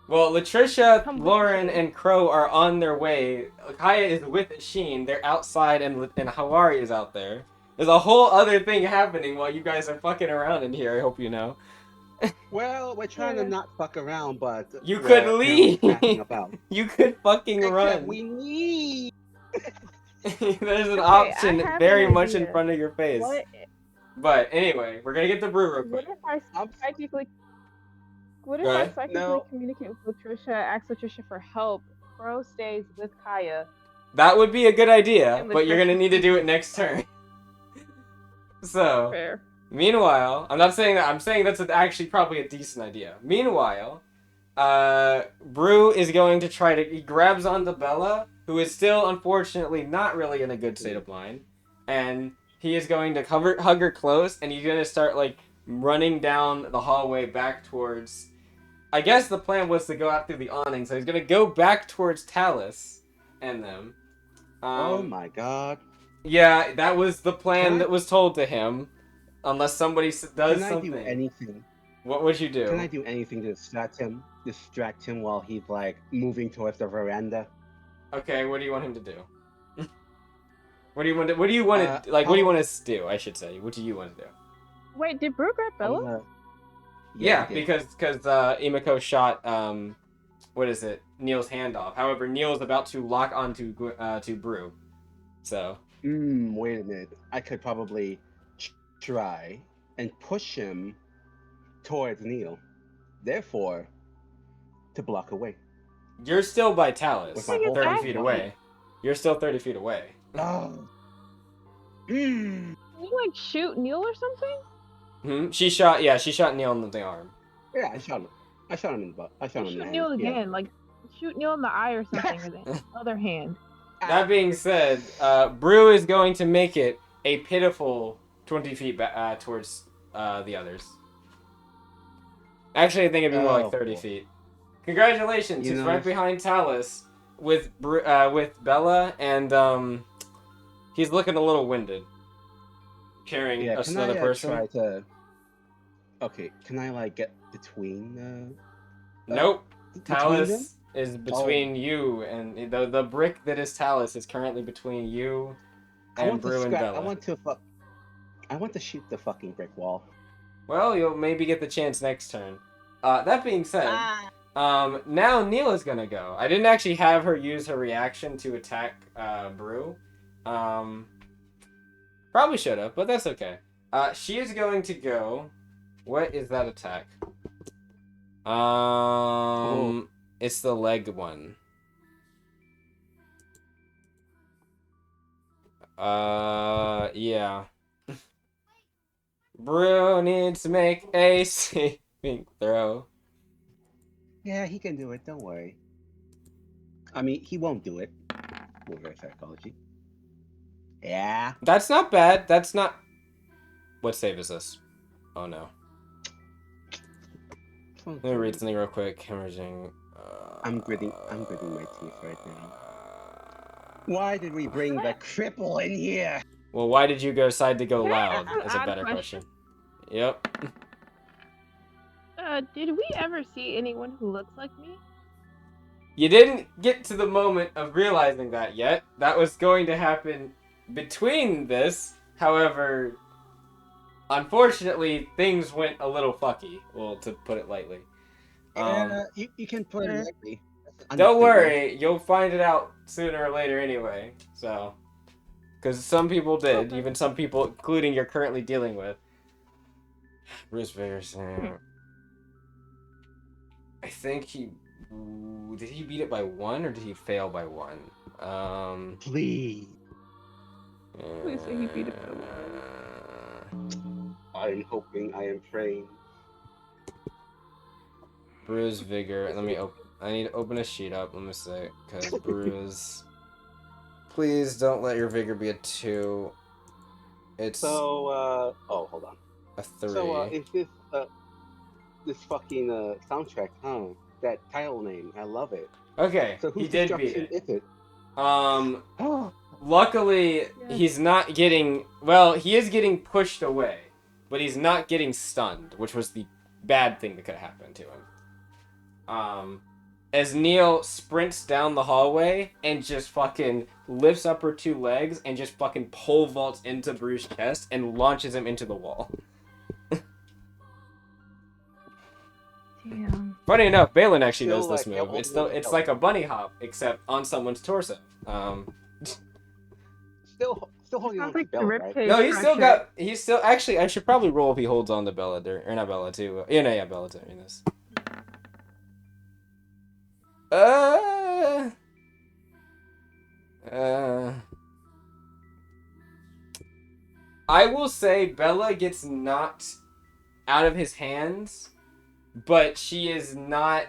Well, Latricia, Come with Lauren, you. and Crow are on their way. Kaya is with Sheen. They're outside, and Hawari is out there. There's a whole other thing happening while you guys are fucking around in here, I hope you know. well, we're trying to Yeah. not fuck around, but You we're could apparently leave! crashing about. You could fucking Except run! we need. There's an Okay, option I have very an much in idea. front of your face. What? But anyway, we're gonna get the brew real What quick. if I I'm- psychically? What if Go I ahead. psychically No. communicate with Latricia, ask Latricia for help? Crow stays with Kaya. That would be a good idea, And but you're gonna Latricia- need to do it next turn. So, Fair. meanwhile, I'm not saying that, I'm saying that's actually probably a decent idea. Meanwhile, Brew is going to try to, he grabs onto Bella, who is still, unfortunately, not really in a good state of mind, and he is going to hug her close, and he's going to start, like, running down the hallway back towards, I guess the plan was to go out through the awning, so he's going to go back towards Talus and them. Oh my god. Yeah, that was the plan Can I- that was told to him, unless somebody does Can I something. do anything? What would you do? Can I do anything to distract him while he's like moving towards the veranda? Okay, what do you want him to do? What do you want to? What do you want to like? What do you how- want to do? I should say. What do you want to do? Wait, did Brew grab Bella? Yeah, he did. because Imiko shot what is it? Neil's hand off. However, Neil's about to lock onto to Brew, so. Wait a minute. I could probably try and push him towards Neil. Therefore, to block away. You're still by Talus, With my whole 30 body. feet away. You're still 30 feet away. Oh. Can you like shoot Neil or something? She shot Neil in the arm. Yeah, I shot him. I shot him in the butt. I shot him in the Shoot Neil hand. Yeah. again, like shoot Neil in the eye or something with the other hand. That being said, Brew is going to make it a pitiful 20 feet towards the others. Actually, I think it'd be more like 30 boy. feet. Congratulations, You he's know- right behind Talus with Bella, and he's looking a little winded. Carrying Yeah, can another I person. try to? Okay, can I like get between? Nope. between them? is between you and the brick that is Talus is currently between you and Brew and Bella. I want to shoot the fucking brick wall. Well, you'll maybe get the chance next turn. That being said, now Neil is gonna go. I didn't actually have her use her reaction to attack Brew. Probably should have, but that's okay. She is going to go. What is that attack? It's the leg one. Yeah. Brew needs to make a saving throw. Yeah, he can do it. Don't worry. I mean, he won't do it. Reverse psychology. Yeah. That's not bad. That's not. What save is this? Oh no. Let me read something real quick. Hemorrhaging. I'm gritting my teeth right now. Why did we bring the cripple in here? Well, why did you decide to go Can I loud? ask an Is a odd better question? Yep. Did we ever see anyone who looks like me? You didn't get to the moment of realizing that yet. That was going to happen between this. However, unfortunately, things went a little fucky. Well, to put it lightly. You can put it lightly. Don't worry, you'll find it out sooner or later anyway. So, because some people did, Okay. even some people, including you're currently dealing with. Bruce Vigorson. I think he did he beat it by 1 or did he fail by 1? Please. Please say he beat it by 1. I'm hoping, I am praying. Bruce Vigor. Let me open. I need to open a sheet up. Let me see, because Bruce. Please don't let your Vigor be a 2. It's So, oh, hold on. a 3. So, is this fucking soundtrack, huh? That title name, I love it. Okay, So he whose did beat destruction it. is it? Luckily, he's not getting. Well, he is getting pushed away, but he's not getting stunned, which was the bad thing that could have happened to him. As Neil sprints down the hallway and just fucking lifts up her 2 legs and just fucking pole vaults into Bruce's chest and launches him into the wall. Damn. Funny enough, Balin actually Still knows this like, move. It's like a bunny hop, except on someone's torso. Still holding on Sounds to like the Bella, right? ribcage No, crusher. he's still actually. I should probably roll if he holds on to Bella or not Bella too. Yeah, Bella during this. I will say Bella gets knocked out of his hands, but she is not.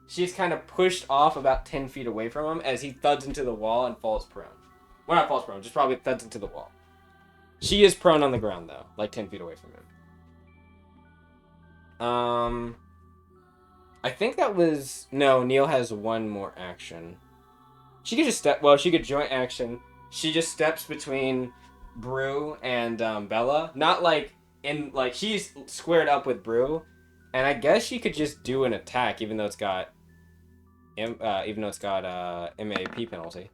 She's kind of pushed off about 10 feet away from him as he thuds into the wall and falls prone. Well, not falls prone, just probably thuds into the wall. She is prone on the ground though, like 10 feet away from him. I think that was... No, Neil has 1 more action. She could just step... Well, she could joint action. She just steps between Brew and Bella. Not like in... Like, she's squared up with Brew. And I guess she could just do an attack, even though it's got... MAP penalty.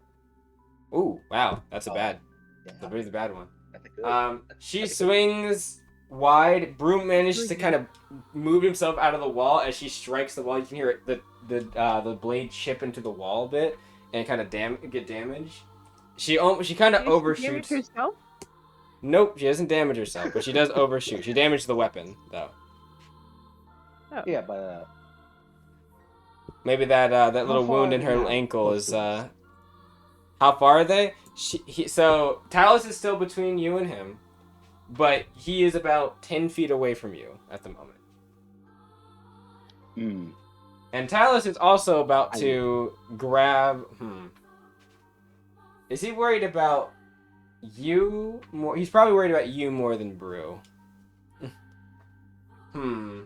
Ooh, wow. That's a bad... That's a really bad one. That's a good. She swings wide. Broom manages to kind of move himself out of the wall as she strikes the wall. You can hear it, the blade chip into the wall a bit and kind of get damaged. She kind of Did she damage overshoots. herself? Nope, she doesn't damage herself, but she does overshoot. She damaged the weapon though. Oh. Yeah, but Maybe that little far wound in her now? ankle Close is to us. How far are they? So Talus is still between you and him, but he is about 10 feet away from you at the moment. And Talus is also about to grab... Is he worried about you more? He's probably worried about you more than Brew. I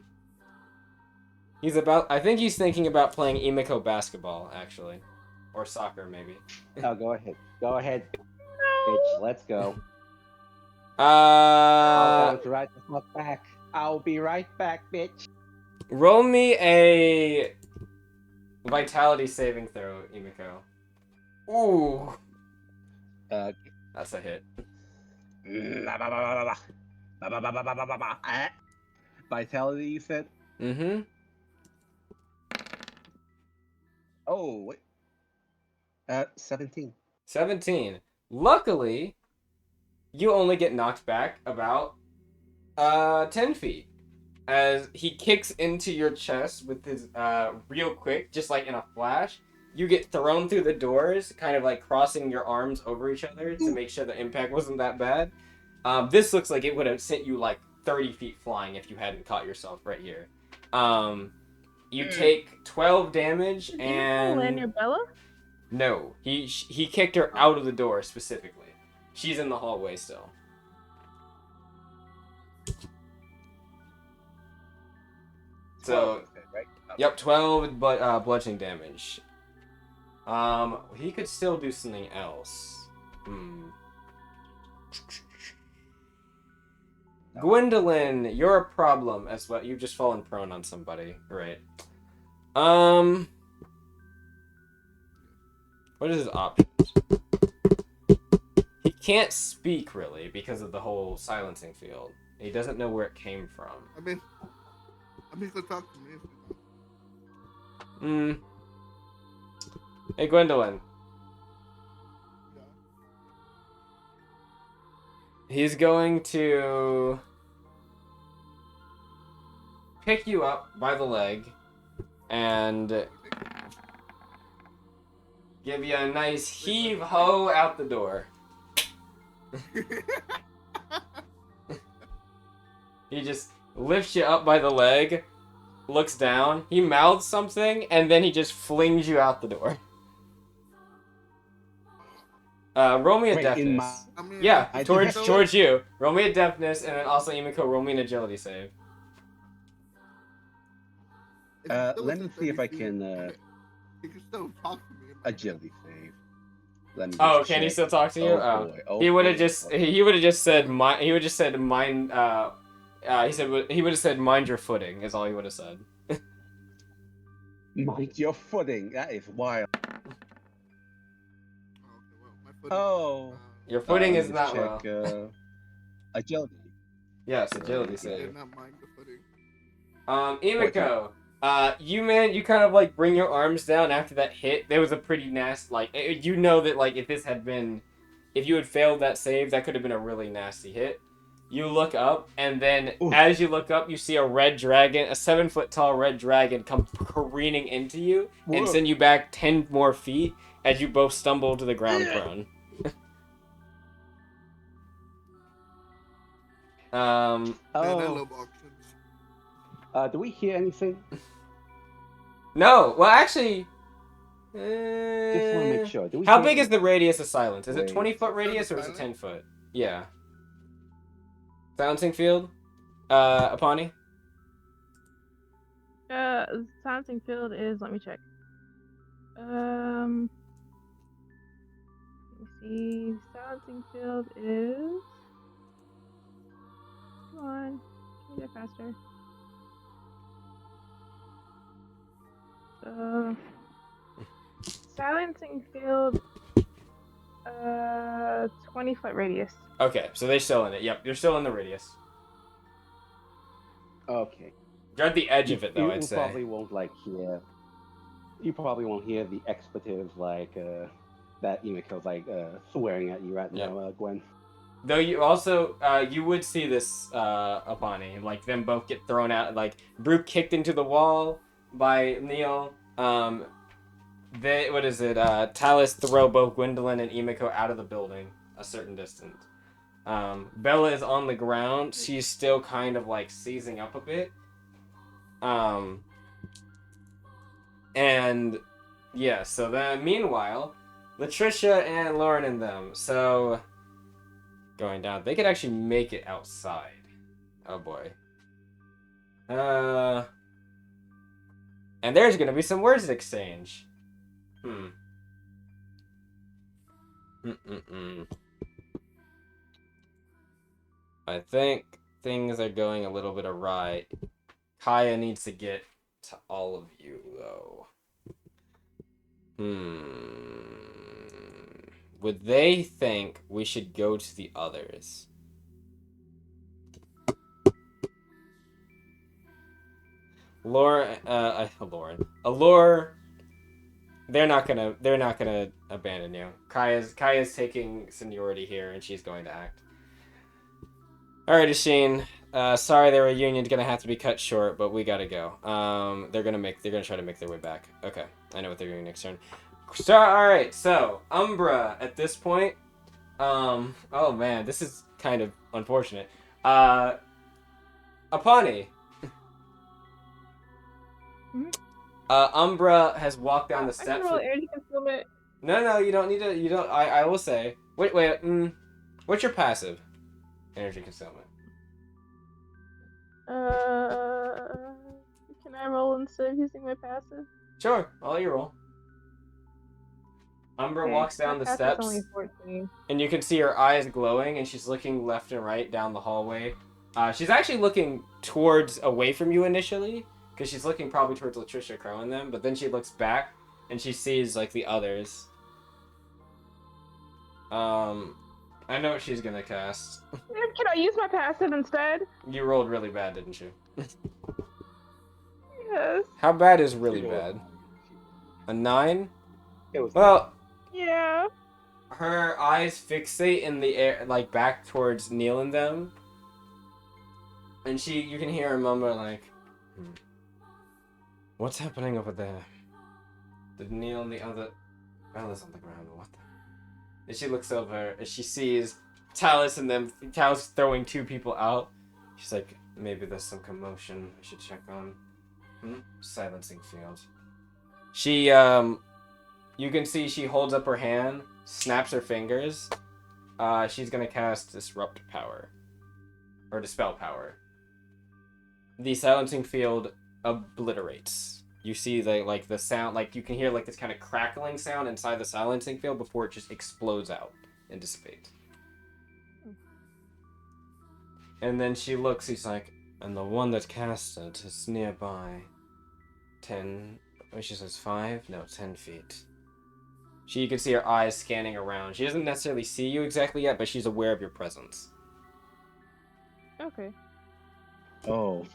think he's thinking about playing Emiko basketball, actually. Or soccer, maybe. Oh, go ahead. Go ahead, bitch. Let's go. I'll be right the fuck back. I'll be right back, bitch. Roll me a Vitality saving throw, Emiko. Ooh, Uh, that's a hit. Vitality, you said? Mm-hmm. Oh, wait. 17. 17. Luckily, you only get knocked back about 10 feet. As he kicks into your chest with his real quick, just like in a flash, you get thrown through the doors, kind of like crossing your arms over each other to make sure the impact wasn't that bad. This looks like it would have sent you like 30 feet flying if you hadn't caught yourself right here. You take 12 damage Did and you land near Bella? no, he kicked her out of the door specifically. She's in the hallway still. So, right? yep, 12 but bludgeoning damage. He could still do something else. Gwendolyn, you're a problem as well. You've just fallen prone on somebody, right? What is his options? He can't speak really because of the whole silencing field. He doesn't know where it came from. I mean, he could talk to me if he wants. Hey, Gwendolyn. Yeah. He's going to pick you up by the leg and give you a nice heave-ho out the door. He just lifts you up by the leg, looks down, he mouths something, and then he just flings you out the door. Roll me a Wait, deafness. I mean, Yeah, I towards think- towards you. Roll me a deafness, and then also Emiko, roll me an agility save. if he's still Let me within see if 30 I feet, can he can still talk to me. agility save. Let me Oh, just can he check. still talk to you? Oh, boy. Oh, he would have boy. just he would have just said mind. He would just said mind. He would have said mind your footing is all he would have said. Mind your footing. That is wild. My footing, Oh. Your footing Let is me not just check, well. agility. Yes, agility I save. did not mind the footing. Emiko, you kind of like bring your arms down after that hit. There was a pretty nasty, like, you know that like if you had failed that save, that could have been a really nasty hit. You look up, and then Ooh. as you look up, you see a red dragon, a 7-foot tall red dragon, come careening into you and Whoa. send you back 10 more feet as you both stumble to the ground prone. Man, I Oh. love auctions. Do we hear anything? No, well, actually, Just want to make sure. Do we how hear big is the radius of silence? Is it Wait. 20-foot radius or is it Silent? 10-foot? Yeah. Silencing field? Apani? Silencing field is, let me check. Let me see. Silencing field is. Come on. Can we get faster? Silencing field. 20-foot radius. Okay, so they're still in it. Yep, you're still in the radius. Okay. You're at the edge of it, though, you I'd say. probably won't like hear. You probably won't hear the expletive like that Emiko's like swearing at you right Yep. now, Gwen. Though you also, you would see this, Apani. Like, them both get thrown out. Like, Brooke kicked into the wall by Neil. Talus throw both Gwendolyn and Emiko out of the building a certain distance. Bella is on the ground. She's still kind of, like, seizing up a bit. And, yeah, so then, meanwhile, Latricia and Lauren and them, so... going down. They could actually make it outside. Oh boy. And there's gonna be some words exchange. I think things are going a little bit awry. Kaya needs to get to all of you, though. Would they think we should go to the others? Lauren, Allure, they're not gonna abandon you. Kaya's taking seniority here, and she's going to act. All right, Asheen. Sorry, their reunion's gonna have to be cut short, but we gotta go. They're gonna try to make their way back. Okay, I know what they're doing next turn. So, all right, so Umbra at this point. Oh man, this is kind of unfortunate. Apani. Umbra has walked down the I can steps. roll energy concealment. No, you don't need to. You don't. I will say. Wait. What's your passive? Energy concealment. Can I roll instead of using my passive? Sure, I'll let you roll. Umbra Okay, walks down my the passive's steps, only 14. and you can see her eyes glowing, and she's looking left and right down the hallway. She's actually looking away from you initially, because she's looking probably towards Latricia Crow and them, but then she looks back, and she sees, like, the others. I know what she's gonna cast. Can I use my passive instead? You rolled really bad, didn't you? Yes. How bad is really bad? A 9? It was Well, Yeah. her eyes fixate in the air, like back towards Neil and them, and you can hear her mumble like, "What's happening over there? Did Neil and the other fellas on the ground? What the?" And she looks over and she sees Talus and them. Talus throwing 2 people out. She's like, "Maybe there's some commotion. I should check on." Silencing field. She you can see she holds up her hand, snaps her fingers. She's gonna cast Disrupt Power. Or Dispel Power. The silencing field obliterates. You see the sound, like you can hear like this kind of crackling sound inside the silencing field before it just explodes out and dissipates. And then she looks, he's like, "And the one that cast it is nearby. 10, she says 5? No, 10 feet. You can see her eyes scanning around. She doesn't necessarily see you exactly yet, but she's aware of your presence. Okay. Oh,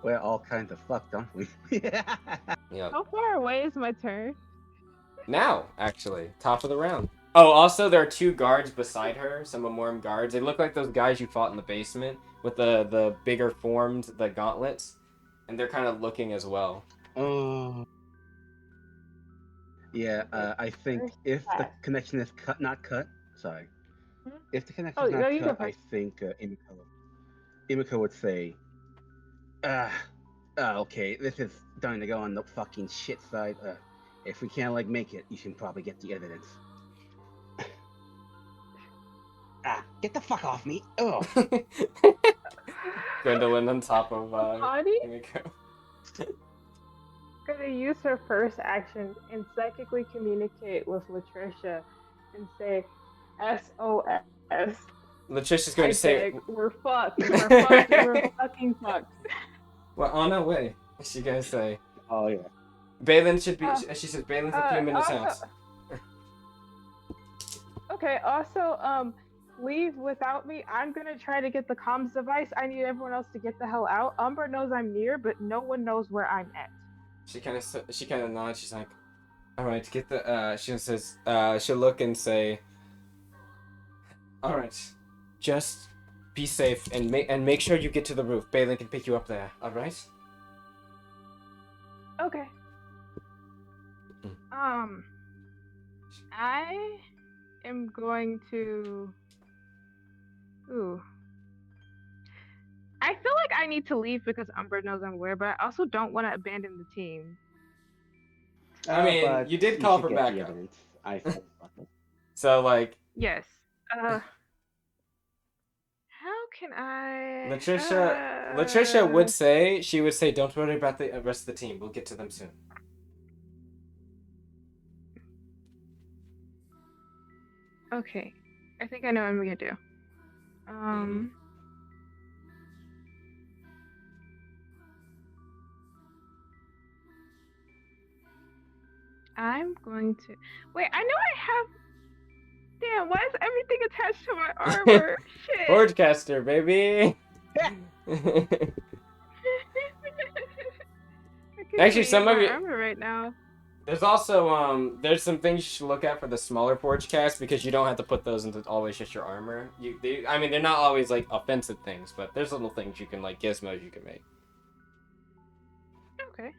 we're all kinds of fucked, aren't we? Yep. How far away is my turn? Now, actually, top of the round. Oh, also, there are 2 guards beside her, some Memorem guards. They look like those guys you fought in the basement with the bigger formed, the gauntlets. And they're kind of looking as well. Oh. Yeah, I think if the connection is not cut, sorry. If the connection is not cut, I think Imiko would say, okay, this is starting to go on the fucking shit side. If we can't, like, make it, you should probably get the evidence. Get the fuck off me! Oh. Gwendolyn on top of Imiko. Gonna use her first action and psychically communicate with Latricia and say SOS. Latricia's going to say, "We're fucked. We're fucked. We're fucking fucked." Well, on our way. She gonna say. Oh yeah. Balin should be. She says Balin's a few minutes out. Okay. Also, leave without me. I'm gonna try to get the comms device. I need everyone else to get the hell out. Umbra knows I'm near, but no one knows where I'm at. She kind of nods. She's like, "All right, get the." She says, she'll look and say, "All right, just be safe and make sure you get to the roof. Balin can pick you up there. All right." Okay. I am going to. Ooh. I feel like I need to leave because Umbra knows I'm where, but I also don't want to abandon the team. I mean, you did call for backup. So, like... Yes. How can I... Latricia would say, don't worry about the rest of the team. We'll get to them soon. Okay. I think I know what I'm going to do. I'm going to wait. I know I have. Damn, why is everything attached to my armor? Shit. Forgecaster, baby. I can Actually, see some of my it. armor right now. There's also there's some things you should look at for the smaller forge cast because you don't have to put those into always just your armor. I mean, they're not always like offensive things, but there's little things you can like gizmos you can make. Okay.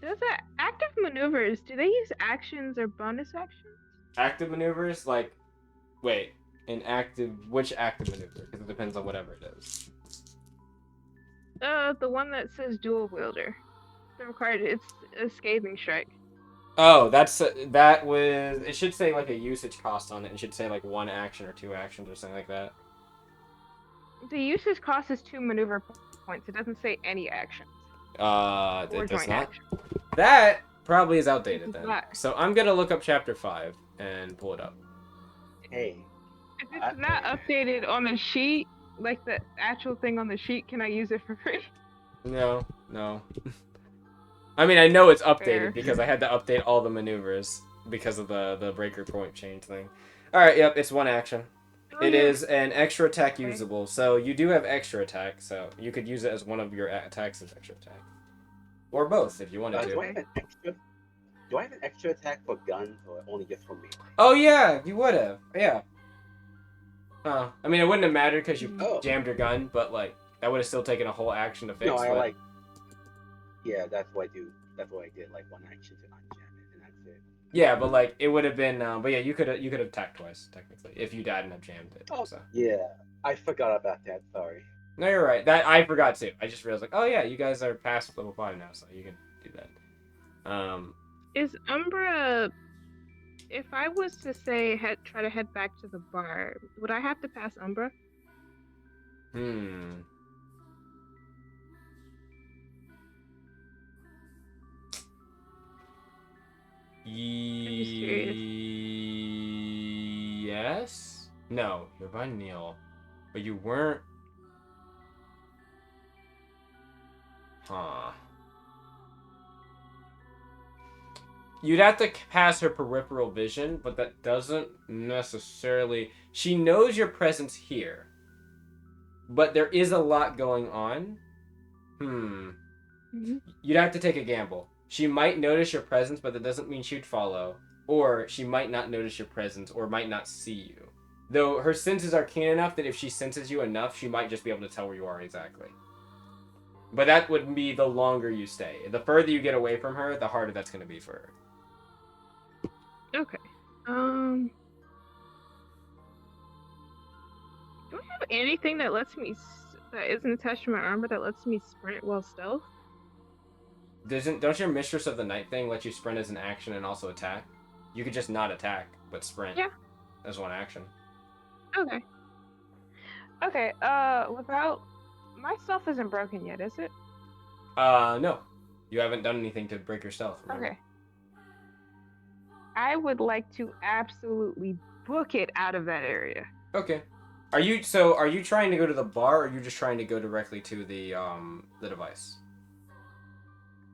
Does the active maneuvers, do they use actions or bonus actions? Active maneuvers, like, wait, which active maneuver? Because it depends on whatever it is. The one that says dual wielder. The required, it's a scathing strike. Oh, it should say like a usage cost on it. It should say like 1 action or 2 actions or something like that. The usage cost is 2 maneuver points. It doesn't say any actions. It does not. Action. That probably is outdated then. Not. So I'm gonna look up chapter 5 and pull it up. Hey. If it's not updated on the sheet, like the actual thing on the sheet, can I use it for free? No. I mean, I know it's updated Fair. because I had to update all the maneuvers because of the breaker point change thing. Alright, yep, it's 1 action. Oh, It yeah. is an extra attack Okay. usable, so you do have extra attack, so you could use it as one of your attacks as extra attack. Or both, if you wanted Do I to. have an extra attack for guns or only just for me? Oh yeah, you would have. Yeah. Huh. I mean, it wouldn't have mattered because you jammed your gun, but like, that would have still taken a whole action to fix. No, but... Yeah, that's what I do. That's what I did, like 1 action to unjam it, and that's it. Yeah, but like, it would have been, but yeah, you could have attacked twice, technically, if you hadn't have jammed it. Oh, so. yeah. I forgot about that, sorry. No, you're right. That I forgot too. I just realized, like, oh yeah, you guys are past level 5 now, so you can do that. Is Umbra, if I was to say try to head back to the bar, would I have to pass Umbra? Yes? No, you're by Neil. But you weren't... Huh. You'd have to pass her peripheral vision, but that doesn't necessarily... She knows your presence here. But there is a lot going on. You'd have to take a gamble. She might notice your presence, but that doesn't mean she'd follow. Or she might not notice your presence, or might not see you. Though her senses are keen enough that if she senses you enough, she might just be able to tell where you are exactly. But that would be the longer you stay. The further you get away from her, the harder that's going to be for her. Okay. Do I have anything that lets me that isn't attached to my armor that lets me sprint while stealth? Don't your Mistress of the Night thing let you sprint as an action and also attack? You could just not attack, but sprint. Yeah. As 1 action. Okay. Okay. Without my stealth isn't broken yet, is it? No. You haven't done anything to break your stealth. Remember? Okay. I would like to absolutely book it out of that area. Okay. Are you trying to go to the bar, or are you just trying to go directly to the device?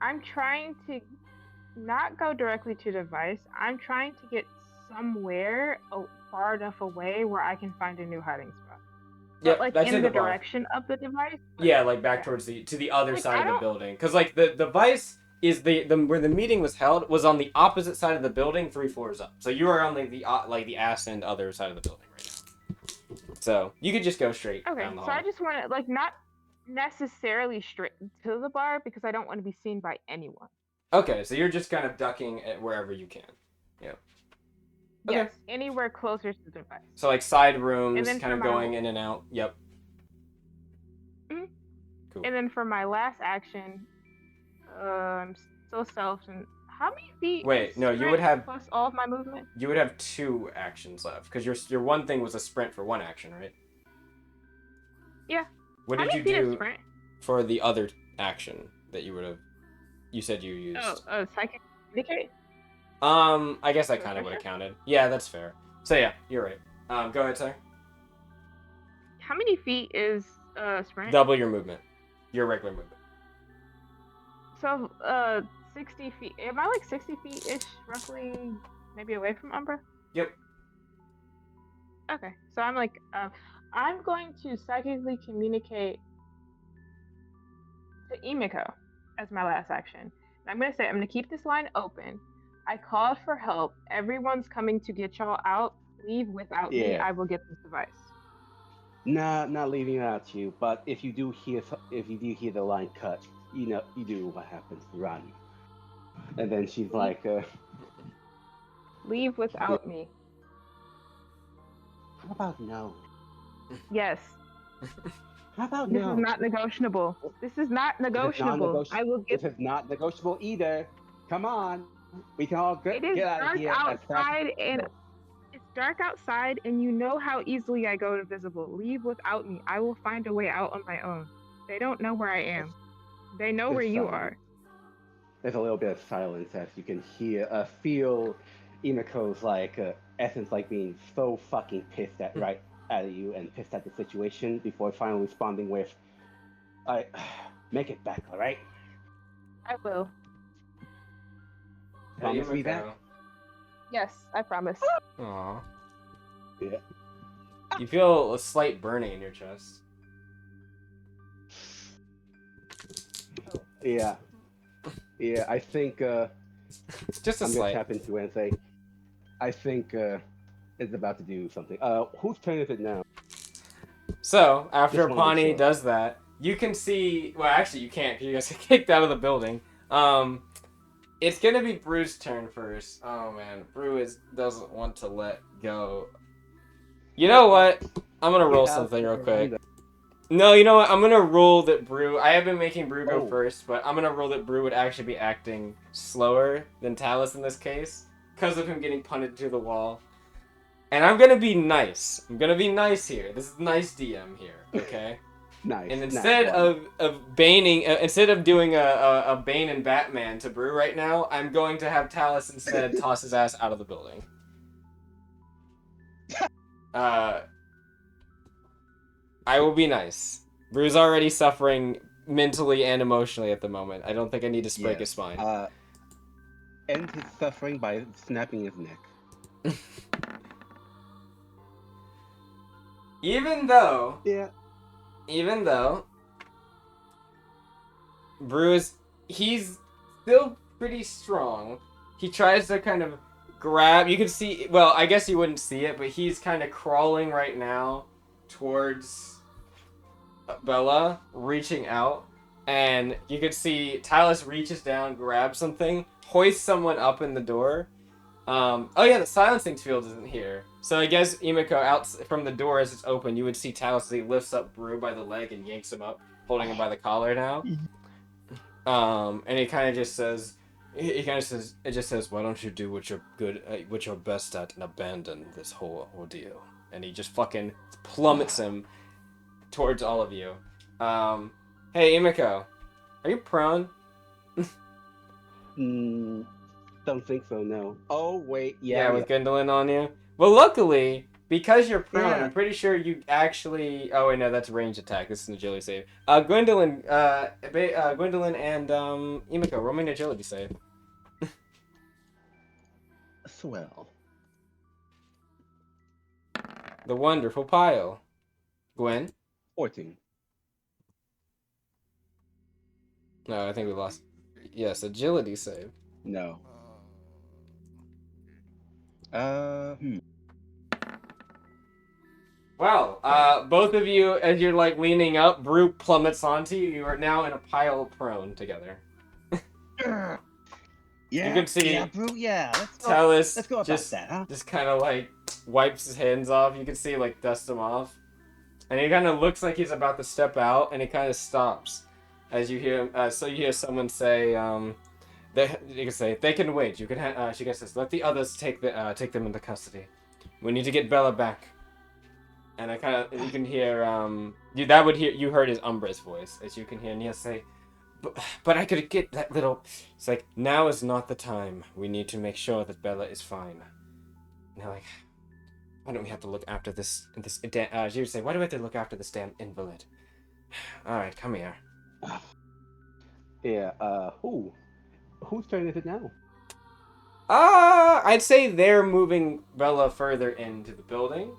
I'm trying to not go directly to the device. I'm trying to get somewhere far enough away where I can find a new hiding spot. Yeah, like that's in the bar. direction of the device. Yeah, like back towards the other Like, side of the building, because like the device is the where the meeting was held was on the opposite side of the building, 3 floors up. So you are on the ass end other side of the building right now. So you could just go straight. Okay, down the so hall. I just want to like not necessarily straight to the bar because I don't want to be seen by anyone. Okay, so you're just kind of ducking at wherever you can. Yeah. Okay. Yes, anywhere closer to the device. So like side rooms, then kind of going in and out. Yep. Mm-hmm. Cool. And then for my last action, I'm still stealth. And how many feet? Wait, is no, you sprint would have plus all of my movement. You would have 2 actions left because your one thing was a sprint for 1 action, right? Yeah. What how did many you feet is do sprint? for the other action that you would have? You said you used. Psychic indicate. I guess I kind of would have counted. Yeah, that's fair. So yeah, you're right. Go ahead, sir. How many feet is sprint? Double your movement, your regular movement. So 60 feet. Am I like 60 feet ish, roughly, maybe away from Umbra? Yep. Okay, so I'm like, I'm going to psychically communicate to Emiko as my last action. And I'm going to say, I'm going to keep this line open. I called for help. Everyone's coming to get y'all out. Leave without me. Yeah. I will get this device. Nah, not leaving it out to you. But if you do hear the line cut, you do what happens. Run. And then she's like, Leave without me. how about no? Yes. How about This no? is not negotiable. This is not negotiable. I will get. This is not negotiable either. Come on. We can all It is get out of dark here as fast outside, as and possible. it's dark outside, and you know how easily I go invisible. Leave without me. I will find a way out on my own. They don't know where I am. They know where It's you fine. are. There's a little bit of silence as you can feel Imiko's essence being so fucking pissed at you and pissed at the situation before finally responding with, "I make it back, all right? I will. Hey, Promise me that." Emiko. Yes, I promise. Aw. Yeah. You feel a slight burning in your chest. Yeah. Yeah, I think Just a I'm gonna slight. tap into it and say, I think it's about to do something. Whose turn is it now? So, after Just wanna make Pawnee sure. does that, you can see... Well, actually, you can't, because you guys get kicked out of the building. It's gonna be Brew's turn first. Oh, man. Brew doesn't want to let go. You know what? I'm gonna roll something real quick. No, you know what? I'm gonna rule that Brew... I have been making Brew go first, but I'm gonna rule that Brew would actually be acting slower than Talus in this case, because of him getting punted to the wall. And I'm gonna be nice. I'm gonna be nice here. This is nice DM here, okay? Nice. And instead of baning, instead of doing a Bane and Batman to Brew right now, I'm going to have Talus instead toss his ass out of the building. I will be nice. Brew's already suffering mentally and emotionally at the moment. I don't think I need to break his spine. End his suffering by snapping his neck. Even though Brew he's still pretty strong. He tries to kind of grab, you can see, well, I guess you wouldn't see it, but he's kind of crawling right now towards Bella, reaching out, and you could see Talus reaches down, grabs something, hoists someone up in the door. Oh yeah, the silencing field isn't here. So I guess Emiko, out from the door as it's open, you would see Talus as he lifts up Brew by the leg and yanks him up, holding him by the collar now. And he kind of just says, why don't you do what you're good, what you're best at, and abandon this whole ordeal? And he just fucking plummets him towards all of you. Hey Emiko, are you prone? Don't think so, no. Oh, wait, Yeah, with Gwendolyn on you? Well, luckily, because you're prone, I'm pretty sure you actually... Oh, wait, no, that's ranged attack. This is an agility save. Gwendolyn and, Emiko, roll me an agility save. Swell. The wonderful pile. Gwen? 14. No, I think we lost... Yes, agility save. No. Well, both of you, as you're like leaning up, Brew plummets onto you. You are now in a pile prone together. Yeah, you can see Brew, yeah. Talus let's go about that, huh? just kind of like wipes his hands off. You can see like dust him off, and he kind of looks like he's about to step out, and he kind of stops as you hear. So you hear someone say, you can say they can wait. You can. She says, let the others take them into custody. We need to get Bella back. And you can hear, you heard his Umbra's voice, as you can hear Nia say, but I could get that little, it's like, now is not the time. We need to make sure that Bella is fine. Now, like, why don't we have to look after she would say, why do we have to look after this damn invalid? Alright, come here. Yeah, whose turn is it now? I'd say they're moving Bella further into the building.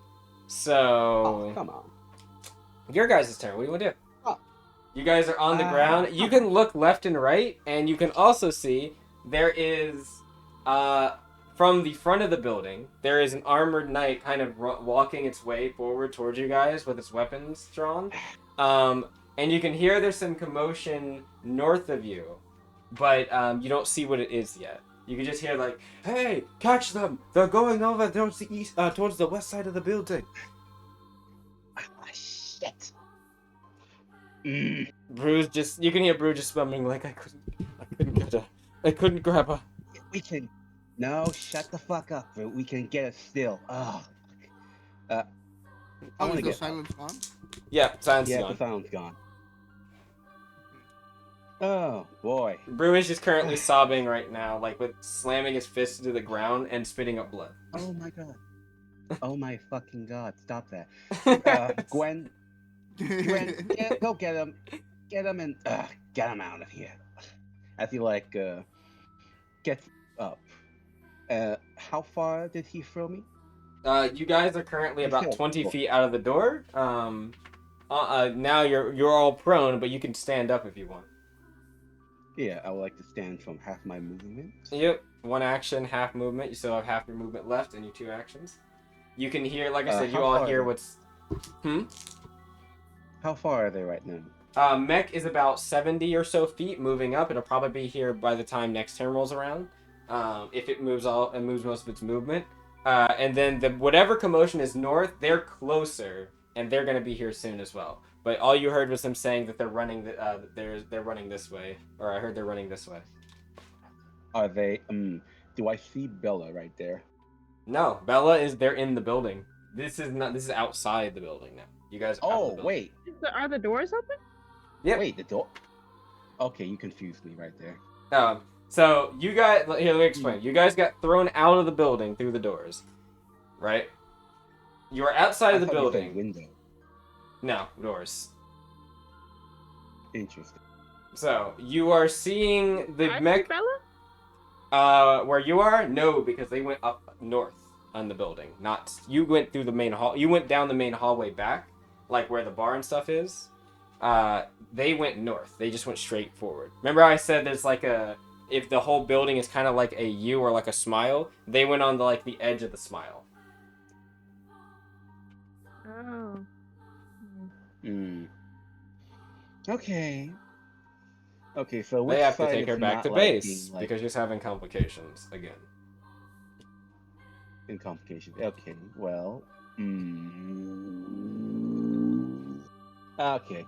So Oh, come on. your guys' turn. What do you want to do? Oh. You guys are on the ground. You can look left and right, and you can also see there is, from the front of the building, there is an armored knight kind of walking its way forward towards you guys with its weapons drawn. And you can hear there's some commotion north of you, but you don't see what it is yet. You can just hear like, "Hey, catch them! They're going over towards the east, towards the west side of the building." Ah, shit. Brew just, you can hear Brew just mumbling like, I couldn't get her. I couldn't grab her. We can. No, shut the fuck up. We can get it still. Oh. I want to is the get. silence on? Yeah, silence Yeah, gone. the sound's gone. Oh boy. Brew is just currently sobbing right now, like with slamming his fist into the ground and spitting up blood. Oh my god. Oh my fucking god. Stop that. Gwen, go get him. Get him and get him out of here. As he like gets up. How far did he throw me? You guys are currently about Okay. 20 feet out of the door. Now you're all prone, but you can stand up if you want. Yeah, I would like to stand from half my movement. Yep, one action, half movement. You still have half your movement left and your 2 actions. You can hear, like I said, you how all far hear is it? what's... How far are they right now? Mech is about 70 or so feet moving up. It'll probably be here by the time next turn rolls around. If it moves most of its movement. And then whatever commotion is north, they're closer, and they're gonna be here soon as well. But all you heard was them saying that they're running they're running this way, or I heard they're running this way. Are they? Do I see Bella right there? No, they're in the building. This is outside the building now. You guys are out of the building. Wait. Are the doors open? Yep. Wait, the door. Okay, you confused me right there. So you guys, here, let me explain. You guys got thrown out of the building through the doors, right? You are outside of the I thought you said building. window. No, doors. Interesting. So you are seeing the I see mech. Bella? Where you are? No, because they went up north on the building. Not you went through the main hall. You went down the main hallway back, like where the bar and stuff is. They went north. They just went straight forward. Remember how I said there's like if the whole building is kind of like a U or like a smile, they went on the edge of the smile. Oh. Okay. Okay, so which They have to side take her is back not to like base being, like, because she's having complications again. in complications? Okay, well. Okay.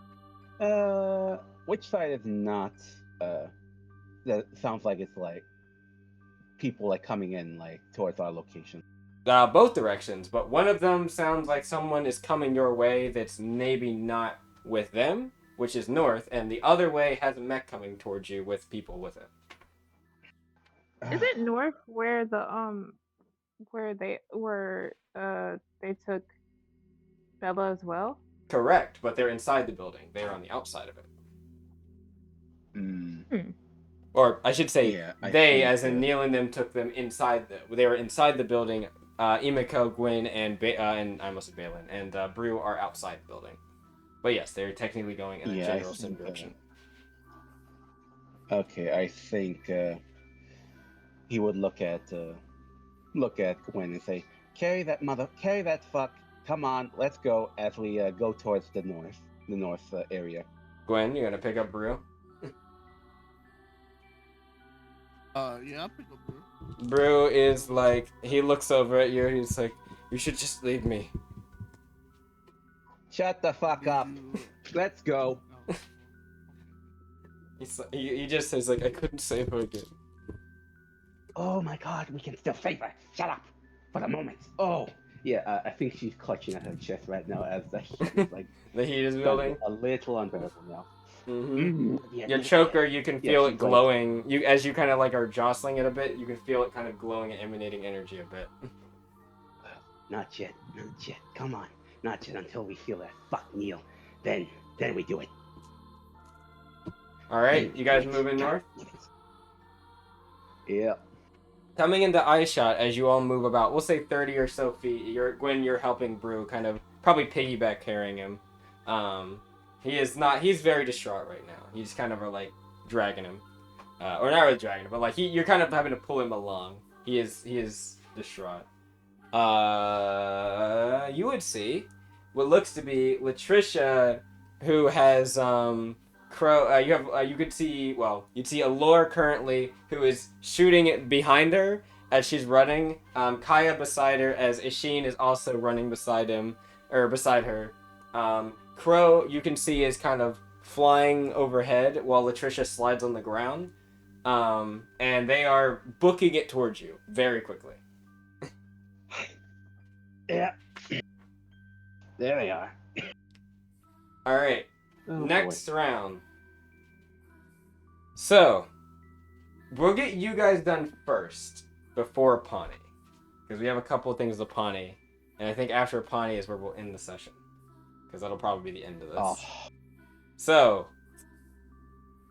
Which side is not? That sounds like it's like people like coming in like towards our location. Both directions, but one of them sounds like someone is coming your way that's maybe not with them, which is north, and the other way has a mech coming towards you with people with it. Is it north where they took Bella as well? Correct, but they're inside the building. They're on the outside of it. Or I should say, Yeah, I they, think, as in Neil and them, took them inside. They were inside the building. Emiko, Gwyn, and I almost said Balin, and Brew are outside the building. But yes, they're technically going in a general same direction. Okay, I think he would look at Gwen and say, carry that fuck, come on, let's go," as we go towards the north area. Gwen, you're gonna pick up Brew? Yeah, I'll pick up Brew. Brew is like, he looks over at you, he's like, "You should just leave me." Shut the fuck up. Let's go. He just says like, "I couldn't save her again." Oh my god, we can still save her. Shut up for the moment. Oh. Yeah, I think she's clutching at her chest right now as the heat is like The heat is building. a little unbearable now. Yeah, Your choker, you can feel it she's like- glowing. As you kind of like are jostling it a bit, you can feel it kind of glowing and emanating energy a bit. Not yet. Come on. Not yet until we feel that fuck Neil. Then we do it. All right, you guys moving north? Yeah. Coming into eye shot as you all move about, we'll say 30 or so feet. You're helping Brew, kind of probably piggyback carrying him. He is not. He's very distraught right now. You just kind of are like dragging him, or not really dragging him, but like you're kind of having to pull him along. He is distraught. You would see what looks to be Latricia, who has Crow. You could see, well, you'd see Allure currently, who is shooting it behind her as she's running. Kaya beside her, as Isheen is also running beside him or beside her. Crow, you can see, is kind of flying overhead while Latricia slides on the ground. And they are booking it towards you very quickly. Yeah. There they are. All right. Oh, Next boy. round. So, we'll get you guys done first before Pawnee, because we have a couple of things with Pawnee, and I think after Pawnee is where we'll end the session, because that'll probably be the end of this. Oh. So,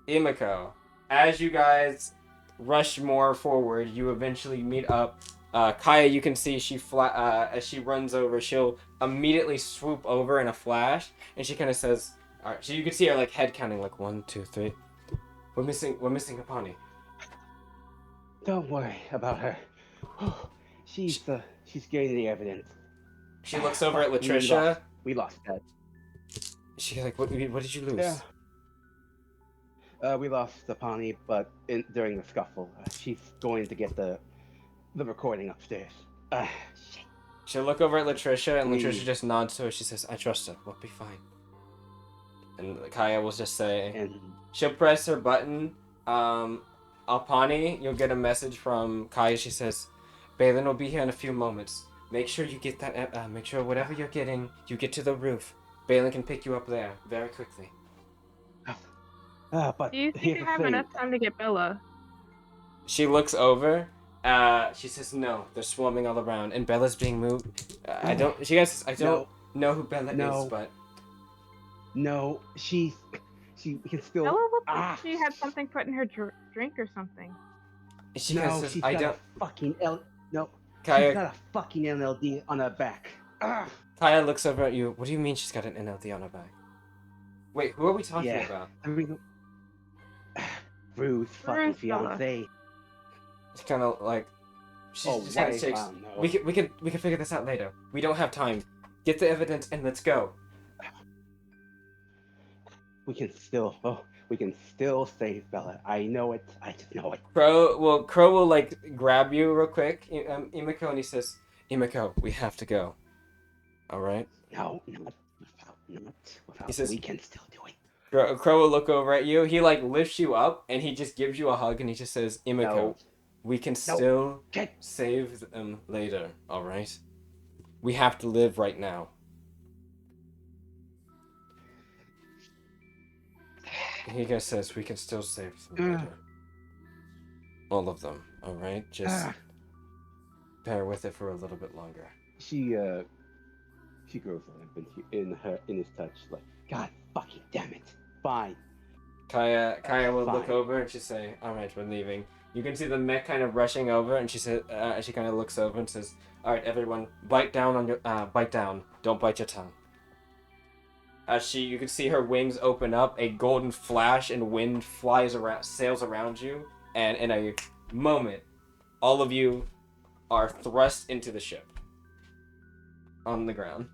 Imiko, as you guys rush more forward, you eventually meet up. Kaya, you can see as she runs over, she'll immediately swoop over in a flash, and she kind of says, "All right." So you can see her like head counting, like 1, 2, 3. We're missing a Pawnee. Don't worry about her. She's getting the evidence. She looks over at Latricia. We lost that. She's like, what did you lose? Yeah. We lost the Pawnee, but during the scuffle, she's going to get the recording upstairs. Shit. She'll look over at Latricia, and Latricia just nods to her. She says, "I trust her. We'll be fine." And Kaya will just say, And she'll press her button. Alpani, you'll get a message from Kaya. She says, "Balin will be here in a few moments. Make sure you get that. Make sure whatever you're getting, you get to the roof. Balin can pick you up there very quickly." but Do you think you have enough time to get Bella? She looks over. She says, "No, they're swarming all around, and Bella's being moved." I don't. She guys, I don't know who Bella is, but no, she can still. Bella looked like she had something put in her drink or something. She says, "I don't." Fucking Kaya, she's got a fucking NLD on her back. Kaya looks over at you. What do you mean she's got an NLD on her back? Wait, who are we talking about? Ruth's fucking fiance. It's kind of like she's just kind of shakes. We can figure this out later. We don't have time. Get the evidence and let's go. We can still save Bella. I know it. I just know it. Crow will like grab you real quick, Imiko, and he says, "Imiko, we have to go. All right." No, not without. He says, "We can still do it." Crow will look over at you. He like lifts you up and he just gives you a hug and he just says, "Imiko, No. we can still save them later. All right. We have to live right now." He just says, "We can still save them later. All of them. All right. Just bear with it for a little bit longer." She grows limp in his touch, like, "God fucking damn it. Fine." Kaya will look over and she'll say, "All right, we're leaving." You can see the mech kind of rushing over, and she says, she kind of looks over and says, "All right, everyone, bite down. Don't bite your tongue." As you can see her wings open up, a golden flash and wind sails around you, and in a moment, all of you are thrust into the ship on the ground.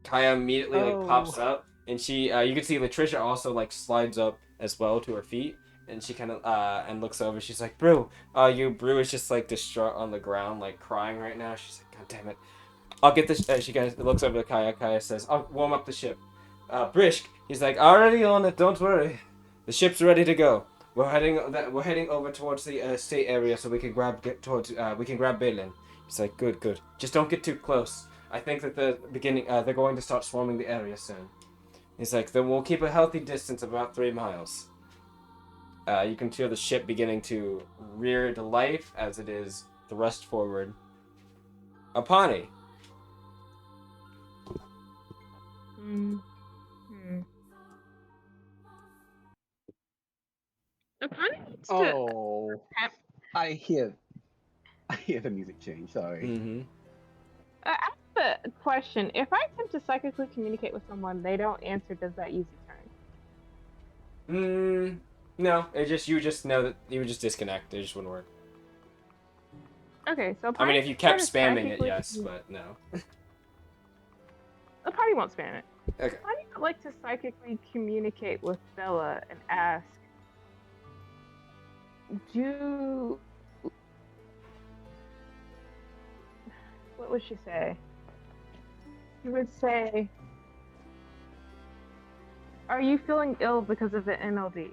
Kaya immediately pops up, and she you can see Latricia also like slides up as well to her feet, and she kind of and looks over. She's like, "Brew, Brew is just like distraught on the ground, like crying right now." She's like, "God damn it, I'll get this." She kind of looks over to Kaya. Kaya says, "I'll warm up the ship." Brisk, he's like, "Already on it. Don't worry, the ship's ready to go. We're heading over towards the state area so we can grab Balin." He's like, "Good. Just don't get too close. I think that they're going to start swarming the area soon." He's like, "Then we'll keep a healthy distance of about 3 miles." You can feel the ship beginning to rear to life as it is thrust forward. Apani. Apani needs to. Oh. I hear the music change. Sorry. Mm-hmm. I have a question. If I attempt to psychically communicate with someone, they don't answer, does that use a turn? No. You just know that you would just disconnect. It just wouldn't work. Okay, so I mean, if you kept trying to spamming it, psychically yes, but no. The party won't spam it. Okay. I would like to psychically communicate with Bella and ask, what would she say? She would say, are you feeling ill because of the NLD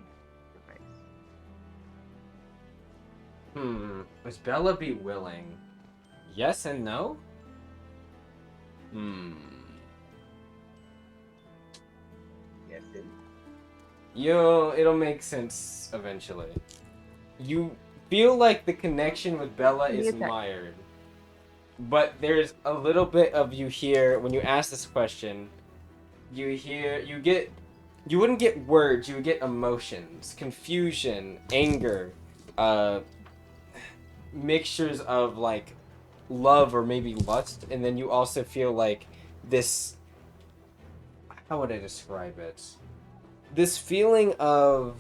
device? Would Bella be willing? Yes and no? Yes, It'll make sense eventually. You feel like the connection with Bella is mired. But there's a little bit of you here when you ask this question. You wouldn't get words, you would get emotions, confusion, anger, mixtures of like love or maybe lust, and then you also feel like this, how would I describe it? This feeling of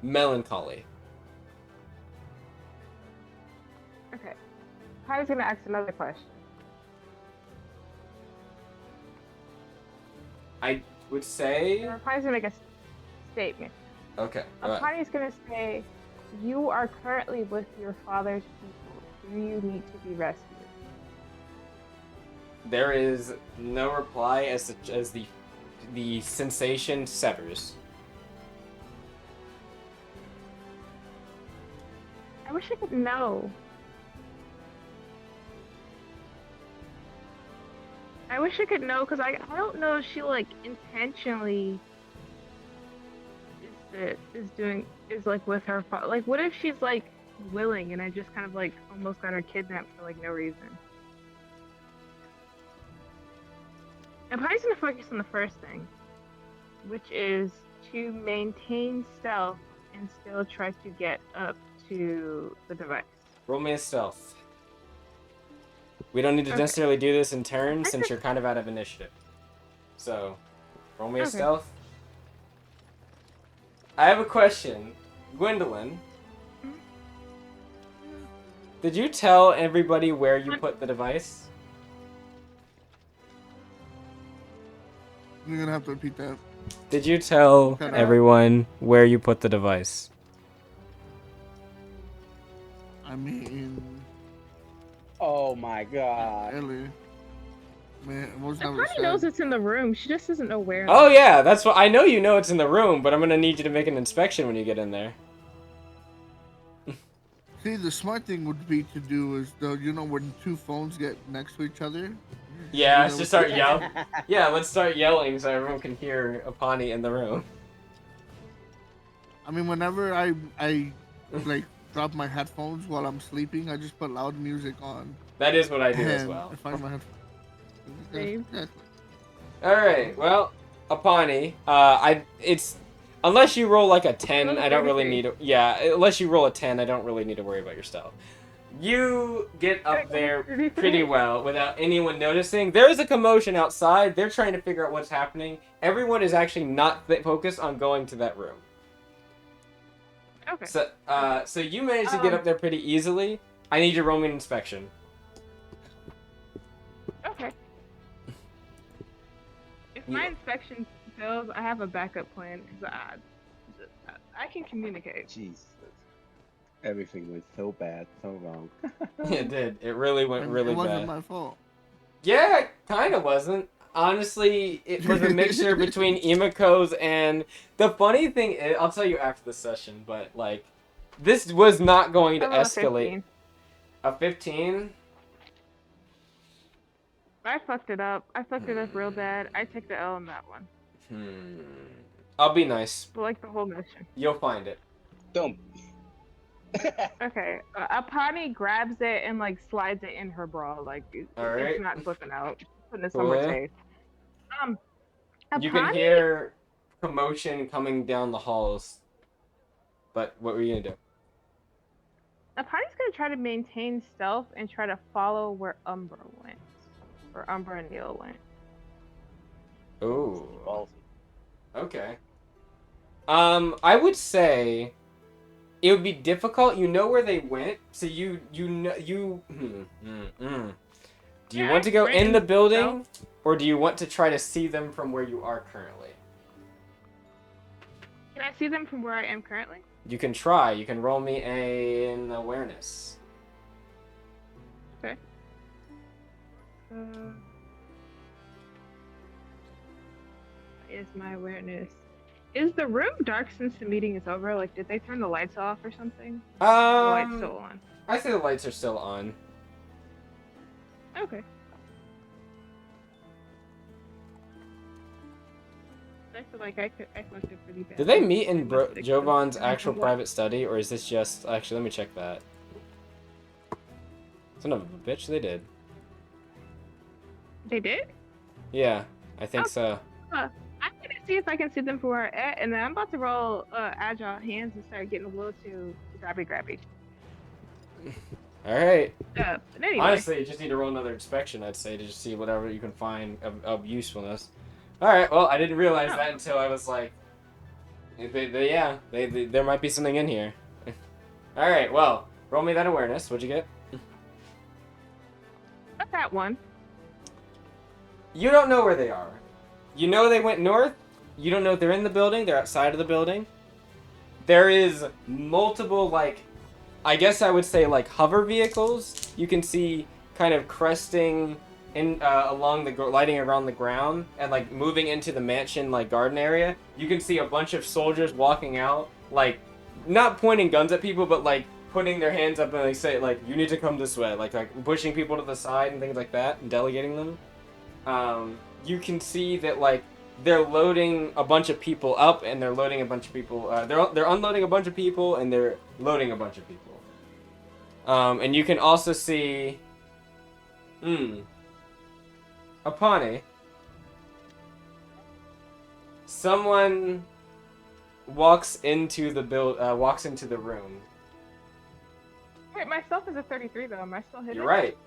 melancholy. Okay. I was gonna ask another question. I would say. Party's gonna make a statement. Okay. Party's gonna say, "You are currently with your father's people. Do you need to be rescued?" There is no reply as the sensation severs. I wish I could know. I wish I could know, because I don't know if she like intentionally is like with her father. Like, what if she's like willing and I just kind of like almost got her kidnapped for like no reason? I'm probably gonna focus on the first thing, which is to maintain stealth and still try to get up to the device. Roll me a stealth. We don't need to necessarily do this in turn since you're kind of out of initiative. So, roll me a stealth. I have a question. Gwendolyn, did you tell everybody where you put the device? You're gonna have to repeat that. Did you tell everyone where you put the device? I mean... Oh my god. Ellie. Man, The party knows it's in the room. She just doesn't know where. Oh yeah, that's what I know. You know it's in the room, but I'm gonna need you to make an inspection when you get in there. See, the smart thing would be to do is, though, you know, when two phones get next to each other. Yeah, let's just start yelling. Yeah, let's start yelling so everyone can hear Apani in the room. I mean, whenever I like drop my headphones while I'm sleeping, I just put loud music on. That is what I do as and well. I find my headphones. Same. Alright, well, Apani, it's unless you roll like a 10, I don't really need to, unless you roll a 10, I don't really need to worry about your stealth. You get up there pretty well without anyone noticing. There is a commotion outside. They're trying to figure out what's happening. Everyone is actually not focused on going to that room. Okay. So you managed to get up there pretty easily. I need you to roll me an inspection. Okay. If my inspection fails, I have a backup plan. Because I can communicate. Jesus. Everything went so bad, so wrong. It did. It really went really bad. It wasn't my fault. Yeah, it kind of wasn't. Honestly, it was a mixture between Emiko's and... The funny thing is, I'll tell you after the session, but, like, this was not going to escalate. A 15? I fucked it up. I fucked it up real bad. I took the L on that one. I'll be nice. But, like, the whole mission. You'll find it. Don't. Okay. Apani grabs it and, like, slides it in her bra. Like, it's not slipping out. Putting it somewhere safe. You can hear commotion coming down the halls. But what were you gonna do? Apani's gonna try to maintain stealth and try to follow where Umbra went. Where Umbra and Neil went. Ooh. Ballsy. Okay. I would say it would be difficult. You know where they went, so you know you. Do you Yeah, want to go right in the building, stealth. or do you want to try to see them from where you are currently? Can I see them from where I am currently? You can try. You can roll me an awareness. Okay. Is my awareness. Is the room dark since the meeting is over? Like, did they turn the lights off or something? The light's still on. I say the lights are still on. Okay. I feel like I fucked it pretty bad. Did they meet in I must have Jovan's killed actual someone. private study, or is this just... Actually, let me check that. Son of a bitch, they did. They did? Yeah, I think so. I'm gonna see if I can see them from where I'm at, and then I'm about to roll agile hands and start getting a little too grabby. Alright. But anyway. Honestly, you just need to roll another inspection, I'd say, to just see whatever you can find of usefulness. Alright, well, I didn't realize that until I was like... there might be something in here. Alright, well, roll me that awareness. What'd you get? What's that one? You don't know where they are. You know they went north. You don't know if they're in the building. They're outside of the building. There is multiple, like, I guess I would say, like, hover vehicles. You can see kind of cresting in along the lighting around the ground and like moving into the mansion like garden area. You can see a bunch of soldiers walking out, like not pointing guns at people, but like putting their hands up and like say like you need to come this way, like pushing people to the side and things like that and delegating them. You can see that like they're loading a bunch of people up and they're loading a bunch of people. They're unloading a bunch of people and they're loading a bunch of people. And you can also see, Apane. Someone walks into the room. Wait, my stealth is a 33 though. Am I still hidden? You're right.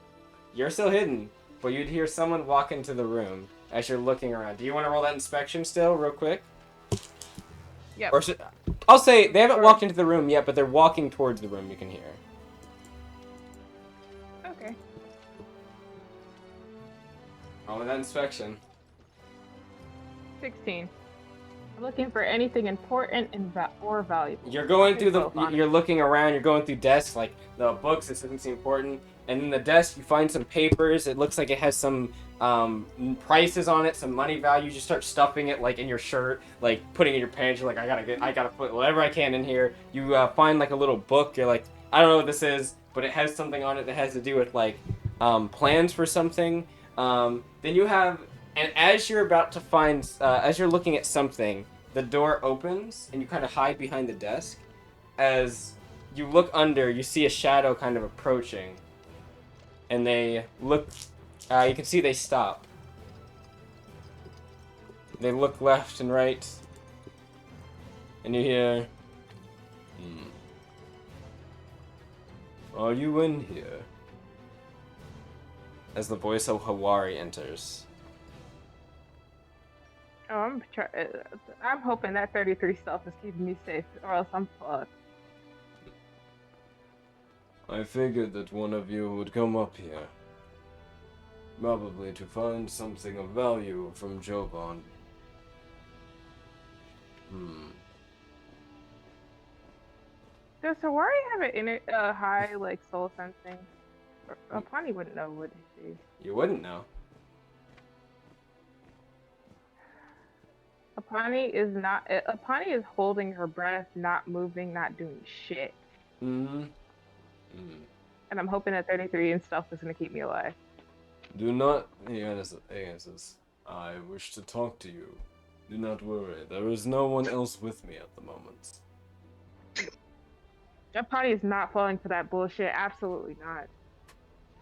You're still hidden, but you'd hear someone walk into the room as you're looking around. Do you want to roll that inspection still, real quick? Yep. Or I'll say they haven't walked into the room yet, but they're walking towards the room. You can hear. Okay. Roll that inspection. 16. I'm looking for anything important and or valuable. You're going through Both, honestly. you're looking around, you're going through desks, like the books, this doesn't seem important. And in the desk, you find some papers. It looks like it has some prices on it, some money value. You just start stuffing it like in your shirt, like putting it in your pants. You're like, I gotta put whatever I can in here. You find like a little book. You're like, I don't know what this is, but it has something on it that has to do with like plans for something. Then you have, and as you're about to find, as you're looking at something, the door opens and you kind of hide behind the desk. As you look under, you see a shadow kind of approaching. And they look, you can see they stop. They look left and right. And you hear, Are you in here? As the voice of Hawari enters. Oh, I'm hoping that 33 stealth is keeping me safe, or else I'm fucked. I figured that one of you would come up here. Probably to find something of value from Jovan. Does Hawari have a high, like, soul sensing? Apani wouldn't know, would she? You wouldn't know. Apani is holding her breath, not moving, not doing shit. And I'm hoping that 33 and stuff is gonna keep me alive. Do not, he answers, I wish to talk to you. Do not worry, there is no one else with me at the moment. Apani is not falling for that bullshit, absolutely not.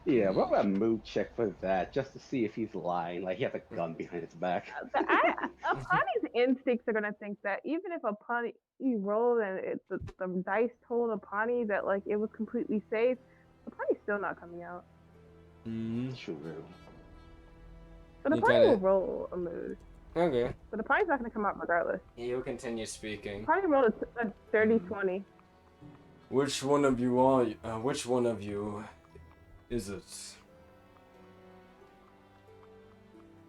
Yeah, what about a mood check for that, just to see if he's lying, like he has a gun behind his back. Apani's instincts are gonna think that even if Apani rolled and the dice told Apani that like it was completely safe, Apani's still not coming out. True. But You Apani kind will of roll a mood. okay. But Apani's not gonna come out regardless. You continue speaking. Apani rolled a dirty 20. Which one of you are? Which one of you is it?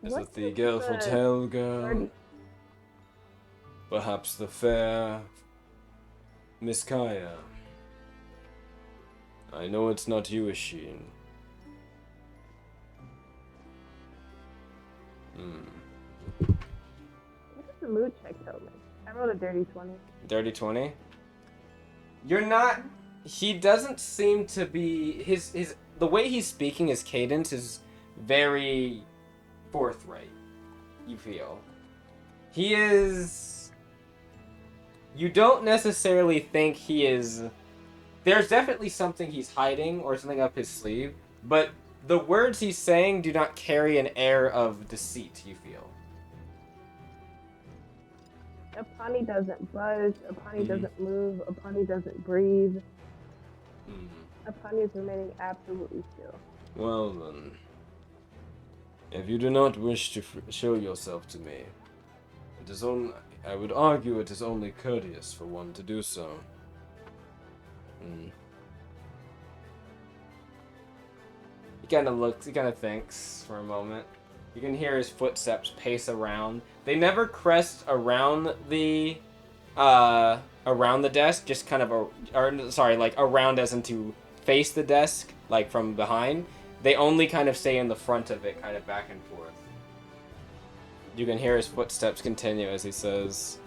Is What it the is Gelful the Tail girl? 30? Perhaps the fair Miss Kaya? I know it's not you, Isheen. What does the mood check tell me? I rolled a dirty 20. Dirty 20? You're not. He doesn't seem to be. His. The way he's speaking, his cadence is very forthright. You feel. He is. You don't necessarily think he is. There's definitely something he's hiding or something up his sleeve, but the words he's saying do not carry an air of deceit, you feel. Apani doesn't budge. Apani doesn't move. Apani doesn't breathe. Apani is remaining absolutely still. Well then. If you do not wish to show yourself to me, it is only. I would argue it is only courteous for one to do so. He kind of looks, he kind of thinks for a moment. You can hear his footsteps pace around. They never crest around the desk, just kind of, like around as in to face the desk, like from behind. They only kind of stay in the front of it, kind of back and forth. You can hear his footsteps continue as he says,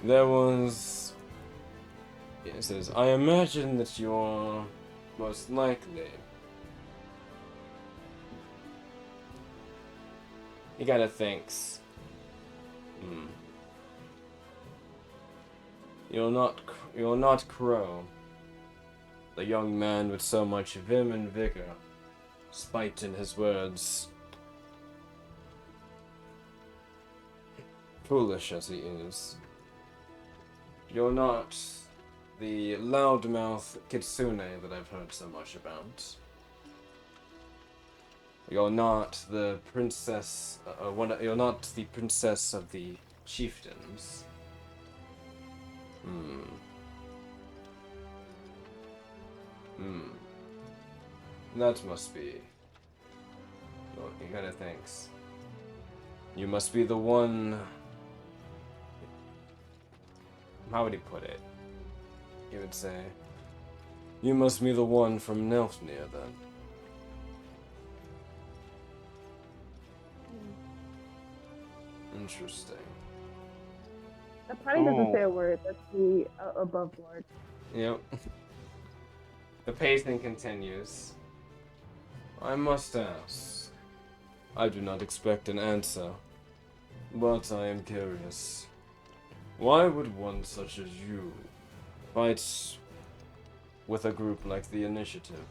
There was... It says, I imagine that you're most likely... He kind of thinks. You're not Crow. The young man with so much vim and vigor. Spite in his words. Foolish as he is. You're not the loudmouth kitsune that I've heard so much about. You're not the princess. You're not the princess of the chieftains. That must be. Well, he kind of thinks. You must be the one. How would he put it? He would say, you must be the one from Nelfnir, then. Interesting. Apani doesn't say a word. That's the above board. Yep. The pacing continues. I must ask. I do not expect an answer, but I am curious. Why would one such as you fight with a group like the Initiative?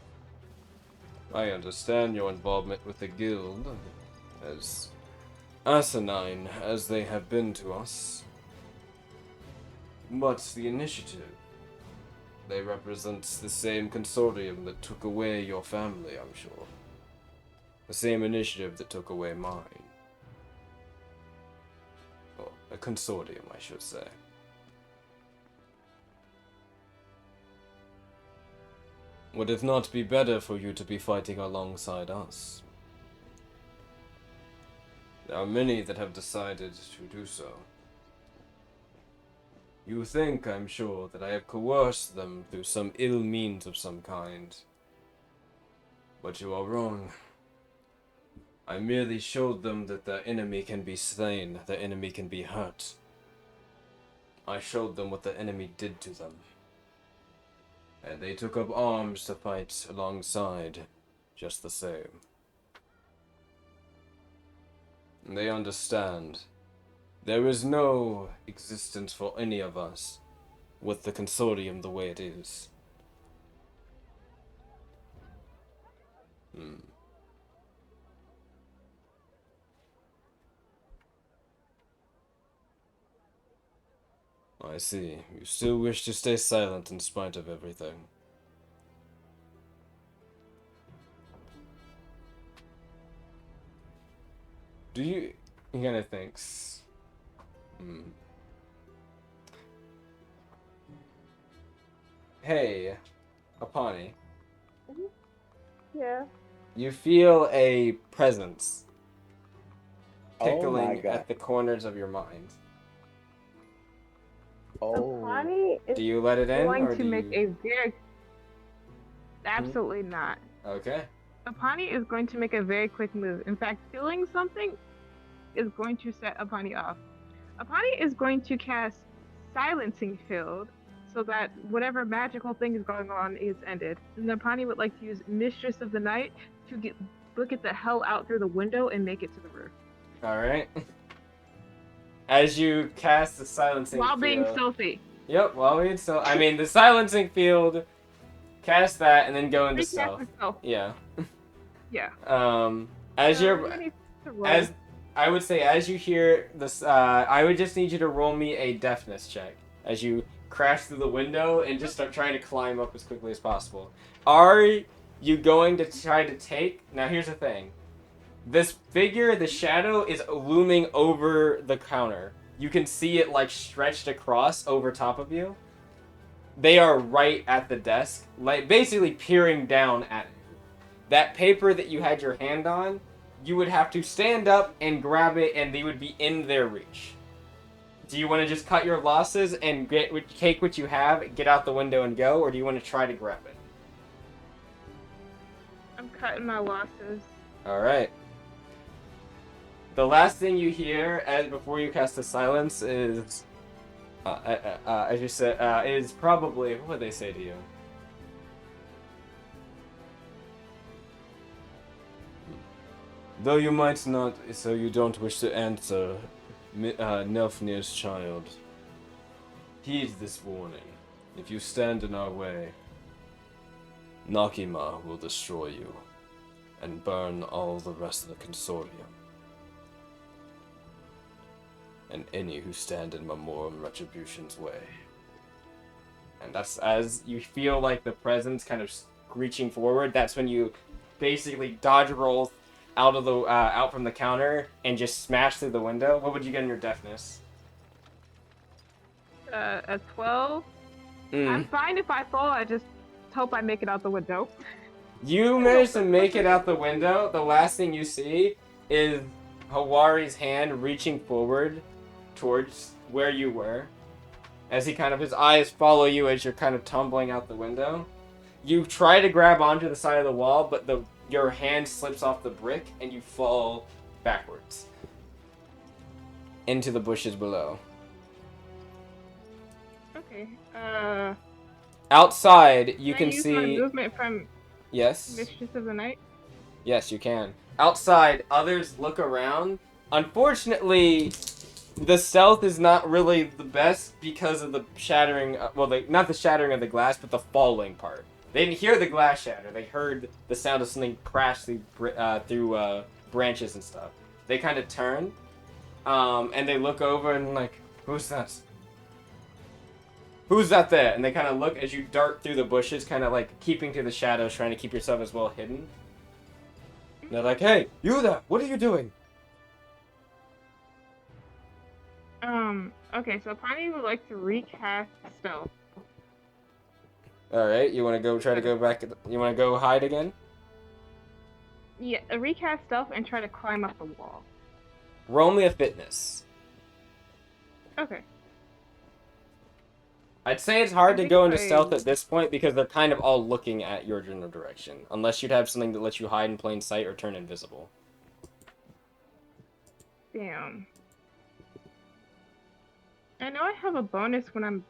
I understand your involvement with the Guild, as asinine as they have been to us. But the Initiative, they represent the same consortium that took away your family, I'm sure. The same initiative that took away mine. Or a consortium, I should say. Would it not be better for you to be fighting alongside us? There are many that have decided to do so. You think, I'm sure, that I have coerced them through some ill means of some kind. But you are wrong. I merely showed them that the enemy can be slain, the enemy can be hurt. I showed them what the enemy did to them. And they took up arms to fight alongside, just the same. And they understand. There is no existence for any of us with the consortium the way it is. I see. You still wish to stay silent in spite of everything. Do you... He kind of thinks... Hey, Apani. Yeah. You feel a presence Oh my tickling god. at the corners of your mind. Oh. Apani is Do you let it in, going or to do make you... a very absolutely not. Okay. Apani is going to make a very quick move. In fact, feeling something is going to set Apani off. Apani is going to cast Silencing Field so that whatever magical thing is going on is ended. And then Apani would like to use Mistress of the Night to look at the hell out through the window and make it to the roof. Alright. As you cast the silencing While field... being stealthy. Yep, while being stealth. I mean, the silencing field, cast that, and then go into Recast stealth. itself. Yeah. Yeah. As You you're... need to roll. As... I would say, as you hear this, I would just need you to roll me a deafness check. As you crash through the window and just start trying to climb up as quickly as possible. Are you going to try to take... Now, here's the thing. This figure, the shadow, is looming over the counter. You can see it, like, stretched across over top of you. They are right at the desk, like, basically peering down at you. That paper that you had your hand on, you would have to stand up and grab it, and they would be in their reach. Do you want to just cut your losses and take what you have, get out the window and go, or do you want to try to grab it? I'm cutting my losses. Alright. The last thing you hear before you cast the silence is, as you said, is probably, what would they say to you? Though you might not, so you don't wish to answer, Nelfnir's child. Heed this warning. If you stand in our way, Nakima will destroy you and burn all the rest of the Consortium. And any who stand in Memorem Retribution's way. And that's as you feel like the presence kind of reaching forward, that's when you basically dodge roll out of the out from the counter and just smash through the window. What would you get in your deafness? A 12. I'm fine if I fall. I just hope I make it out the window. You managed to make it out the window. The last thing you see is Hawari's hand reaching forward towards where you were. As he kind of, his eyes follow you as you're kind of tumbling out the window. You try to grab onto the side of the wall, but your hand slips off the brick and you fall backwards into the bushes below. Okay. Outside, you can use see... my movement from Yes? Mistress of the Night? Yes, you can. Outside, others look around. Unfortunately, the stealth is not really the best because of the shattering... not the shattering of the glass, but the falling part. They didn't hear the glass shatter. They heard the sound of something crash through branches and stuff. They kind of turn, and they look over and like, who's that? Who's that there? And they kind of look as you dart through the bushes, kind of like keeping to the shadows, trying to keep yourself as well hidden. And they're like, hey, you there, what are you doing? Okay, so Pani would like to recast stealth. Alright, you want to go try to go back, you want to go hide again? Yeah, recast stealth and try to climb up the wall. Roll me a fitness. Okay. I'd say it's hard to go into I- stealth at this point because they're kind of all looking at your general direction. Unless you'd have something that lets you hide in plain sight or turn invisible. Damn. I know I have a bonus when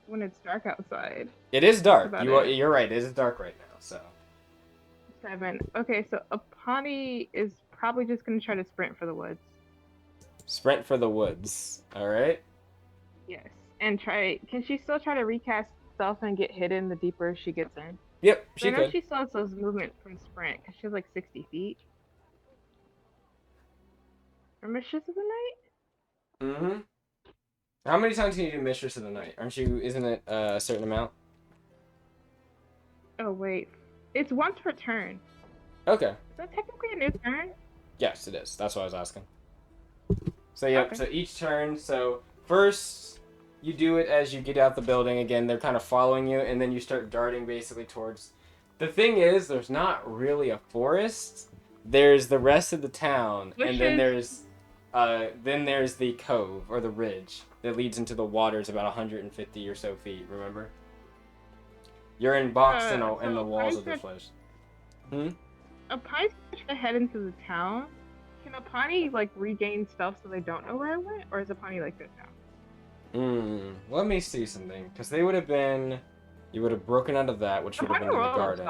when it's dark outside. It is dark. That's about You're right. It is dark right now. So 7. Okay, so Apani is probably just gonna try to sprint for the woods. sprint for the woods. All right. Yes, and try. Can she still try to recast stealth and get hidden the deeper she gets in? Yep, So she I know could. she still has those movement from sprint because she has like 60 feet. Or Mistress of the Night? Mm-hmm. How many times can you do Mistress of the Night? Aren't you? Isn't it a certain amount? Oh wait, it's once per turn. Okay. Is that technically a new turn? Yes, it is. That's what I was asking. So yep. Okay. So each turn. So first, you do it as you get out the building. Again, they're kind of following you, and then you start darting basically towards. The thing is, there's not really a forest. There's the rest of the town, and then there's the cove or the ridge that leads into the waters about 150 or so feet. Remember? You're boxed in the walls of the flesh. A pie's trying to head into the town. Can a Pawnee like regain stuff so they don't know where I went, or is a Pawnee like this now? Let me see something, because they would have been. You would have broken out of that, which would have been in the garden.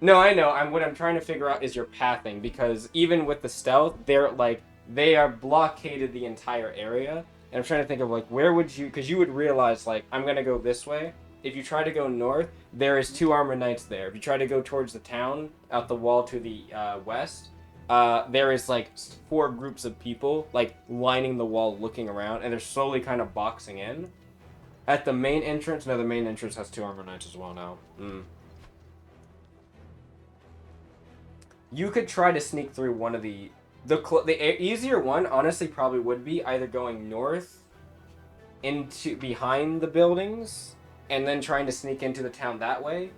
No, I know. What I'm trying to figure out is your pathing, because even with the stealth, they are blockaded the entire area, and I'm trying to think of like where would you, because you would realize like I'm gonna go this way. If you try to go north, there is 2 armored knights there. If you try to go towards the town, out the wall to the west, there is like 4 groups of people like lining the wall, looking around, and they're slowly kind of boxing in. At the main entrance, no, the main entrance has 2 armored knights as well now. You could try to sneak through one of the easier one. Honestly, probably would be either going north into behind the buildings and then trying to sneak into the town that way.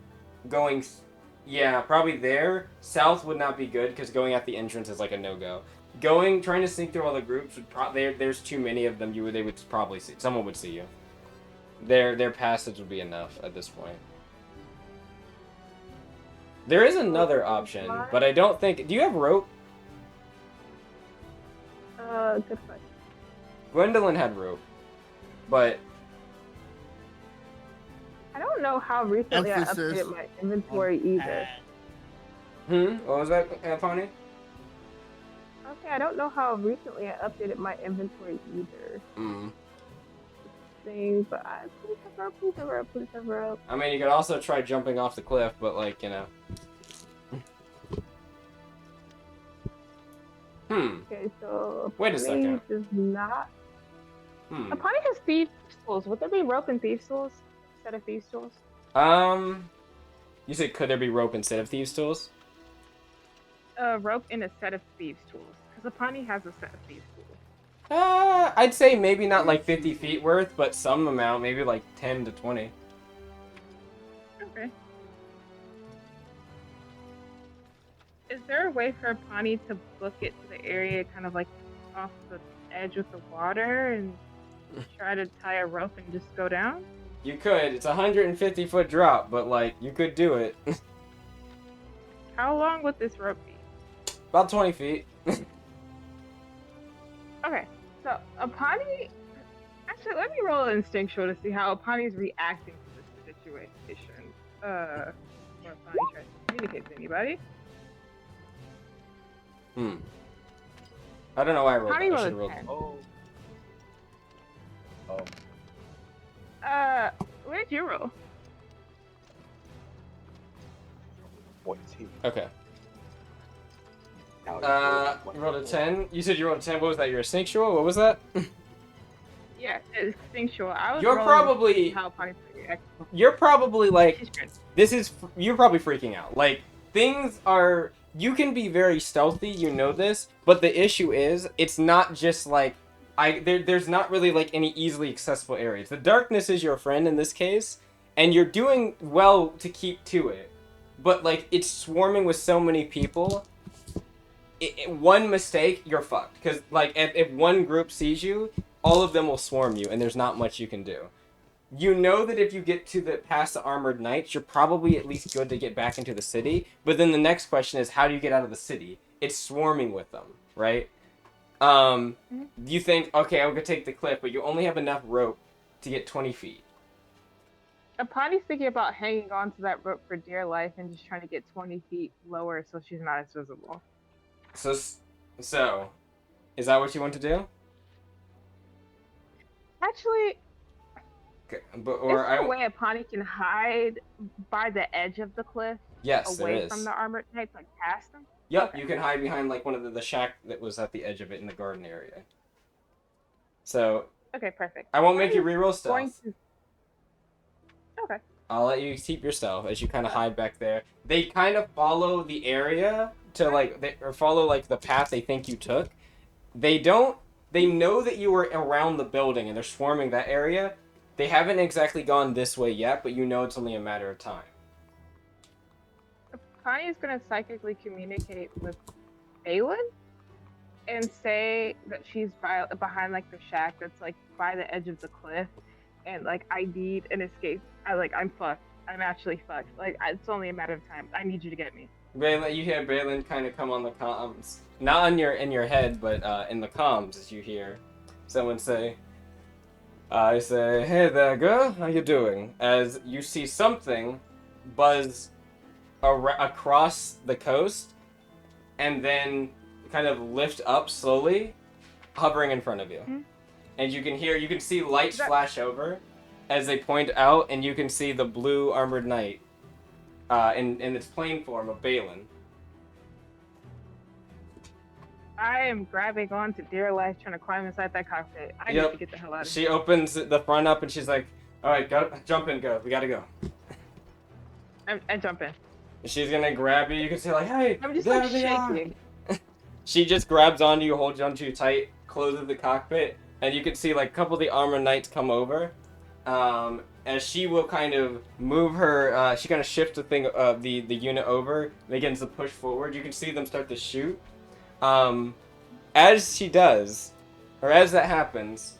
Yeah, probably there. South would not be good because going at the entrance is like a no-go. Trying to sneak through all the groups would there's too many of them. They would probably see. Someone would see you. Their passage would be enough at this point. There is another option, but I don't think. Do you have rope? Good question. Gwendolyn had rope, but I don't know how recently I updated my inventory either. What was that, Anthony? Okay, I don't know how recently I updated my inventory either. But please have rope. I mean, you could also try jumping off the cliff, but like, you know. Okay, so wait a second. Does not. A Pawnee has thieves' tools. Would there be rope and thieves' tools instead of thieves' tools? You said could there be rope instead of thieves' tools? Rope in a set of thieves' tools, because a Pawnee has a set of thieves' tools. I'd say maybe not like 50 feet worth, but some amount, maybe like 10 to 20. Okay. Is there a way for a Pawnee to book it to the area kind of like off the edge with the water and try to tie a rope and just go down? You could. It's a 150-foot drop, but like, you could do it. How long would this rope be? About 20 feet. Okay, so a Pawnee. Actually, let me roll an instinctual to see how a Pawnee is reacting to this situation. When a Pawnee tries to communicate to anybody. I don't know why I rolled Pawnee that. I should rolled have a rolled 10. What did you roll? 14. Okay. Now You rolled a 10? You said you rolled a 10. What was that? Your instinctual? What was that? Yeah, instinctual. I was You're rolling probably- to see how Pawnee's reacting. You're probably like, She's good. you're probably freaking out. Like, you can be very stealthy, you know this, but the issue is, it's not just like, there's not really like any easily accessible areas. The darkness is your friend in this case, and you're doing well to keep to it. But like, it's swarming with so many people, one mistake, you're fucked. Because like, if one group sees you, all of them will swarm you, and there's not much you can do. You know that if you get past the armored knights, you're probably at least good to get back into the city. But then the next question is, how do you get out of the city? It's swarming with them, right? You think, okay, I'm gonna take the cliff, but you only have enough rope to get 20 feet. A Pawnee's thinking about hanging on to that rope for dear life and just trying to get 20 feet lower so she's not as visible. So, is that what you want to do? Actually, Okay, is there a way a Pawnee can hide by the edge of the cliff? Yes, there away is. from the armored knights, like past them? Yep, Okay. you can hide behind like one of the shack that was at the edge of it in the garden area. So Okay, perfect. I won't make you I'm reroll going stealth. to. Okay. I'll let you keep your stealth as you kind of hide back there. They kind of follow the area to or follow like the path they think you took. They don't. They know that you were around the building and they're swarming that area. They haven't exactly gone this way yet, but you know it's only a matter of time. Connie is going to psychically communicate with Aelin and say that she's behind like the shack that's like by the edge of the cliff, and like I need an escape. I'm fucked. I'm actually fucked. It's only a matter of time. I need you to get me. Balin, you hear Balin kind of come on the comms, not on in your head, but in the comms as you hear someone say, "I say, hey there, girl, how you doing?" As you see something buzz across the coast, and then kind of lift up slowly, hovering in front of you. Mm-hmm. And you can see lights flash over as they point out, and you can see the blue armored knight in its plain form of Balin. I am grabbing on to dear life, trying to climb inside that cockpit. I need to get the hell out of here. She opens the front up, and she's like, "All right, go, jump in, go. We gotta go." I jump in. She's gonna grab you. You can see like, "Hey, I'm just there like they are." shaking. She just grabs onto you, holds onto you tight, closes the cockpit, and you can see like a couple of the armored knights come over. As she will kind of move her, she kind of shifts the thing, the unit over, begins to push forward. You can see them start to shoot. As she does, or as that happens,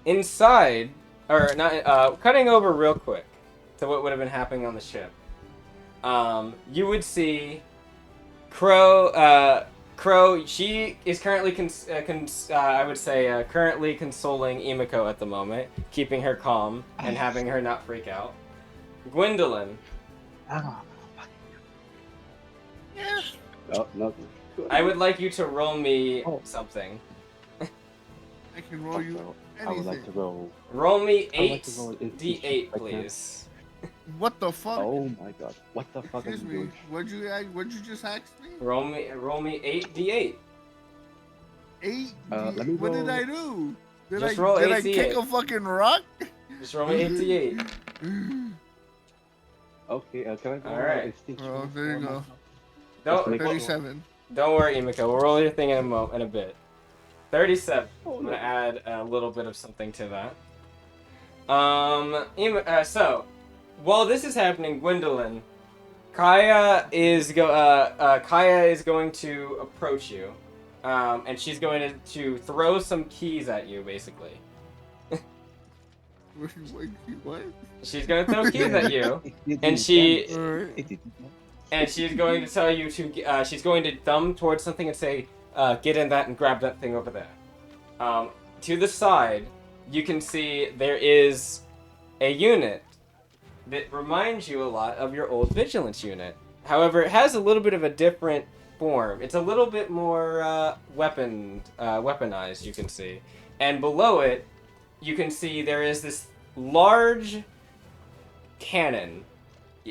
inside, or not, cutting over real quick to what would have been happening on the ship, you would see Crow, she is currently, currently consoling Emiko at the moment, keeping her calm and having her not freak out. Gwendolyn. Ah. Yes. Oh, nothing. I would like you to roll me something. I can roll you anything. I would like to roll. Roll me I would like to roll an 8d8, right please. What the fuck? Oh my god. What the fuck Excuse are you me. doing? What'd you just ask me? Roll me 8d8. 8. Let me What did roll. I do? Did Just I roll did I 8d8. kick a fucking rock? Just roll me 8d8. Okay, can I roll? Alright. Oh, there you go. Don't 37. Don't worry, Emiko. We'll roll your thing in a bit. 37. Oh, I'm no. gonna add a little bit of something to that. So while this is happening, Gwendolyn, Kaya is going to approach you, and she's going to throw some keys at you, basically. What? She's gonna throw keys at you, and she's going to tell you to. She's going to thumb towards something and say, "Get in that and grab that thing over there." To the side, you can see there is a unit that reminds you a lot of your old vigilance unit. However, it has a little bit of a different form. It's a little bit more weaponized, you can see. And below it, you can see there is this large cannon.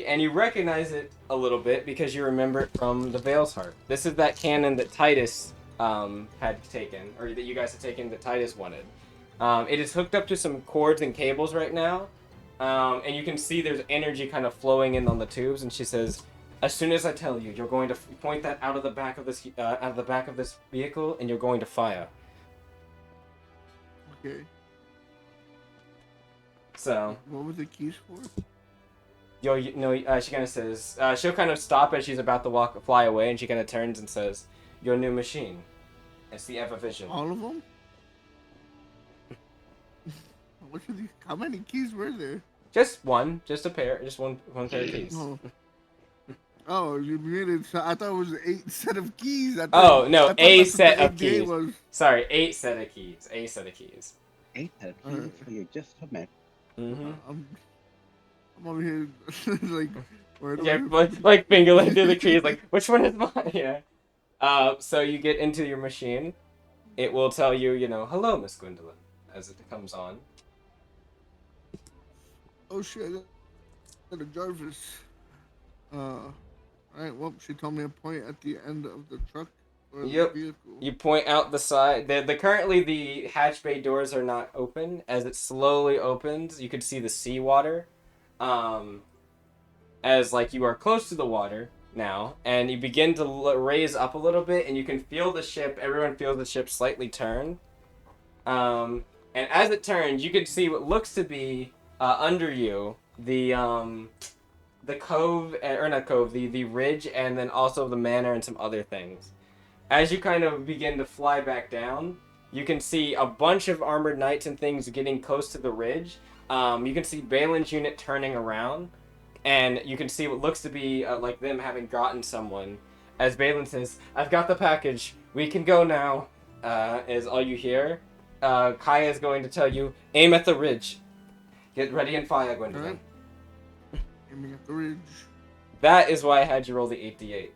And you recognize it a little bit because you remember it from the Veil's Heart. This is that cannon that Titus had taken, or that you guys had taken that Titus wanted. It is hooked up to some cords and cables right now. And you can see there's energy kind of flowing in on the tubes, and she says, "As soon as I tell you, you're going to point that out of the back of this vehicle, and you're going to fire." Okay. So. What were the keys for? She kind of says, she'll kind of stop as she's about to fly away, and she kind of turns and says, "Your new machine. It's the Ever-Vision." All of them? How many keys were there? Just one, just a pair, just one pair of keys. Oh, you mean it? I thought it was 8 set of keys. Oh no, a set of ADA keys. was. Sorry, 8 set of keys. A set of keys. 8 set of keys for you just a minute. Mm-hmm. I'm over here like. Where do Yeah, I... like fingering through the keys, like which one is mine? Yeah. So you get into your machine. It will tell you, "Hello, Miss Gwendolyn," as it comes on. Oh shit! I got a Jarvis. Alright. Well, she told me a point at the end of the truck. or Yep. vehicle. You point out the side. The currently the hatch bay doors are not open. As it slowly opens, you can see the seawater. As like you are close to the water now, and you begin to raise up a little bit, and you can feel the ship. Everyone feels the ship slightly turn. And as it turns, you can see what looks to be under you the cove, or not cove, the ridge, and then also the manor and some other things. As you kind of begin to fly back down, you can see a bunch of armored knights and things getting close to the ridge. You can see Balin's unit turning around, and you can see what looks to be like them having gotten someone. As Balin says, "I've got the package. We can go now." Is all you hear. Kaya is going to tell you, "Aim at the ridge. Get ready and fire, Gwendolyn." Right. Aiming at the ridge. That is why I had you roll the 8d8.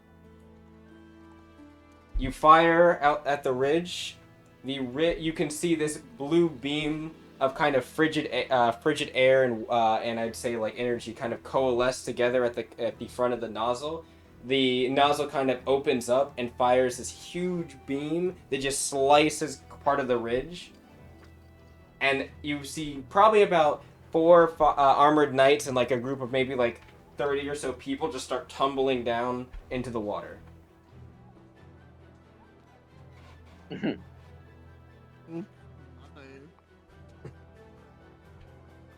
You fire out at the ridge. You can see this blue beam of kind of frigid air and I'd say like energy kind of coalesce together at the front of the nozzle. The nozzle kind of opens up and fires this huge beam that just slices part of the ridge. And you see probably about four armored knights and like a group of maybe like 30 or so people just start tumbling down into the water. Nice.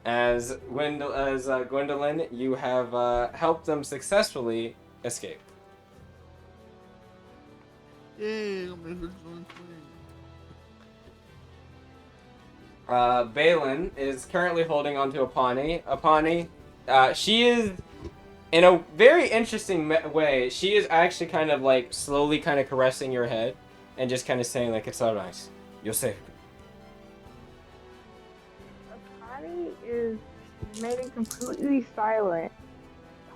As Gwendolyn, you have helped them successfully escape. Yay, I'm a good swing. Balin is currently holding onto Apani. Apani, she is, in a very interesting way, she is actually kind of like slowly kind of caressing your head and just kind of saying like, "It's all right. You're safe." Akani is remaining completely silent,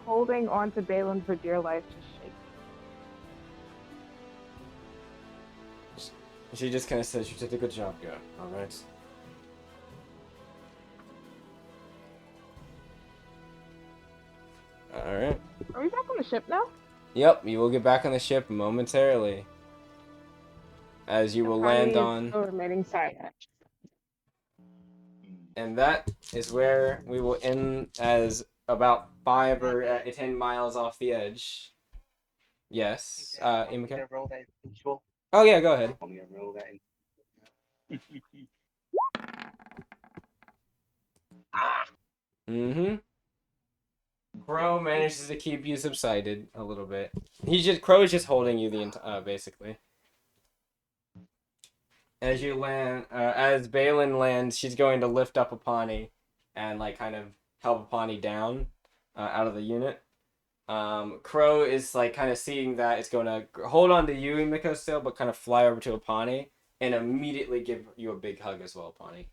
holding on to Balin for dear life, just shaking. She just kind of says, "You did a good job, girl. All right." All right. Are we back on the ship now? Yep, you will get back on the ship momentarily. As you will land on. Still remaining silent. And that is where we will end, as about 5 or 10 miles off the edge. Yes, Imika? Roll that visual. Oh yeah, go ahead. I'm gonna roll that. Mm-hmm. Crow manages to keep you subsided a little bit. Crow is just holding you basically. As you land, as Balin lands, she's going to lift up Apani and like kind of help Apani down out of the unit. Crow is like kind of seeing that it's going to hold on to you, Miko, still, but kind of fly over to Apani and immediately give you a big hug as well, Apani.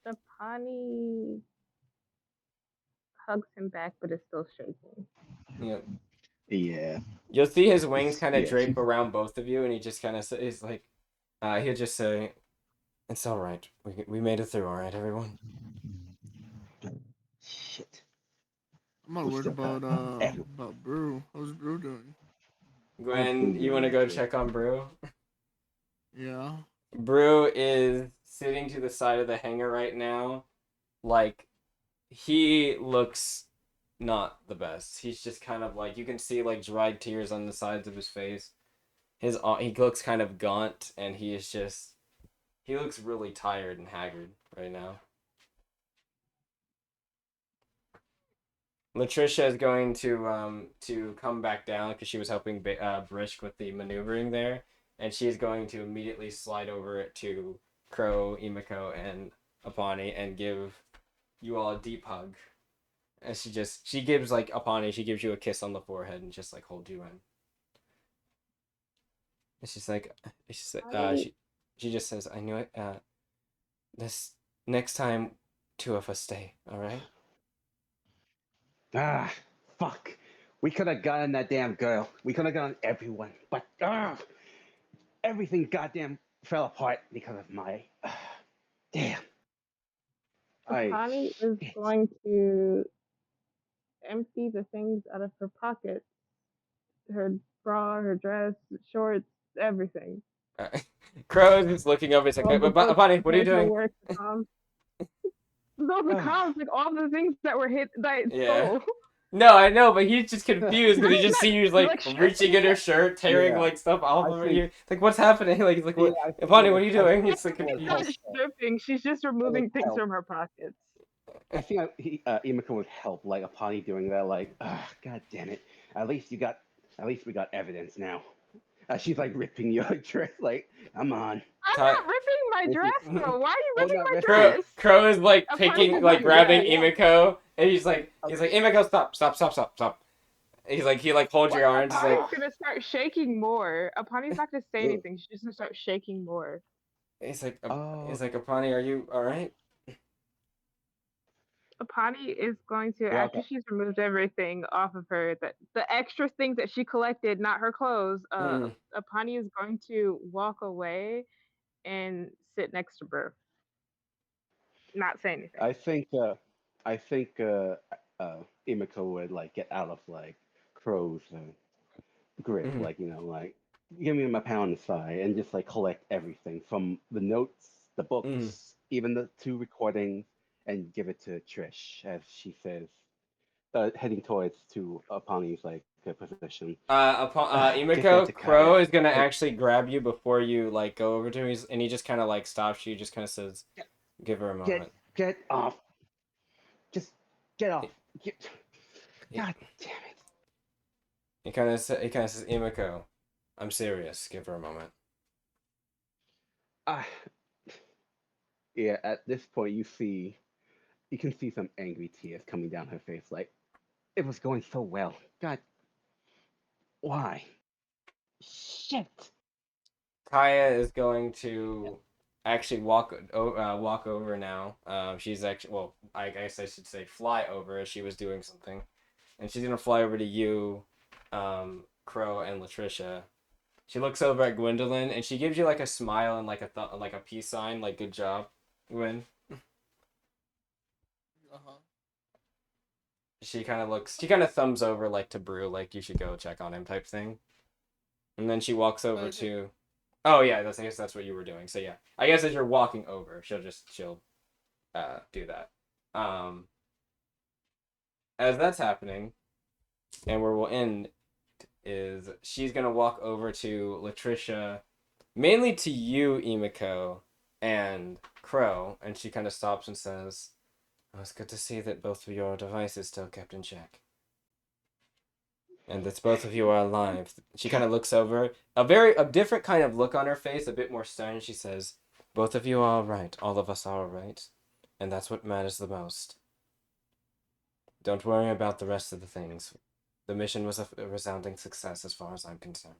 Apani hugs him back, but is still shaking. Yep. Yeah. You'll see his wings kind of Yeah, drape around both of you, and he just kind of is like, he'll just say, "It's all right. We made it through, all right, everyone." Shit. I'm not We worried still got everyone. about Brew. How's Brew doing? Gwen, you want to go check on Brew? Yeah. Brew is sitting to the side of the hangar right now. Like, he looks not the best. He's just kind of like, you can see like dried tears on the sides of his face. He looks kind of gaunt, and he looks really tired and haggard right now. Latricia is going to come back down because she was helping Brisk with the maneuvering there, and she's going to immediately slide over to Crow, Imiko, and Apani and give you all a deep hug. And she gives like Apani, she gives you a kiss on the forehead and just like hold you in. And she just says, "I knew it. This next time, 2 of us stay. All right." Ah, fuck. We could have gotten that damn girl. We could have gotten everyone. But everything goddamn fell apart because of my. Damn. Apani is going to empty the things out of her pocket, her bra, her dress, shorts, everything. Crow is just looking over. He's like, All the books, Apani, the what are you doing? paperwork, the comms. No, the comms, like all the things that were hit that it Yeah. stole. No, I know, but he's just confused because he just Not- sees you like like reaching in her shirt, tearing Yeah, like stuff off I of her. think Ear. Like, what's happening? Like, he's like, yeah, what? I think Apani, it what would are you help. doing? He's like It would She's help. not confused. stripping. She's just It would removing things help. from her pockets. I think Imika would help, like Apani doing that. Like, God damn it! At least we got evidence now. She's like ripping your dress. Like, come on. I'm Kai- not ripping my And she, dress though. Why are you oh, ripping not my ripping. dress? Crow is like Apani picking, does like not do grabbing that. Emiko, and he's like, Okay. Emiko, stop. He's like, he like holds What? your arms. He's like, Apani's gonna start shaking more. Apani's not gonna say Ugh. anything. She's just gonna start shaking more. he's like, Oh, Apani, are you all right? Apani is going to, yeah. after she's removed everything off of her, that the extra things that she collected, not her clothes, Mm. Apani is going to walk away and sit next to Brew, not say anything. I think Imiko would like get out of like Crow's grip, Mm. like like give me my pound aside and just like collect everything from the notes, the Mm. books, even the two recordings, and give it to Trish as she says, heading towards to Apani's like position. Get that Emiko, to Crow Kaya. is gonna Hey, actually grab you before you like go over to him, and he just kind of like stops you, just kind of says, "Give her a moment." get off. Just get off. He, Get, he, God damn it. he kind of says, "Emiko, I'm serious. Give her a moment." Ah, yeah. At this point, you can see some angry tears coming down her face. Like it was going so well. God, why? Shit. Kaya is going to actually walk over now. She's actually, well, I guess I should say fly over as she was doing something, and she's gonna fly over to you, Crow and Latricia. She looks over at Gwendolyn and she gives you like a smile and like like a peace sign, like good job, Gwen. Uh-huh. She kind of thumbs over like to Brew, like you should go check on him type thing, and then she walks over Okay. to. Oh yeah, I guess that's what you were doing. So yeah, I guess as you're walking over, she'll do that. As that's happening, and where we'll end is she's gonna walk over to Latricia, mainly to you, Emiko, and Crow, and she kind of stops and says, "Oh, it's good to see that both of your devices still kept in check, and that both of you are alive." She kind of looks over, a different kind of look on her face, a bit more stern. She says, "Both of you are all right. All of us are all right, and that's what matters the most. Don't worry about the rest of the things. The mission was a resounding success as far as I'm concerned."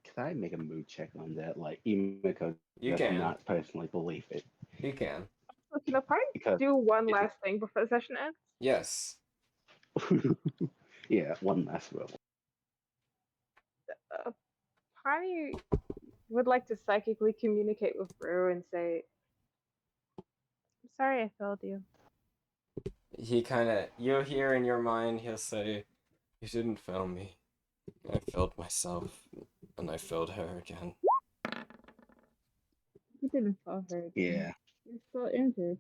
Can I make a mood check on that? Like Imiko You does can. not personally believe it You can. So can Apani because do one it's last thing before the session ends? Yes. yeah, one last roll. Apani would like to psychically communicate with Brew and say, "I'm sorry I failed you." He kind of, you'll hear in your mind, he'll say, "You didn't fail me. I failed myself, and I failed her again." You didn't fall her again. Yeah, You're still injured.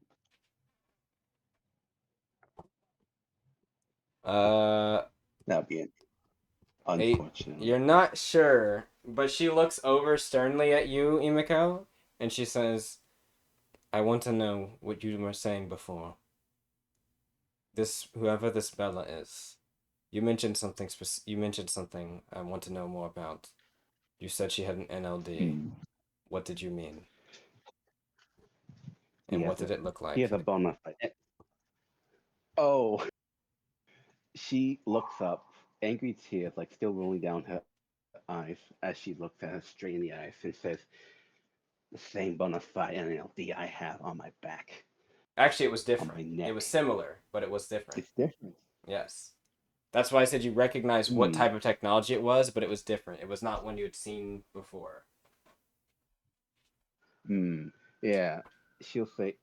Uh, that'd be it. eight. Unfortunately. You're not sure, but she looks over sternly at you, Emiko, and she says, "I want to know what you were saying before. Whoever this Bella is, you mentioned something. You mentioned something. I want to know more about. You said she had an NLD. Hmm. What did you mean? He And what has did a it look he like?" has a bona fide. Oh, she looks up, angry tears like still rolling down her eyes as she looks at her straight in the eyes and says, "The same bona fide NLD I have on my back, Actually, it was on my different. It was neck. similar, but it was different. It's different." Yes. That's why I said you recognize what Hmm. type of technology it was, but it was different. It was not one you had seen before. Hmm. Yeah. She'll say,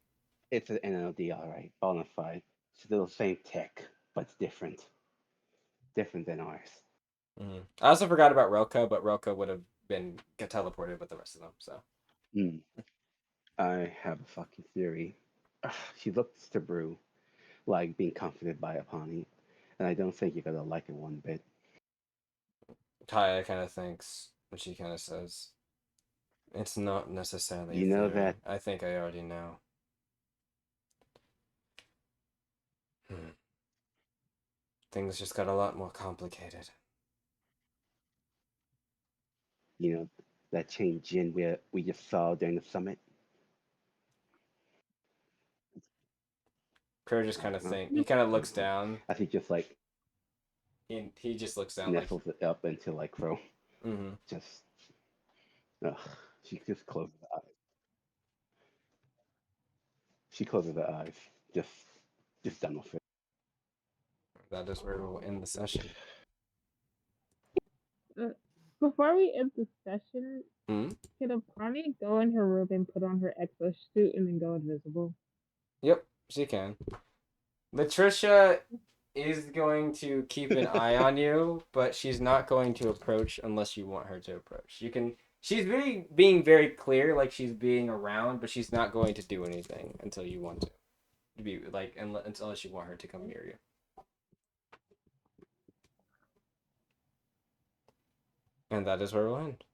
"It's an NLD, all right, bona fide. Still the same tech, but it's different. Different than ours." I also forgot about Relka, but Relka would have been get teleported with the rest of them. So Hmm. I have a fucking theory. She looks to Brew like being comforted by Apani, and I don't think you're gonna like it one bit. Taya kind of thinks what she kind of says. It's not necessarily a You know theory. that I think I already know. Things just got a lot more complicated. you know that change in where we just saw during the summit. Crow just I kind of don't know. think he kind of I looks don't know. down. I think just like He just looks down like. nestles it up into like Crow. Mm-hmm. Just ugh. She just closes her eyes. She closes her eyes. Just done with it. That is where we'll end the session. Uh, Before we end the session, Hmm. can Apani go in her room and put on her exosuit and then go invisible? Yep, she can. Latricia is going to keep an eye on you, but she's not going to approach unless you want her to approach. You can. She's being very clear, like she's being around, but she's not going to do anything until you want to be like, unless you want her to come near you. And that is where we'll end.